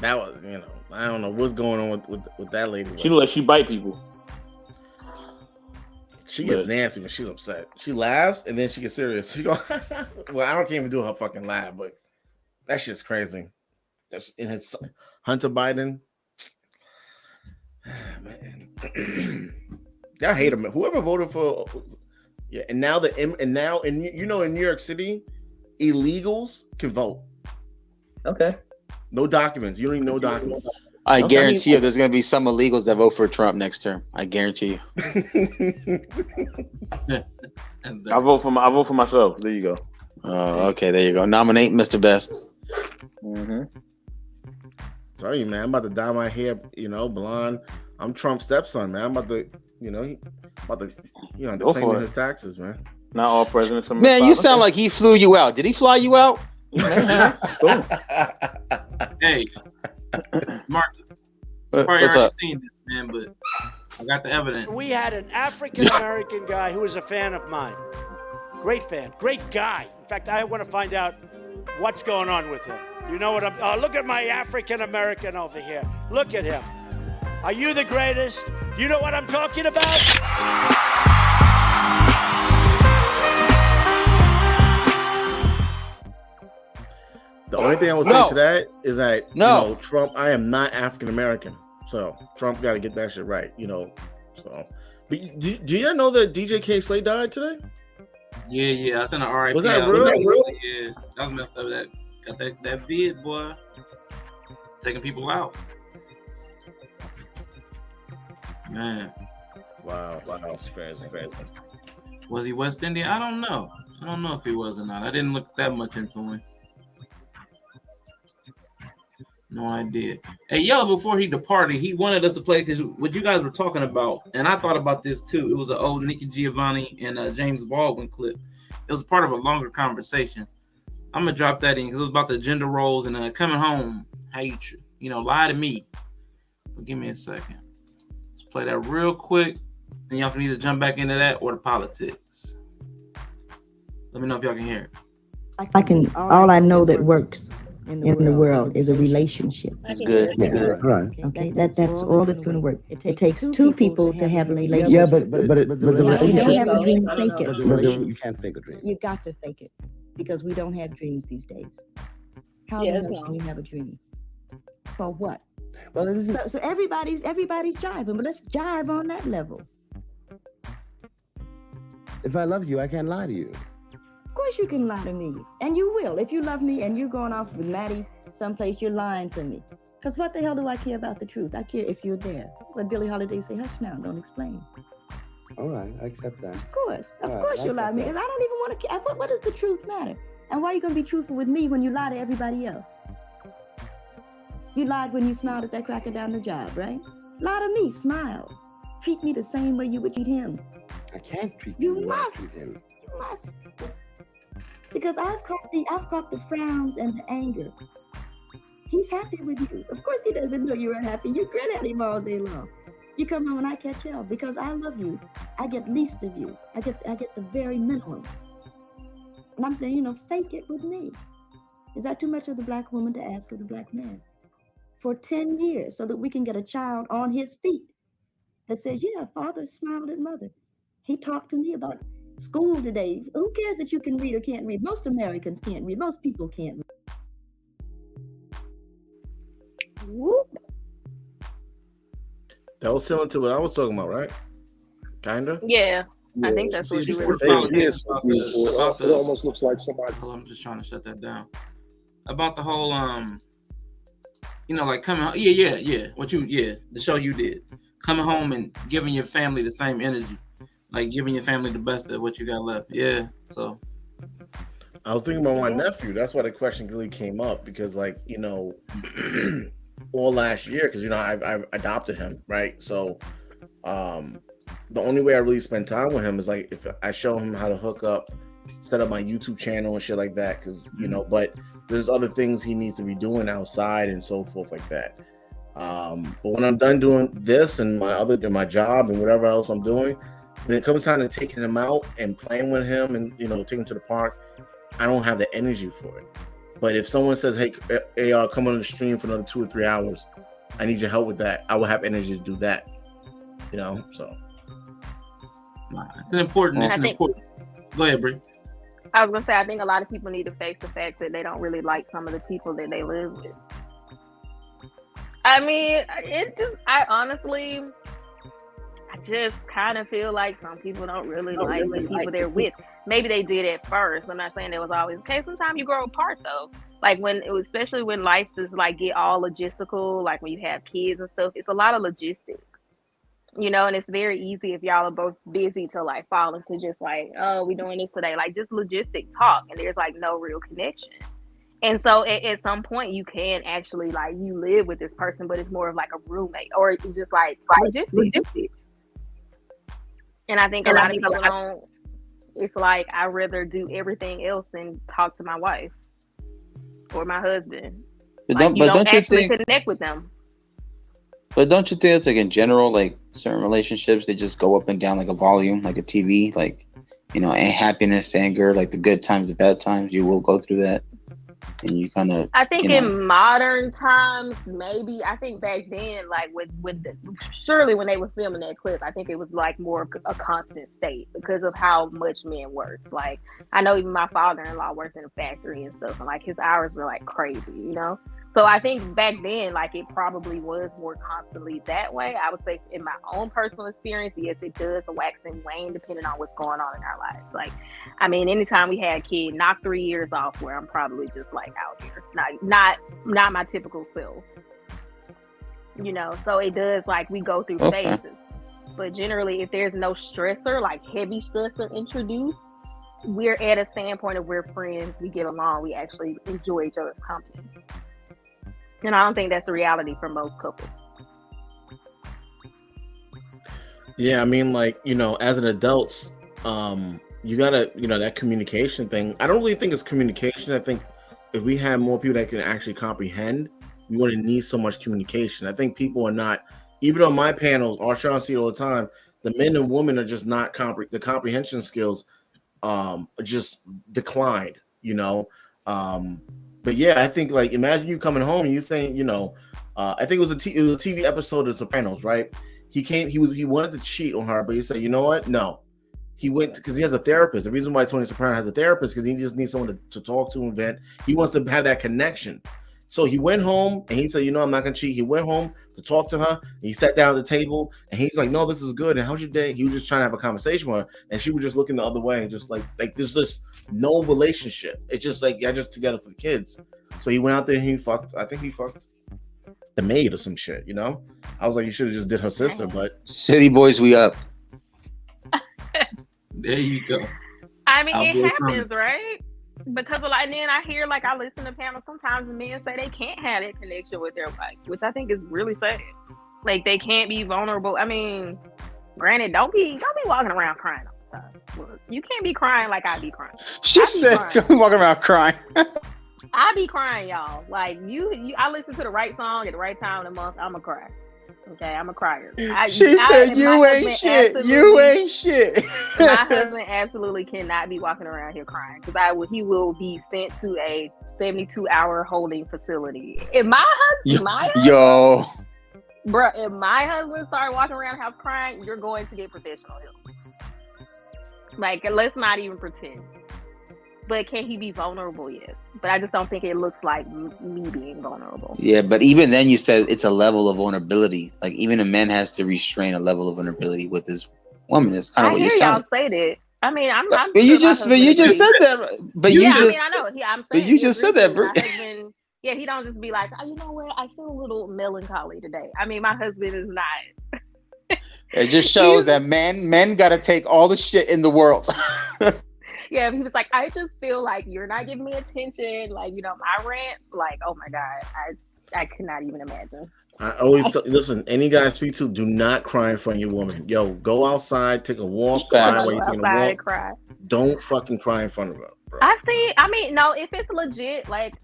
That was, I don't know what's going on with that lady. She look like she bite people. She gets nasty when she's upset. She laughs and then she gets serious. She go, well, I can't even do her fucking laugh, but that shit's crazy. That's in his Hunter Biden. Man, I hate him. Whoever voted for, and now in New York City, illegals can vote. Okay. No documents. You don't need no documents. I guarantee you, there's gonna be some illegals that vote for Trump next term. I guarantee you. I vote for myself. There you go. Oh, okay. There you go. Nominate Mr. Best. Mm-hmm. Tell you, man, I'm about to dye my hair, blonde. I'm Trump's stepson, man. I'm about to, claim his taxes, man. Not all presidents. Man, you sound like he flew you out. Did he fly you out? Hey, Marcus. I've already seen this, man, but I got the evidence. We had an African American guy who was a fan of mine. Great fan, great guy. In fact, I want to find out what's going on with him. You know what look at my African American over here. Look at him. Are you the greatest? You know what I'm talking about? The only thing I would say to that is that Trump. I am not African American, so Trump got to get that shit right. So. But do you know that DJ K. Slade died today? Yeah. I sent an RIP. Was that real? Yeah, that was messed up. Got that vid, boy, taking people out. Man. Wow, that's crazy. Was he West Indian? I don't know. I don't know if he was or not. I didn't look that much into him. No idea. Hey, Yellow, before he departed, he wanted us to play because what you guys were talking about, and I thought about this too. It was an old Nikki Giovanni and James Baldwin clip. It was part of a longer conversation. I'm gonna drop that in because it was about the gender roles and coming home. How you lie to me. But give me a second. Let's play that real quick, and y'all can either jump back into that or the politics. Let me know if y'all can hear it. All I know that works in the world is a relationship. It's good. Yeah, right. Okay, that's all that's going to work. It takes two people to have a relationship. Yeah, but the you don't have a dream, fake it. You can't fake a dream. You got to fake it because we don't have dreams these days. How can you have a dream? For what? Well, so everybody's jiving, but let's jive on that level. If I love you, I can't lie to you. Of course you can lie to me, and you will. If you love me and you're going off with Maddie someplace, you're lying to me. Because what the hell do I care about the truth? I care if you're there. But Billie Holiday say, hush now, don't explain. All right, I accept that. Of course you lie to me. Because I don't even want to care. What does the truth matter? And why are you going to be truthful with me when you lie to everybody else? You lied when you smiled at that cracker down the job, right? Lie to me, smile. Treat me the same way you would treat him. I can't treat you. You must. Treat him. You must. Because I've caught the frowns and the anger. He's happy with you. Of course he doesn't know you're unhappy. You grin at him all day long. You come home and I catch hell because I love you. I get least of you. I get the very minimum. And I'm saying, fake it with me. Is that too much of the black woman to ask of the black man? For 10 years so that we can get a child on his feet that says, yeah, father smiled at mother. He talked to me about school today. Who cares that you can read or can't read? Most Americans can't read. Most people can't read. Whoop. That was similar to what I was talking about, right? Kinda. Yeah, I think that's what you were saying. It almost looks like somebody. I'm just trying to shut that down. About the whole like coming home. Yeah. The show you did. Coming home and giving your family the same energy. Like giving your family the best of what you got left. Yeah. So I was thinking about my nephew. That's why the question really came up because all last year, because I've adopted him, right? So the only way I really spend time with him is like if I show him how to hook up, set up my YouTube channel and shit like that, because but there's other things he needs to be doing outside and so forth like that. But when I'm done doing this and my job and whatever else I'm doing, when it comes time to taking him out and playing with him and taking him to the park, I don't have the energy for it. But if someone says, hey, AR, come on the stream for another 2 or 3 hours, I need your help with that, I will have energy to do that. You know, so. It's an important. Go ahead, Bree. I was gonna say, I think a lot of people need to face the fact that they don't really like some of the people that they live with. I mean, I just kind of feel like some people don't really like the people they're with. Maybe they did at first. I'm not saying it was always okay. Sometimes you grow apart though. Like especially when life is like get all logistical, like when you have kids and stuff, it's a lot of logistics. You know, and it's very easy if y'all are both busy to like fall into just like, oh, we're doing this today, like just logistic talk, and there's like no real connection. And so at some point you can actually like you live with this person, but it's more of like a roommate, or it's just like logistics. And I think a lot of people don't. It's like I rather do everything else than talk to my wife or my husband. But like, don't you actually think connect with them? But don't you think it's like in general, like certain relationships, they just go up and down like a volume, like a TV, like, you know, and happiness, anger, like the good times, the bad times, you will go through that. And you kind of, I think in modern times, maybe. I think back then, like surely when they were filming that clip, I think it was like more of a constant state because of how much men work. Like I know even my father-in-law worked in a factory and stuff, and like his hours were like crazy, you know. So I think back then, like it probably was more constantly that way. I would say in my own personal experience, yes, it does wax and wane depending on what's going on in our lives. Like, I mean, anytime we had a kid, knock 3 years off where I'm probably just like out here, not my typical self, you know. So it does like we go through phases, but generally, if there's no stressor, like heavy stressor introduced, we're at a standpoint of we're friends, we get along, we actually enjoy each other's company. And I don't think that's the reality for most couples. Yeah, I mean, like, you know, as an adult, you gotta, you know, that communication thing. I don't really think it's communication. I think if we have more people that can actually comprehend, we wouldn't need so much communication. I think people are not, even on my panels, Arshawn see it all the time, the men and women are just not, the comprehension skills just declined, you know. But yeah, I think like imagine you coming home and you saying, you know, I think it was a TV episode of Sopranos, right? He wanted to cheat on her, but he said, you know what? No, he went because he has a therapist. The reason why Tony Soprano has a therapist because he just needs someone to talk to and vent. He wants to have that connection. So he went home and he said, you know, I'm not gonna cheat. He went home to talk to her. He sat down at the table and he's like, no, this is good. And how's your day? He was just trying to have a conversation with her, and she was just looking the other way and just like there's this no relationship. It's just like y'all just together for the kids. So he went out there and he fucked. I think he fucked the maid or some shit. You know, I was like, you should have just did her sister. But City Boys, we up. There you go. I mean, it happens, right? Because a lot, and then I hear, like, I listen to panels sometimes, and men say they can't have that connection with their wife, which I think is really sad. Like, they can't be vulnerable. I mean, granted, don't be walking around crying all the time. Look, you can't be crying like I be crying. She said, walking around crying. I be crying, y'all. Like, I listen to the right song at the right time of the month, I'm a cry. Okay, I'm a crier. She said, "You ain't shit. You ain't shit." My husband absolutely cannot be walking around here crying because he will be sent to a 72-hour holding facility. If my husband, bro, if my husband started walking around the house crying, you're going to get professional help. Like, let's not even pretend. But can he be vulnerable? Yes. But I just don't think it looks like me being vulnerable. Yeah, but even then you said it's a level of vulnerability. Like even a man has to restrain a level of vulnerability with his woman. It's kind of what you're saying. I hear y'all say that. I mean, I'm but you just said that. But you just, I know. I'm saying. But you just said that, bro. Yeah, he don't just be like, oh, you know what? I feel a little melancholy today. I mean, my husband is not. It just shows that men got to take all the shit in the world. Yeah, he was like, I just feel like you're not giving me attention. Like, you know, my rant, like, oh my God, I could not even imagine. I always listen, any guy I speak to, do not cry in front of your woman. Yo, go outside, take a walk, cry while you're taking a walk. Cry. Don't fucking cry in front of her, bro. No, if it's legit, like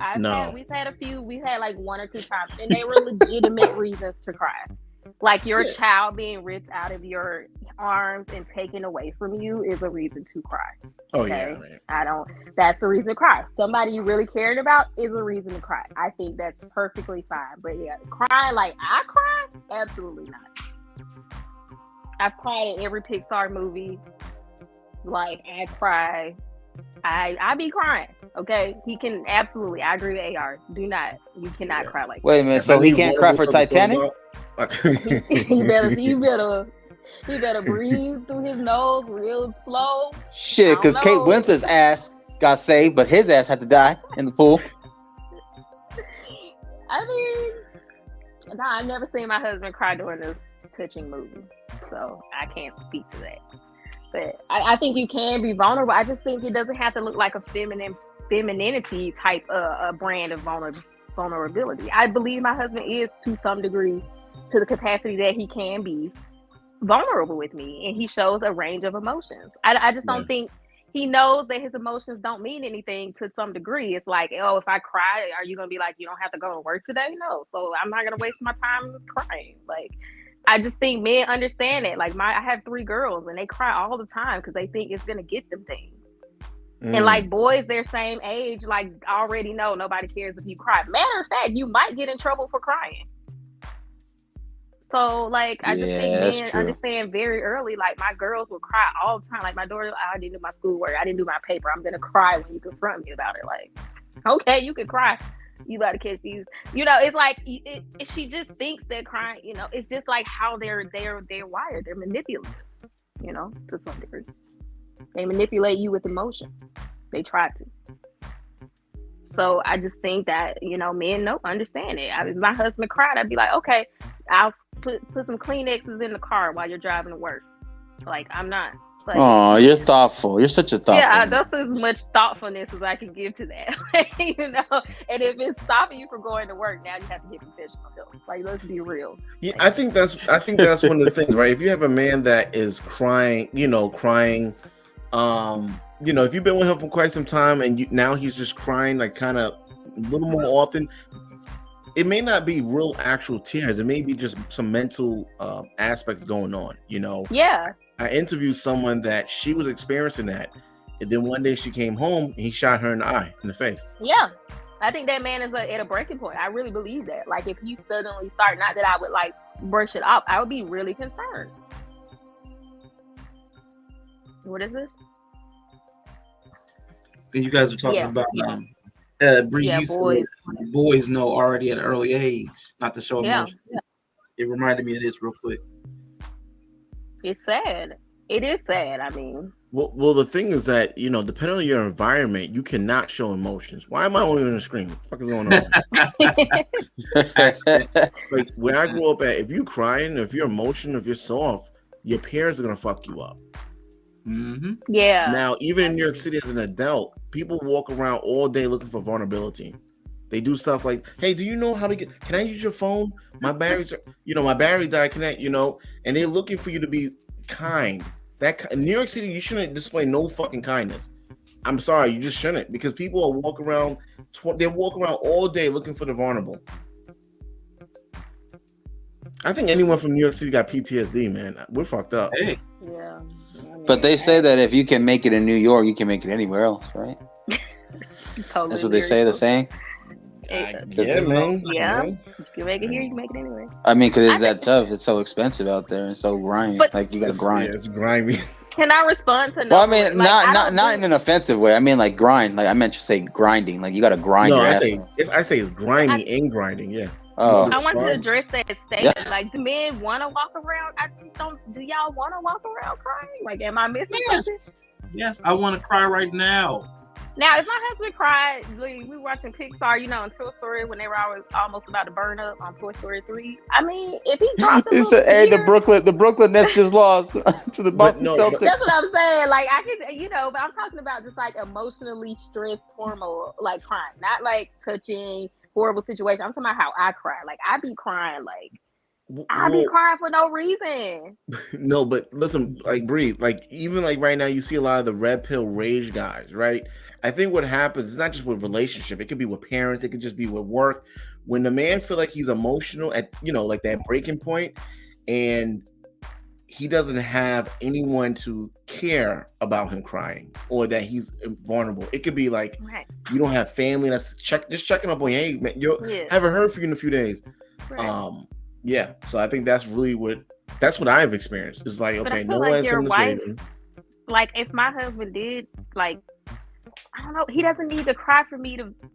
we've had like 1 or 2 times, and they were legitimate reasons to cry. Like your child being ripped out of your arms and taken away from you is a reason to cry. Oh okay? yeah, man. That's the reason to cry. Somebody you really cared about is a reason to cry. I think that's perfectly fine. But yeah, crying like I cry? Absolutely not. I've cried in every Pixar movie. Like I cry. I be crying. Okay, he can absolutely. I agree with AR. You cannot cry like. Wait a minute. So he can't cry for Titanic? You better breathe through his nose real slow. Shit, because Kate Winslet's ass got saved, but his ass had to die in the pool. I mean, nah, I've never seen my husband cry during a touching movie, so I can't speak to that. But I think you can be vulnerable. I just think it doesn't have to look like a femininity type brand of vulnerability. I believe my husband is, to some degree, to the capacity that he can be vulnerable with me, and he shows a range of emotions. I just don't think he knows that his emotions don't mean anything to some degree. It's like, oh, if I cry, are you gonna be like, you don't have to go to work today? No, so I'm not gonna waste my time crying. Like, I just think men understand it. Like I have 3 girls and they cry all the time because they think it's gonna get them things. And like boys their same age, like already know nobody cares if you cry. Matter of fact, you might get in trouble for crying. So like I just think men understand very early. Like my girls will cry all the time. Like my daughter, I didn't do my schoolwork, I didn't do my paper. I'm gonna cry when you confront me about it. Like, okay, you can cry. You gotta catch these. You know, it's like she just thinks that crying. You know, it's just like how they're wired. They're manipulative. You know, to some degree, they manipulate you with emotion. They try to. So I just think that men understand it. If my husband cried, I'd be like, okay, I'll put some Kleenexes in the car while you're driving to work. Like I'm not. Like, oh, you're thoughtful. You're such a thoughtful. Yeah, that's as much thoughtfulness as I can give to that. And if it's stopping you from going to work, now you have to get professional help. Like, let's be real. Yeah, I think that's one of the things, right? If you have a man that is crying, if you've been with him for quite some time and now he's just crying, like kind of a little more often, it may not be real actual tears. It may be just some mental aspects going on, Yeah. I interviewed someone that she was experiencing that, and then one day she came home and he shot her in the face. Yeah, I think that man is at a breaking point. I really believe that. Like if he suddenly start, not that I would like brush it off, I would be really concerned. What is this? You guys are talking about Bree, boys know already at an early age not to show emotion. Yeah. It reminded me of this real quick. It's sad. It is sad. I mean, well, the thing is that depending on your environment, you cannot show emotions. Why am I only going to scream? What the fuck is going on? Like where I grew up at, if you're crying, if you're emotional, if you're soft, your parents are going to fuck you up. Mm-hmm. Yeah. Now, even in New York City as an adult, people walk around all day looking for vulnerability. They do stuff like, hey, do you know how to can I use your phone? My batteries my battery died, connect, and they're looking for you to be kind. In New York City, you shouldn't display no fucking kindness. I'm sorry, you just shouldn't, because people are walking around all day looking for the vulnerable. I think anyone from New York City got PTSD, man. We're fucked up. Hey. Yeah. But they say that if you can make it in New York, you can make it anywhere else, right? Totally. That's what they say, the saying? Yeah, you can make it here, you can make it anywhere. I mean, because it's that tough. It's so expensive out there and so grimy. Like you gotta grind. Yeah, it's grimy. Can I respond to? Well, I mean, not in an offensive way. I mean, like grind. Like I meant to say grinding. Like you gotta grind. No, your I ass say it's grimy and grinding. Yeah. Oh. I want to address that statement. Yeah. Like, do men want to walk around? I just don't. Do y'all want to walk around crying? Like, am I missing something? Yes, I want to cry right now. Now, if my husband cried, we were watching Pixar, in Toy Story when they were almost about to burn up on Toy Story 3. I mean, if he dropped a little hey, the Brooklyn Nets just lost to the Boston Celtics. That's what I'm saying. Like, I could, but I'm talking about just like emotionally stressed, hormonal, like crying, not like touching horrible situation. I'm talking about how I cry. Like, I be crying like I be crying for no reason. No, but listen, like Bree, like even like right now, you see a lot of the red pill rage guys, right? I think what happens is not just with relationship; it could be with parents, it could just be with work. When the man feel like he's emotional at like that breaking point, and he doesn't have anyone to care about him crying or that he's vulnerable. It could be like you don't have family that's just checking up on you. Hey, man, haven't heard from you in a few days. Right. Yeah, so I think that's really what I've experienced. It's like, okay, no one's coming to save him. Like, if my husband did, like, I don't know, he doesn't need to cry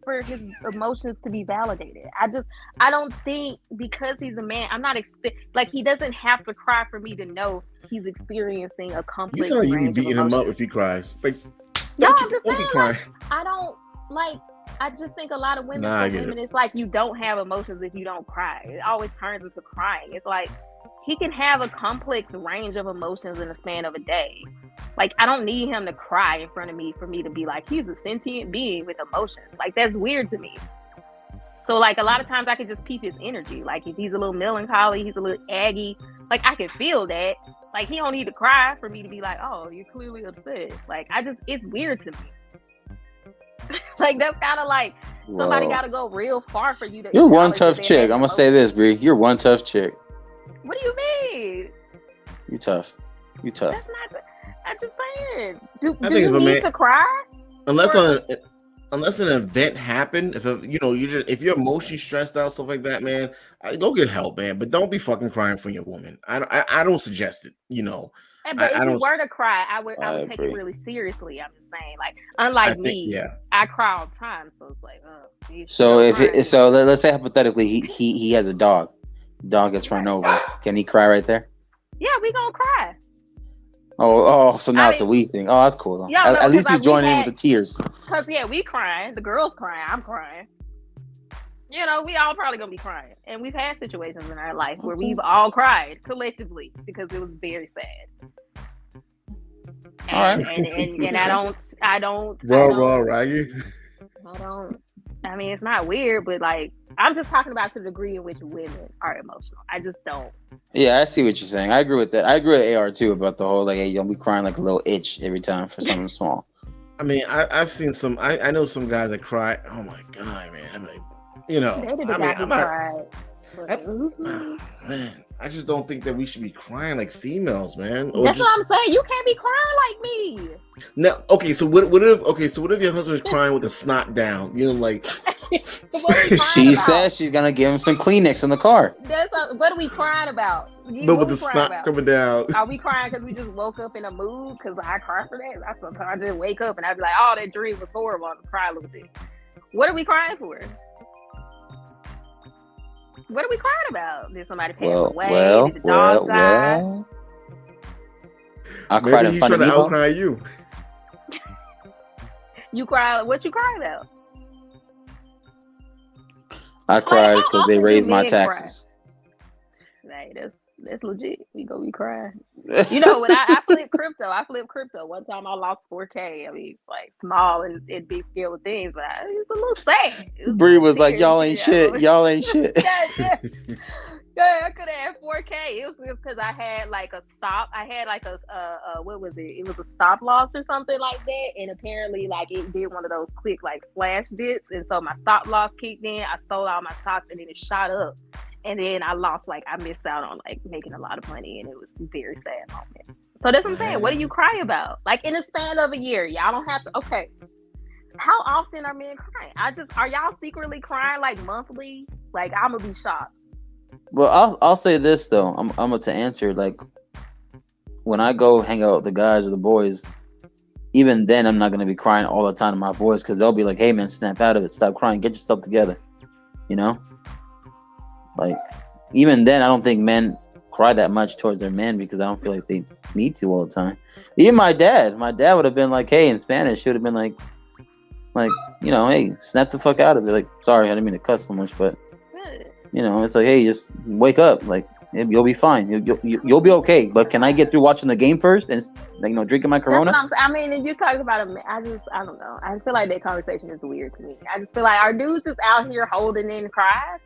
for his emotions to be validated. I don't think because he's a man, I'm not like, he doesn't have to cry for me to know he's experiencing a complex. You sound like you be range of beating him emotions. up if he cries. Like, No, don't I'm just be saying, crying. like, I don't like. I just think a lot of women, Nah, I get it. it's like you don't have emotions if you don't cry. It always turns into crying. It's like he can have a complex range of emotions in the span of a day. Like, I don't need him to cry in front of me for me to be like, he's a sentient being with emotions. Like, that's weird to me. So, like, a lot of times I can just peep his energy. Like, if he's a little melancholy, he's a little aggy, like, I can feel that. Like, he don't need to cry for me to be like, oh, you're clearly upset. Like, it's weird to me. Like, that's kind of like somebody got to go real far for you to. You're one tough chick. I'm gonna say this, Bree. You're one tough chick. What do you mean? You tough. You tough. That's not. I'm just saying. Do I think you need to cry? Unless an event happened, if you're emotionally stressed out, stuff like that, man, go get help, man. But don't be fucking crying for your woman. I don't suggest it. But if you were to cry, I would take it really seriously. I'm just saying, like, unlike me, I cry all the time, so it's like, so let's say hypothetically he has a dog. Dog gets run over. Can he cry right there? Yeah, we gonna cry. So now it's a we thing. Oh, that's cool though. Yeah, at least you join in with the tears. Cause we crying. The girls crying. I'm crying. We all probably gonna be crying, and we've had situations in our life where we've all cried collectively because it was very sad. All right. And I don't. Raggy. I don't. I mean, it's not weird, but like, I'm just talking about to the degree in which women are emotional. I just don't. Yeah, I see what you're saying. I agree with that. I agree with AR too about the whole like, hey, don't be crying like a little itch every time for something small. I mean, I've seen some. I know some guys that cry. Oh my god, man! I'm like, man, I just don't think that we should be crying like females, man. That's what I'm saying. You can't be crying like me. No, okay. So what if your husband's crying with the snot down? Like. She says she's gonna give him some Kleenex in the car. What are we crying about? But the snot's coming down. Are we crying because we just woke up in a mood? Because I cry for that. I sometimes just wake up and I be like, "Oh, that dream was horrible." I'm cry a little bit. What are we crying for? What are we crying about? Did somebody pass away? Did the dog die? I cried in front of you. I'll cry you. You cry. What you crying about? I cried because they raised my taxes. Hey, that's legit. We gonna be crying. When I flipped crypto. One time I lost 4K. I mean, like small and big scale of things, but it's a little sad. Bree was like, "Y'all ain't shit. Y'all ain't shit." Yeah, I could have had 4K. It was just because I had like a stop. I had like a what was it? It was a stop loss or something like that. And apparently, like, it did one of those quick like flash bits, and so my stop loss kicked in. I sold all my stocks, and then it shot up. And then I missed out on like making a lot of money, and it was a very sad moment. So that's what I'm saying. What do you cry about? Like, in the span of a year, y'all don't have to. Okay, how often are men crying? Are y'all secretly crying like monthly? Like, I'm gonna be shocked. Well, I'll say this though. I'm gonna to answer, like, when I go hang out with the guys or the boys, even then I'm not gonna be crying all the time to my boys because they'll be like, "Hey man, snap out of it, stop crying, get yourself together," Like, even then, I don't think men cry that much towards their men because I don't feel like they need to all the time. Even my dad would have been like, "Hey," in Spanish, she would have been like, "Hey, snap the fuck out of it." Like, sorry, I didn't mean to cuss so much, but it's like, hey, just wake up. Like, you'll be fine. You'll be okay. But can I get through watching the game first and drinking my Corona? That's what I'm saying. I mean, you talk about I don't know. I feel like that conversation is weird to me. I just feel like, are dudes just out here holding in cries?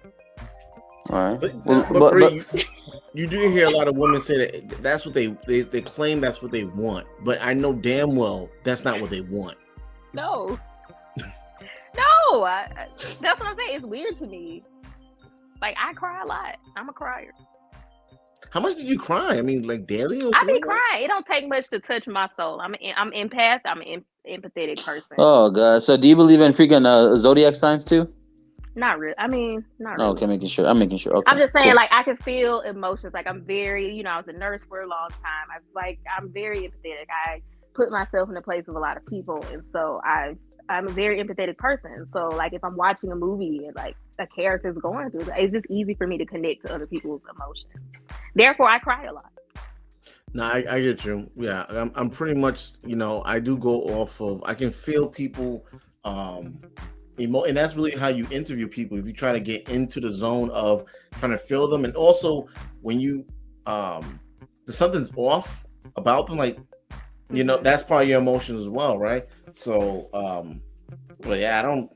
All right. But you do hear a lot of women say that that's what they claim that's what they want, but I know damn well that's not what they want. No, that's what I'm saying. It's weird to me. Like, I cry a lot. I'm a crier. How much did you cry? I mean, like daily? Or I be crying. It don't take much to touch my soul. I'm empath. I'm an empathetic person. Oh god. So do you believe in freaking zodiac signs too? Not really. I mean, not really. Okay, making sure. I'm making sure. Okay. I'm just saying, cool. like, I can feel emotions. Like, I'm very, I was a nurse for a long time. I'm very empathetic. I put myself in the place of a lot of people, and so I'm a very empathetic person. So, like, if I'm watching a movie and like a character's going through, it's just easy for me to connect to other people's emotions. Therefore, I cry a lot. No, I get you. Yeah, I'm pretty much, I do go off of, I can feel people, and that's really how you interview people. If you try to get into the zone of trying to feel them, and also when you, something's off about them, like, that's part of your emotions as well, right? So, but yeah, I don't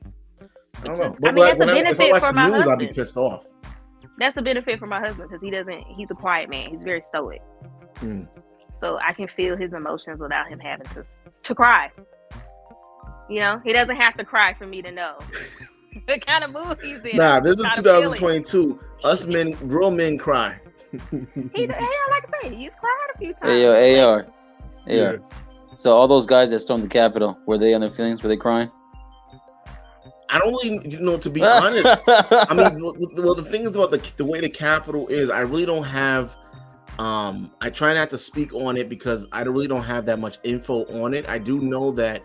know. But that's a if I benefit watch for the my news, I'll husband. be pissed off. That's a benefit for my husband because he's a quiet man. He's very stoic. So I can feel his emotions without him having to cry. He doesn't have to cry for me to know the kind of mood he's in. Nah, this is 2022. Us men, real men cry. Like I said, he's cried a few times. Hey, yo, AR. Yeah. So all those guys that stormed the Capitol, were they on their feelings? Were they crying? I don't really, to be honest. I mean, well, the thing is about the way the Capitol is, I really don't have. I try not to speak on it because I really don't have that much info on it. I do know that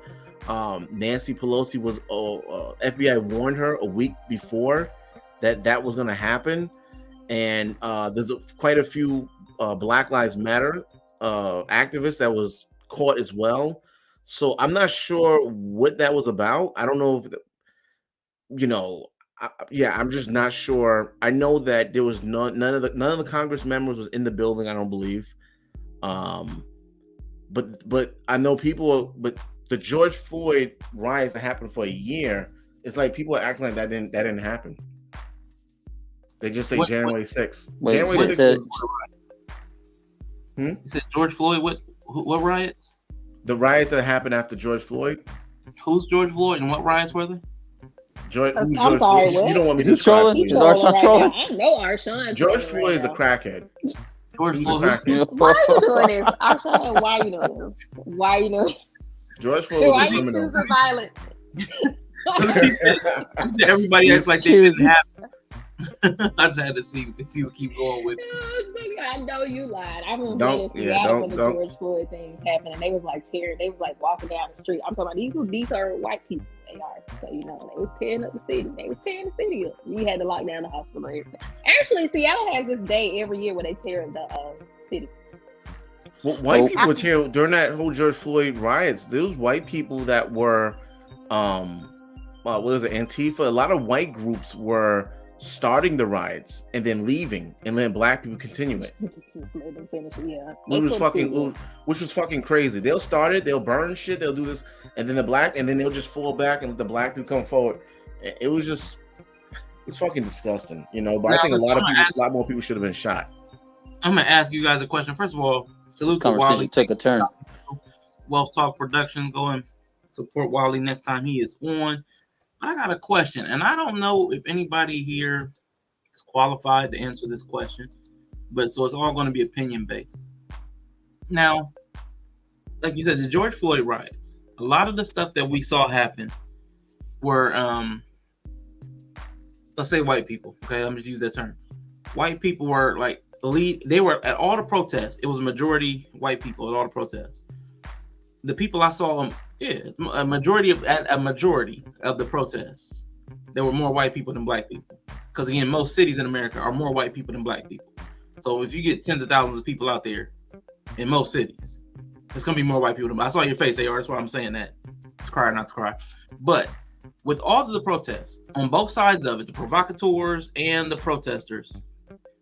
Nancy Pelosi was FBI warned her a week before that was going to happen, and there's quite a few Black Lives Matter activists that was caught as well. So I'm not sure what that was about. I don't know if I'm just not sure. I know that there was none of the Congress members was in the building. I don't believe. But I know people. But the George Floyd riots that happened for a year, it's like people are acting like that didn't happen. They just say January 6th. January 6th. You said George Floyd. What riots? The riots that happened after George Floyd. Who's George Floyd and what riots were they? George I'm Floyd? sorry, You don't want me to Is he trolling? He's Is Arshawn trolling? I know Arshawn. George Floyd is a crackhead. George He's Floyd. a crackhead. Why are you doing this? Arshawn, why are you doing this? Why are you doing this? George Floyd Why is a are you criminal. choosing violence? He said everybody acts like they didn't happen. I just had to see if you keep going with it. I know you lied. I remember Don't- being in yeah, Seattle don't- when the don't. George Floyd things happened, and they was like tearing. They was like walking down the street. I'm talking about these are white people. They are. So they was tearing up the city. They was tearing the city up. You had to lock down the hospital and everything. Actually, Seattle has this day every year where they tear the city. Well, white people were tearing during that whole George Floyd riots. There was white people that were, what was it, Antifa? A lot of white groups were starting the riots and then leaving, and letting black people continue it. Let them finish it, yeah. Which was fucking crazy. They'll start it, they'll burn shit, they'll do this, and then they'll just fall back and let the black people come forward. It's fucking disgusting, But Now, I think a listen, lot more people should have been shot. I'm gonna ask you guys a question. First of all, salute This to conversation Wally. took a turn. Wealth Talk Production. Go and support Wally next time he is on. I got a question, and I don't know if anybody here is qualified to answer this question, but so it's all going to be opinion based. Now, like you said, the George Floyd riots, a lot of the stuff that we saw happen were, let's say white people. Okay, let me use that term. White people were like they were at all the protests. It was a majority white people at all the protests. The people I saw them. Yeah, a majority of the protests, there were more white people than black people. Because again, most cities in America are more white people than black people. So if you get tens of thousands of people out there in most cities, it's gonna be more white people than. I saw your face, AR. That's why I'm saying that. To cry, not to cry. But with all of the protests on both sides of it, the provocateurs and the protesters,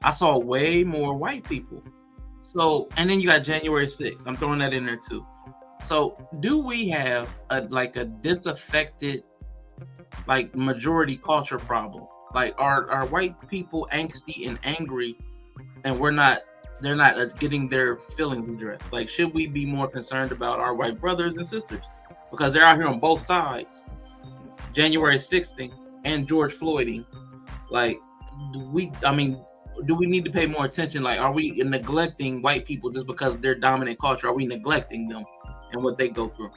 I saw way more white people. So, and then you got January 6th. I'm throwing that in there too. So do we have a disaffected majority culture problem Like, are white people angsty and angry, and they're not getting their feelings addressed? Like, should we be more concerned about our white brothers and sisters because they're out here on both sides, January 6th and George Floyding? Like, do we need to pay more attention? Like, are we neglecting white people just because they're dominant culture? Are we neglecting them and what they go through?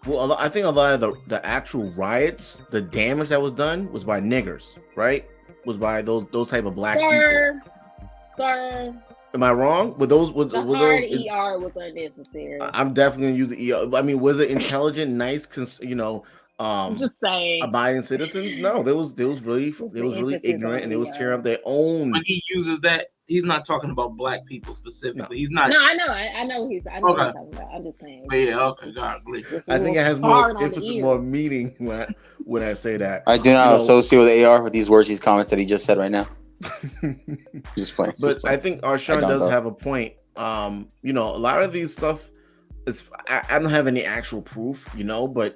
Well, I think a lot of the actual riots, the damage that was done was by niggers, right? Was by those type of black people. Sir, am I wrong? With those, the hard ER was unnecessary. I'm definitely gonna use the ER. I mean, was it intelligent, nice, I'm just saying, abiding citizens? No, they was really ignorant, and they was tearing up their own. When he uses that, he's not talking about black people specifically. No. He's not. No, I know what he's talking about. I'm just saying. But yeah, okay, God, I think it has more emphasis, more meaning when I say that. I do not associate with AR with these words, these comments that he just said right now. Just playing. But I think Arshawn does have a point. A lot of these stuff, I don't have any actual proof, but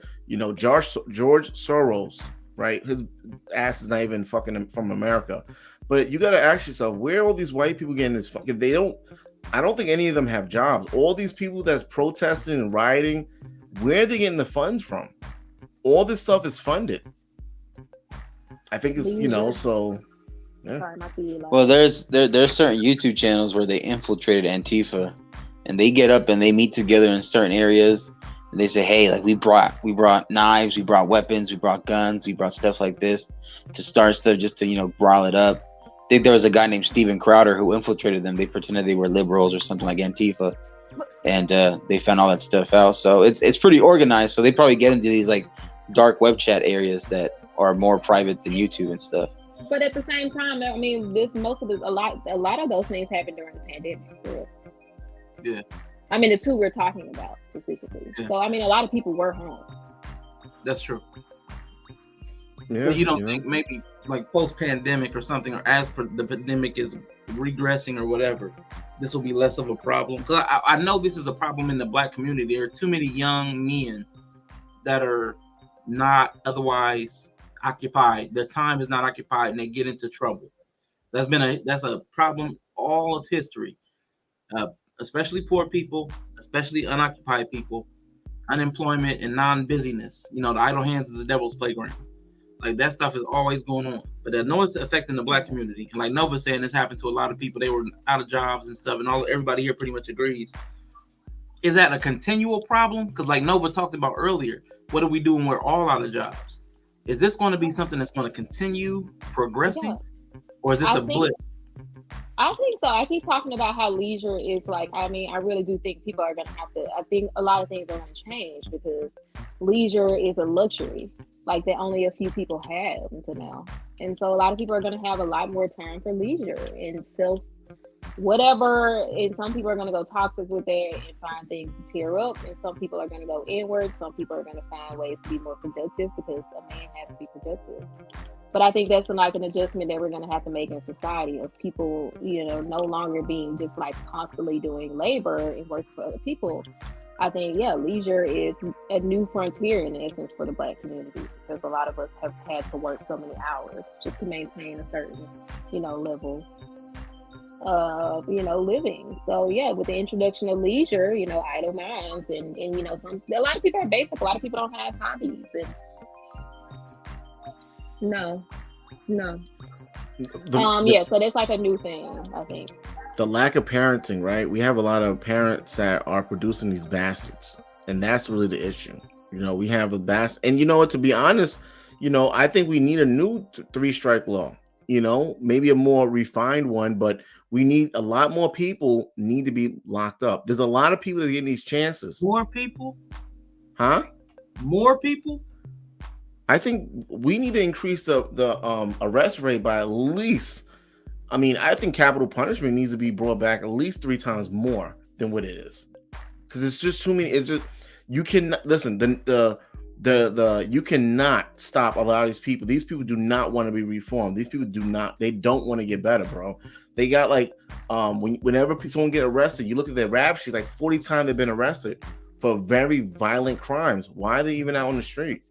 George Soros, right? His ass is not even fucking from America. But you got to ask yourself, where are all these white people getting this? I don't think any of them have jobs. All these people that's protesting and rioting, where are they getting the funds from? All this stuff is funded. I think it's, so. Yeah. Well, there's certain YouTube channels where they infiltrated Antifa, and they get up and they meet together in certain areas, and they say, "Hey, like we brought knives, we brought weapons, we brought guns, we brought stuff like this to start stuff just to brawl it up." I think there was a guy named Steven Crowder who infiltrated them. They pretended they were liberals or something like Antifa, and they found all that stuff out. So it's pretty organized. So they probably get into these like dark web chat areas that are more private than YouTube and stuff. But at the same time, I mean, a lot of those things happened during the pandemic. For yeah. I mean, the two we're talking about specifically. Yeah. So I mean, a lot of people were home. That's true. Yeah. But you don't think maybe like post-pandemic or something, or as the pandemic is regressing or whatever, this will be less of a problem? Because I know this is a problem in the black community. There are too many young men that are not otherwise occupied. Their time is not occupied, and they get into trouble. That's a problem all of history, especially poor people, especially unoccupied people, unemployment and non-busyness. The idle hands is the devil's playground. Like, that stuff is always going on. But I know it's affecting the black community. And like Nova's saying, this happened to a lot of people. They were out of jobs and stuff, and everybody here pretty much agrees. Is that a continual problem? Because like Nova talked about earlier, what do we do when we're all out of jobs? Is this going to be something that's going to continue progressing, or is this a blip? I think so. I keep talking about how leisure is like, I mean, I really do think people are going to have to, I think a lot of things are going to change because leisure is a luxury, like that only a few people have until now. And so a lot of people are going to have a lot more time for leisure and whatever. And some people are going to go toxic with that and find things to tear up. And some people are going to go inward. Some people are going to find ways to be more productive because a man has to be productive. But I think that's like an adjustment that we're going to have to make in society of people, no longer being just like constantly doing labor and work for other people. I think, leisure is a new frontier in essence for the black community because a lot of us have had to work so many hours just to maintain a certain, level of, living. So with the introduction of leisure, idle minds and a lot of people are basic. A lot of people don't have hobbies and No. So that's like a new thing, I think. The lack of parenting, right? We have a lot of parents that are producing these bastards, and that's really the issue. We have a bastard, and to be honest, I think we need a new 3-strike law. Maybe a more refined one, but we need a lot more people need to be locked up. There's a lot of people that are getting these chances. More people? Huh? More people? I think we need to increase the arrest rate by at least. I mean, I think capital punishment needs to be brought back at least 3 times more than what it is, because it's just too many. It's just you can listen. You cannot stop a lot of these people. These people do not want to be reformed. These people They don't want to get better, bro. They got like whenever someone get arrested, you look at their rap sheet, like 40 times they've been arrested for very violent crimes. Why are they even out on the street?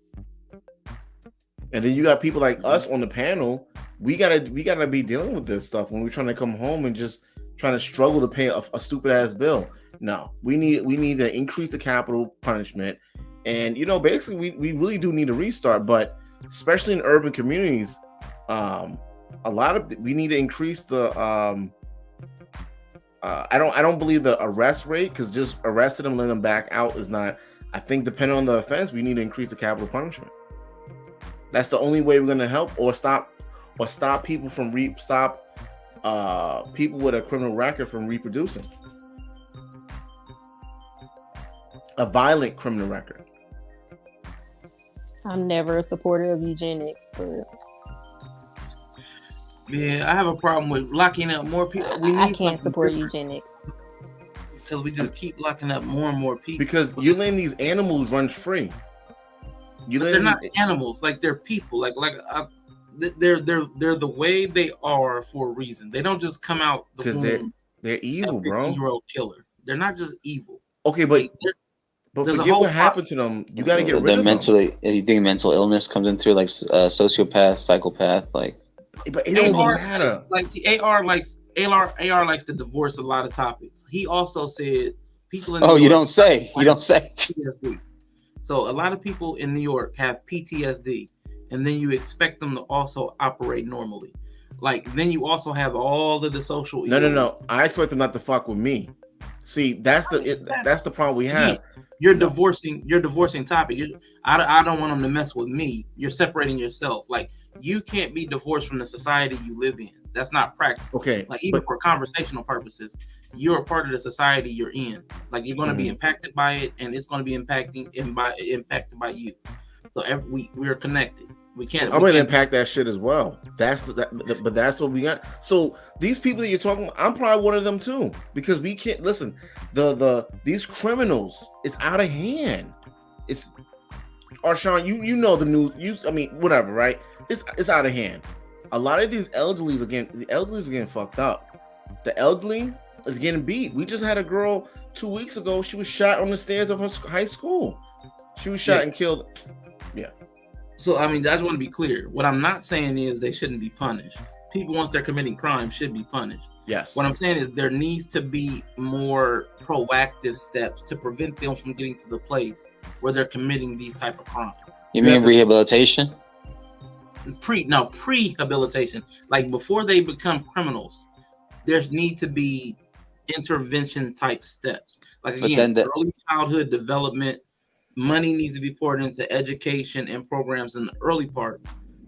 And then you got people like us on the panel. We gotta be dealing with this stuff when we're trying to come home and just trying to struggle to pay a stupid ass bill. No, we need to increase the capital punishment, and basically we really do need a restart. But especially in urban communities, we need to increase the. I don't believe the arrest rate, because just arresting them, letting them back out is not. I think depending on the offense, we need to increase the capital punishment. That's the only way we're going to help or stop people from people with a criminal record from reproducing. A violent criminal record. I'm never a supporter of eugenics, but yeah, I have a problem with locking up more people. I can't support eugenics because we just keep locking up more and more people. Because you're letting these animals run free. They're not animals, like they're people. They're the way they are for a reason. They don't just come out because they're evil, bro. 15-year-old killer. They're not just evil. Okay, but forget what happened to them. You got to get rid of mentally. Them. You think mental illness comes in through like sociopath, psychopath, like? But it don't matter. Like, see, AR likes to divorce a lot of topics. He also said people in New York, you don't say. PTSD. So a lot of people in New York have PTSD, and then you expect them to also operate normally. Like, then you also have all of the social. No. I expect them not to fuck with me. See, that's the problem we have. You're divorcing topic. I don't want them to mess with me. You're separating yourself. Like, you can't be divorced from the society you live in. That's not practical. Okay. Like, even for conversational purposes, you're a part of the society you're in. Like, you're going to be impacted by it, and it's going to be impacted by you. So we're connected. I'm gonna impact that shit as well. But that's what we got. So these people that you're talking about, I'm probably one of them too, because we can't listen. These criminals, it's out of hand. It's Arshawn, you know the news. Whatever, right? It's out of hand. A lot of these elderlies are getting fucked up. The elderly is getting beat. We just had a girl 2 weeks ago. She was shot on the stairs of her high school. She was shot and killed. Yeah. So, I just want to be clear. What I'm not saying is they shouldn't be punished. People, once they're committing crime, should be punished. Yes. What I'm saying is there needs to be more proactive steps to prevent them from getting to the place where they're committing these type of crimes. You mean rehabilitation? Prehabilitation. Like, before they become criminals, there need to be intervention type steps. Like, again, early childhood development. Money needs to be poured into education and programs in the early part.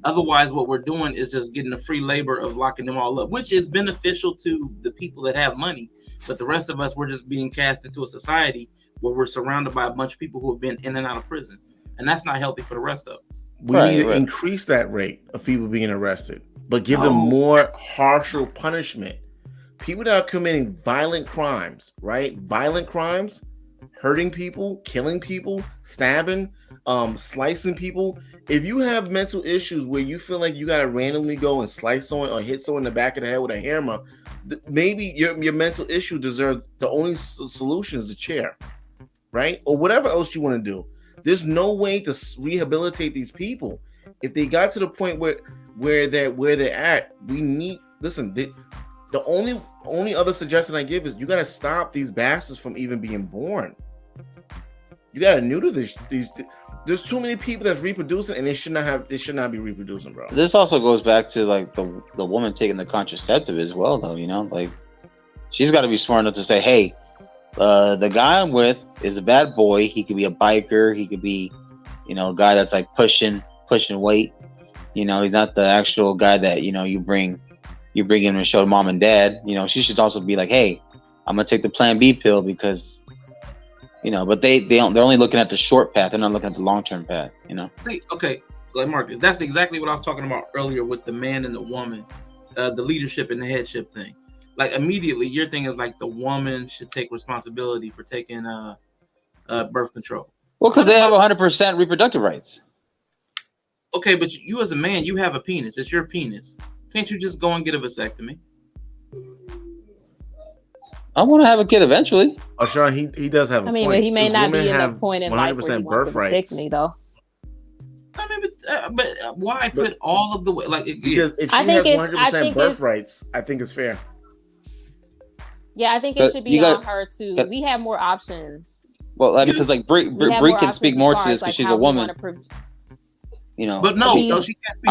Otherwise, what we're doing is just getting the free labor of locking them all up, which is beneficial to the people that have money. But the rest of us, we're just being cast into a society where we're surrounded by a bunch of people who have been in and out of prison. And that's not healthy for the rest of us. We need to increase that rate of people being arrested, but give them more harsher punishment. People that are committing violent crimes, right? Violent crimes, hurting people, killing people, stabbing, slicing people. If you have mental issues where you feel like you gotta randomly go and slice someone or hit someone in the back of the head with a hammer, maybe your mental issue deserves the only solution is a chair, right? Or whatever else you want to do. There's no way to rehabilitate these people. If they got to the point where they're at, we need the only other suggestion I give is you got to stop these bastards from even being born. You got to neuter these. There's too many people that's reproducing, and they should not be reproducing, bro. This also goes back to like the woman taking the contraceptive as well, though. Like, she's got to be smart enough to say, hey, the guy I'm with is a bad boy. He could be a biker. He could be, a guy that's like pushing weight. He's not the actual guy that you bring in to show mom and dad. She should also be like, hey, I'm gonna take the Plan B pill because, but they're only looking at the short path. They're not looking at the long term path. See, okay, like Marcus, that's exactly what I was talking about earlier with the man and the woman, the leadership and the headship thing. Like, immediately, your thing is like the woman should take responsibility for taking birth control. Well, because they have 100% reproductive rights. Okay, but you as a man, you have a penis. It's your penis. Can't you just go and get a vasectomy? I want to have a kid eventually. Oh, sure, he does have a point. But he may not be in that point in life where he wants a vasectomy, though. But why put all of the way? Like, because if she has 100% birth rights, I think it's fair. Yeah, I think it should be on her too. We have more options. Well, because like Bree can speak more to this because she's a woman. You know, but no, she can't speak.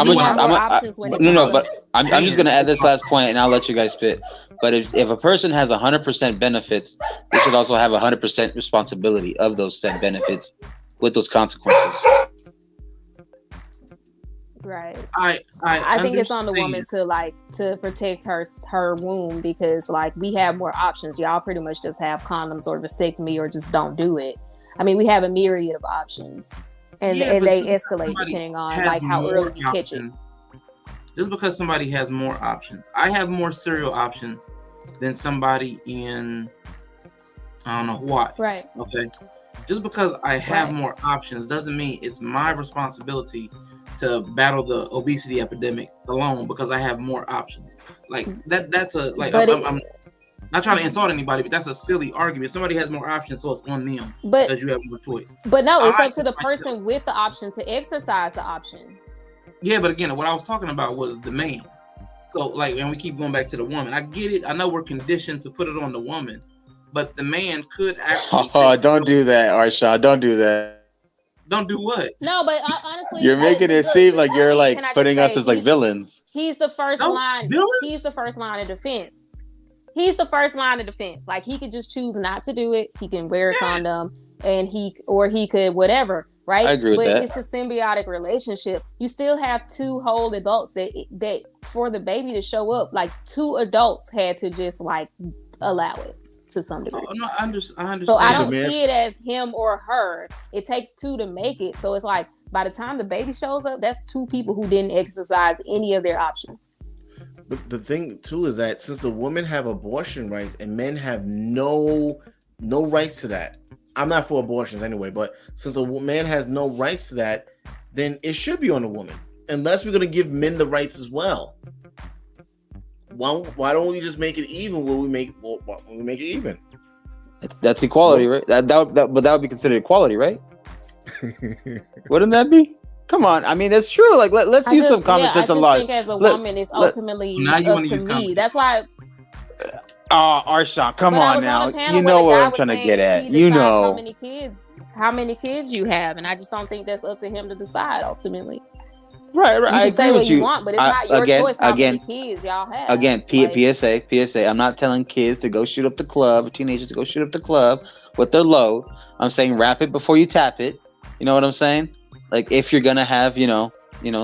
I'm just gonna add this last point, and I'll let you guys spit. But if a person has 100% benefits, they should also have 100% responsibility of those said benefits with those consequences. Right. I think it's on the woman to protect her womb, because like we have more options. Y'all pretty much just have condoms or vasectomy or just don't do it. I mean, we have a myriad of options, and they escalate depending on like how early you catch it. Just because somebody has more options, I have more cereal options than somebody in I don't know what. Right. Okay. Just because I have more options doesn't mean it's my responsibility to battle the obesity epidemic alone because I have more options. Like that's a like I'm not trying to insult anybody, but that's a silly argument. Somebody has more options, so it's on them because you have more choice. But no, it's up to the person with the option to exercise the option. Yeah, but again, what I was talking about was the man. So like, and we keep going back to the woman. I get it. I know we're conditioned to put it on the woman, but the man could actually. Oh, don't do that, Arshawn. Don't do that. Don't do what? No, but honestly, you're making it seem like you're like putting us as like villains. He's the first line. He's the first line of defense. He's the first line of defense. Like he could just choose not to do it. He can wear a condom, and he could whatever. Right? I agree with that. It's a symbiotic relationship. You still have two whole adults that for the baby to show up, like two adults had to just like allow it to some degree. Oh, no, I understand. So I don't see it as him or her. It takes two to make it. So it's like by the time the baby shows up, that's two people who didn't exercise any of their options. But the thing too is that since the women have abortion rights and men have no rights to that. I'm not for abortions anyway, but since a man has no rights to that, then it should be on the woman. Unless we're going to give men the rights as well. Why don't we just make it even when we make it even? That's equality, right? But that would be considered equality, right? Wouldn't that be? Come on, I mean that's true. Like let's use some common sense on life. I think as a woman, it's ultimately up to me. That's why. Arshawn, come on now. You know what I'm trying to get at. You know how many kids you have, and I just don't think that's up to him to decide ultimately. Right. You I can say agree what with you want, but it's not your choice how many kids y'all have. Again, PSA. I'm not telling kids to go shoot up the club, or teenagers to go shoot up the club with their load. I'm saying wrap it before you tap it. You know what I'm saying? Like if you're gonna have,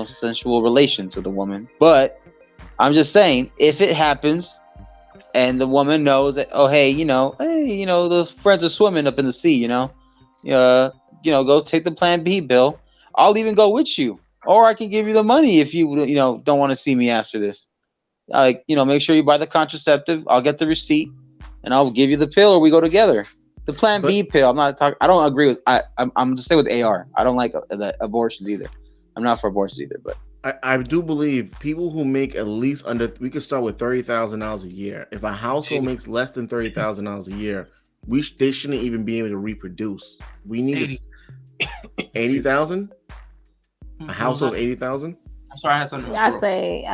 sensual relations with a woman. But I'm just saying, if it happens and the woman knows that, oh hey, the friends are swimming up in the sea, go take the Plan B bill. I'll even go with you. Or I can give you the money if you don't want to see me after this. Make sure you buy the contraceptive. I'll get the receipt, and I'll give you the pill, or we go together. The Plan B pill. I'm not talking. I don't agree with. I'm just staying with AR. I don't like the abortions either. I'm not for abortions either. But I do believe people who make at least under. We could start with $30,000 a year. If a household makes less than $30,000 a year, they shouldn't even be able to reproduce. We need 80,000. A household 80,000. I'm sorry, I had something. I say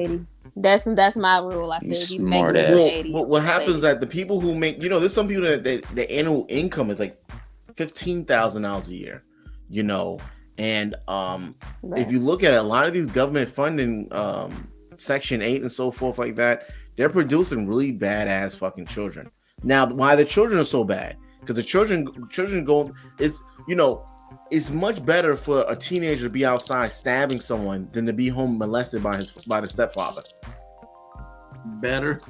80. That's my rule. I say you make it 80. What happens is that the people who make, there's some people that the annual income is like $15,000 a year, and if you look at it, a lot of these government funding, Section 8 and so forth like that, they're producing really badass fucking children. Now, why the children are so bad? Because the children go, it's much better for a teenager to be outside stabbing someone than to be home molested by the stepfather. Better,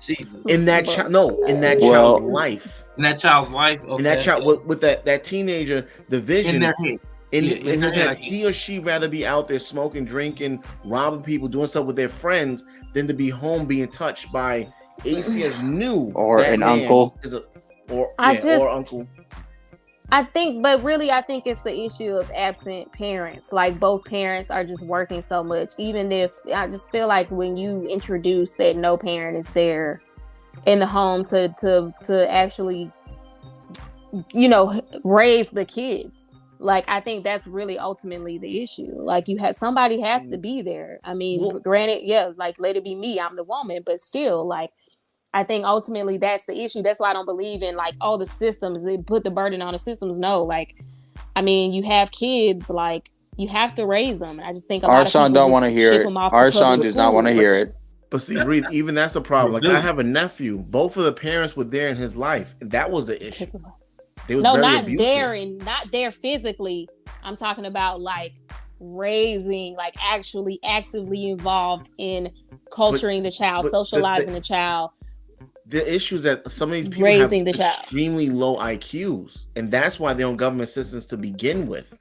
Jesus. In that child's life. In that child's life. Okay. In that child with that teenager, the vision in their head. In his head, he or she rather be out there smoking, drinking, robbing people, doing stuff with their friends than to be home being touched by ACS new or an uncle or uncle. I think it's the issue of absent parents. Like both parents are just working so much. Even if I just feel like when you introduce that no parent is there in the home to actually, raise the kids, Like, I think that's really ultimately the issue. Like, somebody has to be there. I mean, granted, yeah, like, let it be me, I'm the woman, but still, like, I think ultimately that's the issue. That's why I don't believe in, like, all the systems, they put the burden on the systems. No, like, I mean, you have kids, like, you have to raise them. I just think a lot of people don't want to hear it. Arshawn does not want to hear it. But see, Breathe, even that's a problem. Like, I have a nephew. Both of the parents were there in his life. That was the issue. Not there physically. I'm talking about, like, raising, like, actually actively involved in culturing the child, socializing the child. The issue is that some of these people raising have the child. Extremely low IQs, and that's why they're on government assistance to begin with.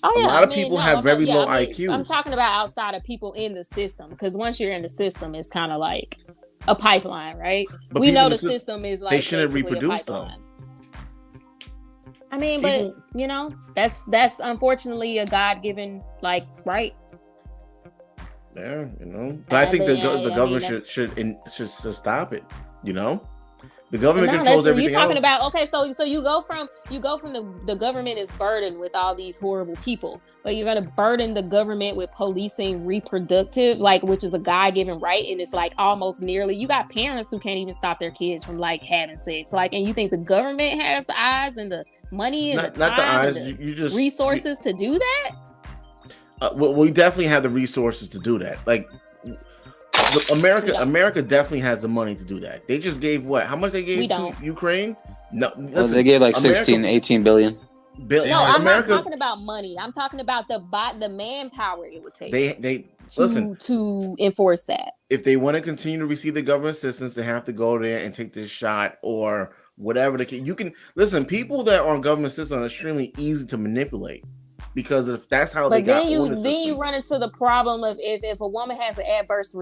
Oh, yeah. A lot of people have very low IQs. I'm talking about outside of people in the system, because once you're in the system, it's kind of like a pipeline, right? But we know the system is like they shouldn't reproduce though. I mean, but you know, that's unfortunately a God-given, like, right. Yeah, you know, but I think the government should stop it. You know, the government controls everything. You're talking about, okay, so you go from the government is burdened with all these horrible people, but you're gonna burden the government with policing reproductive, like, which is a God-given right, and it's like almost nearly, you got parents who can't even stop their kids from, like, having sex, like, and you think the government has the eyes and the money and the time and the resources to do that? Well, we definitely have the resources to do that. Like, America definitely has the money to do that. They just gave what? How much they gave to Ukraine? No, listen, they gave like 18 billion. No, I'm not talking about money. I'm talking about the manpower it would take. They to enforce that. If they want to continue to receive the government assistance, they have to go there and take this shot or whatever. You can listen. People that are on government assistance are extremely easy to manipulate. Because if that's how they got on the system. Then you run into the problem of if a woman has an adverse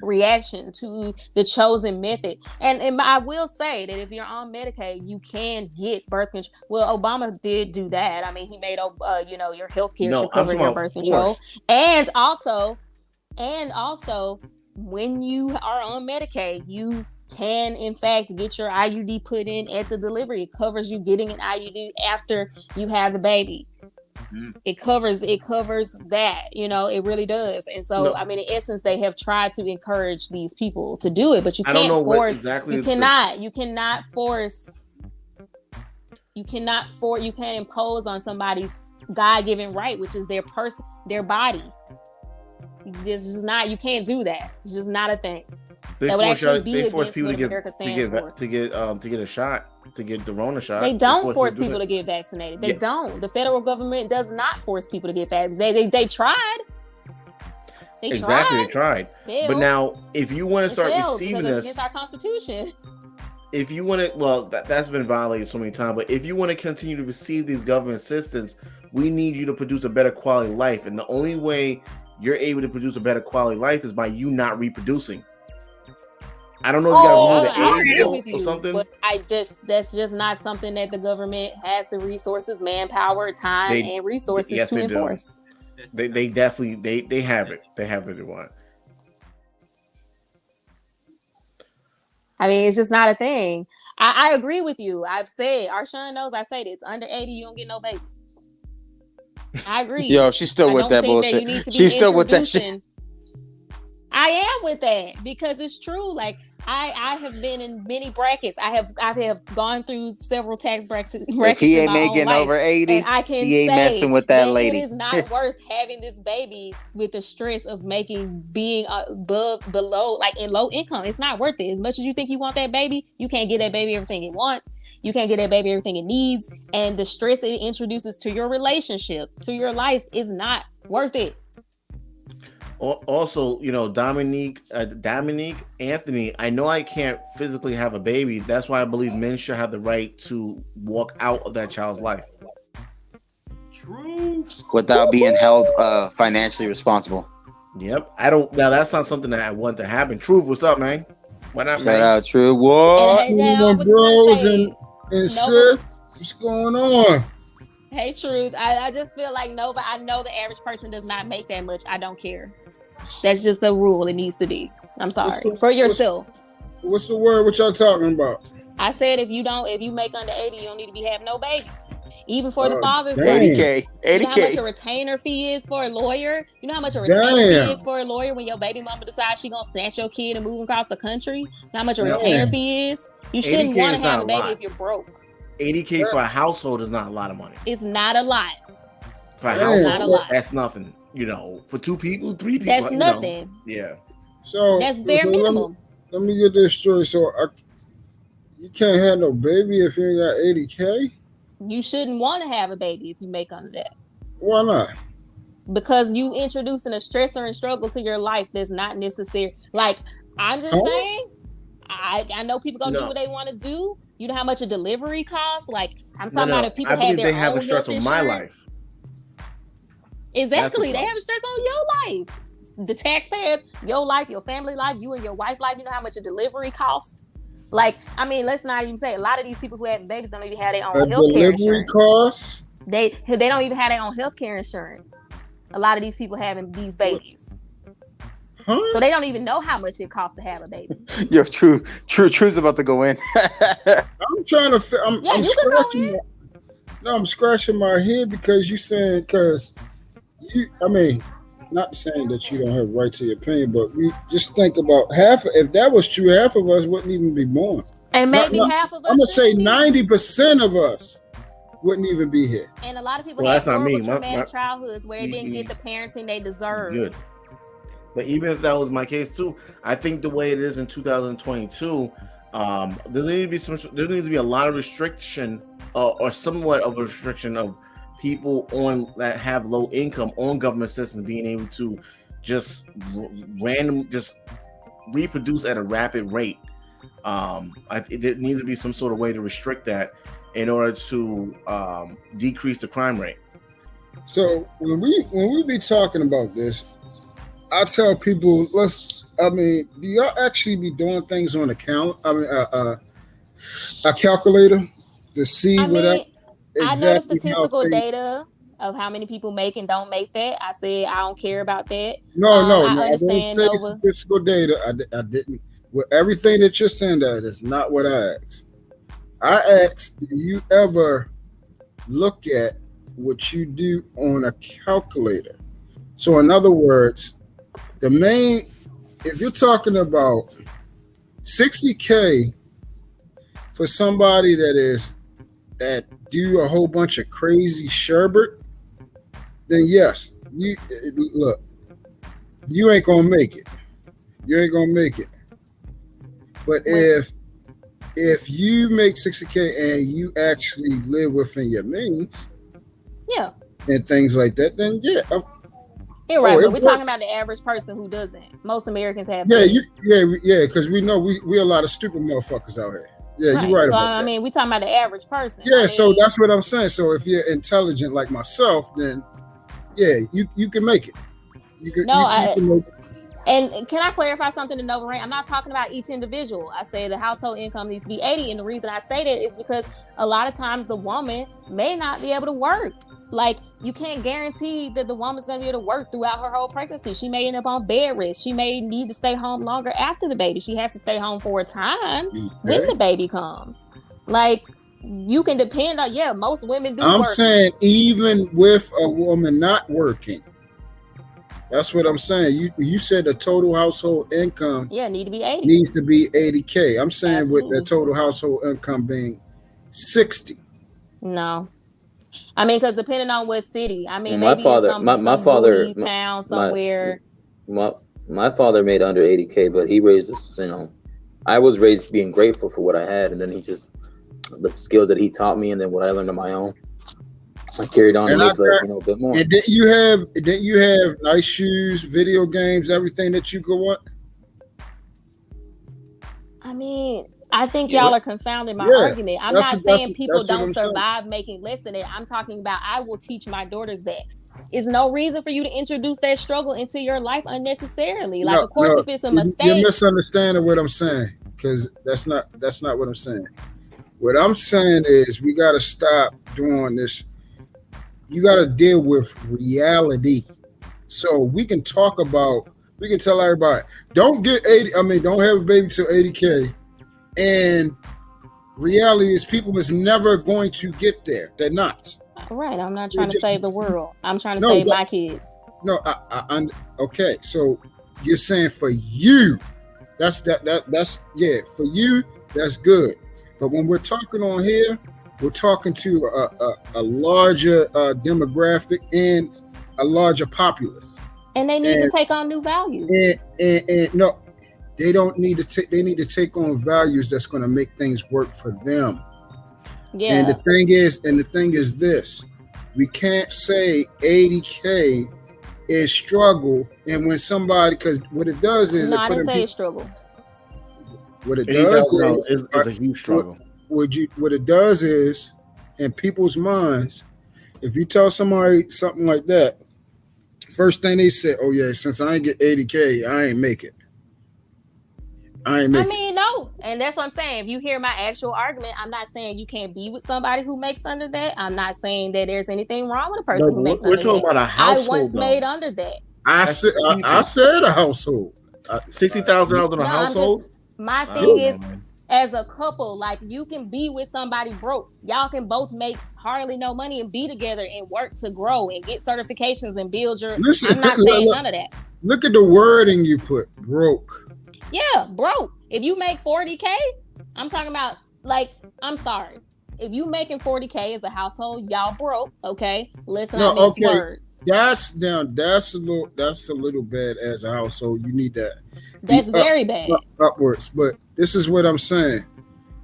reaction to the chosen method. And I will say that if you're on Medicaid, you can get birth control. Well, Obama did do that. I mean, he made your health care should cover your birth control. And also, when you are on Medicaid, you can in fact get your IUD put in at the delivery. It covers you getting an IUD after you have the baby. It covers that, you know, it really does. And so, I mean, in essence, they have tried to encourage these people to do it, but you can't force. You can't impose on somebody's God-given right, which is their body. This is not. You can't do that. It's just not a thing. They force people to get a shot, to get the Rona shot. They don't force people to get vaccinated. They don't. The federal government does not force people to get vaccinated. They tried. They tried. Failed. But now, if you want to start receiving this, against our Constitution. If you want to, well, that's been violated so many times. But if you want to continue to receive these government assistance, we need you to produce a better quality life, and the only way you're able to produce a better quality life is by you not reproducing. I don't know if you got to remove the age or something. But that's just not something that the government has the resources, manpower, time, and resources to enforce. They definitely they have it. They have what they want. I mean, it's just not a thing. I agree with you. I've said, Arshawn knows I say this. Under 80, you don't get no baby. I agree. Yo, she's still with that bullshit. She's still with that shit. I am with that because it's true. Like I have been in many brackets. I have gone through several tax brackets. If he ain't making over 80, he ain't messing with that lady. It is not worth having this baby with the stress of being below, like in low income. It's not worth it. As much as you think you want that baby, you can't get that baby everything it wants. You can't get that baby everything it needs, and the stress it introduces to your relationship, to your life, is not worth it. Also, you know, Dominique, Anthony, I know I can't physically have a baby. That's why I believe men should have the right to walk out of that child's life. True. Without being held financially responsible. Yep. Now that's not something that I want to happen. Truth, what's up, man? Why not, man? Shout out, True. What? Bros and sis, what's going on? Hey, Truth. I just feel like I know the average person does not make that much. I don't care. That's just the rule. It needs to be. I'm sorry. For yourself. What's the word? What y'all talking about? I said if you make under 80, you don't need to be having no babies. Even for the fathers, 80K. You know how much a retainer fee is for a lawyer? You know how much a retainer fee is for a lawyer when your baby mama decides she gonna snatch your kid and move across the country? You know how much a retainer fee is? You shouldn't want to have a baby if you're broke. 80K for a household is not a lot of money. It's not a lot. For a household, that's nothing. You know, for 2 people, 3 people, that's nothing. Yeah. So that's bare minimum. Let me get this straight. So you can't have no baby if you ain't got 80K? You shouldn't want to have a baby if you make under that. Why not? Because you introducing a stressor and struggle to your life that's not necessary. Like, I'm just saying, I know people gonna do what they want to do. You know how much a delivery costs? Like, I'm talking about if people have their own health insurance. My life. Exactly. They have a stress on your life. The taxpayers, your life, your family life, you and your wife life, you know how much a delivery costs? Like, I mean, let's not even say a lot of these people who have babies don't even have their own health care insurance. Costs? They don't even have their own health care insurance. A lot of these people having these babies. Huh? So they don't even know how much it costs to have a baby. Yo, True's about to go in. I'm trying to I'm scratching I'm scratching my head because you saying not saying that you don't have a right to your opinion, but we just think about if that was true, half of us wouldn't even be born. And maybe half of us. I'm gonna say 90% of us wouldn't even be here. And a lot of people have horrible traumatic childhoods where they didn't get the parenting they deserved. Good. But even if that was my case too, I think the way it is in 2022, there needs to be a lot of restriction or somewhat of a restriction of people that have low income on government systems being able to just reproduce at a rapid rate. There needs to be some sort of way to restrict that in order to decrease the crime rate. So when we be talking about this, I tell people, do y'all actually be doing things on a calculator to see I know the statistical data of how many people make and don't make that. I said I don't care about that. I didn't say statistical data. I didn't. With everything that you're saying, that is not what I asked. I asked, do you ever look at what you do on a calculator? So in other words, if you're talking about 60K for somebody that do a whole bunch of crazy sherbet, then yes, you ain't gonna make it. You ain't gonna make it. But if you make 60K and you actually live within your means, and things like that, then yeah. You're right, but we're talking about the average person who doesn't. Most Americans have. Because we know we a lot of stupid motherfuckers out here. Yeah, right. You're right. So I mean, we're talking about the average person. Yeah, so that's what I'm saying. So if you're intelligent like myself, then you can make it. You can make it. And can I clarify something to Nova Rain? I'm not talking about each individual. I say the household income needs to be 80, and the reason I say that is because a lot of times the woman may not be able to work. Like, you can't guarantee that the woman's going to be able to work throughout her whole pregnancy. She may end up on bed rest. She may need to stay home longer after the baby. She has to stay home for a time when the baby comes. Like, you can depend on, most women do I'm work. saying even with a woman not working. That's what I'm saying. You said the total household income need to be 80. Needs to be 80K. I'm saying with the total household income being 60. No. I mean, because depending on what city, I mean, my maybe father, some my father, town somewhere. My father made under 80K, but he raised us. I was raised being grateful for what I had, and then the skills that he taught me, and then what I learned on my own, I carried on and make a bit more. And didn't you have nice shoes, video games, everything that you could want? I mean, I think y'all are confounding my argument. I'm not saying people don't survive making less than it. I'm talking about I will teach my daughters that. It's no reason for you to introduce that struggle into your life unnecessarily. Like, of course, if it's a mistake. You're misunderstanding what I'm saying, because that's not what I'm saying. What I'm saying is we got to stop doing this. You got to deal with reality. So we can tell everybody, don't get 80. I mean, don't have a baby till 80K. And reality is people is never going to get there. They're not. Right. I'm not trying to save the world. I'm trying to save my kids. No, okay. So you're saying for you, that's yeah, for you, that's good. But when we're talking on here, we're talking to a larger demographic and a larger populace. And they need to take on new values. And no, they don't need to take. They need to take on values that's going to make things work for them. Yeah. And the thing is this: we can't say 80K is struggle, and when somebody, because what it does is no, I didn't say it's struggle. What it does is a huge struggle. What it does is, in people's minds, if you tell somebody something like that, first thing they say, "Oh yeah, since I ain't get 80K, I ain't make it." No, and that's what I'm saying. If you hear my actual argument, I'm not saying you can't be with somebody who makes under that. I'm not saying that there's anything wrong with a person who makes under that. We're talking about a household. I once made under that. I said a household. $60,000 in a household. My thing is, as a couple, like you can be with somebody broke. Y'all can both make hardly no money and be together and work to grow and get certifications and build your. I'm not saying none of that. Look at the wording you put, broke. Yeah, broke. If you make 40K, I'm talking about I'm sorry. If you making 40K as a household, y'all broke. Okay, listen to these words. That's a little bad as a household. You need that. That's very bad. Upwards, but this is what I'm saying.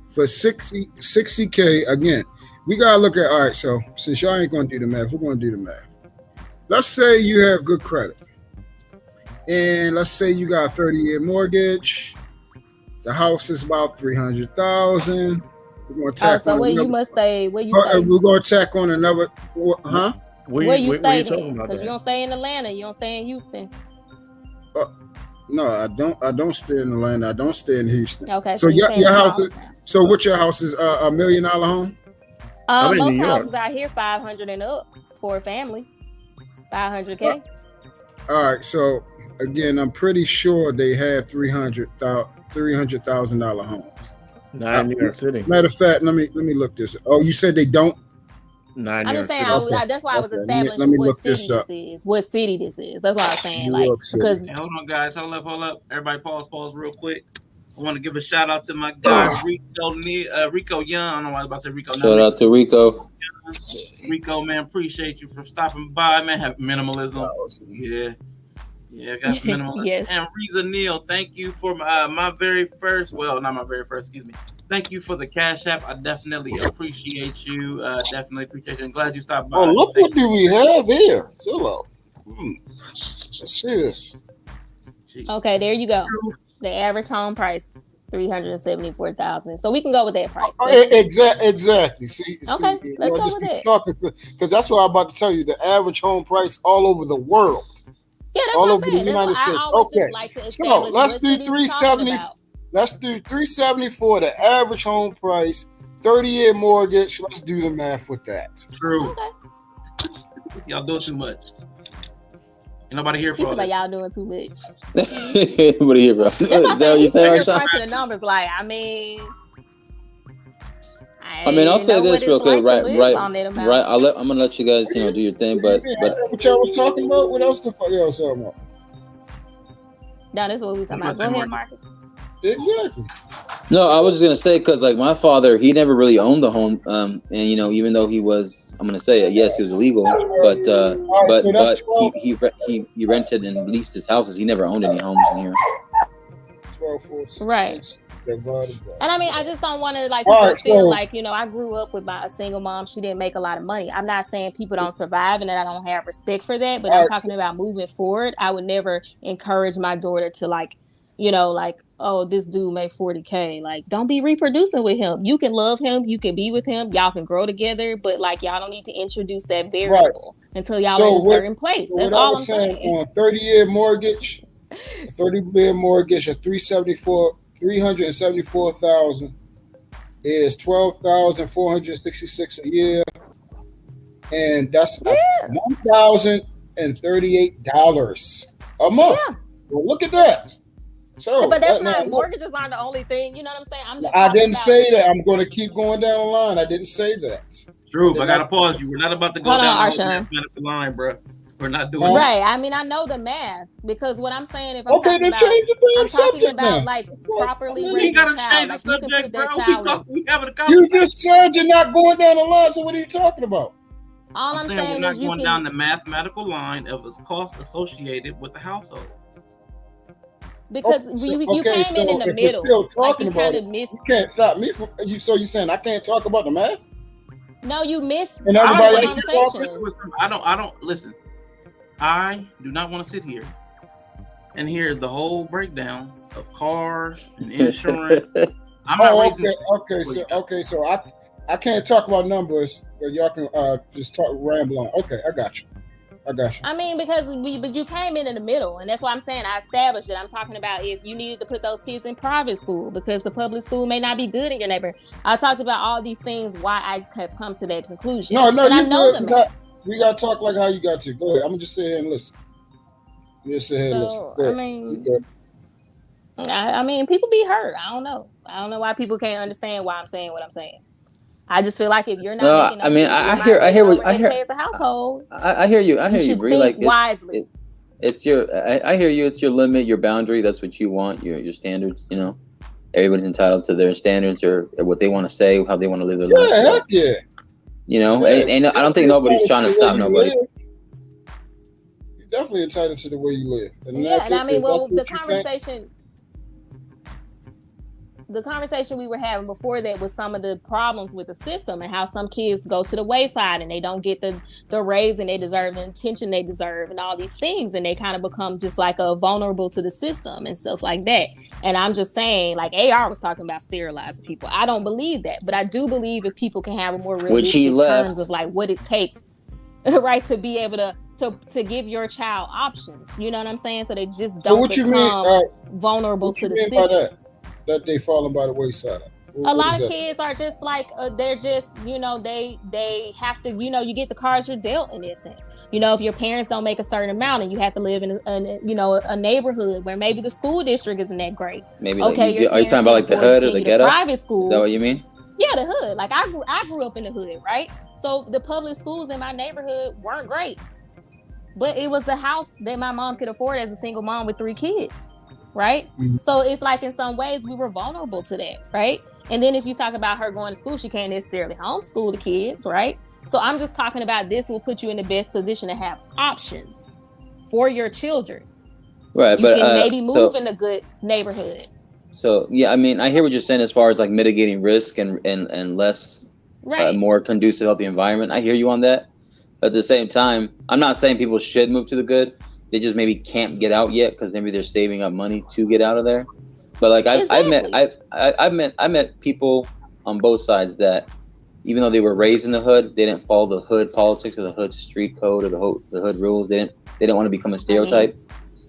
For 60K again, we gotta look at. All right, so since y'all ain't gonna do the math, we're gonna do the math. Let's say you have good credit. And let's say you got a 30-year mortgage. The house is about $300,000. We're going to tack on. Where you must stay? Where you stay? We're going to tack on another. Huh? Where you stay? Because you don't stay in Atlanta. You don't stay in Houston. No, I don't. I don't stay in Atlanta. I don't stay in Houston. Okay. So your house is. So what your house is? $1 million home? Most houses out here 500 and up for a family. 500K. All right. So. Again, I'm pretty sure they have $300,000 homes. Not in New York City. Matter of fact, let me look this up. Oh, you said they don't? I'm just saying. That's why I was establishing what city this is. What city this is? That's why I was saying. Because hold on, guys. Hold up. Everybody, pause real quick. I want to give a shout out to my guy Rico Young. I don't know why I was about to say Rico. Shout out to Rico. Rico, man, appreciate you for stopping by, man. Have minimalism. Yeah, got some minimalism. Yes. And Reza Neal, thank you for my very first. Well, not my very first. Excuse me. Thank you for the Cash App. I definitely appreciate you. Definitely appreciate you. I'm glad you stopped by. Oh, look what do we have here. Zillow. Let's see this. Okay, there you go. The average home price $374,000. So we can go with that price. Exactly. See, okay, let's go with it. Because that's what I'm about to tell you. The average home price all over the world. Yeah, that's all over the United States. Okay, so let's do 370. Let's do 374. The average home price, 30-year mortgage. Let's do the math with that. True. Okay. Y'all doing too much. Ain't nobody here for it. Y'all doing too much. Nobody here, bro. That's what I'm saying. You're crunching the numbers. Like, I mean, I'll say this real quick, right. I'm gonna let you guys, do your thing, but what y'all was talking about? What else the fuck y'all was talking about? No, that's what we talking about. Go ahead, Marcus. Exactly. No, I was just gonna say because like my father, he never really owned a home, and even though he was, I'm gonna say it, yes, he was illegal, but he rented and leased his houses. He never owned any homes in here. 12, 4, 6, right. 6. And I mean, I just don't want to feel like, I grew up with a single mom. She didn't make a lot of money. I'm not saying people don't survive and that I don't have respect for that, but I'm talking about moving forward. I would never encourage my daughter to oh, this dude make 40K. Like, don't be reproducing with him. You can love him. You can be with him. Y'all can grow together, but y'all don't need to introduce that variable until y'all in a certain place. That's all I'm saying. On a 30-year mortgage, a 30-year mortgage of $374,000 is $12,466 a year, and that's $1,038 a month. Yeah. Well, look at that. So, but that's not mortgages aren't the only thing. You know what I'm saying? I'm just. I didn't say that. I'm going to keep going down the line. I didn't say that. Drew, I gotta pause you. We're not about to go down the line, bro. We're not doing that. Right. I mean, I know the math because what I'm saying, if I'm okay, then change the damn subject. I'm talking about like properly raising a child. Like you can put that child. We having a conversation. You just said you're not going down the line. So what are you talking about? All I'm saying we're not is going down the mathematical line of its cost associated with the household. Because you came in the middle. Still talking like about it. You can't stop me from you. So you're saying I can't talk about the math? No, you missed and everybody the conversation. I don't listen. I do not want to sit here and hear the whole breakdown of cars and insurance. I'm not okay. So I can't talk about numbers, but y'all can just ramble on. Okay, I got you. I mean, but you came in the middle, and that's why I'm saying I established it. I'm talking about if you needed to put those kids in private school because the public school may not be good in your neighborhood. I talked about all these things why I have come to that conclusion. No, I know them. We gotta talk like how you got to. Go ahead. I'm gonna just sit here and listen. I mean, people be hurt. I don't know why people can't understand why I'm saying what I'm saying. I just feel like if you're not making, I hear what I hear. As a household, I hear you. Bree. Think wisely. It's your. I hear you. It's your limit, your boundary. That's what you want. Your standards. You know, everybody's entitled to their standards or what they want to say, how they want to live their life. Yeah, heck yeah. You know, and I don't think nobody's trying to stop nobody. You're definitely entitled to the way you live. And I mean, the conversation we were having before that was some of the problems with the system and how some kids go to the wayside and they don't get the raising they deserve, the attention they deserve, and all these things, and they kind of become just like vulnerable to the system and stuff like that. And I'm just saying, like AR was talking about sterilizing people. I don't believe that, but I do believe if people can have a more realistic terms of like what it takes, right, to be able to give your child options. You know what I'm saying? So they just don't become vulnerable to the system. That they falling by the wayside. A lot of kids are just like they're just, you know, they have to, you know, you get the cards you're dealt in this sense. You know, if your parents don't make a certain amount and you have to live in a neighborhood where maybe the school district isn't that great. Maybe okay, are you talking about like the hood or the ghetto? Private school. Is that what you mean? Yeah, the hood. Like I grew up in the hood, right? So the public schools in my neighborhood weren't great, but it was the house that my mom could afford as a single mom with 3 kids. Right? Mm-hmm. So it's like in some ways we were vulnerable to that, right? And then if you talk about her going to school, she can't necessarily homeschool the kids, right? So I'm just talking about this will put you in the best position to have options for your children. Right, you can maybe move in a good neighborhood. So yeah, I mean, I hear what you're saying as far as like mitigating risk and less, more conducive, healthy environment. I hear you on that. But at the same time, I'm not saying people should move to the good. They just maybe can't get out yet because maybe they're saving up money to get out of there. But like I met people on both sides that even though they were raised in the hood, they didn't follow the hood politics or the hood street code or the hood rules. They didn't want to become a stereotype.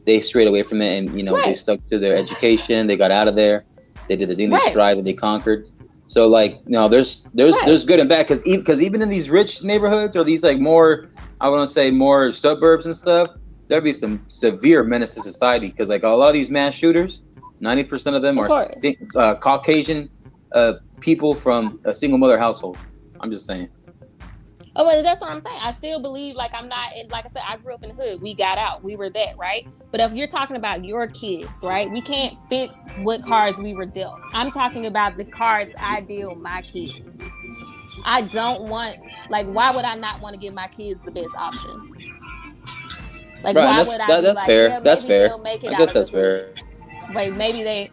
They strayed away from it, and they stuck to their education. They got out of there. They did the thing they strived and they conquered. So like there's good and bad because even in these rich neighborhoods or these like more more suburbs and stuff. There'd be some severe menace to society because like a lot of these mass shooters, 90% of them are Caucasian people from a single mother household. I'm just saying. Oh, well, that's what I'm saying. I still believe like I'm not, like I said, I grew up in the hood. We got out. We were that, right? But if you're talking about your kids, right? We can't fix what cards we were dealt. I'm talking about the cards I deal my kids. I don't want, like, why would I not want to give my kids the best option? Like, why would I be like, fair. Yeah, that's maybe fair. They'll make it I out guess of that's the hood. fair. Like, maybe they,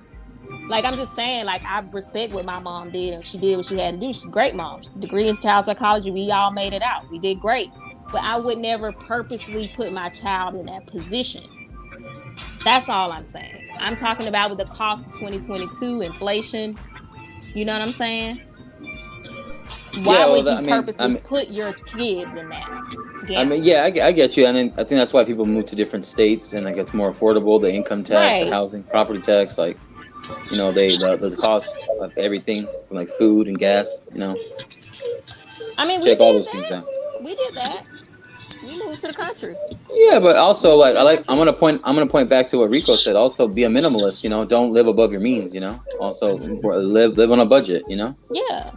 like, I'm just saying, like, I respect what my mom did, and she did what she had to do. She's a great mom. Degree in child psychology, we all made it out. We did great. But I would never purposely put my child in that position. That's all I'm saying. I'm talking about with the cost of 2022, inflation. You know what I'm saying? Why would you purposely put your kids in that? I mean, yeah, I get you. I mean, I think that's why people move to different states, and like it's more affordable. The income tax, the housing, property tax, like the cost of everything from like food and gas. I mean, we did that. We did that. You move to the country. Yeah, but also like I'm gonna point back to what Rico said. Also, be a minimalist. You know, don't live above your means. You know, also live on a budget. You know. Yeah.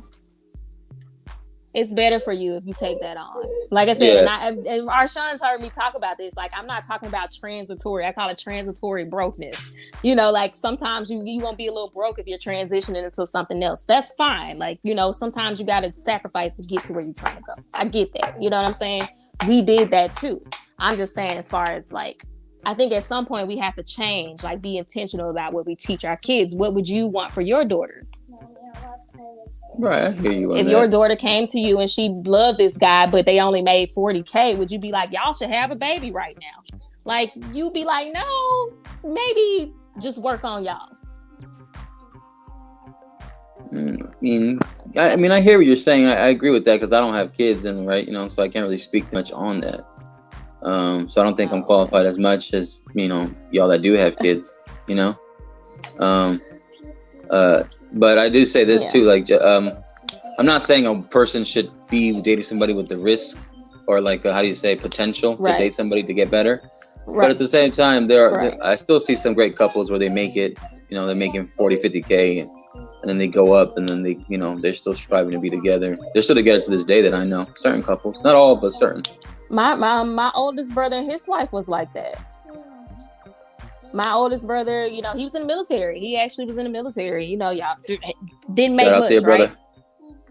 It's better for you if you take that on. Like I said, and Arshawn's heard me talk about this. Like, I'm not talking about transitory. I call it transitory brokenness. You know, like sometimes you won't be a little broke if you're transitioning into something else. That's fine. Like, you know, sometimes you got to sacrifice to get to where you're trying to go. I get that. You know what I'm saying? We did that too. I'm just saying, as far as like, I think at some point we have to change, like be intentional about what we teach our kids. What would you want for your daughter? Right, I hear you on if that. your daughter came to you and she loved this guy, but they only made $40K, would you be like, y'all should have a baby right now? Like, you'd be like, no, maybe just work on y'all. I mean, I hear what you're saying. I agree with that because I don't have kids, and right, you know, so I can't really speak much on that. So I don't think I'm qualified as much as, you know, y'all that do have kids, you know. But I do say this too, like, I'm not saying a person should be dating somebody with the risk or like, how do you say, potential to date somebody to get better. Right. But at the same time, I still see some great couples where they make it, you know, they're making 40, 50K and then they go up and then they, you know, they're still striving to be together. They're still together to this day that I know. Certain couples, not all, but certain. My oldest brother and his wife was like that. My oldest brother, you know, he was in the military. He actually was in the military. You know, y'all didn't make much, right?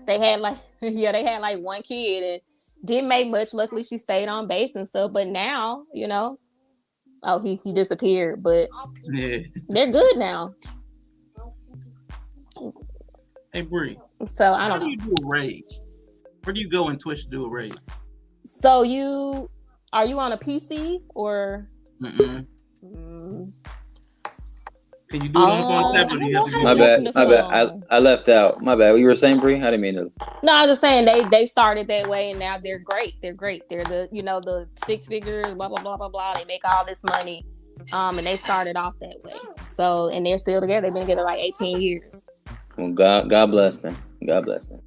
They had like, they had like one kid and didn't make much. Luckily, she stayed on base and stuff. But now, you know, he disappeared. But they're good now. Hey, Bree. So I don't know. How do you do a raid? Where do you go in Twitch to do a raid? So are you on a PC or? Mm-mm. Can you do it on the phone tablet? Or you have to My bad. I left out. My bad. What you were saying, Bree? I didn't mean to. No, I was just saying they started that way and now they're great. They're great. They're the, you know, the 6 figures, blah blah blah blah blah. They make all this money, and they started off that way. So and they're still together. They've been together like 18 years. Well, God bless them. God bless them.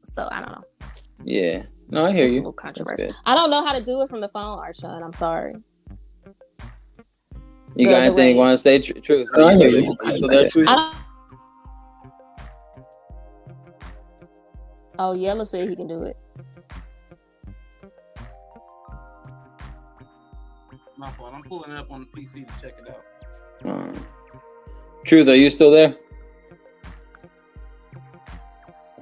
So I don't know. Yeah. No, I hear you. A little controversial. I don't know how to do it from the phone, Arshawn. I'm sorry. You got anything you want to say? Truth. No, I hear you. Oh, Yellow said he can do it. My fault. I'm pulling it up on the PC to check it out. Truth, are you still there?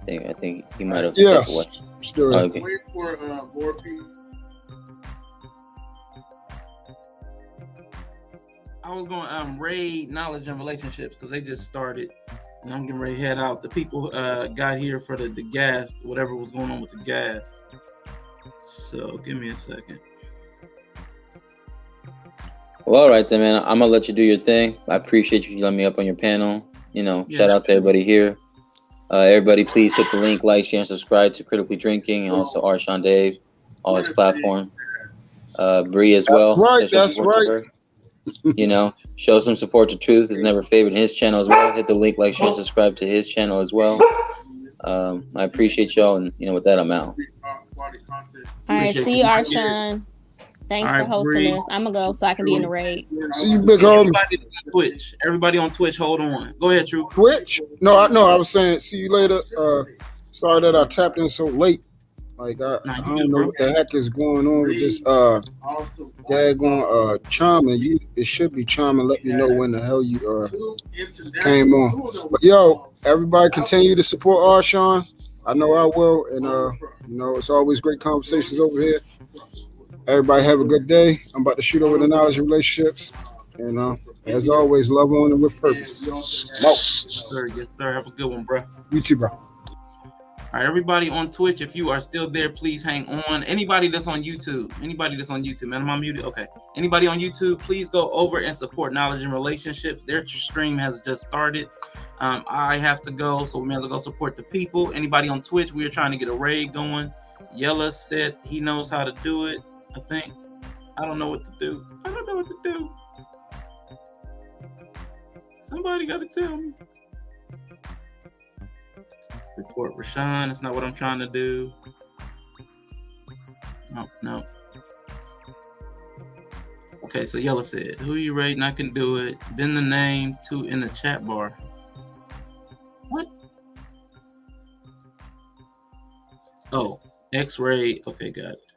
I think he might have. Yes. Still there. Okay. Wait for more people. I was going to raid knowledge and relationships because they just started, and I'm getting ready to head out. The people got here for the gas, whatever was going on with the gas. So give me a second. Well, all right then, man. I'm gonna let you do your thing. I appreciate you letting me up on your panel. You know, shout out to everybody here. Everybody, please hit the link, like, share, and subscribe to Critically Drinking, and also Arshawn Dave, all his platform. Bree as well. That's right. You know, show some support to Truth. Is never favored in his channel as well. Hit the link, like, share, and subscribe to his channel as well. I appreciate y'all, and you know, with that, I'm out. All right, see you, Arshawn. Thanks for hosting this. I'm gonna go so I can be in the raid. See you, big homie. Everybody on Twitch, hold on. Go ahead, True. Twitch? No, I was saying see you later. Sorry that I tapped in so late. Like I don't know what the heck is going on with this daggone Charming. It should be Charming. Let me know when the hell you came on. But yo, everybody continue to support Arshawn. I know I will, and you know, it's always great conversations over here. Everybody have a good day. I'm about to shoot over the knowledge of relationships. And as always, love on and with purpose. Yes, sir. Have a good one, bro. You too, bro. All right, everybody on Twitch, if you are still there, please hang on. Anybody that's on YouTube, man, am I muted? Okay. Anybody on YouTube, please go over and support Knowledge and Relationships. Their stream has just started. I have to go, so we may as well go support the people. Anybody on Twitch, we are trying to get a raid going. Yella said he knows how to do it. I think. I don't know what to do. Somebody got to tell me. Report Rashawn. That's not what I'm trying to do. No. Okay, so Yellow said, who you rating? I can do it. Then the name too in the chat bar. What? Oh, X-ray. Okay, got it.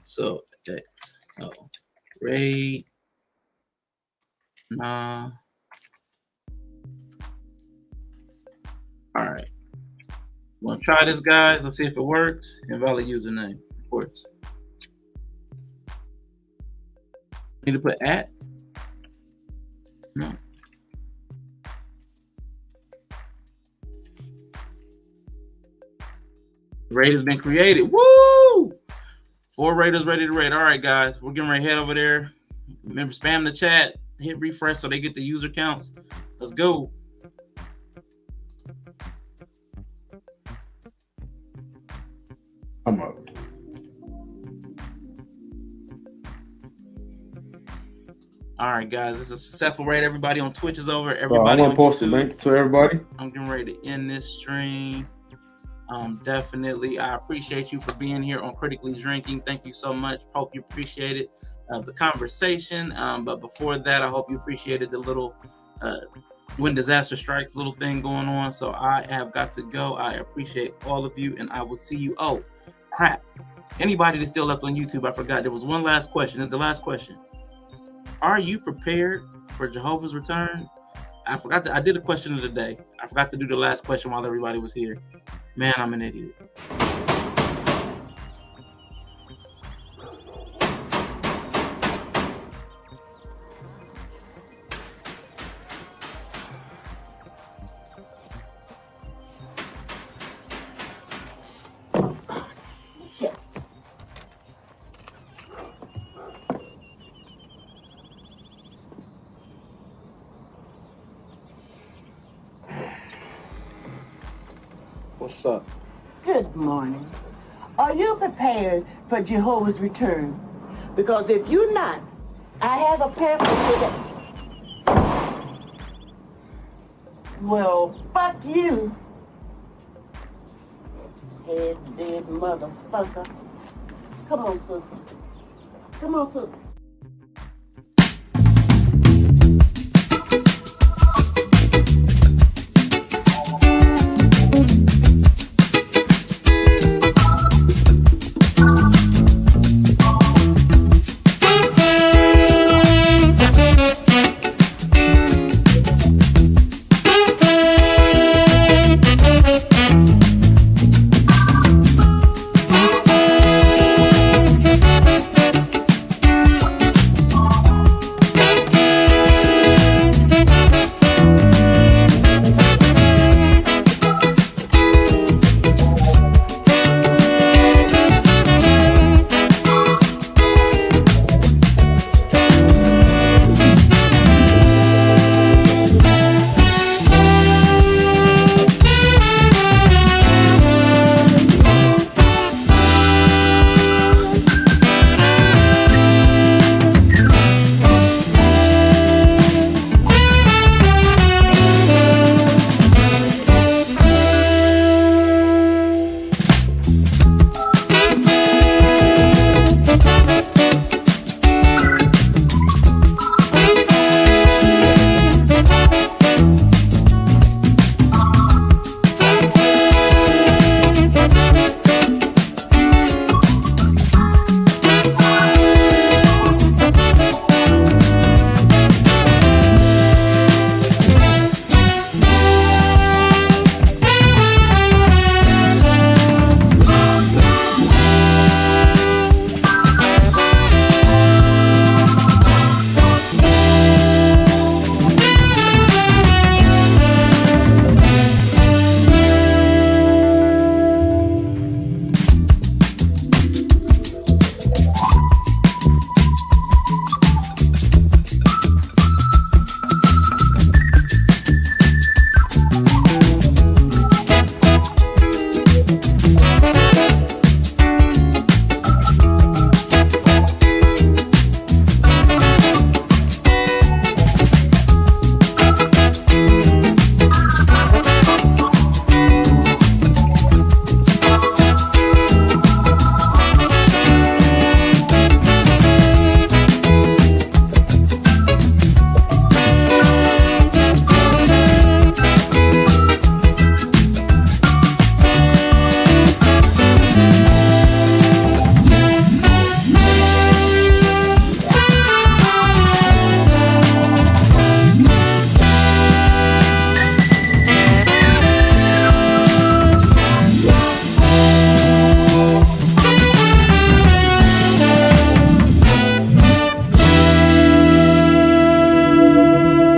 So X. Oh, Ray. Nah. All right. Want to try this, guys? Let's see if it works. Invalid username, of course. Need to put at? No. Raid has been created. Woo! 4 raiders ready to raid. All right, guys. We're getting ready to head over there. Remember, spam the chat. Hit refresh so they get the user counts. Let's go. I'm up. All right, guys. This is a successful raid. Everybody on Twitch is over. Everybody I'm gonna on post YouTube. a link to everybody. I'm getting ready to end this stream. Definitely, I appreciate you for being here on Critically Drinking. Thank you so much. Hope you appreciated the conversation. But before that, I hope you appreciated the little when disaster strikes little thing going on. So I have got to go. I appreciate all of you, and I will see you. Oh, crap. Anybody that's still left on YouTube, I forgot. There was one last question. It's the last question. Are you prepared for Jehovah's return? I forgot. I did a question of the day. I forgot to do the last question while everybody was here. Man, I'm an idiot. What's up? Good morning. Are you prepared for Jehovah's return? Because if you're not, I have a pamphlet that... Well, fuck you. Head dead motherfucker. Come on, sister. Come on, sister.